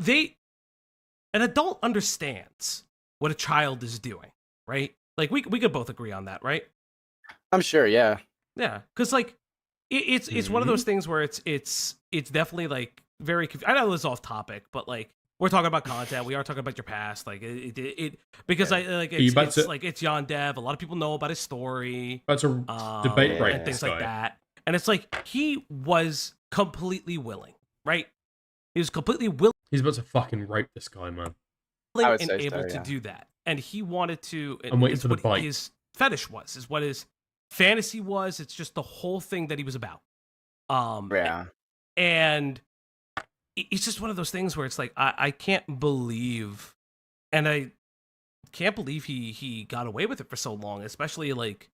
S20: An adult understands what a child is doing, right? Like we could both agree on that, right?
S15: I'm sure, yeah.
S20: Yeah, because like it's one of those things where it's definitely like very. I know this is off topic, but like we're talking about content. We are talking about your past, like it because I like it's like it's Jan Dev. A lot of people know about his story.
S4: That's a debate right
S20: and things
S4: this
S20: like
S4: guy.
S20: that. And it's like he was completely willing, right? He was completely willing.
S4: He's about to fucking rape this guy, man.
S15: I would
S20: And
S15: say
S20: able
S15: so,
S20: to
S15: yeah.
S20: do that, and he wanted to.
S4: I'm waiting
S20: it's
S4: for the
S20: what
S4: bite.
S20: his fetish was. Is what his fantasy was. It's just the whole thing that he was about.
S5: Yeah.
S20: And it's just one of those things where it's like, I can't believe, and I can't believe he got away with it for so long, especially like,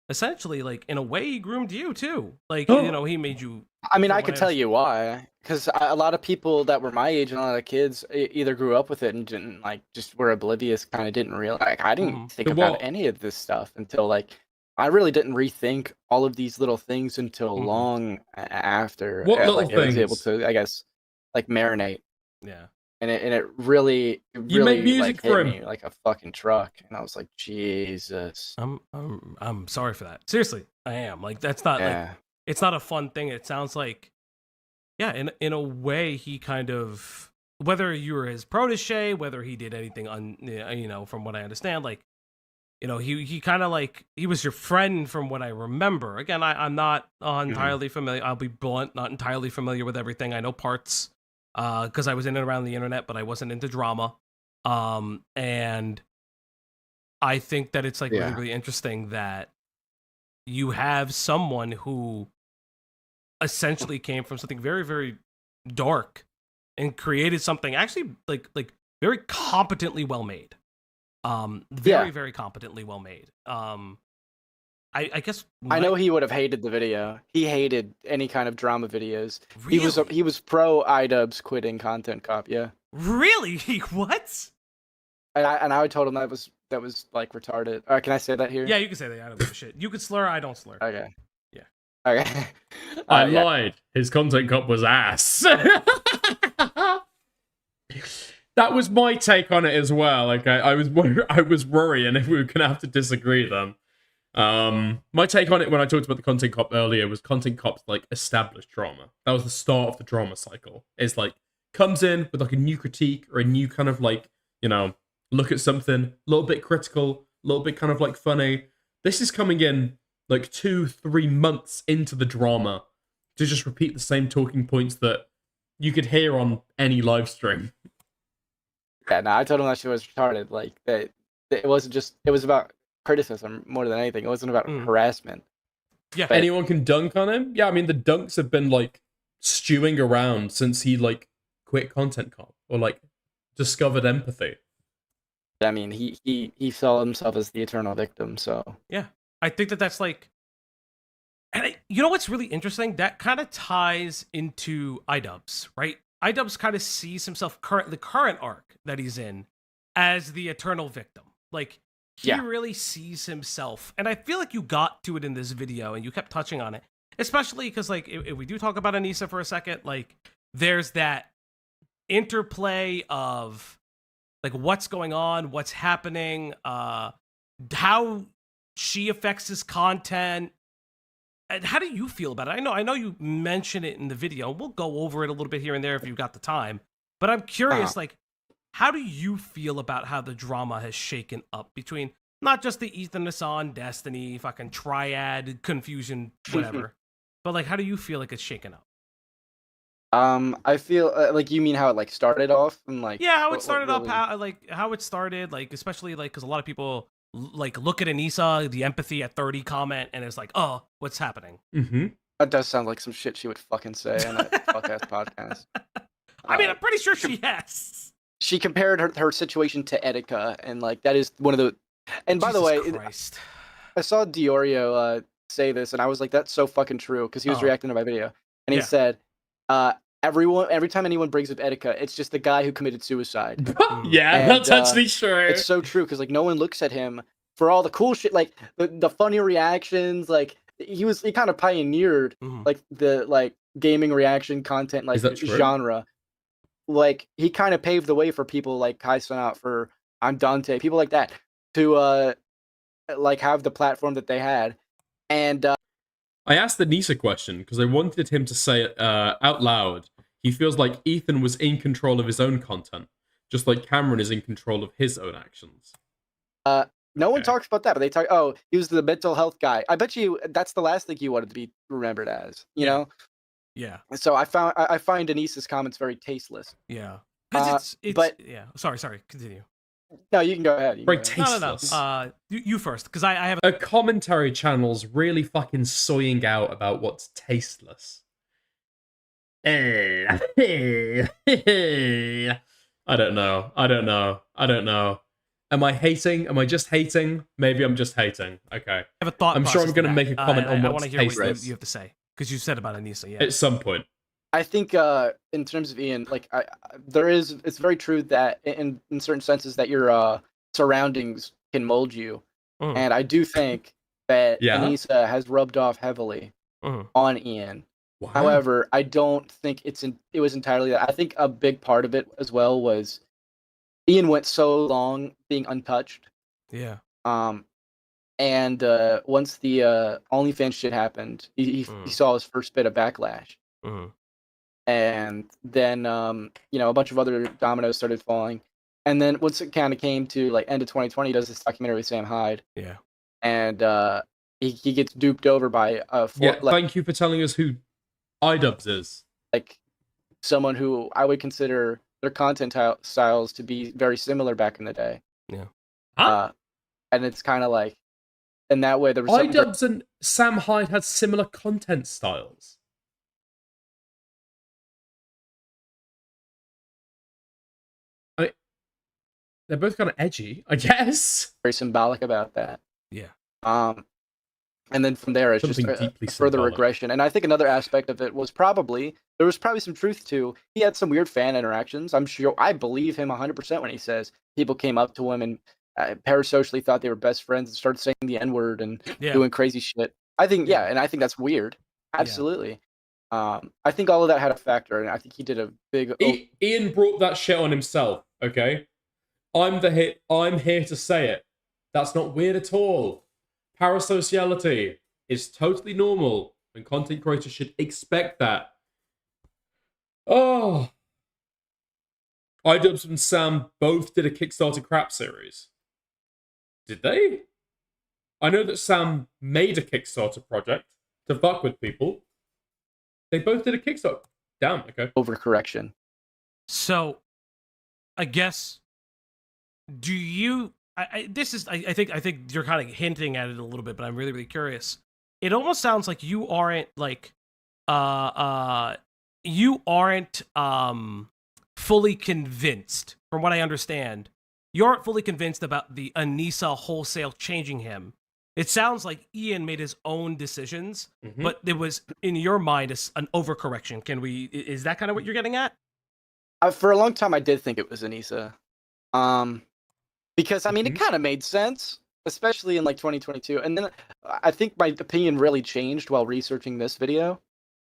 S20: essentially, like, in a way, he groomed you too. Like, you know, he made you.
S15: I mean, I could tell you why. Because a lot of people that were my age and a lot of kids either grew up with it and didn't, like, just were oblivious, kind of didn't realize. Like, I didn't think about any of this stuff until, like, I really didn't rethink all of these little things until long after.
S4: What little
S15: like, I was
S4: things?
S15: able to, I guess, like, marinate.
S20: Yeah.
S15: And it really,
S4: You make music
S15: like,
S4: for
S15: hit
S4: him.
S15: me like a fucking truck. And I was like, Jesus.
S20: I'm sorry for that. Seriously, I am. Like, that's not
S15: Yeah.
S20: like, it's not a fun thing. It sounds like, yeah, in a way, he kind of, whether you were his protege, whether he did anything you know, from what I understand, like, you know, he kind of like, he was your friend from what I remember. Again, I'm not entirely familiar. I'll be blunt, not entirely familiar with everything. I know parts, because I was in and around the internet, but I wasn't into drama. And I think that it's like really, really interesting that you have someone who essentially came from something very, very dark and created something actually like very competently well made. Very competently well made. I guess
S15: I know he would have hated the video. He hated any kind of drama videos. He was pro iDubbbz quitting Content Cop. Yeah.
S20: Really? What?
S15: And I told him that was like retarded. Can I say that here?
S20: Yeah, you can say that. I don't give a shit. You can slur. I don't slur.
S15: Okay.
S20: Yeah.
S15: Okay.
S4: I lied. His Content Cop was ass. That was my take on it as well. Like I was worrying if we were gonna have to disagree then. My take on it when I talked about the Content Cop earlier was Content Cop's like established drama. That was the start of the drama cycle. It's like comes in with like a new critique or a new kind of like, you know, look at something a little bit critical, a little bit kind of like funny. This is coming in like 2-3 months into the drama to just repeat the same talking points that you could hear on any live stream.
S15: Yeah, no, I told him that shit was retarded. Like that, it wasn't just. It was about criticism more than anything. It wasn't about harassment.
S20: Yeah,
S15: But-
S4: anyone can dunk on him. Yeah, I mean the dunks have been like stewing around since he like quit Content Cop or like discovered empathy.
S15: I mean, he saw himself as the eternal victim. So
S20: Yeah, I think that's like, and you know what's really interesting? That kind of ties into iDubbbz, right? iDubbbz kind of sees himself the current arc that he's in as the eternal victim. Like he really sees himself, and I feel like you got to it in this video, and you kept touching on it, especially because like if we do talk about Anissa for a second, like there's that interplay of like what's going on, what's happening, how she affects his content. And how do you feel about it? I know you mentioned it in the video. We'll go over it a little bit here and there if you've got the time. But I'm curious, like, how do you feel about how the drama has shaken up between not just the Ethan Hassan, Destiny, fucking triad, confusion, whatever, but like, how do you feel like it's shaken up?
S15: I feel like you mean how it like started off and like
S20: Yeah, how it started up,
S15: really-
S20: how it started, like especially like because a lot of people like look at Anissa, the empathy at 30 comment, and it's like, oh, what's happening?
S4: Mm-hmm.
S15: That does sound like some shit she would fucking say on a fuck-ass podcast.
S20: I mean, I'm pretty sure she has.
S15: She compared her situation to Etika, and like that is one of the. And by the way, I saw Diorio say this, and I was like, "That's so fucking true," because he was reacting to my video, and he said, every time anyone brings up Etika, it's just the guy who committed suicide."
S4: Yeah,
S15: And,
S4: that's actually true.
S15: It's so true because like no one looks at him for all the cool shit, like the funny reactions. Like he kind of pioneered like the like gaming reaction content like
S4: Is that true?
S15: genre. Like he kind of paved the way for people like Kai Cenat, for I'm Dante, people like that to like have the platform that they had. And
S4: I asked the Nisa question because I wanted him to say it out loud. He feels like Ethan was in control of his own content, just like Cameron is in control of his own actions.
S15: no one talks about that, but they talk. Oh, he was the mental health guy. I bet you that's the last thing you wanted to be remembered as. You know.
S20: Yeah.
S15: So I find Anissa's comments very tasteless.
S20: Yeah. Because it's
S15: but
S20: yeah. Sorry. Continue.
S7: No, you can go ahead. You can
S4: Very
S7: go ahead.
S4: tasteless.
S20: You first, because I have
S4: a commentary channel's really fucking soying out about what's tasteless. I don't know. Am I hating? Am I just hating? Maybe I'm just hating. Okay.
S20: I have a thought.
S4: I'm sure I'm
S20: process
S4: going to
S20: that.
S4: make a comment on
S20: I
S4: what's
S20: want to hear what
S4: tasteless.
S20: you have to say because you said about Anissa. Yeah.
S4: At some point.
S7: I think in terms of Ian, like it's very true that in certain senses that your surroundings can mold you, and I do think that Anissa has rubbed off heavily on Ian.
S4: Wow.
S7: However, I don't think it was entirely that. I think a big part of it as well was Ian went so long being untouched.
S20: Yeah.
S7: And once the OnlyFans shit happened, he saw his first bit of backlash. And then a bunch of other dominoes started falling. And then once it kind of came to like end of 2020, he does this documentary with Sam Hyde.
S20: Yeah.
S7: And he gets duped over by
S4: thank you for telling us who iDubbbz is.
S7: Like someone who I would consider their content styles to be very similar back in the day.
S20: Yeah.
S7: And it's kind of like, in that way, there was
S4: iDubbbz and Sam Hyde had similar content styles. They're both kind of edgy, I guess.
S7: Very symbolic about that.
S20: Yeah.
S7: And then from there, it's
S4: Something
S7: just
S4: deeply
S7: a further
S4: symbolic.
S7: regression. And I think another aspect of it was there was probably some truth to, he had some weird fan interactions. I believe him 100% when he says people came up to him and parasocially thought they were best friends and started saying the N-word and doing crazy shit. I think, and I think that's weird. Absolutely. I think all of that had a factor, and I think he did a big...
S4: Ian brought that shit on himself, okay? I'm here to say it. That's not weird at all. Parasociality is totally normal, and content creators should expect that. Oh. iDubbbz and Sam both did a Kickstarter crap series. Did they? I know that Sam made a Kickstarter project to fuck with people. They both did a Kickstarter. Damn, okay.
S7: Overcorrection.
S20: So, I guess, do you? I think you're kind of hinting at it a little bit, but I'm really, really curious. It almost sounds like you aren't like, fully convinced. From what I understand, you aren't fully convinced about the Anissa wholesale changing him. It sounds like Ian made his own decisions, but there was, in your mind, an overcorrection. Is that kind of what you're getting at?
S7: For a long time, I did think it was Anissa. Because, I mean, it kind of made sense, especially in, like, 2022. And then I think my opinion really changed while researching this video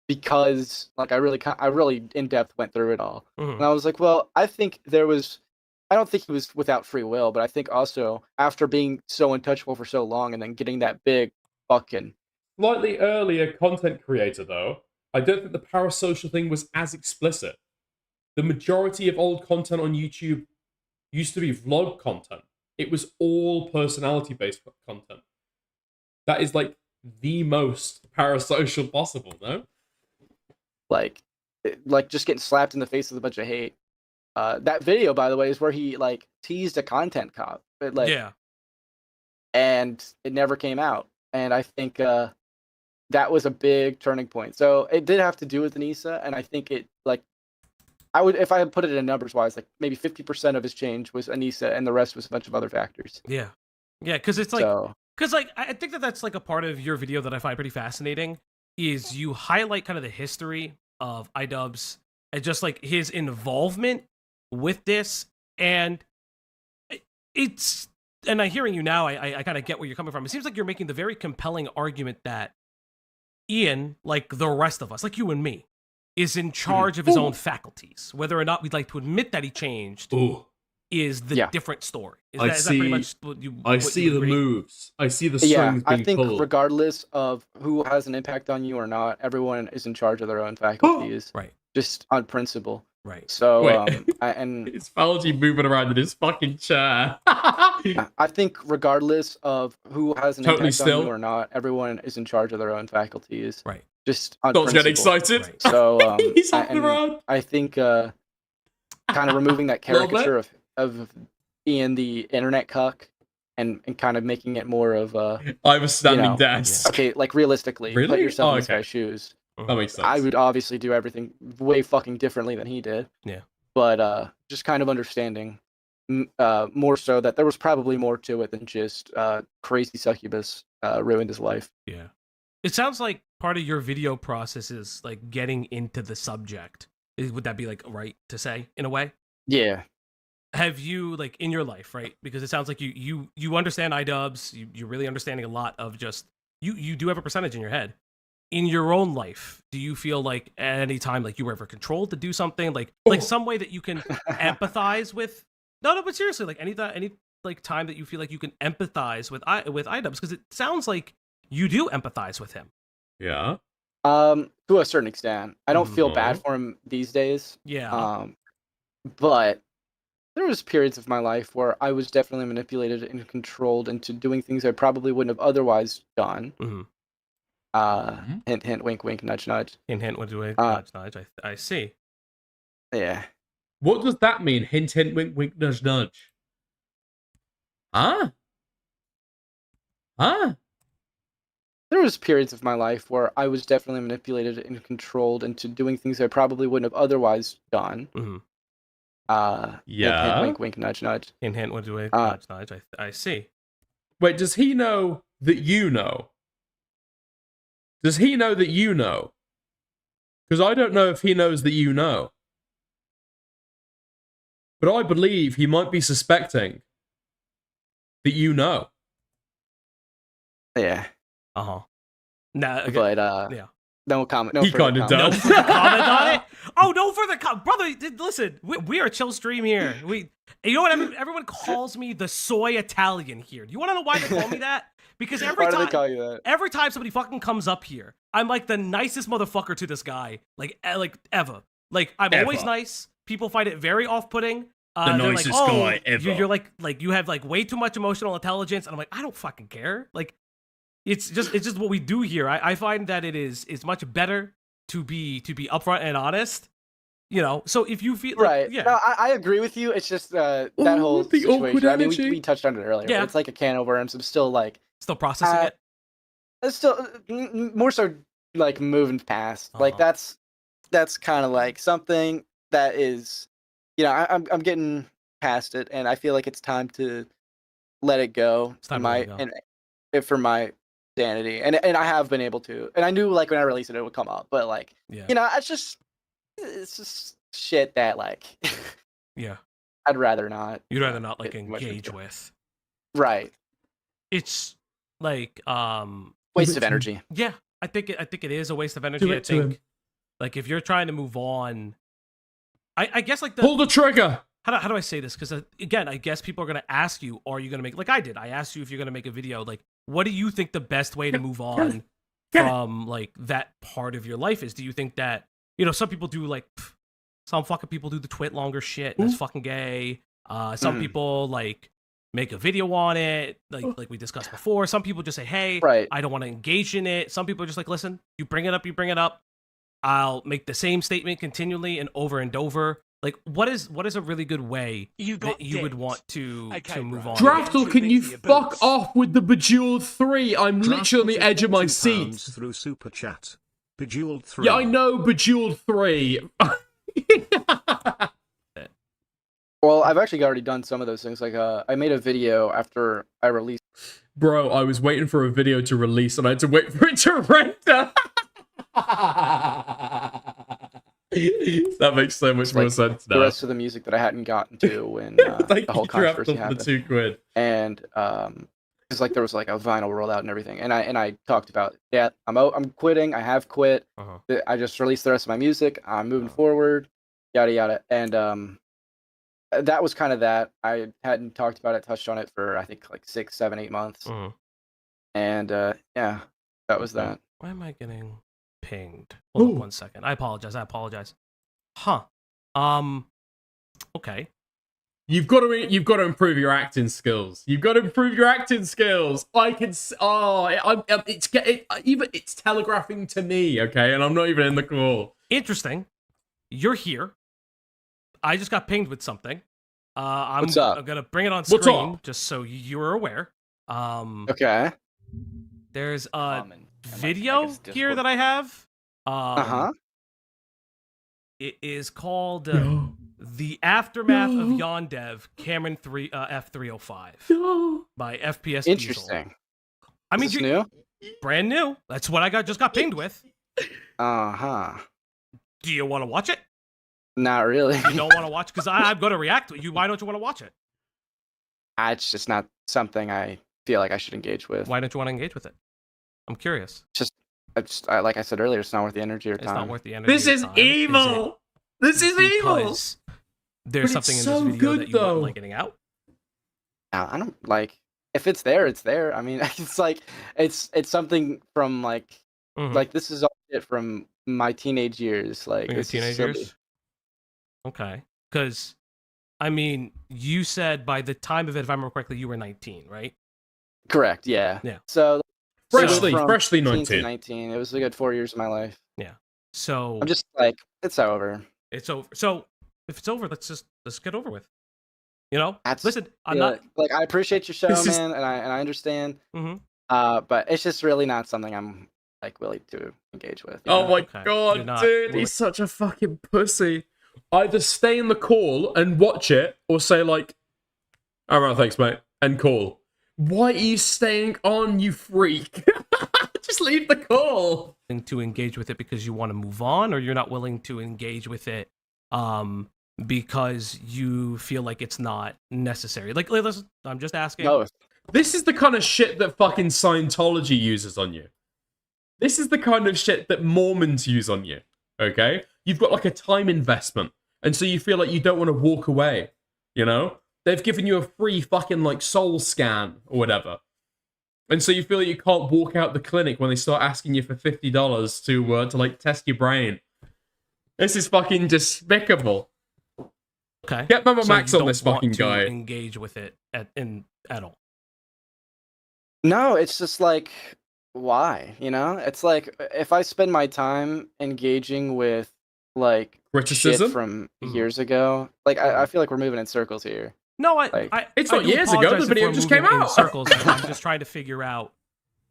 S7: because, like, I really in-depth went through it all. And I was like, well, I don't think he was without free will, but I think also after being so untouchable for so long and then getting that big fucking...
S4: Slightly earlier content creator, though, I don't think the parasocial thing was as explicit. The majority of old content on YouTube used to be vlog content. It was all personality-based content. That is, like, the most parasocial possible, no?
S7: Like just getting slapped in the face with a bunch of hate. That video, by the way, is where he, like, teased a content cop. And it never came out. And I think that was a big turning point. So it did have to do with Anissa, and I think it, like, if I had put it in numbers wise, like maybe 50% of his change was Anissa, and the rest was a bunch of other factors.
S20: Yeah, because it's like, I think that's like a part of your video that I find pretty fascinating. Is you highlight kind of the history of iDubbbz and just like his involvement with this, and I'm hearing you now. I kind of get where you're coming from. It seems like you're making the very compelling argument that Ian, like the rest of us, like you and me, is in charge of his own faculties. Whether or not we'd like to admit that he changed is the different story. Is that pretty much what you
S4: see the
S20: agree?
S4: moves. I see the strings being
S7: I think
S4: pulled.
S7: regardless of who has an impact on you or not, everyone is in charge of their own faculties.
S20: Right.
S7: Just on principle.
S20: Right.
S7: So,
S4: it's Falgi moving around in his fucking chair.
S7: I think regardless of who has an impact
S4: still.
S7: on you or not, everyone is in charge of their own faculties.
S20: Right.
S7: Just on
S4: Don't get
S7: principle.
S4: excited.
S7: Right. So,
S4: He's hopping around.
S7: I think kind of removing that caricature of
S15: being the internet cuck and kind of making it more of a
S4: I was standing desk.
S15: Okay, like realistically,
S4: Really?
S15: put yourself
S4: Oh,
S15: in this
S4: okay.
S15: guy's shoes.
S4: That makes sense.
S15: I would obviously do everything way fucking differently than he did.
S20: Yeah.
S15: But just kind of understanding more so that there was probably more to it than just crazy succubus ruined his life.
S20: Yeah. It sounds like part of your video process is like getting into the subject. Would that be like right to say in a way?
S15: Yeah.
S20: Have you like in your life, right? Because it sounds like you understand iDubbbz. You're really understanding a lot of just you do have a percentage in your head. In your own life, do you feel like at any time like you were ever controlled to do something like some way that you can empathize with? No, but seriously, like any like time that you feel like you can empathize with iDubbbz, because it sounds like you do empathize with him.
S4: Yeah.
S15: To a certain extent, I don't feel bad for him these days.
S20: Yeah.
S15: But there was periods of my life where I was definitely manipulated and controlled into doing things I probably wouldn't have otherwise done. Hint, hint, wink, wink, nudge, nudge.
S20: Hint, hint, wink, wink, nudge, nudge. I see.
S15: Yeah.
S4: What does that mean? Hint, hint, wink, wink, nudge, nudge. Huh? Huh?
S15: There was periods of my life where I was definitely manipulated and controlled into doing things I probably wouldn't have otherwise done.
S4: Yeah.
S15: Hint, wink, wink, nudge, nudge.
S20: Hint, hint, wink, wink, nudge, nudge. I see.
S4: Wait, does he know that you know? Does he know that you know? Because I don't know if he knows that you know. But I believe he might be suspecting that you know.
S15: Yeah.
S20: Nah, okay.
S15: But
S20: yeah.
S15: No comment. No
S4: He
S15: further
S4: kinda
S15: comment.
S4: does.
S20: Comment on it? Oh, no further brother. Listen, we are a chill stream here. You know what? Everyone calls me the soy Italian here. Do you want to know why they call me that? Because
S15: Why do they call you that?
S20: every time somebody fucking comes up here, I'm like the nicest motherfucker to this guy, like ever. Like I'm always
S4: Ever.
S20: nice. People find it very off-putting.
S4: The
S20: They're
S4: nicest
S20: like, oh,
S4: guy ever.
S20: You're like you have like way too much emotional intelligence, and I'm like, I don't fucking care. Like, it's just what we do here. I find that it's much better to be upfront and honest. You know, so if you feel
S15: Right.
S20: yeah,
S15: No, I agree with you. It's just that whole
S4: the awkward
S15: situation. I mean,
S4: energy.
S15: we touched on it earlier.
S20: Yeah.
S15: But it's like a can of worms. I'm still like
S20: still processing it.
S15: It's still more so like moving past. Like that's kind of like something that is, I'm getting past it, and I feel like it's time to let it go.
S20: It's time to let it go.
S15: And for my sanity, and I have been able to, and I knew like when I released it would come up, but like it's just shit that like
S20: Yeah.
S15: I'd rather not.
S20: You'd rather not like
S15: get much
S20: engage
S15: into.
S20: with.
S15: Right.
S20: It's like
S15: Waste of energy.
S20: Yeah, I think it is a waste of energy. I
S4: it to him.
S20: think like if you're trying to move on, I guess like
S4: Pull the trigger.
S20: How do I say this? Because again, I guess people are gonna ask you, are you gonna make like I did? I asked you if you're gonna make a video. Like, what do you think the best way to move on from like that part of your life is? Do you think that some people do like some fucking people do the twit longer shit and that's fucking gay. Some people like make a video on it, like we discussed before. Some people just say, hey, I don't want to engage in it. Some people are just like, listen, you bring it up. I'll make the same statement continually and over. Like, what is a really good way that you would want to move on?
S4: Draftel, can you fuck off with the Bejeweled 3? I'm literally on the edge of my seat.
S14: Through super chat. Bejeweled 3.
S4: Yeah, I know Bejeweled 3.
S15: Well, I've actually already done some of those things. Like, I made a video after I released.
S4: Bro, I was waiting for a video to release and I had to wait for it to render. That makes so much more sense now.
S15: The rest of the music that I hadn't gotten to when the whole controversy happened.
S4: The £2.
S15: And because like there was like a vinyl rollout and everything, and I talked about I'm quitting. I have quit. I just released the rest of my music. I'm moving forward. Yada yada. And that was kind of that. I hadn't talked about it, touched on it for I think like 6, 7, 8 months. And yeah, that was that.
S20: Why am I getting pinged? Hold on 1 second. I apologize. Huh. Okay.
S4: You've got to improve your acting skills. I can. It's telegraphing to me, okay, and I'm not even in the call.
S20: Interesting. You're here. I just got pinged with something. I'm
S18: What's up?
S20: gonna bring it on
S18: What's
S20: screen
S18: up?
S20: just so you're aware.
S18: Okay.
S20: There's a video here that I have.
S18: Uh-huh.
S20: It is called The Aftermath of Yondev Cameron F305 by FPS
S18: Interesting.
S20: Diesel. I mean,
S18: Is this new?
S20: Brand new. That's what I just got pinged with.
S18: Uh-huh.
S20: Do you want to watch it?
S18: Not really.
S20: You don't want to watch because I'm going to react to it. Why don't you want to watch it?
S18: It's just not something I feel like I should engage with.
S20: Why don't you want to engage with it? I'm curious.
S18: Like I said earlier, it's not worth the energy or time.
S20: It's not worth the energy.
S4: This
S20: or
S4: is
S20: time,
S4: evil. This is evil.
S20: Because there's
S4: But it's
S20: something in
S4: so
S20: this video
S4: good,
S20: that you wouldn't
S4: though.
S20: like getting out.
S18: I don't like if it's there, it's there. I mean, it's like it's something from like this is all shit from my teenage years. Like
S20: From your
S18: it's
S20: teenage
S18: silly.
S20: years? Okay. Because, I mean, you said by the time of it, if I remember correctly, you were 19, right?
S18: Correct. Yeah.
S20: Yeah.
S18: So
S4: Freshly
S18: from
S4: 19.
S18: 18 to 19. It was a good 4 years of my life.
S20: Yeah. So
S18: I'm just like it's over.
S20: it's over. So if it's over, let's get over with. You know, listen, I'm
S18: Yeah,
S20: not.
S18: like I appreciate your show,
S20: This is-
S18: man, and I understand.
S20: Mhm.
S18: But it's just really not something I'm like willing to engage with. you
S4: Oh
S18: know?
S4: my
S20: You're
S4: god,
S20: not
S4: dude,
S20: willing-
S4: he's such a fucking pussy. Either stay in the call and watch it, or say like, "Alright, thanks, mate," and call. Why are you staying on, you freak? Just leave the call.
S20: To engage with it because you want to move on, or you're not willing to engage with it because you feel like it's not necessary. Like, listen, I'm just asking.
S18: No.
S4: This is the kind of shit that fucking Scientology uses on you. This is the kind of shit that Mormons use on you. Okay? You've got like a time investment, and so you feel like you don't want to walk away. You know? They've given you a free fucking like soul scan or whatever. And so you feel like you can't walk out the clinic when they start asking you for $50 to like test your brain. This is fucking despicable.
S20: Okay.
S4: Get Mama
S20: So
S4: Max
S20: you
S4: on this
S20: don't want
S4: fucking
S20: to
S4: guy.
S20: Engage with it at all.
S18: No, it's just like why? You know, it's like if I spend my time engaging with like
S4: Criticism?
S18: shit from years ago, like I feel like we're moving in circles here.
S20: No,
S4: It's
S20: I
S4: not
S20: do
S4: years ago,
S20: apologize
S4: the
S20: if
S4: video
S20: we're
S4: just
S20: moving
S4: came
S20: in
S4: out.
S20: circles. I'm just trying to figure out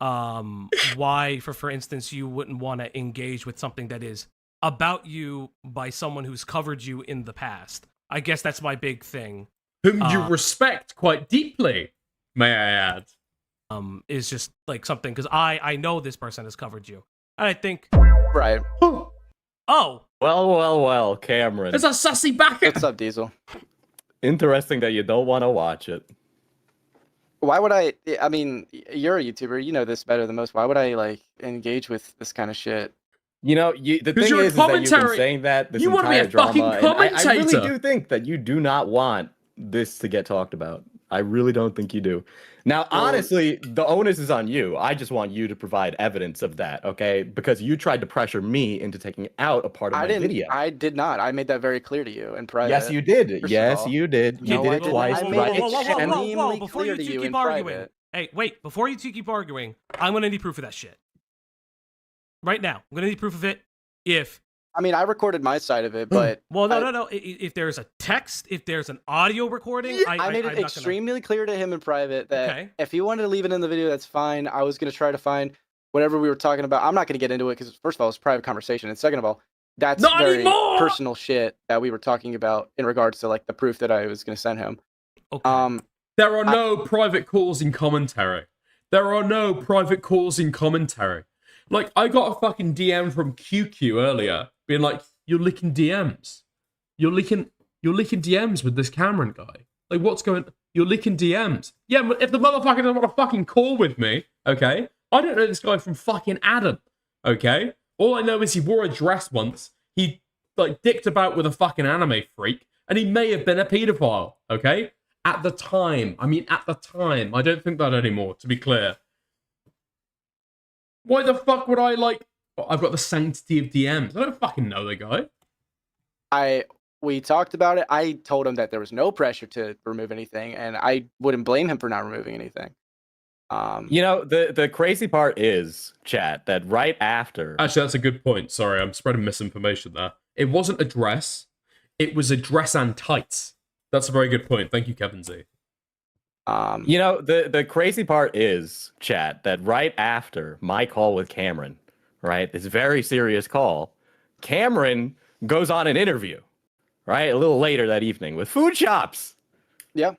S20: why, for instance, you wouldn't want to engage with something that is about you by someone who's covered you in the past. I guess that's my big thing.
S4: Whom you respect quite deeply, may I add.
S20: Is just like something because I know this person has covered you. And I think
S18: Right.
S20: Oh.
S13: Well, Cameron.
S4: It's a sussy backer.
S18: What's up, Diesel?
S13: Interesting that you don't want to watch it.
S18: Why would I? I mean, you're a YouTuber. You know this better than most. Why would I like engage with this kind of shit?
S13: You know, the
S4: 'Cause
S13: thing
S4: you're a
S13: is that you've been
S4: commentary-
S13: saying that this
S4: you wanna be
S13: entire
S4: a fucking
S13: drama, and I really
S4: commentator.
S13: do think that you do not want this to get talked about. I really don't think you do. Now, honestly, the onus is on you. I just want you to provide evidence of that, okay? Because you tried to pressure me into taking out a part of
S18: I
S13: my
S18: didn't.
S13: video.
S18: I did not. I made that very clear to you in private.
S13: Yes, you did.
S18: first of
S13: Yes,
S18: all.
S13: you did. You
S18: No,
S13: did
S18: I
S13: it
S18: didn't.
S13: twice.
S18: I made
S13: right?
S18: it
S20: Whoa,
S18: genuinely
S20: before
S18: clear
S20: you
S18: to
S20: two
S18: you
S20: keep
S18: in
S20: arguing.
S18: private.
S20: Hey, wait, before you two keep arguing, I'm gonna need proof of that shit. Right now. I'm gonna need proof of it.
S18: I mean, I recorded my side of it, but
S20: Well, no. If there's a text, if there's an audio recording,
S18: I made it extremely clear to him in private that
S20: Okay.
S18: if he wanted to leave it in the video, that's fine. I was going to try to find whatever we were talking about. I'm not going to get into it because, first of all, it's a private conversation. And second of all, that's
S4: Not
S18: very
S4: anymore!
S18: personal shit that we were talking about in regards to like the proof that I was going to send him.
S20: Okay.
S4: There are no private calls in commentary. There are no private calls in commentary. Like, I got a fucking DM from QQ earlier, being like, "You're licking DMs. You're licking DMs with this Cameron guy. Like, what's going? You're licking DMs. Yeah, but if the motherfucker doesn't want to fucking call with me, okay? I don't know this guy from fucking Adam, okay? All I know is he wore a dress once. He like dicked about with a fucking anime freak, and he may have been a pedophile, okay? At the time. I mean, at the time. I don't think that anymore, to be clear. Why the fuck would I, like... I've got the sanctity of DMs. I don't fucking know the guy.
S18: We talked about it. I told him that there was no pressure to remove anything, and I wouldn't blame him for not removing anything.
S13: You know, the crazy part is, chat, that right after...
S4: Actually, that's a good point. Sorry, I'm spreading misinformation there. It wasn't a dress. It was a dress and tights That's a very good point. Thank you, Kevin Z.
S13: You know, the crazy part is, chat, that right after my call with Cameron, right, this very serious call, Cameron goes on an interview, right, a little later that evening with Food Shops.
S18: Yeah.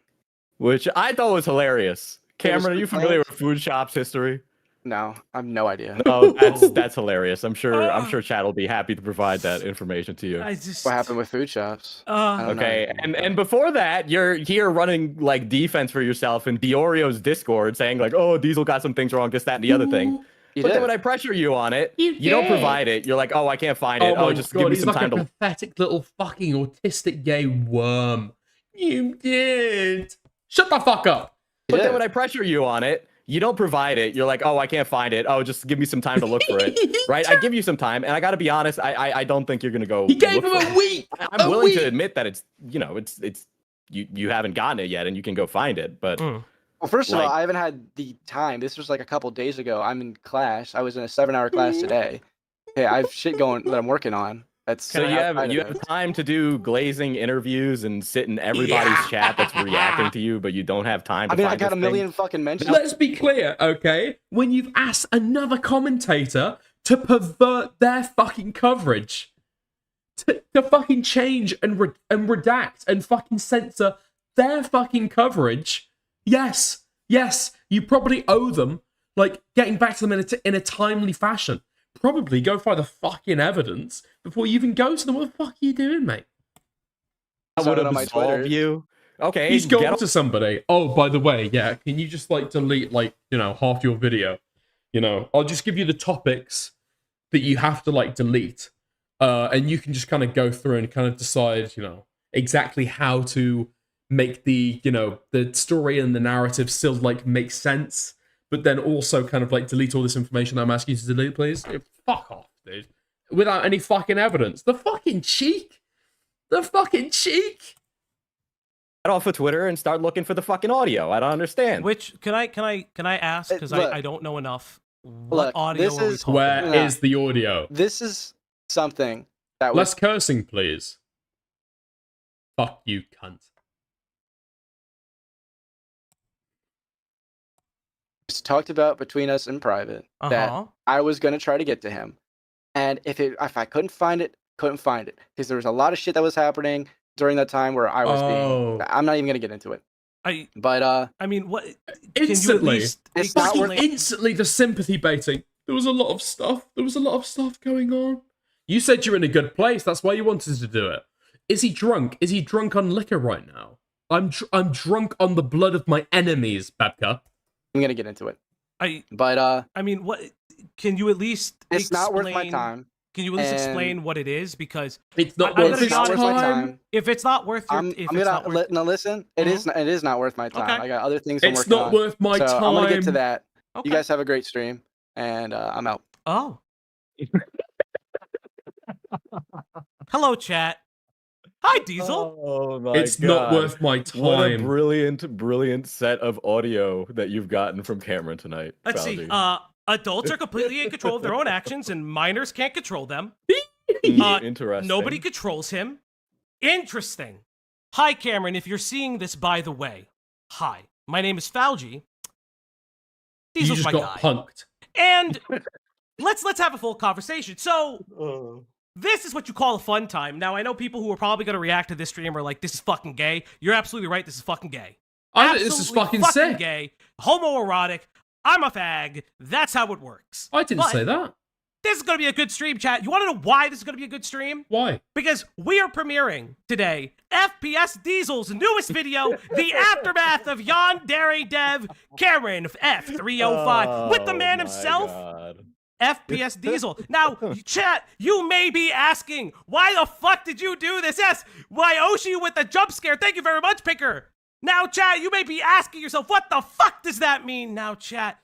S13: Which I thought was hilarious. Cameron, are you familiar with Food Shops history?
S18: No, I have no idea.
S13: No, that's hilarious. I'm sure Chad will be happy to provide that information to you.
S18: What happened with Food Shops? I don't
S13: Okay,
S18: know.
S13: and before that, you're here running like defense for yourself in Diorio's Discord, saying like, "Oh, Diesel got some things wrong, this, that, and the other thing."
S18: You
S13: But
S18: did.
S13: then when I pressure you on it, you don't
S4: did.
S13: provide it. You're like, "Oh, I can't find it.
S4: Oh
S13: Oh,
S4: my
S13: just
S4: god,
S13: give me
S4: he's
S13: some
S4: like
S13: time
S4: a
S13: to."
S4: pathetic little fucking autistic gay worm. You did. Shut the fuck up.
S13: But then when I pressure you on it, you don't provide it. You're like, "Oh, I can't find it. Oh, just give me some time to look for it." Right? I give you some time, and I got to be honest. I don't think you're gonna go.
S4: He gave
S13: look
S4: him
S13: for
S4: a
S13: it.
S4: week.
S13: I'm willing to admit that it's you haven't gotten it yet, and you can go find it. But
S18: Well, first of all,
S13: like-
S18: I haven't had the time. This was like a couple days ago. I'm in class. I was in a 7-hour class today. Hey, I have shit going that I'm working on. That's
S13: So you have time to do glazing interviews and sit in everybody's chat that's reacting to you, but you don't have time to
S18: I mean, I
S13: find
S18: got a
S13: this
S18: million
S13: thing.
S18: fucking mentions.
S4: Let's be clear, okay? When you've asked another commentator to pervert their fucking coverage, to fucking change and redact and fucking censor their fucking coverage, yes, you probably owe them, like, getting back to them in a timely fashion. Probably go find the fucking evidence before you even go to them. What the fuck are you doing, mate?
S13: I would absolve you. Okay,
S4: He's
S13: get
S4: gone
S13: up-
S4: to somebody. Oh, by the way, yeah, can you just like delete like, half your video? I'll just give you the topics that you have to like delete. And you can just kind of go through and kind of decide, exactly how to make the, the story and the narrative still like make sense, but then also kind of like delete all this information that I'm asking you to delete, please. Fuck off, dude. Without any fucking evidence. The fucking cheek. The fucking cheek.
S13: Get off of Twitter and start looking for the fucking audio. I don't understand.
S20: Which can I ask, because
S18: look.
S20: I don't know enough. What
S18: Look,
S20: audio
S18: this
S20: are we
S18: is-
S20: talking
S4: Where
S20: about?
S4: is the audio?
S18: This is something that was
S4: Less cursing, please. Fuck you, cunt.
S18: talked about between us in private
S20: Uh-huh.
S18: that I was gonna try to get to him, and if I couldn't find it, because there was a lot of shit that was happening during that time where I was
S4: Oh.
S18: being. I'm not even gonna get into it. But
S20: I mean, what?
S4: Instantly.
S18: It's not worth.
S4: Instantly the sympathy baiting. There was a lot of stuff. There was a lot of stuff going on. You said you're in a good place. That's why you wanted to do it. Is he drunk? Is he drunk on liquor right now? I'm drunk on the blood of my enemies, Babka.
S18: I'm gonna get into it. But
S20: I mean, what? Can you at least?
S18: It's not worth my
S20: explain-
S18: time.
S20: Can you at least
S18: and-
S20: explain what it is? Because
S4: it's not
S20: I'm
S4: worth
S20: gonna
S4: his
S20: be honest,
S4: time.
S20: If it's not worth your,
S18: I'm
S20: if
S18: gonna
S20: it's not worth,
S18: now listen. It is. It is not worth my time.
S20: Okay.
S18: I got other things I'm
S4: It's
S18: working
S4: not
S18: on.
S4: worth my
S18: so I'm gonna get to
S4: time.
S18: that.
S20: Okay.
S18: You guys have a great stream, and I'm out.
S20: Oh. Hello, chat. Hi, Diesel.
S13: Oh my
S4: It's not
S13: God.
S4: worth my
S13: What a
S4: time.
S13: brilliant set of audio that you've gotten from Cameron tonight.
S20: Let's see.
S13: Valdi.
S20: Adults are completely in control of their own actions, and minors can't control them.
S13: Interesting.
S20: Nobody controls him. Interesting. Hi, Cameron. If you're seeing this, by the way, hi. My name is Falgi.
S4: You
S20: Diesel's
S4: just
S20: my
S4: got
S20: guy.
S4: punked.
S20: And let's have a full conversation. So this is what you call a fun time. Now I know people who are probably gonna react to this stream are like, "This is fucking gay." You're absolutely right. This is fucking gay.
S4: I think this is
S20: Absolutely
S4: fucking sick.
S20: gay, homoerotic. I'm a fag. That's how it works.
S4: I didn't
S20: But
S4: say that.
S20: This is gonna be a good stream, chat. You want to know why this is gonna be a good stream?
S4: Why?
S20: Because we are premiering today FPS Diesel's newest video, the aftermath of Yandere Dev Cameron F305, with the man himself, FPS Diesel. Now, chat, you may be asking, why the fuck did you do this? Yes, Wyoshi with the jump scare. Thank you very much, Picker. Now, chat, you may be asking yourself, what the fuck does that mean? Now, chat,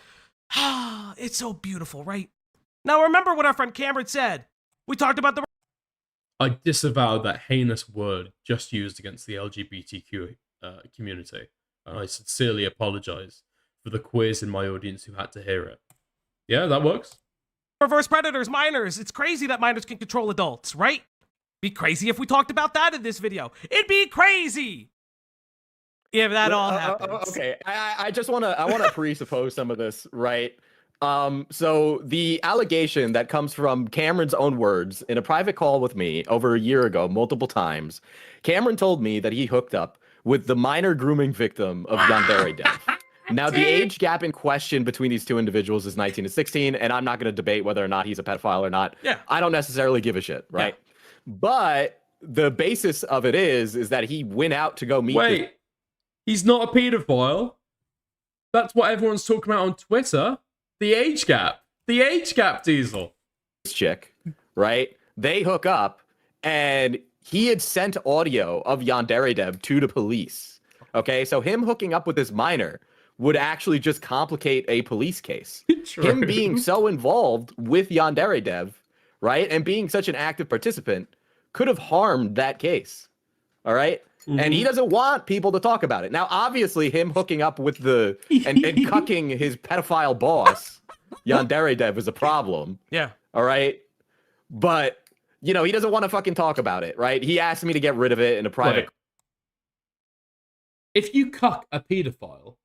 S20: it's so beautiful, right? Now, remember what our friend Cameron said. We talked about the...
S4: I disavow that heinous word just used against the LGBTQ community. And I sincerely apologize for the queers in my audience who had to hear it. Yeah, that works.
S20: reverse predators, minors. It's crazy that minors can control adults, right? Be crazy if we talked about that in this video. It'd be crazy. Yeah, that all happens.
S11: Okay, I just want to presuppose some of this, right? So the allegation that comes from Cameron's own words in a private call with me over a year ago, multiple times, Cameron told me that he hooked up with the minor grooming victim of Yandere Dev. Now, the age gap in question between these two individuals is 19 and 16, and I'm not going to debate whether or not he's a pedophile or not.
S20: Yeah.
S11: I don't necessarily give a shit, right? Yeah. But the basis of it is that he went out to go meet.
S4: Wait, he's not a pedophile. That's what everyone's talking about on Twitter. The age gap. The age gap, Diesel.
S11: This chick, right? They hook up, and he had sent audio of Yandere Dev to the police. Okay, so him hooking up with this minor would actually just complicate a police case.
S4: True.
S11: Him being so involved with Yandere Dev, right, and being such an active participant could have harmed that case. All right? And he doesn't want people to talk about it. Now, obviously, him hooking up with and cucking his pedophile boss, Yandere Dev, is a problem.
S20: Yeah.
S11: All right? But, you know, he doesn't want to fucking talk about it, right? He asked me to get rid of it in a private...
S4: Right. If you cuck a pedophile...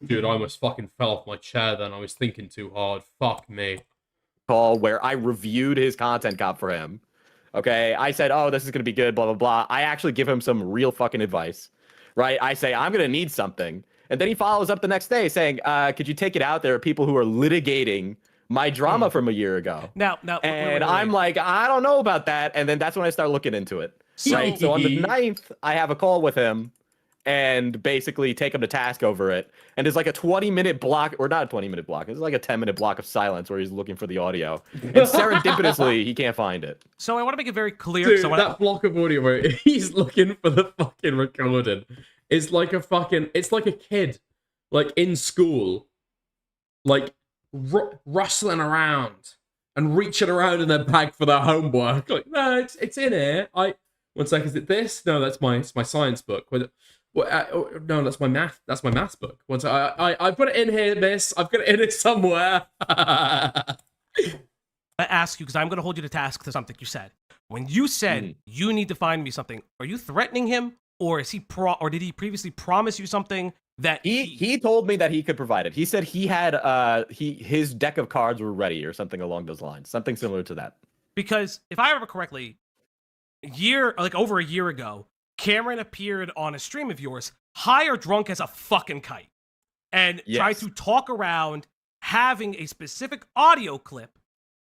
S4: Dude, I almost fucking fell off my chair then. I was thinking too hard. Fuck me.
S11: Call where I reviewed his content cop for him. Okay, I said, oh, this is gonna be good, blah blah blah. I actually give him some real fucking advice, right? I say I'm gonna need something, and then he follows up the next day saying, could you take it out? There are people who are litigating my drama from a year ago.
S20: Now,
S11: and I'm like, I don't know about that, and then that's when I start looking into it. Right. So on the 9th, I have a call with him and basically take him to task over it. And there's like a 20-minute block, or not a 20-minute block, it's like a 10-minute block of silence where he's looking for the audio. And serendipitously, he can't find it.
S20: So I want to make it very clear.
S4: Dude, that block of audio where he's looking for the fucking recording is like a fucking, it's like a kid, like in school, like rustling around and reaching around in their bag for their homework. Like, no, it's in here. One sec, is it this? No, that's my science book. No, that's my math. That's my maths book. Once I put it in here. I've got it in here somewhere.
S20: I ask you because I'm going to hold you to task to something you said. When you said you need to find me something, are you threatening him, or is he or did he previously promise you something that
S11: he told me that he could provide it? He said he had his deck of cards were ready or something along those lines, something similar to that.
S20: Because if I remember correctly, over a year ago, Cameron appeared on a stream of yours, high or drunk as a fucking kite, and tried to talk around having a specific audio clip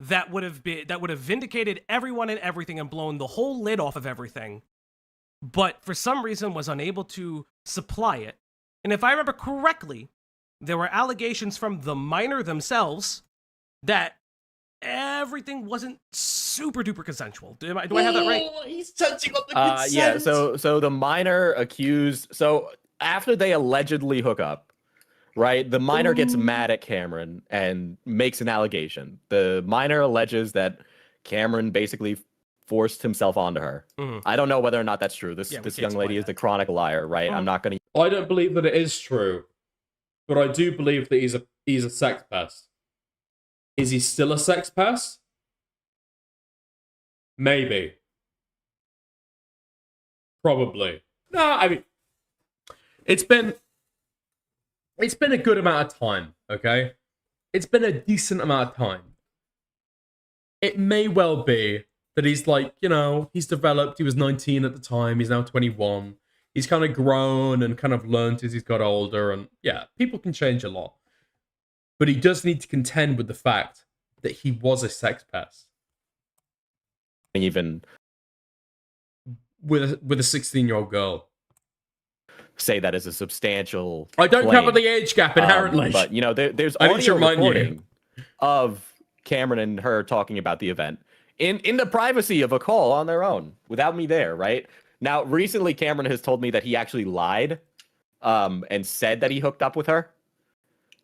S20: that would have vindicated everyone and everything and blown the whole lid off of everything, but for some reason was unable to supply it. And if I remember correctly, there were allegations from the minor themselves that everything wasn't super duper consensual. Do I have that right?
S4: He's touching on the consent.
S11: Yeah, so the minor accused, so after they allegedly hook up, right, the minor gets mad at Cameron and makes an allegation. The minor alleges that Cameron basically forced himself onto her. I don't know whether or not that's true. This young lady is the chronic liar, right? I'm not gonna...
S4: I don't believe that it is true, but I do believe that he's a sex pest. Is he still a sex pest? Maybe. Probably. No, I mean, it's been a good amount of time, okay? It's been a decent amount of time. It may well be that he's like, you know, he's developed. He was 19 at the time. He's now 21. He's kind of grown and kind of learned as he's got older. And yeah, people can change a lot. But he does need to contend with the fact that he was a sex pest.
S11: Even
S4: with a 16-year-old girl.
S11: Say that as a substantial
S4: I don't
S11: claim.
S4: cover the age gap inherently.
S11: But, you know, there's
S4: I need to
S11: audio
S4: remind
S11: recording of Cameron and her talking about the event in the privacy of a call on their own without me there, right? Now, recently, Cameron has told me that he actually lied and said that he hooked up with her.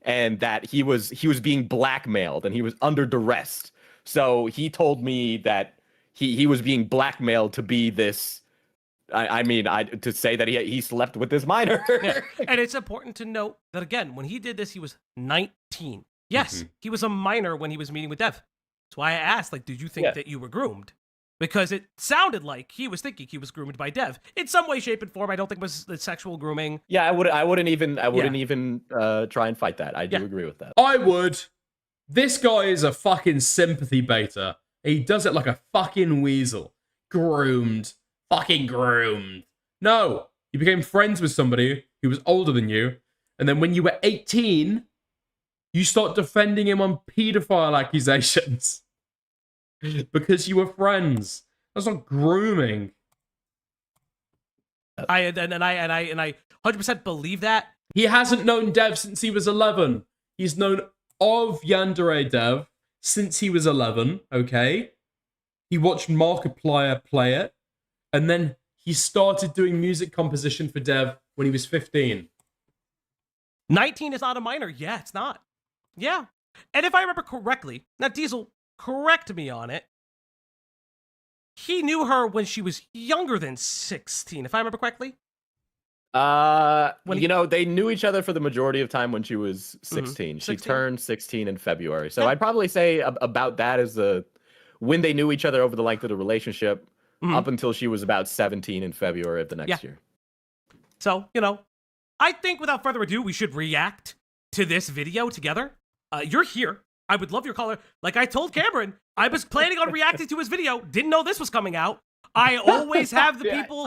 S11: And that he was being blackmailed and he was under duress. So he told me that he was being blackmailed to be this. To say that he slept with this minor.
S20: Yeah. And it's important to note that again, when he did this, he was 19. Yes, he was a minor when he was meeting with Dev. That's why I asked, like, did you think that you were groomed? because it sounded like he was thinking he was groomed by Dev in some way, shape, and form. I don't think it was the sexual grooming.
S11: Yeah, I wouldn't even try and fight that. I do agree with that.
S4: I would. This guy is a fucking sympathy baiter. He does it like a fucking weasel. Groomed. Fucking groomed. No. You became friends with somebody who was older than you, and then when you were 18, you start defending him on paedophile accusations. Because you were friends. That's not grooming.
S20: I 100% believe that.
S4: He hasn't known Dev since he was 11. He's known of Yandere Dev since he was 11, okay? He watched Markiplier play it, and then he started doing music composition for Dev when he was 15.
S20: 19 is not a minor. Yeah, it's not. Yeah. And if I remember correctly, now Diesel, correct me on it, he knew her when she was younger than 16, if I remember correctly.
S11: They knew each other for the majority of time when she was 16. She turned 16 in February. So I'd probably say about that is when they knew each other over the length of the relationship up until she was about 17 in February of the next year.
S20: So, I think without further ado, we should react to this video together. You're here. I would love your caller. Like I told Cameron, I was planning on reacting to his video. Didn't know this was coming out. I always have the people.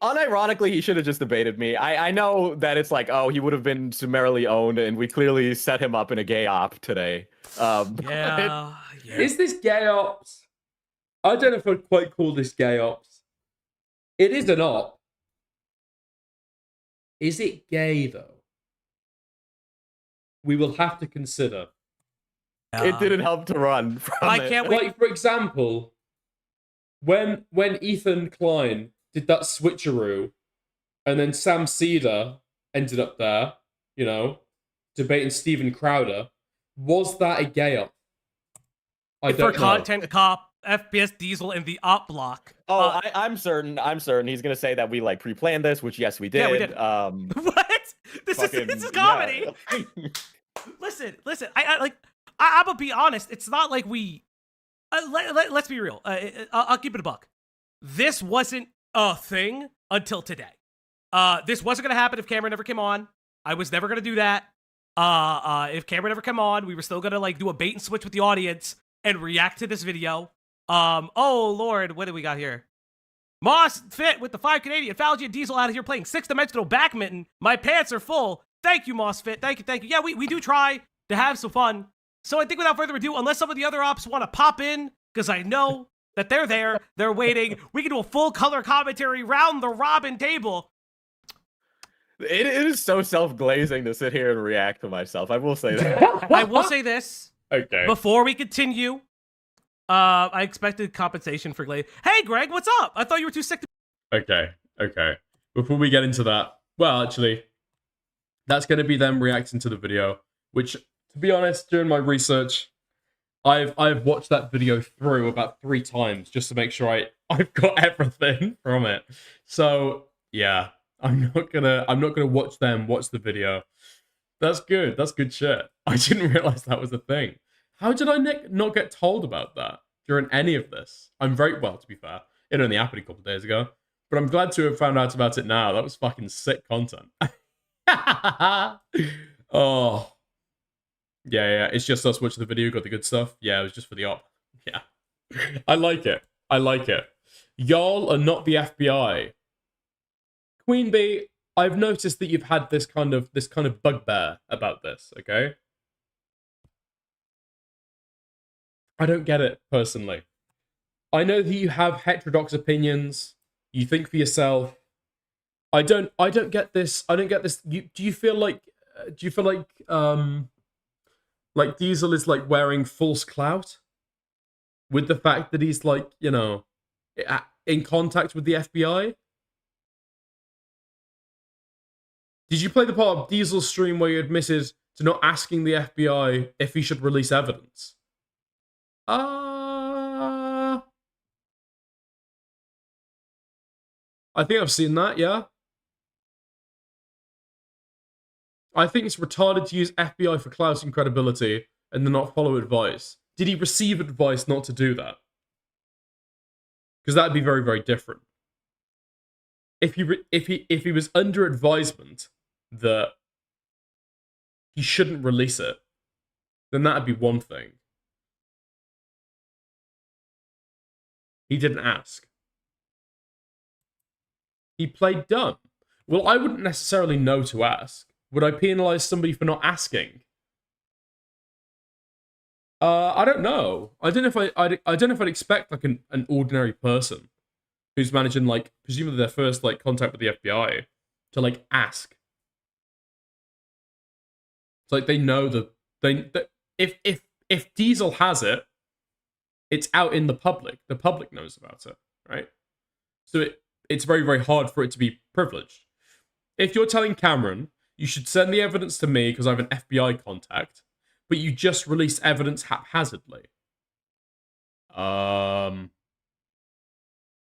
S11: Unironically, he should have just debated me. I know that it's like, he would have been summarily owned, and we clearly set him up in a gay op today.
S4: Is this gay ops? I don't know if I'd quite call this gay ops. It is an op. Is it gay, though? We will have to consider.
S11: It didn't help to run from
S20: I can't wait.
S4: Like, for example, when Ethan Klein did that switcheroo, and then Sam Cedar ended up there, debating Steven Crowder, was that a gay op?
S20: For Content Cop, FPS Diesel, and the op block.
S11: I'm certain he's gonna say that we pre-planned this, which yes we did.
S20: Yeah, we did. What? This is comedy.
S11: Yeah.
S20: Listen. I'm gonna be honest. It's not like we. Let's be real. I'll keep it a buck. This wasn't a thing until today. This wasn't gonna happen if Cameron never came on. I was never gonna do that. If Cameron never came on, we were still gonna do a bait and switch with the audience and react to this video. Oh Lord, what do we got here? Moss Fit with the 5 Canadian. Falgi and Diesel out of here playing 6-dimensional badminton. My pants are full. Thank you, Moss Fit. Thank you. Yeah, we do try to have some fun. So I think without further ado, unless some of the other ops want to pop in, because I know that they're there, they're waiting, we can do a full color commentary round the robin table.
S11: It is so self-glazing to sit here and react to myself. I will say that.
S20: I will say this.
S4: Okay.
S20: Before we continue, I expected compensation for glaze. Hey, Greg, what's up? I thought you were too sick to...
S4: Okay. Before we get into that, well, actually, that's going to be them reacting to the video, which, to be honest, during my research, I've watched that video through about 3 times just to make sure I've got everything from it. So yeah, I'm not gonna watch the video. That's good. That's good shit. I didn't realize that was a thing. How did I not get told about that during any of this? I'm very well, to be fair. It only happened a couple of days ago, but I'm glad to have found out about it now. That was fucking sick content. Oh. Yeah, it's just us watching the video, got the good stuff. Yeah, it was just for the op. Yeah. I like it. Y'all are not the FBI. Queen Bee, I've noticed that you've had this kind of bugbear about this, okay? I don't get it, personally. I know that you have heterodox opinions. You think for yourself. I don't get this. Do you feel like Diesel is wearing false clout with the fact that he's in contact with the FBI? Did you play the part of Diesel's stream where you admitted to not asking the FBI if he should release evidence? I think I've seen that, yeah. I think it's retarded to use FBI for clout and credibility and then not follow advice. Did he receive advice not to do that? because that'd be very, very different. If he was under advisement that he shouldn't release it, then that'd be one thing. He didn't ask. He played dumb. Well, I wouldn't necessarily know to ask. Would I penalize somebody for not asking? I don't know. I don't know if I don't know if I'd expect like an ordinary person who's managing like presumably their first like contact with the FBI to like ask. It's like they know if Diesel has it, it's out in the public. The public knows about it, right? So it's very, very hard for it to be privileged. If you're telling Cameron, you should send the evidence to me because I have an FBI contact, but you just release evidence haphazardly.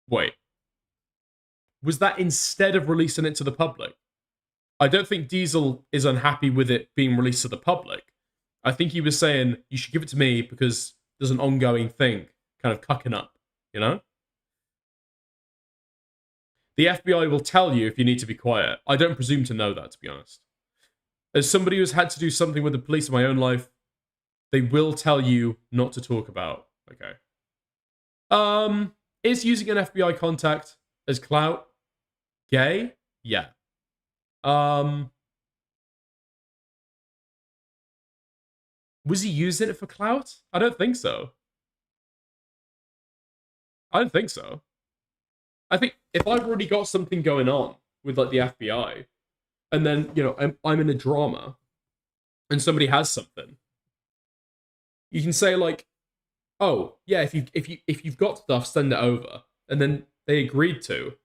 S4: Wait. Was that instead of releasing it to the public? I don't think Diesel is unhappy with it being released to the public. I think he was saying, you should give it to me because there's an ongoing thing kind of cucking up, you know? The FBI will tell you if you need to be quiet. I don't presume to know that, to be honest. As somebody who's had to do something with the police in my own life, they will tell you not to talk about. Okay. Is using an FBI contact as clout gay? Yeah. Was he using it for clout? I don't think so. I don't think so. I think if I've already got something going on with like the FBI, and then you know I'm in a drama, and somebody has something, you can say like, "Oh yeah, if you've got stuff, send it over," and then they agreed to,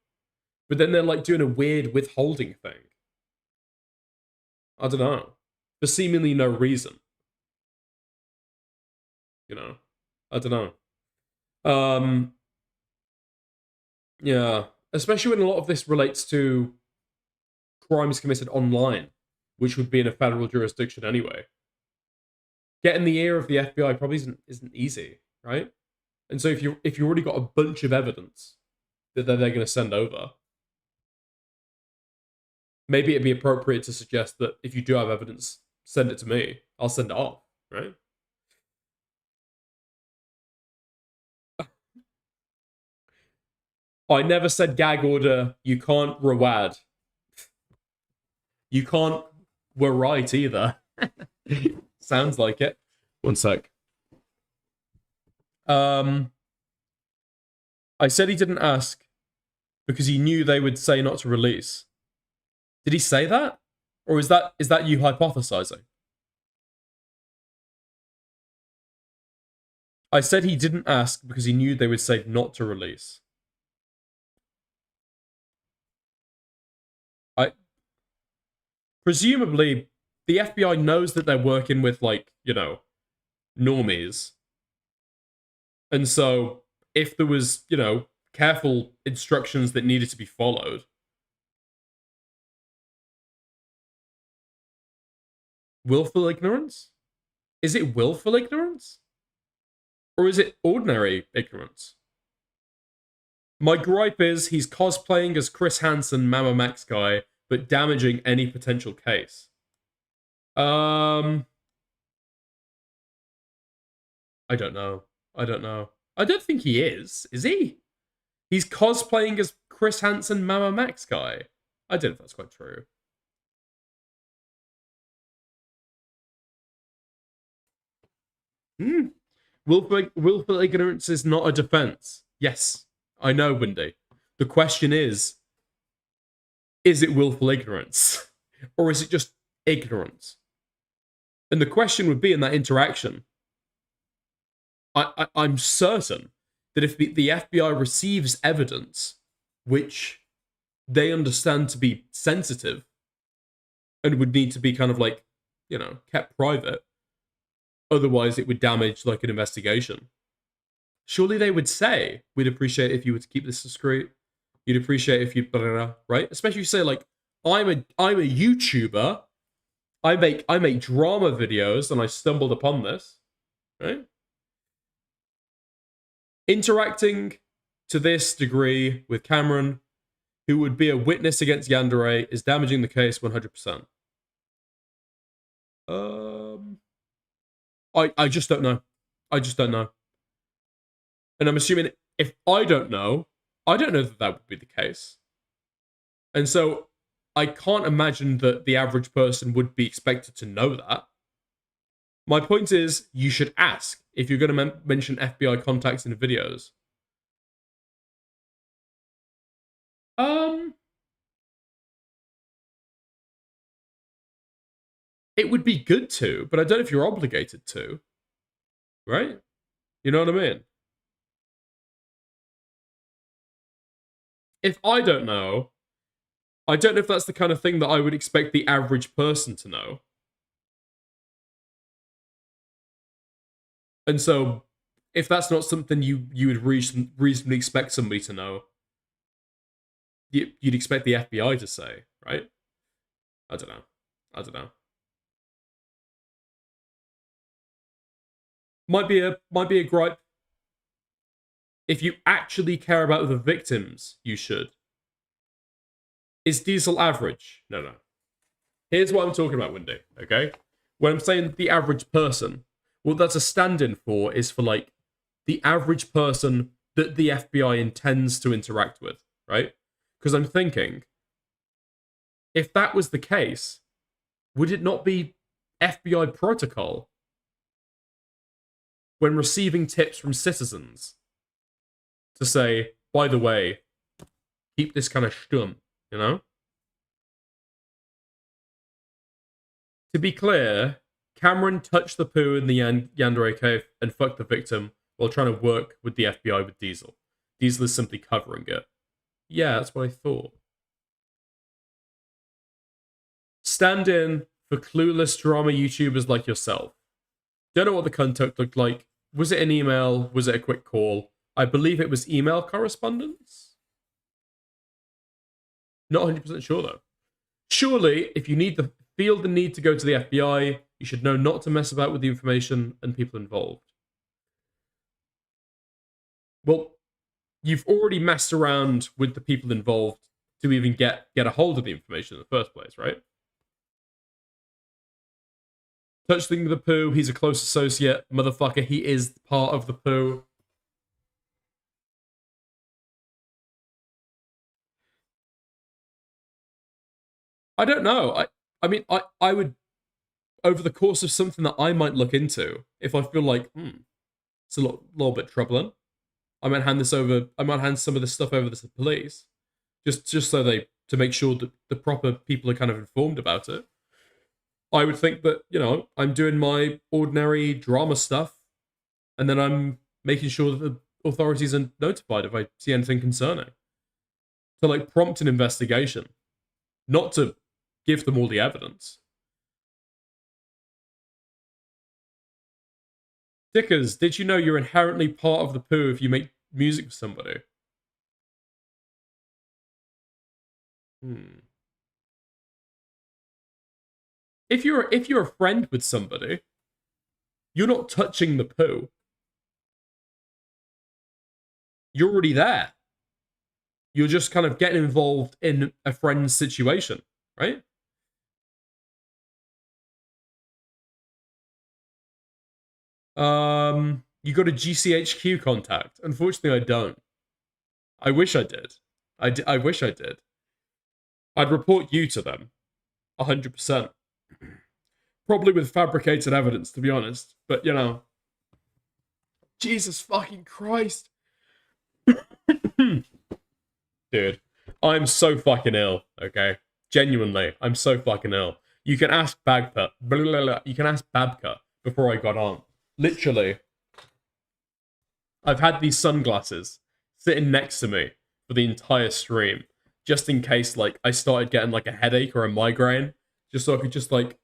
S4: but then they're like doing a weird withholding thing. I don't know, for seemingly no reason. You know, I don't know. Yeah, especially when a lot of this relates to crimes committed online, which would be in a federal jurisdiction anyway. Getting the ear of the FBI probably isn't easy, right? And so if you already got a bunch of evidence that they're going to send over, maybe it'd be appropriate to suggest that if you do have evidence, send it to me. I'll send it off, right? I never said gag order. You can't rawad. You can't were right either. Sounds like it. One sec. I said he didn't ask because he knew they would say not to release. Did he say that? Or is that you hypothesizing? I said he didn't ask because he knew they would say not to release. Presumably, the FBI knows that they're working with, like, you know, normies. And so, if there was, you know, careful instructions that needed to be followed, willful ignorance? Is it willful ignorance? Or is it ordinary ignorance? My gripe is he's cosplaying as Chris Hansen, Mama Max guy, but damaging any potential case. I don't know. I don't think he is he? He's cosplaying as Chris Hansen, Mama Max guy. I don't know if that's quite true. Willful ignorance is not a defense. Yes, I know, Wendy. The question is it willful ignorance? Or is it just ignorance? And the question would be in that interaction, I'm certain that if the FBI receives evidence which they understand to be sensitive and would need to be kind of like, you know, kept private, otherwise it would damage like an investigation, surely they would say, we'd appreciate if you were to keep this discreet. You'd appreciate if you, right? Especially if you say like, I'm a YouTuber. I make drama videos, and I stumbled upon this, right? Interacting to this degree with Cameron, who would be a witness against Yandere, is damaging the case 100%. I just don't know. I just don't know. And I'm assuming if I don't know that that would be the case. And so I can't imagine that the average person would be expected to know that. My point is, you should ask if you're going to mention FBI contacts in videos. It would be good to, but I don't know if you're obligated to. Right? You know what I mean? If I don't know if that's the kind of thing that I would expect the average person to know. And so, if that's not something you would reasonably expect somebody to know, you'd expect the FBI to say, right? I don't know. Might be a gripe. If you actually care about the victims, you should. Is Diesel average? No. Here's what I'm talking about, Wendy, okay? When I'm saying the average person, what that's a stand-in for is for, like, the average person that the FBI intends to interact with, right? Because I'm thinking, if that was the case, would it not be FBI protocol when receiving tips from citizens to say, by the way, keep this kind of stum, you know? To be clear, Cameron touched the poo in the Yandere cave and fucked the victim while trying to work with the FBI with Diesel. Diesel is simply covering it. Yeah, that's what I thought. Stand in for clueless drama YouTubers like yourself. Don't know what the contact looked like. Was it an email? Was it a quick call? I believe it was email correspondence. Not 100% sure though. Surely, if you feel the need to go to the FBI, you should know not to mess about with the information and people involved. Well, you've already messed around with the people involved to even get a hold of the information in the first place, right? Touching the poo, he's a close associate. Motherfucker, he is part of the poo. I don't know. I mean, I would, over the course of something that I might look into, if I feel like, it's a little bit troubling, I might hand some of this stuff over to the police, just so to make sure that the proper people are kind of informed about it. I would think that, you know, I'm doing my ordinary drama stuff, and then I'm making sure that the authorities are notified if I see anything concerning. To, like, prompt an investigation. Not to give them all the evidence. Dickers, did you know you're inherently part of the poo if you make music with somebody? If you're a friend with somebody, you're not touching the poo. You're already there. You're just kind of getting involved in a friend's situation, right? You got a GCHQ contact. Unfortunately, I don't. I wish I did. I wish I did. I'd report you to them. 100%. Probably with fabricated evidence, to be honest. But, you know. Jesus fucking Christ. Dude, I'm so fucking ill, okay? Genuinely, I'm so fucking ill. You can ask Babka. You can ask Babka before I got on. Literally, I've had these sunglasses sitting next to me for the entire stream, just in case, like, I started getting, like, a headache or a migraine, just so I could just, like,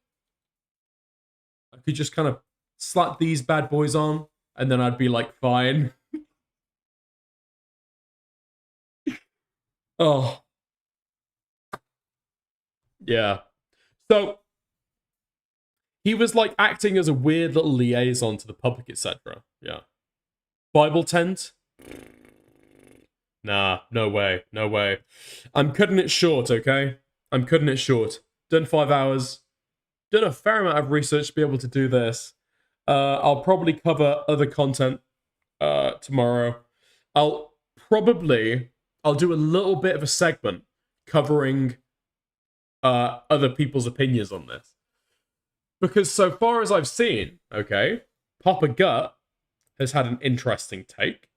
S4: kind of slap these bad boys on, and then I'd be, like, fine. Oh. Yeah. So, he was, like, acting as a weird little liaison to the public, etc. Yeah. Bible tent. Nah, no way, no way. I'm cutting it short, okay? I'm cutting it short. Done 5 hours. Done a fair amount of research to be able to do this. I'll probably cover other content tomorrow. I'll do a little bit of a segment covering other people's opinions on this. Because so far as I've seen, okay, Papa Gut has had an interesting take.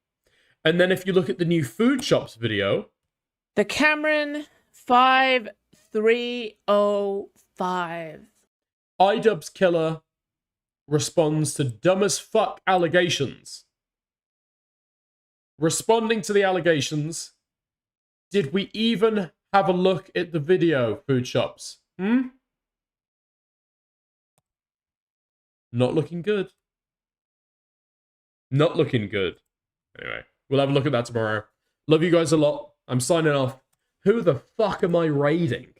S4: And then if you look at the new Food Shops video...
S2: The Cameron 5305.
S4: iDubbbz Killer responds to dumb as fuck allegations. Responding to the allegations, did we even have a look at the video, Food Shops? Not looking good. Not looking good. Anyway, we'll have a look at that tomorrow. Love you guys a lot. I'm signing off. Who the fuck am I raiding?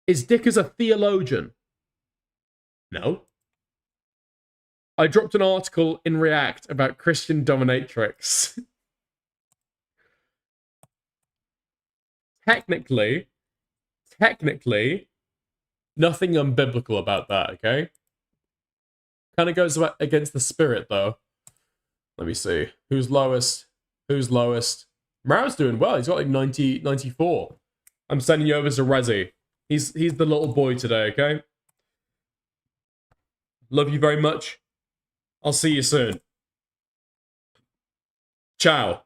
S4: Is Dickers a theologian? No. I dropped an article in React about Christian dominatrix. Technically, nothing unbiblical about that, okay? Kind of goes against the spirit, though. Let me see. Who's lowest? Who's lowest? Mara's doing well. He's got like 90, 94. I'm sending you over to Resi. He's the little boy today, okay? Love you very much. I'll see you soon. Ciao.